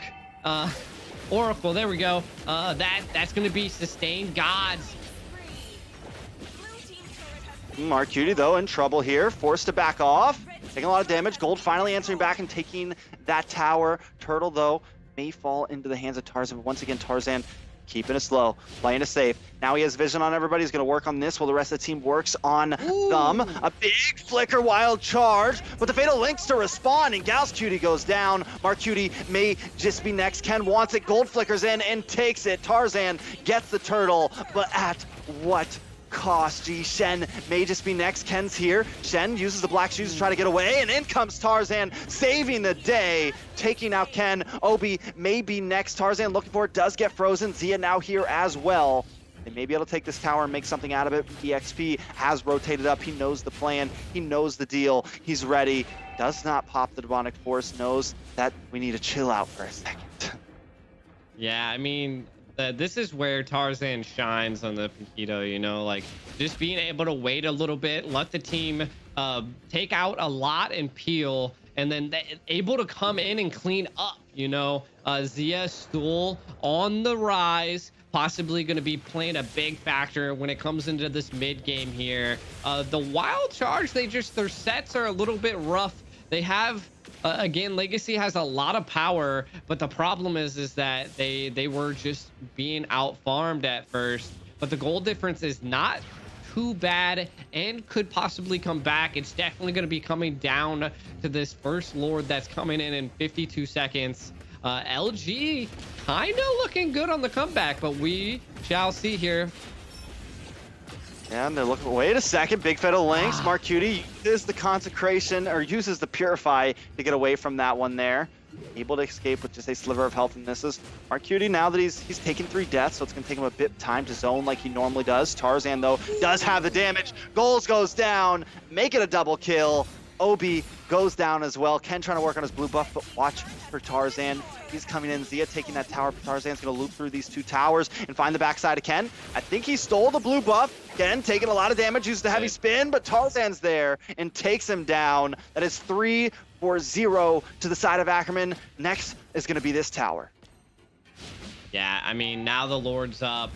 Oracle, there we go. That's gonna be sustained gods. Mark Cutie though in trouble here, forced to back off, taking a lot of damage. Gold finally answering back and taking that tower. Turtle though may fall into the hands of Tarzan, but once again Tarzan keeping it slow, playing it safe. Now he has vision on everybody. He's going to work on this while the rest of the team works on them. A big flicker wild charge, but the fatal links to respond, and Gals Cutie goes down. Mark Cutie may just be next. Ken wants it. Gold flickers in and takes it. Tarzan gets the turtle, but at what cost. Gee, Shen may just be next. Ken's here. Shen uses the black shoes to try to get away, and in comes Tarzan, saving the day, taking out Ken. Obi may be next. Tarzan looking for it, does get frozen. Zia now here as well. They may be able to take this tower and make something out of it. EXP has rotated up. He knows the plan. He knows the deal. He's ready. Does not pop the demonic force. Knows that we need to chill out for a second. Yeah, I mean, this is where Tarzan shines on the Paquito, you know, like just being able to wait a little bit, let the team take out a lot and peel, and then able to come in and clean up, you know. Zia Stool on the rise, possibly going to be playing a big factor when it comes into this mid game here. The Wild Charge, their sets are a little bit rough. They have again, LEGACi has a lot of power, but the problem is that they were just being out farmed at first. But the gold difference is not too bad and could possibly come back. It's definitely going to be coming down to this first Lord that's coming in 52 seconds. LG kind of looking good on the comeback, but we shall see here. And they're looking, wait a second, Big Fiddle Link, Smart Cutie uses the consecration, or uses the purify to get away from that one there. Able to escape with just a sliver of health and misses. Smart Cutie, now that he's taken 3 deaths, so it's gonna take him a bit of time to zone like he normally does. Tarzan though does have the damage. Goals goes down, make it a double kill. Obi goes down as well. Ken trying to work on his blue buff, but watch for Tarzan. He's coming in. Zia taking that tower. Tarzan's going to loop through these 2 towers and find the backside of Ken. I think he stole the blue buff. Ken taking a lot of damage, uses the heavy spin, but Tarzan's there and takes him down. That is 3-0 to the side of Ackerman. Next is going to be this tower. Yeah, I mean, now the Lord's up.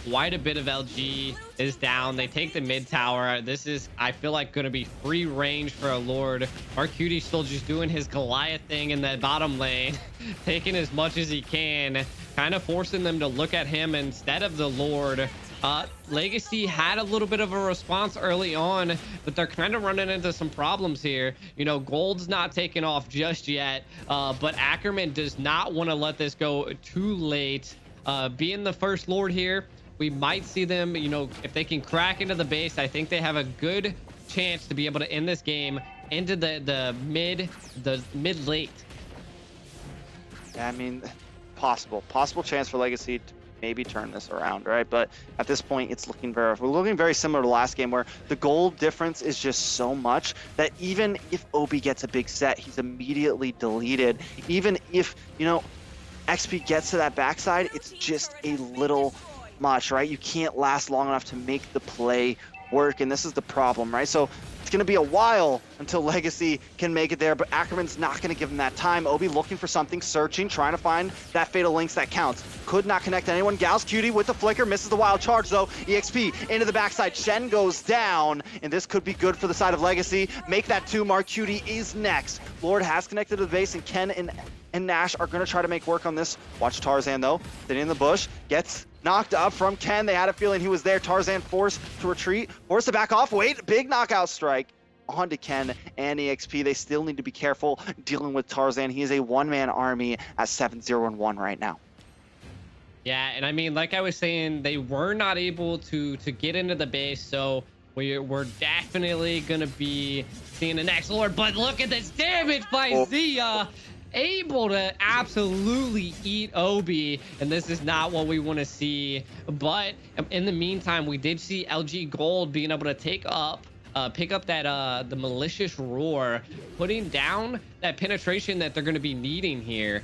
Quite a bit of LG is down. They take the mid tower. This is, I feel like, going to be free range for a Lord. Marcuti still just doing his Goliath thing in the bottom lane, taking as much as he can, kind of forcing them to look at him instead of the Lord. LEGACi had a little bit of a response early on, but they're kind of running into some problems here. You know, gold's not taking off just yet, but Ackerman does not want to let this go too late. Being the first Lord here, we might see them, you know, if they can crack into the base, I think they have a good chance to be able to end this game into the mid late. Yeah, I mean, possible chance for LEGACi to maybe turn this around, right? But at this point, we're looking very similar to last game, where the gold difference is just so much that even if Obi gets a big set, he's immediately deleted. Even if, you know, XP gets to that backside, it's just a little much, right? You can't last long enough to make the play work, and this is the problem, right? So it's going to be a while until LEGACi can make it there, but Ackerman's not going to give him that time. Obi looking for something, searching, trying to find that Fatal Links that counts. Could not connect anyone. Gals Cutie with the flicker, misses the wild charge though. EXP into the backside. Shen goes down, and this could be good for the side of LEGACi. Make that 2. Mark Cutie is next. Lord has connected to the base, and Ken and Nash are going to try to make work on this. Watch Tarzan though, sitting in the bush, gets knocked up from Ken. They had a feeling he was there. Tarzan forced to retreat, forced to back off. Wait, big knockout strike onto Ken and EXP. They still need to be careful dealing with Tarzan. He is a one-man army at 7-0-1 right now. Yeah, and I mean, like I was saying, they were not able to get into the base, so we're definitely gonna be seeing the next Lord. But look at this damage by Zia. Able to absolutely eat Obi, and this is not what we want to see. But in the meantime, we did see LG Gold being able to pick up that the malicious roar, putting down that penetration that they're going to be needing here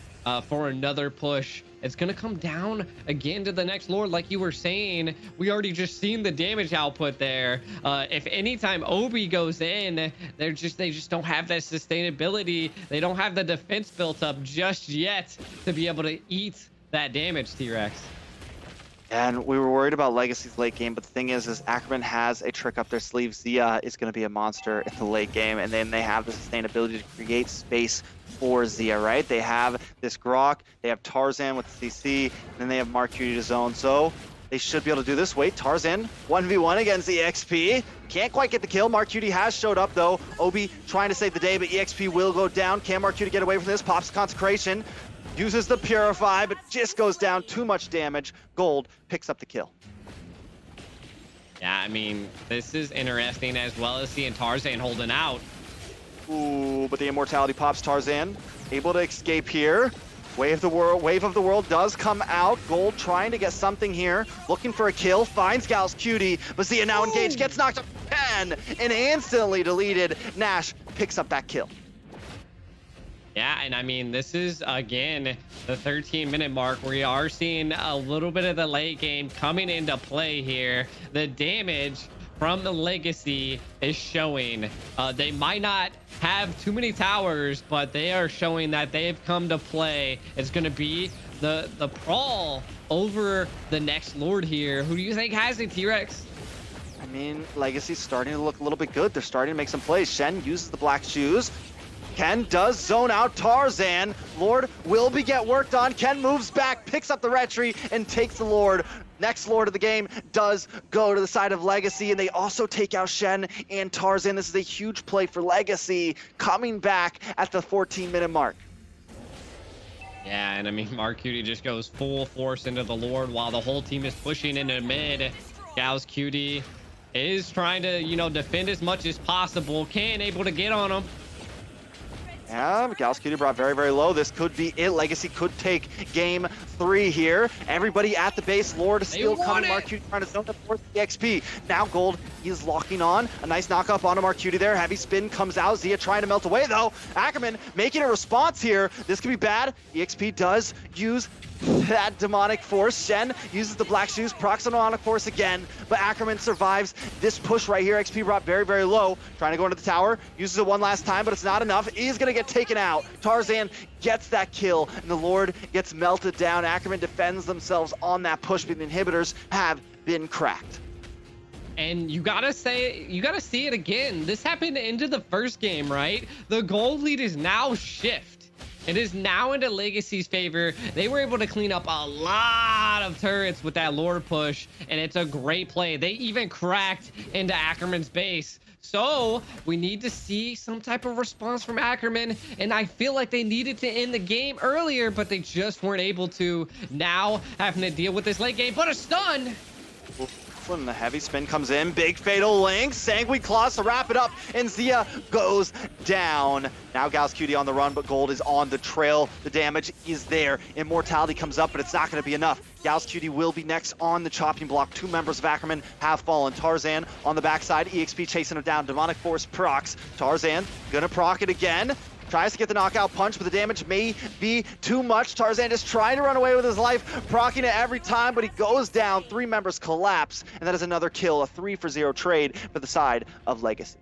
for another push. It's going to come down again to the next Lord. Like you were saying, we already just seen the damage output there. If anytime Obi goes in, they just don't have that sustainability. They don't have the defense built up just yet to be able to eat that damage, T-Rex. And we were worried about LEGACi's late game, but the thing is Ackerman has a trick up their sleeve. Zia is going to be a monster in the late game, and then they have the sustainability to create space for Zia, right? They have this Grok, they have Tarzan with the CC, and then they have Mark Cutie to zone, so they should be able to do this. Wait, Tarzan 1v1 against EXP. Can't quite get the kill. Mark Cutie has showed up though. Obi trying to save the day, but EXP will go down. Can Mark Cutie get away from this? Pops Consecration. Uses the Purify, but just goes down. Too much damage. Gold picks up the kill. Yeah, I mean, this is interesting, as well as seeing Tarzan holding out. Ooh, but the immortality pops Tarzan. Able to escape here. Wave of the world does come out. Gold trying to get something here. Looking for a kill. Finds Gal's Cutie. But Zia now engaged. Gets knocked up 10 and instantly deleted. Nash picks up that kill. Yeah, and I mean, this is, again, the 13-minute mark. We are seeing a little bit of the late game coming into play here. The damage from the LEGACi is showing. They might not have too many towers, but they are showing that they've come to play. It's going to be the brawl over the next Lord here. Who do you think has it, T-Rex? I mean, LEGACi's starting to look a little bit good. They're starting to make some plays. Shen uses the black shoes. Ken does zone out Tarzan. Lord will get worked on. Ken moves back, picks up the retreat, and takes the Lord. Next Lord of the game does go to the side of LEGACi, and they also take out Shen and Tarzan. This is a huge play for LEGACi, coming back at the 14-minute mark. Yeah, and I mean, Mark Cutie just goes full force into the Lord while the whole team is pushing into mid. Gal's Cutie is trying to, you know, defend as much as possible. Ken able to get on him. Yeah, Gal's Cutie brought very, very low. This could be it. LEGACi could take game 3 here. Everybody at the base. Lord still coming. Mark Cutie trying to zone up towards the XP. Now Gold is locking on. A nice knock up onto Mark Cutie there. Heavy spin comes out. Zia trying to melt away though. Ackerman making a response here. This could be bad. EXP does use that demonic force. Shen uses the black shoes, procs on demonic force again, but Ackerman survives this push right here. XP brought very, very low. Trying to go into the tower, uses it one last time, but it's not enough. He's gonna get taken out. Tarzan gets that kill, and the Lord gets melted down. Ackerman defends themselves on that push, but the inhibitors have been cracked. And you gotta see it again. This happened into the first game, right? The gold lead is now shift. It is now into LEGACi's favor. They were able to clean up a lot of turrets with that Lord push, and it's a great play. They even cracked into Ackerman's base. So we need to see some type of response from Ackerman, and I feel like they needed to end the game earlier, but they just weren't able to. Now having to deal with this late game, but a stun. When the heavy spin comes in, big fatal link, Sanguine Claws to wrap it up, and Zia goes down. Now Gal's Cutie on the run, but Gold is on the trail. The damage is there. Immortality comes up, but it's not going to be enough. Gal's Cutie will be next on the chopping block. 2 members of Ackerman have fallen. Tarzan on the backside, EXP chasing him down. Demonic Force procs. Tarzan gonna proc it again. Tries to get the knockout punch, but the damage may be too much. Tarzan just trying to run away with his life, proccing it every time, but he goes down. 3 members collapse, and that is another kill, a 3-for-0 trade for the side of LEGACi.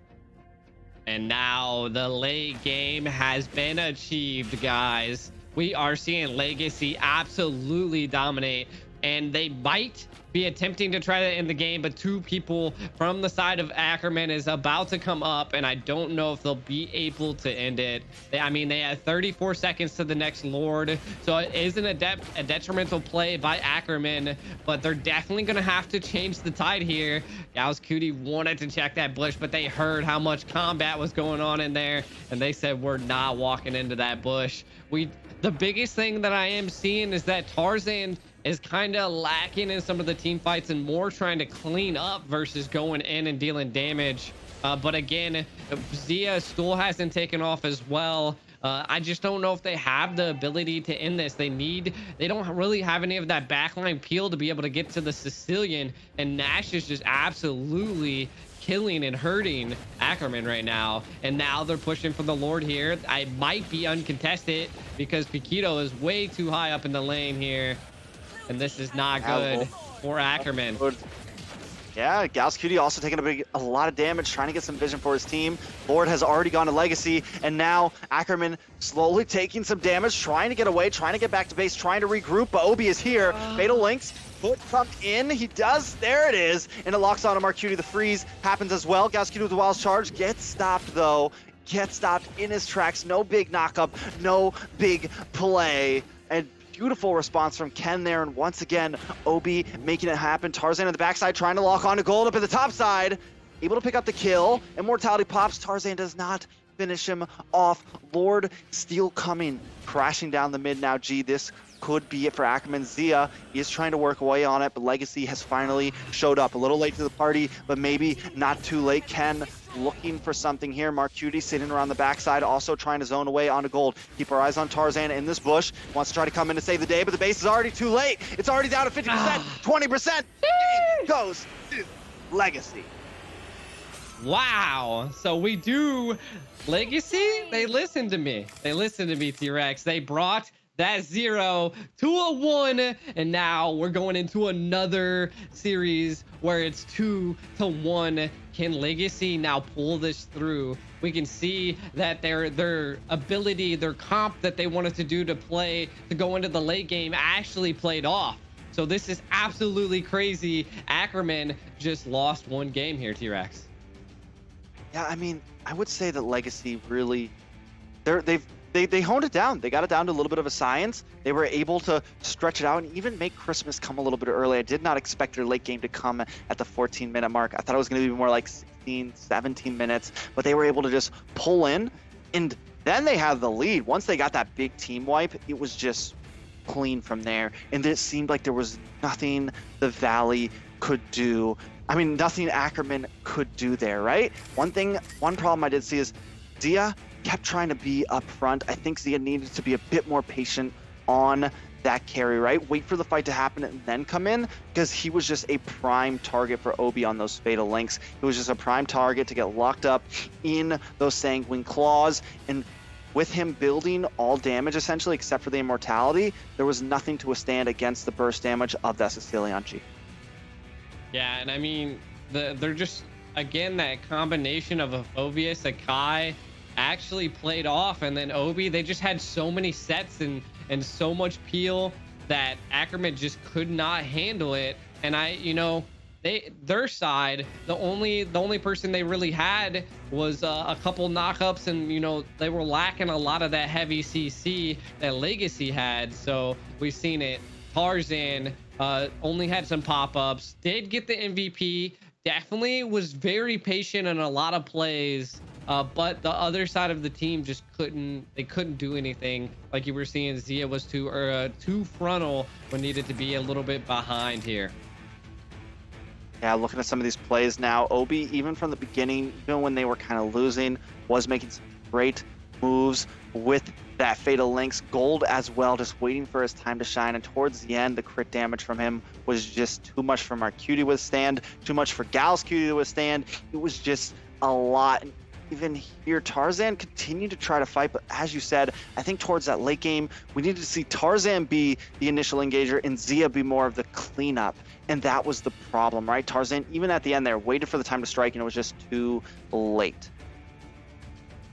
And now the late game has been achieved, guys. We are seeing LEGACi absolutely dominate, and they might be attempting to try to end the game, but 2 people from the side of Ackerman is about to come up, and I don't know if they'll be able to end it. They have 34 seconds to the next Lord, so it isn't a detrimental play by Ackerman, but they're definitely gonna have to change the tide here. Gal's Cutie wanted to check that bush, but they heard how much combat was going on in there, and they said, we're not walking into that bush. The biggest thing that I am seeing is that Tarzan is kind of lacking in some of the team fights and more trying to clean up versus going in and dealing damage. But again, Zia still hasn't taken off as well. I just don't know if they have the ability to end this. They don't really have any of that backline peel to be able to get to the Sicilian, and Nash is just absolutely killing and hurting Ackerman right now. And now they're pushing for the Lord here. I might be uncontested because Piquito is way too high up in the lane here. And this is not good for Ackerman. Yeah, Gal's Cutie also taking a lot of damage, trying to get some vision for his team. Lord has already gone to LEGACi, and now Ackerman slowly taking some damage, trying to get away, trying to get back to base, trying to regroup, but Obi is here. Fatal Links would come in. He does. There it is. And it locks on to Mark Cutie. The freeze happens as well. Gal's Cutie with the wild charge. Gets stopped, though. Gets stopped in his tracks. No big knock-up. No big play. And beautiful response from Ken there, and once again, Obi making it happen. Tarzan on the backside trying to lock on to Gold up at the top side. Able to pick up the kill. Immortality pops. Tarzan does not finish him off. Lord still coming, crashing down the mid now. G, this could be it for Ackerman. Zia is trying to work away on it, but LEGACi has finally showed up. A little late to the party, but maybe not too late. Ken looking for something here. Mark Cutie sitting around the backside, also trying to zone away onto gold. Keep our eyes on Tarzan in this bush. Wants to try to come in to save the day, but the base is already too late. It's already down to 50%, 20%. Goes to LEGACi. Wow. So we do LEGACi. They listened to me. They listened to me, T-Rex. They brought that 0 to a 1, and now we're going into another series where it's 2 to 1. Can LEGACi now pull this through? We can see that their ability, their comp that they wanted to do to go into the late game actually played off. So this is absolutely crazy. Ackerman just lost one game here, T-Rex. Yeah, I mean, I would say that LEGACi really, they honed it down. They got it down to a little bit of a science. They were able to stretch it out and even make Christmas come a little bit early. I did not expect their late game to come at the 14-minute mark. I thought it was going to be more like 16, 17 minutes, but they were able to just pull in, and then they had the lead. Once they got that big team wipe, it was just clean from there, and it seemed like there was nothing the Valley could do. I mean, nothing Ackerman could do there, right? One problem I did see is Zia kept trying to be up front. I think Zia needed to be a bit more patient on that carry, right? Wait for the fight to happen and then come in, because he was just a prime target for Obi on those fatal links. It was just a prime target to get locked up in those sanguine claws, and with him building all damage essentially except for the immortality, there was nothing to withstand against the burst damage of that Sicilian G. Yeah, and I mean, they're just, again, that combination of a Phoveus, a Kai, actually played off, and then Obi, they just had so many sets and so much peel that Ackerman just could not handle it. And their side, the only person they really had was a couple knockups, and they were lacking a lot of that heavy CC that LEGACi had. So we've seen it. Tarzan only had some pop-ups, did get the MVP, definitely was very patient in a lot of plays, but the other side of the team just couldn't do anything. Like you were seeing, Zia was too frontal when needed to be a little bit behind here. Yeah, looking at some of these plays now, Obi, even from the beginning, even when they were kind of losing, was making some great moves with that fatal links. Gold as well, just waiting for his time to shine, and towards the end, the crit damage from him was just too much for Mark Cutie to withstand, too much for Gal's Cutie to withstand. It was just a lot. And even here, Tarzan continued to try to fight, but as you said, I think towards that late game, we needed to see Tarzan be the initial engager and Zia be more of the cleanup. And that was the problem, right? Tarzan, even at the end there, waited for the time to strike, and it was just too late.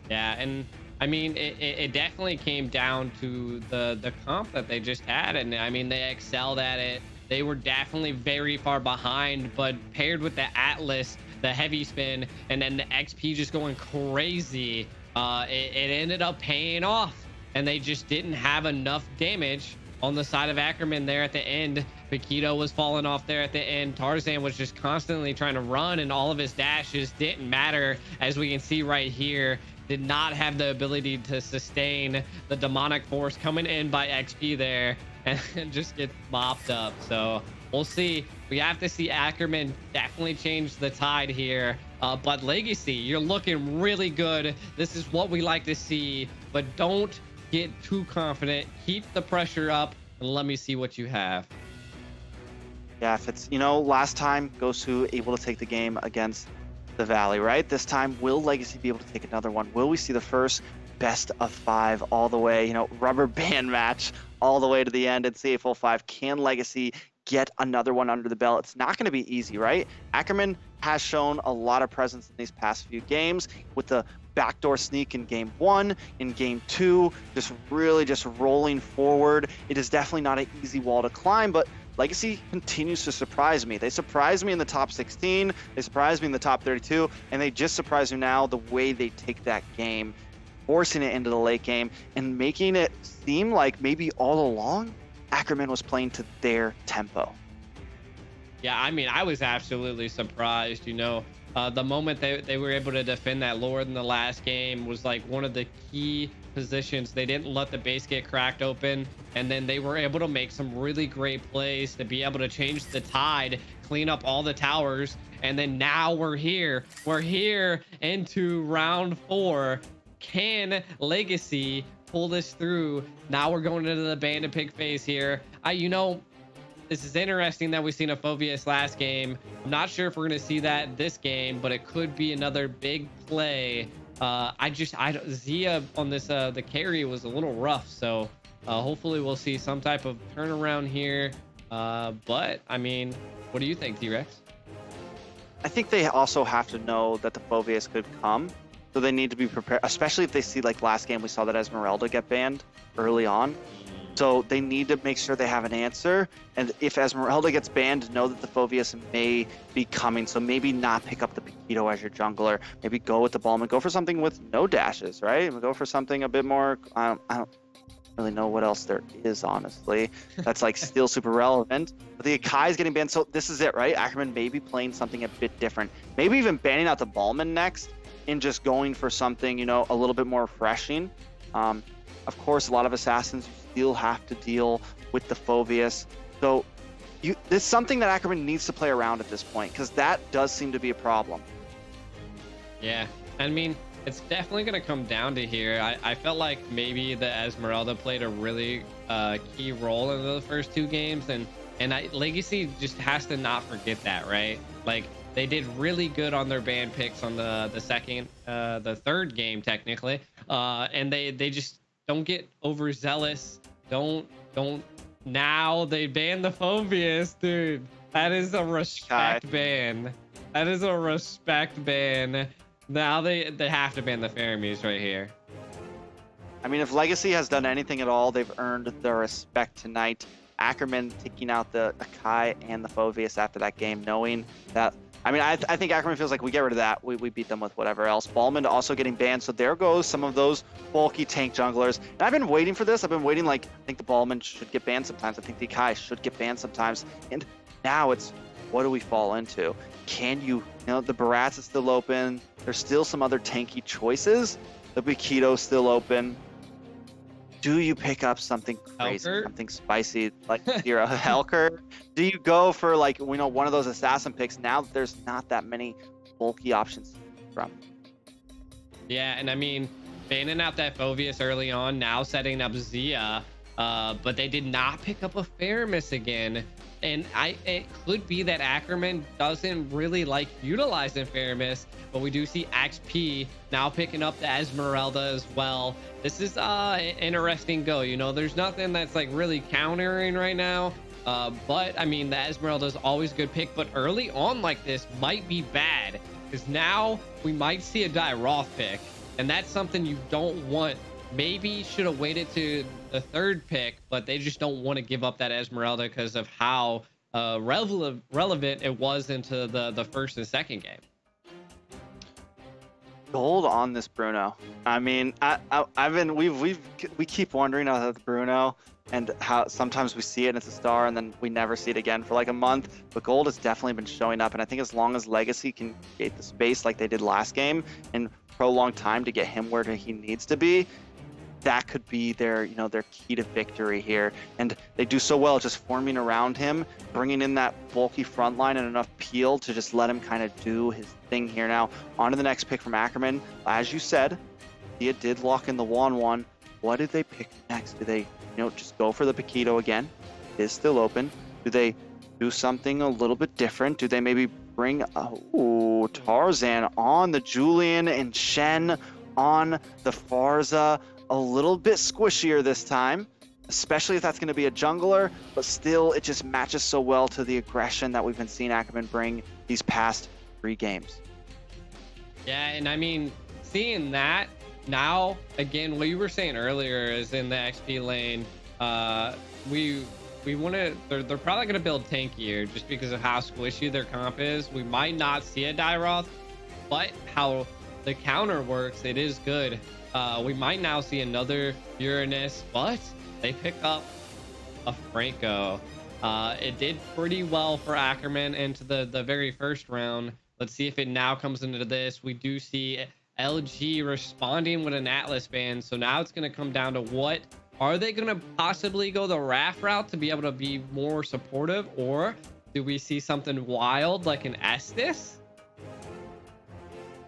Yeah, and I mean, it definitely came down to the comp that they just had, and I mean, they excelled at it. They were definitely very far behind, but paired with the Atlas, the heavy spin, and then the XP just going crazy, it ended up paying off, and they just didn't have enough damage on the side of Ackerman there at the end. Paquito was falling off there at the end. Tarzan was just constantly trying to run, and all of his dashes didn't matter, as we can see right here. Did not have the ability to sustain the demonic force coming in by XP there, and just get mopped up. So we'll see. We have to see Ackerman definitely change the tide here. But LEGACi, you're looking really good. This is what we like to see, but don't get too confident. Keep the pressure up, and let me see what you have. Yeah, if it's, last time Gosu able to take the game against the Valley, right? This time, will LEGACi be able to take another one? Will we see the first best of 5 all the way, rubber band match all the way to the end and see a full 5? Can LEGACi get another one under the belt? It's not going to be easy, right? Ackerman has shown a lot of presence in these past few games with the backdoor sneak in game 1, in game 2, just really just rolling forward. It is definitely not an easy wall to climb, but LEGACi continues to surprise me. They surprised me in the top 16, they surprised me in the top 32, and they just surprise me now the way they take that game, forcing it into the late game and making it seem like maybe all along Ackerman was playing to their tempo. Yeah, I mean, I was absolutely surprised. The moment they were able to defend that Lord in the last game was like one of the key positions. They didn't let the base get cracked open, and then they were able to make some really great plays to be able to change the tide, clean up all the towers, and then now we're here into round 4. Can LEGACi pull this through? Now we're going into the bandit pick phase here. This is interesting that we've seen a Phoveus last game. I'm not sure if we're going to see that this game, but it could be another big play. Zia on this, the carry was a little rough. So hopefully we'll see some type of turnaround here. But I mean, what do you think, T-Rex? I think they also have to know that the Phoveus could come. So they need to be prepared, especially if they see, like last game, we saw that Esmeralda get banned early on. So they need to make sure they have an answer. And if Esmeralda gets banned, know that the Phoveus may be coming. So maybe not pick up the Paquito as your jungler. Maybe go with the Ballman. Go for something with no dashes, right? Go for something a bit more. I don't really know what else there is, honestly. That's like still super relevant. But the LEGACi is getting banned. So this is it, right? Ackerman may be playing something a bit different. Maybe even banning out the Ballman next and just going for something, a little bit more refreshing. Of course, a lot of assassins still have to deal with the Phoveus. So this is something that Ackerman needs to play around at this point, because that does seem to be a problem. Yeah, I mean, it's definitely going to come down to here. I felt like maybe the Esmeralda played a really key role in the first 2 games, and LEGACi just has to not forget that, right? Like, they did really good on their ban picks on the third game technically, and they just don't get overzealous. Don't. Now they ban the Phoveus, dude. That is a respect ban. That is a respect ban. Now they have to ban the Pharaohs right here. I mean, if LEGACi has done anything at all, they've earned the respect tonight. Ackerman taking out the LEGACi and the Phoveus after that game, knowing that. I mean, I think Ackerman feels like we get rid of that. We beat them with whatever else. Ballman also getting banned. So there goes some of those bulky tank junglers. And I've been waiting for this. I've been waiting, I think the Ballman should get banned sometimes. I think the LEGACi should get banned sometimes. And now it's, what do we fall into? Can the Barats is still open. There's still some other tanky choices. The Paquito's still open. Do you pick up something crazy, Helker? something spicy, like you're a Helker? Do you go for one of those assassin picks now that there's not that many bulky options from? Yeah, and I mean, banning out that Phoveus early on, now setting up Zia, but they did not pick up a Pharaohs again. And it could be that Ackerman doesn't really like utilizing Pharaohs, but we do see XP now picking up the Esmeralda as well. This is an interesting go. There's nothing that's like really countering right now. But I mean, the Esmeralda is always a good pick, but early on like this might be bad, because now we might see a Roth pick, and that's something you don't want. Maybe should have waited to the 3rd pick, but they just don't want to give up that Esmeralda because of how relevant it was into the first and second game. Gold on this Bruno. I mean, we keep wondering about the Bruno and how sometimes we see it and it's a star and then we never see it again for like a month. But gold has definitely been showing up, and I think as long as LEGACi can create the space like they did last game and prolong time to get him where he needs to be, that could be their key to victory here. And they do so well just forming around him, bringing in that bulky front line and enough peel to just let him kind of do his thing here. Now, on to the next pick from Ackerman. As you said, Thea did lock in the 1-1. What did they pick next? Do they, just go for the Paquito again? It is still open. Do they do something a little bit different? Do they maybe bring, Tarzan on the Julian and Shen on the Farza? A little bit squishier this time, especially if that's going to be a jungler, but still it just matches so well to the aggression that we've been seeing Ackerman bring these past 3 games. Yeah, and I mean, seeing that now, again, what you were saying earlier is in the XP lane, we want to, they're probably going to build tankier just because of how squishy their comp is. We might not see a Roth, but how the counter works, it is good. We might now see another Uranus, but they pick up a Franco. It did pretty well for Ackerman into the very first round. Let's see if it now comes into this. We do see LG responding with an Atlas ban. So now it's going to come down to what are they going to possibly go the Raph route to be able to be more supportive, or do we see something wild like an Estes?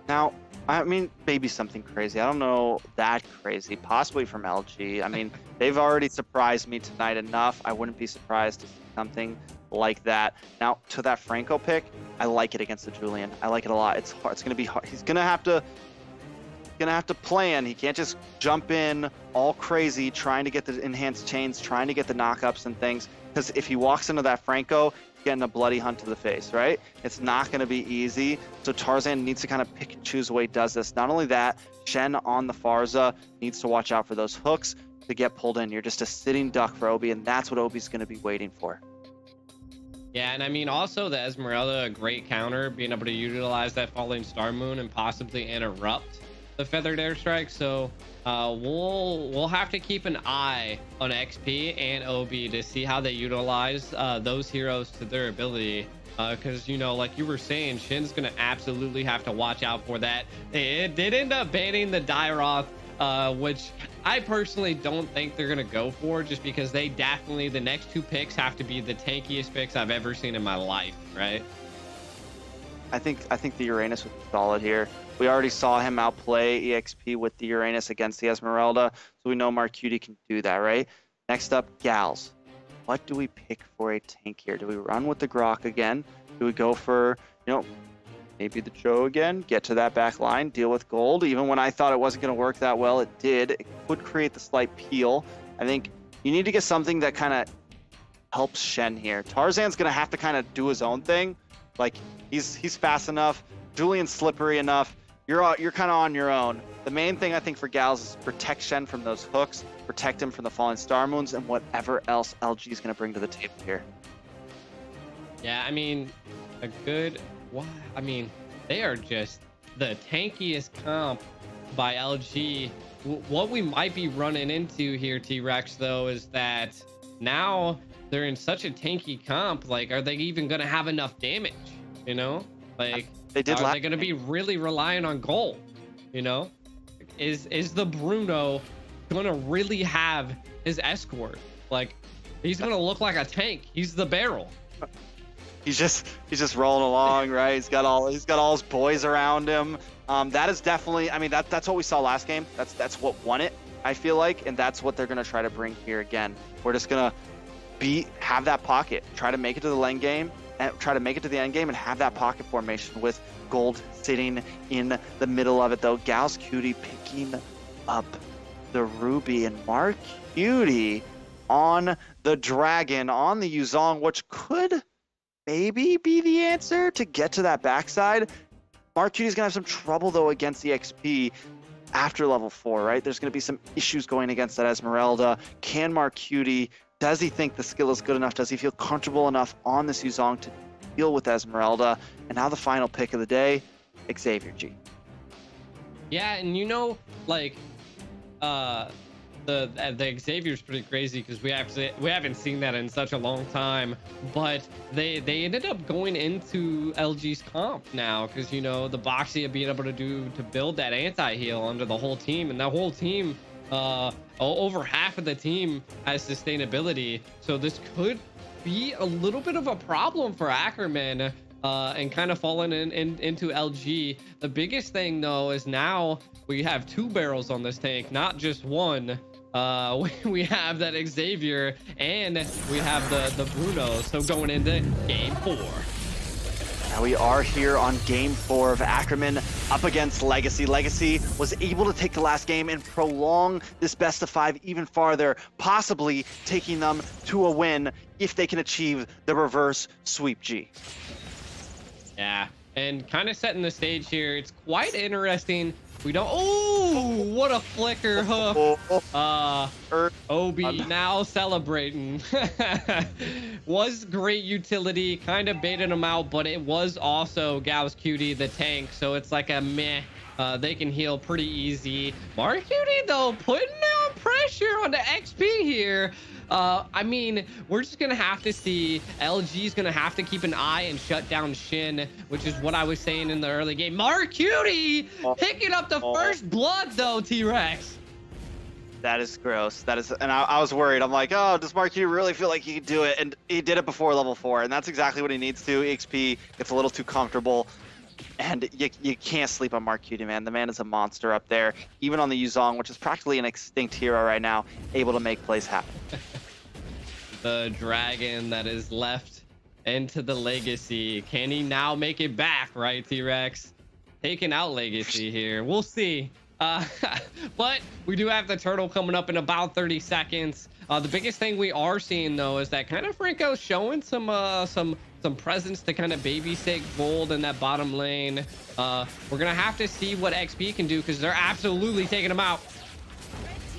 Now, I mean, maybe something crazy. I don't know that crazy, possibly from LG. I mean, they've already surprised me tonight enough. I wouldn't be surprised to see something like that. Now, to that Franco pick, I like it against the Julian. I like it a lot. It's hard. It's going to be hard. He's going to have to plan. He can't just jump in all crazy trying to get the enhanced chains, trying to get the knockups and things. Because if he walks into that Franco, he's getting a bloody hunt to the face, right? It's not going to be easy. So Tarzan needs to kind of pick and choose the way he does this. Not only that, Shen on the Farza needs to watch out for those hooks to get pulled in. You're just a sitting duck for Obi, and that's what Obi's going to be waiting for. Yeah, and I mean, also the Esmeralda, a great counter, being able to utilize that falling star moon and possibly interrupt the feathered airstrike. So we'll have to keep an eye on XP and OB to see how they utilize those heroes to their ability, because you know, like you were saying, Shin's gonna absolutely have to watch out for that. It did end up banning the Dairoth, which I personally don't think they're gonna go for, just because they definitely, the next two picks have to be the tankiest picks I've ever seen in my life, right? I think the Uranus would be solid here. We already saw him outplay EXP with the Uranus against the Esmeralda, so we know Marcuti can do that, right? Next up, Gals. What do we pick for a tank here? Do we run with the Grok again? Do we go for, you know, maybe the Joe again? Get to that back line, deal with gold. Even when I thought it wasn't going to work that well, it did. It could create the slight peel. I think you need to get something that kind of helps Shen here. Tarzan's going to have to kind of do his own thing. Like, he's fast enough, Julian's slippery enough. You're kind of on your own. The main thing I think for Gals is protect Shen from those hooks, protect him from the falling star moons, and whatever else LG is going to bring to the table here. Yeah, I mean, I mean, they are just the tankiest comp by LG. What we might be running into here, T-Rex, though, is that now they're in such a tanky comp. Like, are they even going to have enough damage? You know, like, are they going to be really relying on gold? You know, is the Bruno going to really have his escort? Like, he's going to look like a tank. He's the barrel. He's just rolling along, right? He's got all his boys around him. That is definitely, I mean, that's what we saw last game. That's what won it, I feel like, and that's what they're going to try to bring here again. We're just going to have that pocket, try to make it to the lane game, and try to make it to the end game, and have that pocket formation with gold sitting in the middle of it, though. Gals Cutie picking up the Ruby, and Mark Cutie on the Dragon, on the Yuzong, which could maybe be the answer to get to that backside. Mark Cutie's gonna have some trouble though against the XP after level 4, right? There's gonna be some issues going against that Esmeralda. Can Mark Cutie, does he think the skill is good enough? Does he feel comfortable enough on this Yuzong to deal with Esmeralda? And now the final pick of the day, Xavier G. Yeah, and you know, like, the Xavier's pretty crazy because we haven't seen that in such a long time, but they ended up going into LG's comp now because, you know, the Boxia being able to build that anti-heal under the whole team, and that whole team, over half of the team has sustainability, so this could be a little bit of a problem for Ackerman, and kind of falling into LG. The biggest thing though is now we have 2 barrels on this tank, not just one. We have that Xavier and we have the Bruno. So going into game 4. Now we are here on game 4 of Ackerman up against LEGACi. LEGACi was able to take the last game and prolong this best of 5 even farther, possibly taking them to a win if they can achieve the reverse sweep G. Yeah, and kind of setting the stage here. It's quite interesting. We don't. Oh, what a flicker hoof. Obi now celebrating. Was great utility, kind of baited him out, but it was also Gauss Cutie, the tank. So it's like a meh. They can heal pretty easy. Mark Cutie though, putting down pressure on the XP here. I mean, we're just gonna have to see. LG is gonna have to keep an eye and shut down Shin, which is what I was saying in the early game. Marcutie picking up the first blood though, T-Rex. That is gross. That is, and I was worried. I'm like, oh, does Marcutie really feel like he can do it? And he did it before level 4, and that's exactly what he needs to. EXP gets a little too comfortable, and you can't sleep on Marcutie, man. The man is a monster up there, even on the Yuzong, which is practically an extinct hero right now, able to make plays happen. The dragon that is left into the LEGACi. Can he now make it back, right, T-Rex? Taking out LEGACi here. We'll see. But we do have the turtle coming up in about 30 seconds. The biggest thing we are seeing though is that kind of Franco's showing some presence to kind of babysit gold in that bottom lane. We're gonna have to see what XP can do because they're absolutely taking him out.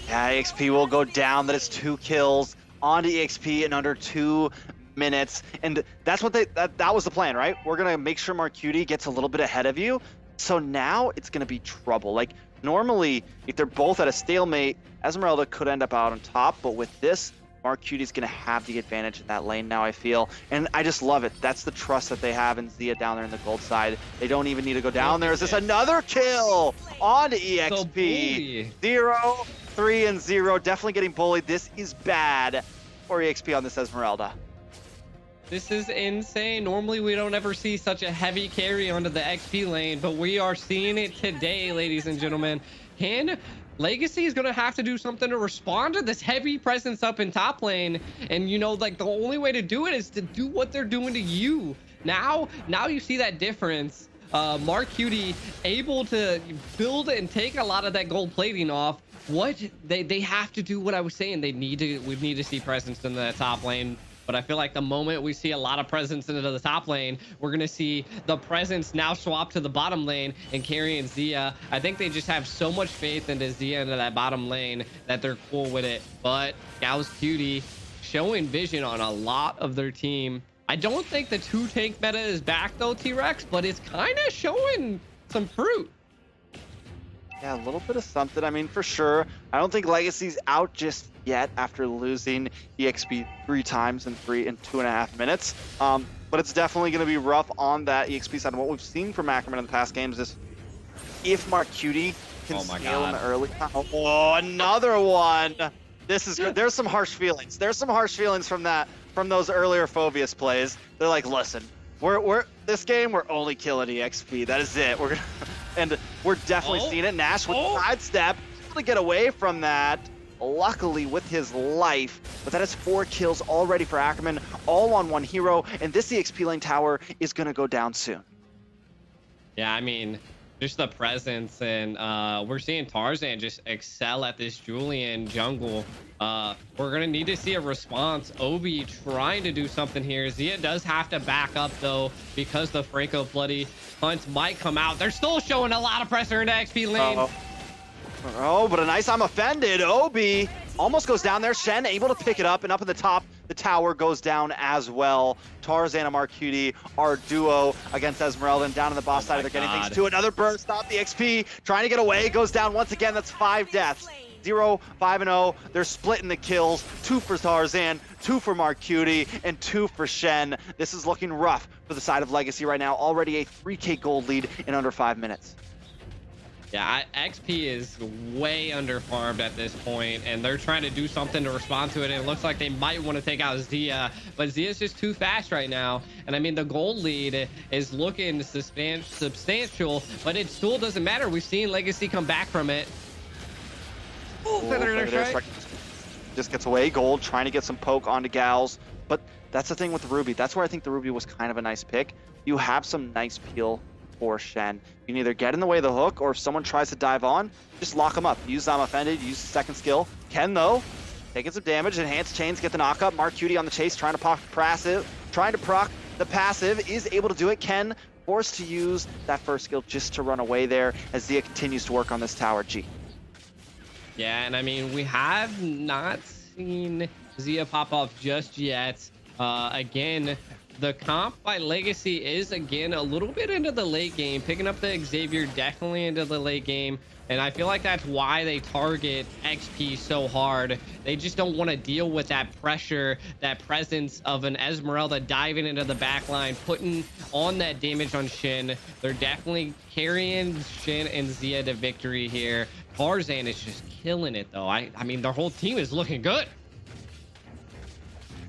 Yeah, EXP will go down. That is 2 kills onto EXP in under 2 minutes, and that's what that was the plan, right? We're gonna make sure Marcutie gets a little bit ahead of you. So now it's gonna be trouble. Like normally, if they're both at a stalemate, Esmeralda could end up out on top, but with this, Marcutie's gonna have the advantage in that lane now, I feel. And I just love it. That's the trust that they have in Zia down there in the gold side. They don't even need to go down there. Is this another kill on EXP? 0, 3, and 0. Definitely getting bullied. This is bad for EXP on this Esmeralda. This is insane. Normally, we don't ever see such a heavy carry onto the XP lane, but we are seeing it today, ladies and gentlemen. LEGACi is going to have to do something to respond to this heavy presence up in top lane. And, you know, like the only way to do it is to do what they're doing to you. Now you see that difference. Marcutie able to build and take a lot of that gold plating off. What they have to do what I was saying. We need to see presence in the top lane. But I feel like the moment we see a lot of presence into the top lane, we're going to see the presence now swap to the bottom lane and carrying Zia. I think they just have so much faith into Zia into that bottom lane that they're cool with it. But Gal's Cutie showing vision on a lot of their team. I don't think the 2-tank meta is back though, T-Rex, but it's kind of showing some fruit. Yeah, a little bit of something. I mean, for sure. I don't think LEGACi's out just yet after losing EXP 3 times in 2.5 minutes. But it's definitely going to be rough on that EXP side. And what we've seen from Ackerman in the past games is if Marcutie can scale in the early... Oh, another one! This is good. There's some harsh feelings. There's some harsh feelings from those earlier Phobius plays. They're like, listen, we're this game, we're only killing EXP. That is it. We're gonna... And we're definitely seeing it. Nash with sidestep, able to get away from that, luckily with his life. But that is 4 kills already for Ackerman, all on one hero. And this EXP lane tower is going to go down soon. Yeah, I mean, just the presence. And we're seeing Tarzan just excel at this Julian jungle. We're going to need to see a response. Obi trying to do something here. Zia does have to back up, though, because the Franco Bloody Hunt might come out. They're still showing a lot of pressure into XP lane. Oh, but a nice I'm offended. Obi almost goes down there. Shen able to pick it up, and up in the top, the tower goes down as well. Tarzan and Marcutie are duo against Esmeralda, and down on the boss side, they're getting things to another burst. Stop the XP, trying to get away, goes down once again. That's 5 deaths. 0, 5, and 0. They're splitting the kills. 2 for Tarzan, 2 for Marcutie, and 2 for Shen. This is looking rough for the side of LEGACi right now. Already a 3K gold lead in under 5 minutes. Yeah, XP is way underfarmed at this point, and they're trying to do something to respond to it. And it looks like they might want to take out Zia, but Zia's just too fast right now. And I mean, the gold lead is looking substantial, but it still doesn't matter. We've seen LEGACi come back from it. Just gets away. Gold trying to get some poke onto Gals, but that's the thing with the Ruby. That's where I think the Ruby was kind of a nice pick. You have some nice peel for Shen. You can either get in the way of the hook, or if someone tries to dive on, just lock them up. Use I'm offended, use the second skill. Ken though, taking some damage. Enhanced chains, get the knock up. Marcutie on the chase, trying to proc the passive, is able to do it. Ken forced to use that first skill just to run away there as Zia continues to work on this tower. G. Yeah, and I mean, we have not seen Zia pop off just yet. Again, the comp by LEGACi is, again, a little bit into the late game. Picking up the Xavier definitely into the late game. And I feel like that's why they target XP so hard. They just don't want to deal with that pressure, that presence of an Esmeralda diving into the backline, putting on that damage on Shin. They're definitely carrying Shin and Zia to victory here. Tarzan is just killing it, though. I mean, their whole team is looking good.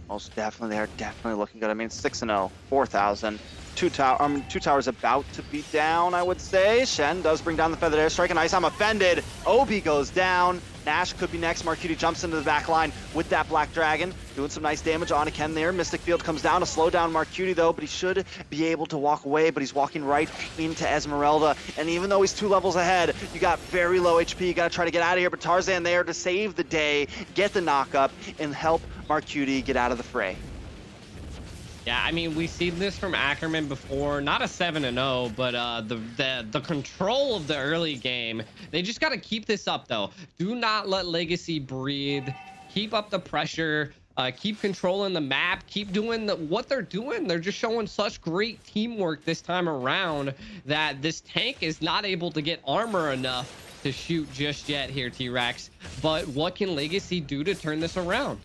Most definitely, they're definitely looking good. I mean, 6-0, 4,000. Two towers about to be down, I would say. Shen does bring down the feathered airstrike, and nice. I'm offended. Obi goes down. Nash could be next. Marcuti jumps into the back line with that Black Dragon, doing some nice damage on Ken there. Mystic Field comes down to slow down Marcuti, though, but he should be able to walk away, but he's walking right into Esmeralda. And even though he's 2 levels ahead, you got very low HP. You got to try to get out of here, but Tarzan there to save the day, get the knock up, and help Marcuti get out of the fray. Yeah, I mean, we've seen this from Ackerman before. Not a 7-0, but the control of the early game. They just got to keep this up, though. Do not let LEGACi breathe. Keep up the pressure. Keep controlling the map. Keep doing what they're doing. They're just showing such great teamwork this time around that this tank is not able to get armor enough to shoot just yet here, T-Rex. But what can LEGACi do to turn this around?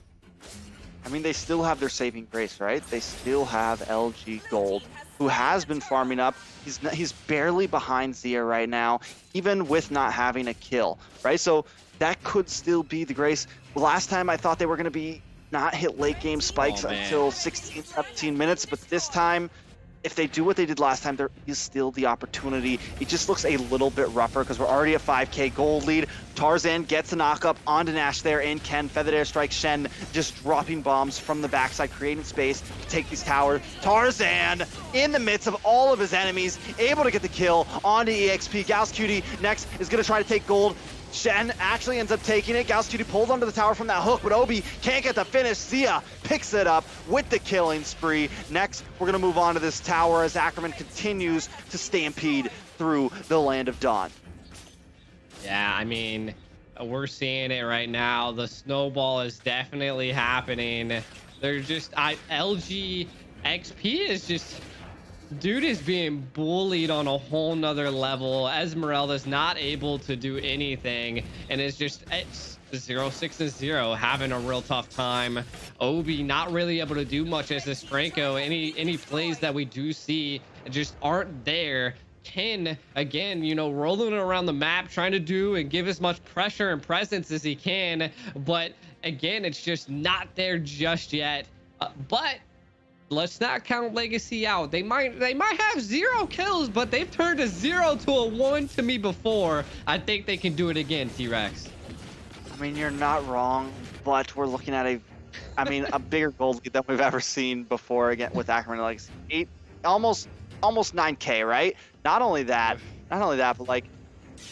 I mean, they still have their saving grace, right? They still have LG Gold, who has been farming up. He's barely behind Zia right now, even with not having a kill, right? So that could still be the grace. Last time I thought they were going to be not hit late game spikes until 16, 17 minutes, but this time, if they do what they did last time, there is still the opportunity. It just looks a little bit rougher because we're already a 5K gold lead. Tarzan gets a knock up onto Nash there, and Ken, feathered airstrike, Shen just dropping bombs from the backside, creating space to take these towers. Tarzan, in the midst of all of his enemies, able to get the kill onto EXP. Gauss Cutie next is going to try to take gold. Shen actually ends up taking it. Gauss Cutie pulled onto the tower from that hook, but Obi can't get the finish. Zia picks it up with the killing spree. Next, we're going to move on to this tower as Ackerman continues to stampede through the land of Dawn. Yeah, I mean, we're seeing it right now. The snowball is definitely happening. They're just, LG XP is just, dude is being bullied on a whole nother level. Esmeralda's not able to do anything, and it's 0-6-0, having a real tough time. Obi not really able to do much as this Franco. Any plays that we do see just aren't there. Ken, again, you know, rolling around the map, trying to do and give as much pressure and presence as he can, but again, it's just not there just yet. But let's not count LEGACi out. They might have 0 kills, but they've turned a 0 to a 1 to me before. I think they can do it again, T-Rex. I mean, you're not wrong, but we're looking at a bigger gold lead than we've ever seen before, again with Ackerman. Like almost 9K, right? Not only that, but like,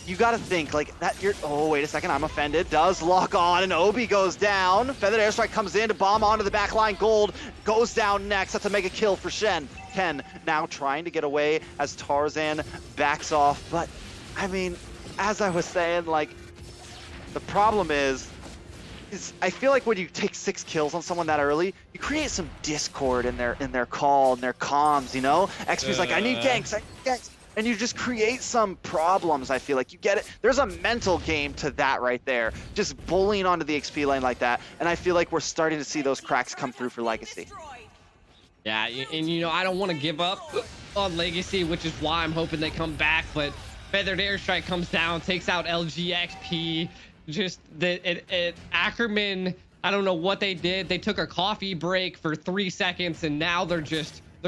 you got to think like that. Oh, wait a second, I'm offended. Does lock on, and Obi goes down. Feathered airstrike comes in to bomb onto the back line. Gold goes down next. That's a mega kill for Shen. Ken now trying to get away as Tarzan backs off. But I mean, as I was saying, like, the problem is I feel like when you take 6 kills on someone that early, you create some discord in their call and their comms, you know? XP's like, I need ganks. And you just create some problems, I feel like. You get it? There's a mental game to that right there. Just bullying onto the XP lane like that. And I feel like we're starting to see those cracks come through for LEGACi. Yeah, and you know, I don't want to give up on LEGACi, which is why I'm hoping they come back, but feathered airstrike comes down, takes out LGXP. Just Ackerman, I don't know what they did. They took a coffee break for 3 seconds, and now they're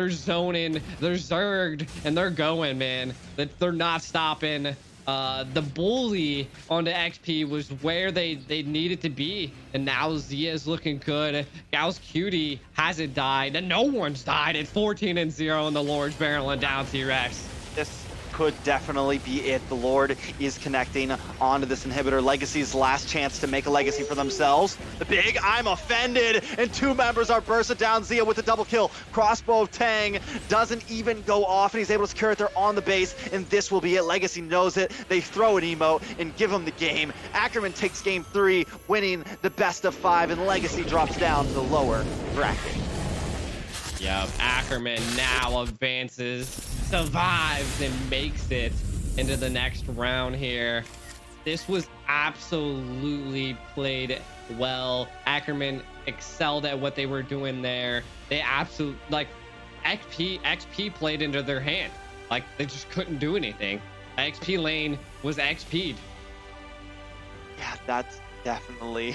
zoning, they're zerged, and they're going, man. They're not stopping. The bully onto XP was where they needed to be, and now Zia's looking good. Gauss Cutie hasn't died, and no one's died at 14-0 in the Lord's barreling down, T-Rex. This could definitely be it. The Lord is connecting onto this inhibitor. LEGACi's last chance to make a legacy for themselves. The big I'm offended, and 2 members are bursted down. Zia with the double kill. Crossbow of Tang doesn't even go off, and he's able to secure it. They're on the base, and this will be it. LEGACi knows it. They throw an emote and give him the game. Ackerman takes game 3, winning the best of 5, and LEGACi drops down to the lower bracket. Yep, Ackerman now advances, survives, and makes it into the next round here. this was absolutely played well. Ackerman excelled at what they were doing there. They absolutely, like, XP played into their hand. Like, they just couldn't do anything. XP lane was XP'd. Yeah, that's definitely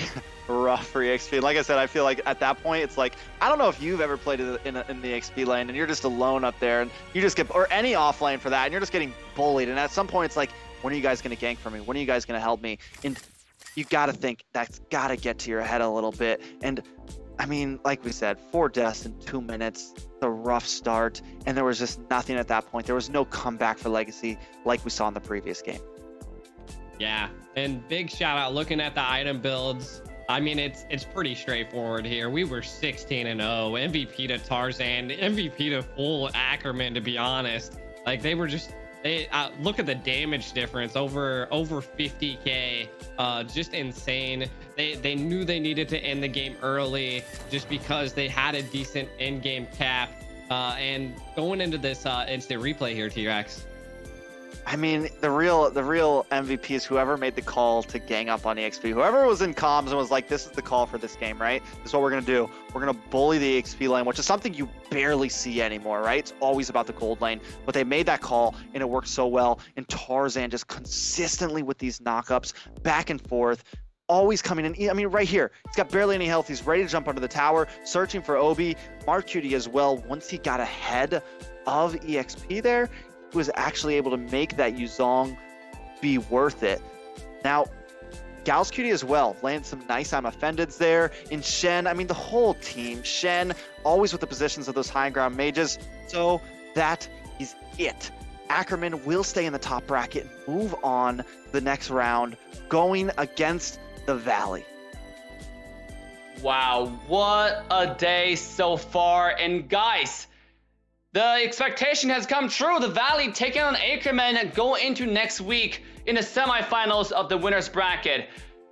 rough for EXP. Like I said, I feel like at that point, it's like, I don't know if you've ever played in the XP lane and you're just alone up there and you just get, or any off lane for that, and you're just getting bullied. And at some point, it's like, when are you guys going to gank for me? When are you guys going to help me? And you got to think that's got to get to your head a little bit. And I mean, like we said, 4 deaths in 2 minutes, a rough start, and there was just nothing at that point. There was no comeback for LEGACi like we saw in the previous game. Yeah, and big shout out looking at the item builds. I mean, it's pretty straightforward here. We were 16-0, MVP to Tarzan, MVP to full Ackerman, to be honest. Like, they were just, look at the damage difference, over 50k, just insane. They knew they needed to end the game early just because they had a decent in-game cap. And going into this instant replay here, T-Rex. I mean, the real MVP is whoever made the call to gang up on EXP. Whoever was in comms and was like, this is the call for this game, right? This is what we're going to do. We're going to bully the EXP lane, which is something you barely see anymore, right? It's always about the gold lane. But they made that call, and it worked so well. And Tarzan just consistently with these knockups, back and forth, always coming in. I mean, right here, he's got barely any health. He's ready to jump under the tower, searching for Obi. Mark Cutie as well. Once he got ahead of EXP there, he was actually able to make that Yuzong be worth it. Now, Gals Cutie as well, landed some nice I'm offendeds there. In Shen, I mean, the whole team, Shen, always with the positions of those high ground mages. So that is it. Ackerman will stay in the top bracket and move on to the next round, going against the Valley. Wow, what a day so far. And guys, the expectation has come true. The Valley taking on Ackerman and go into next week in the semifinals of the winners bracket.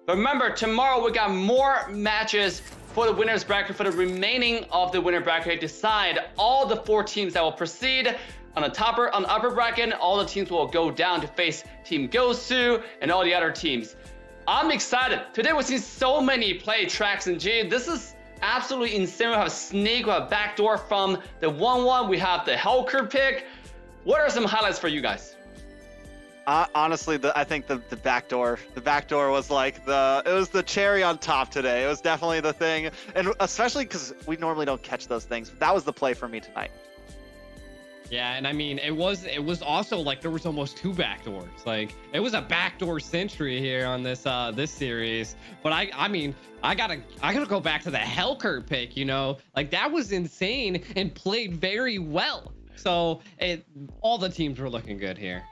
But remember, tomorrow we got more matches for the winners bracket, for the remaining of the winner bracket. Decide all the 4 teams that will proceed on the upper bracket. All the teams will go down to face Team Gosu and all the other teams. I'm excited. Today we've seen so many play tracks in G. This is absolutely insane. We have a sneak, we have a backdoor from the 1-1. We have the Helker pick. What are some highlights for you guys? Honestly, I think the backdoor was like it was the cherry on top today. It was definitely the thing, and especially because we normally don't catch those things. That was the play for me tonight. Yeah, and I mean, it was also like there was almost 2 backdoors. Like, it was a backdoor century here on this this series. But I mean, I gotta go back to the Helker pick. You know, like, that was insane and played very well. So all the teams were looking good here.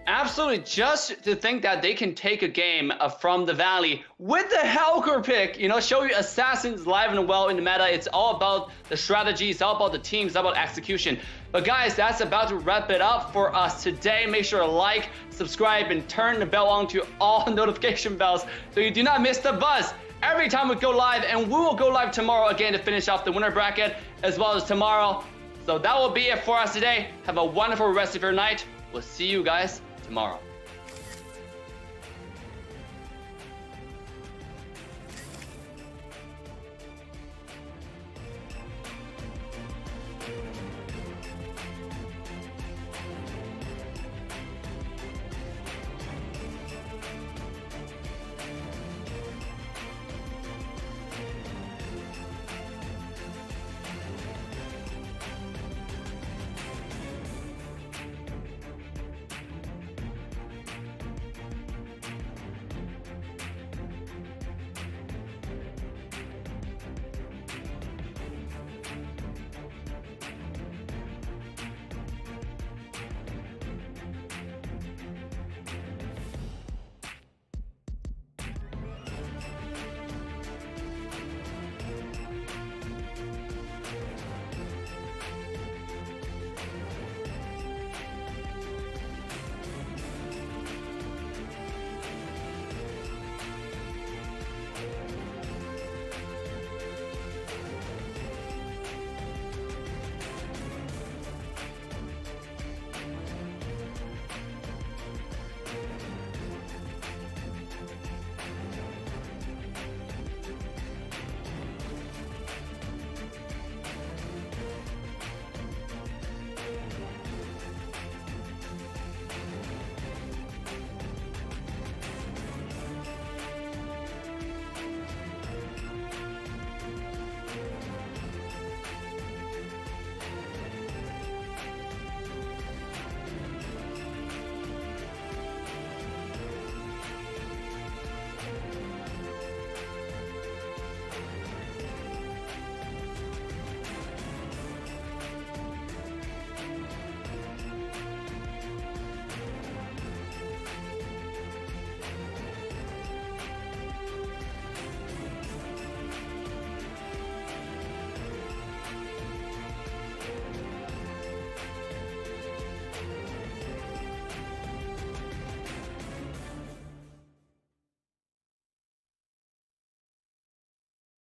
Absolutely, just to think that they can take a game from the Valley with the Helker pick, you know, show you Assassins live and well in the meta. It's all about the strategy, it's all about the teams, it's all about execution. But guys, that's about to wrap it up for us today. Make sure to like, subscribe, and turn the bell on to all notification bells so you do not miss the buzz every time we go live. And we will go live tomorrow again to finish off the winner bracket as well as tomorrow. So that will be it for us today. Have a wonderful rest of your night. We'll see you guys tomorrow.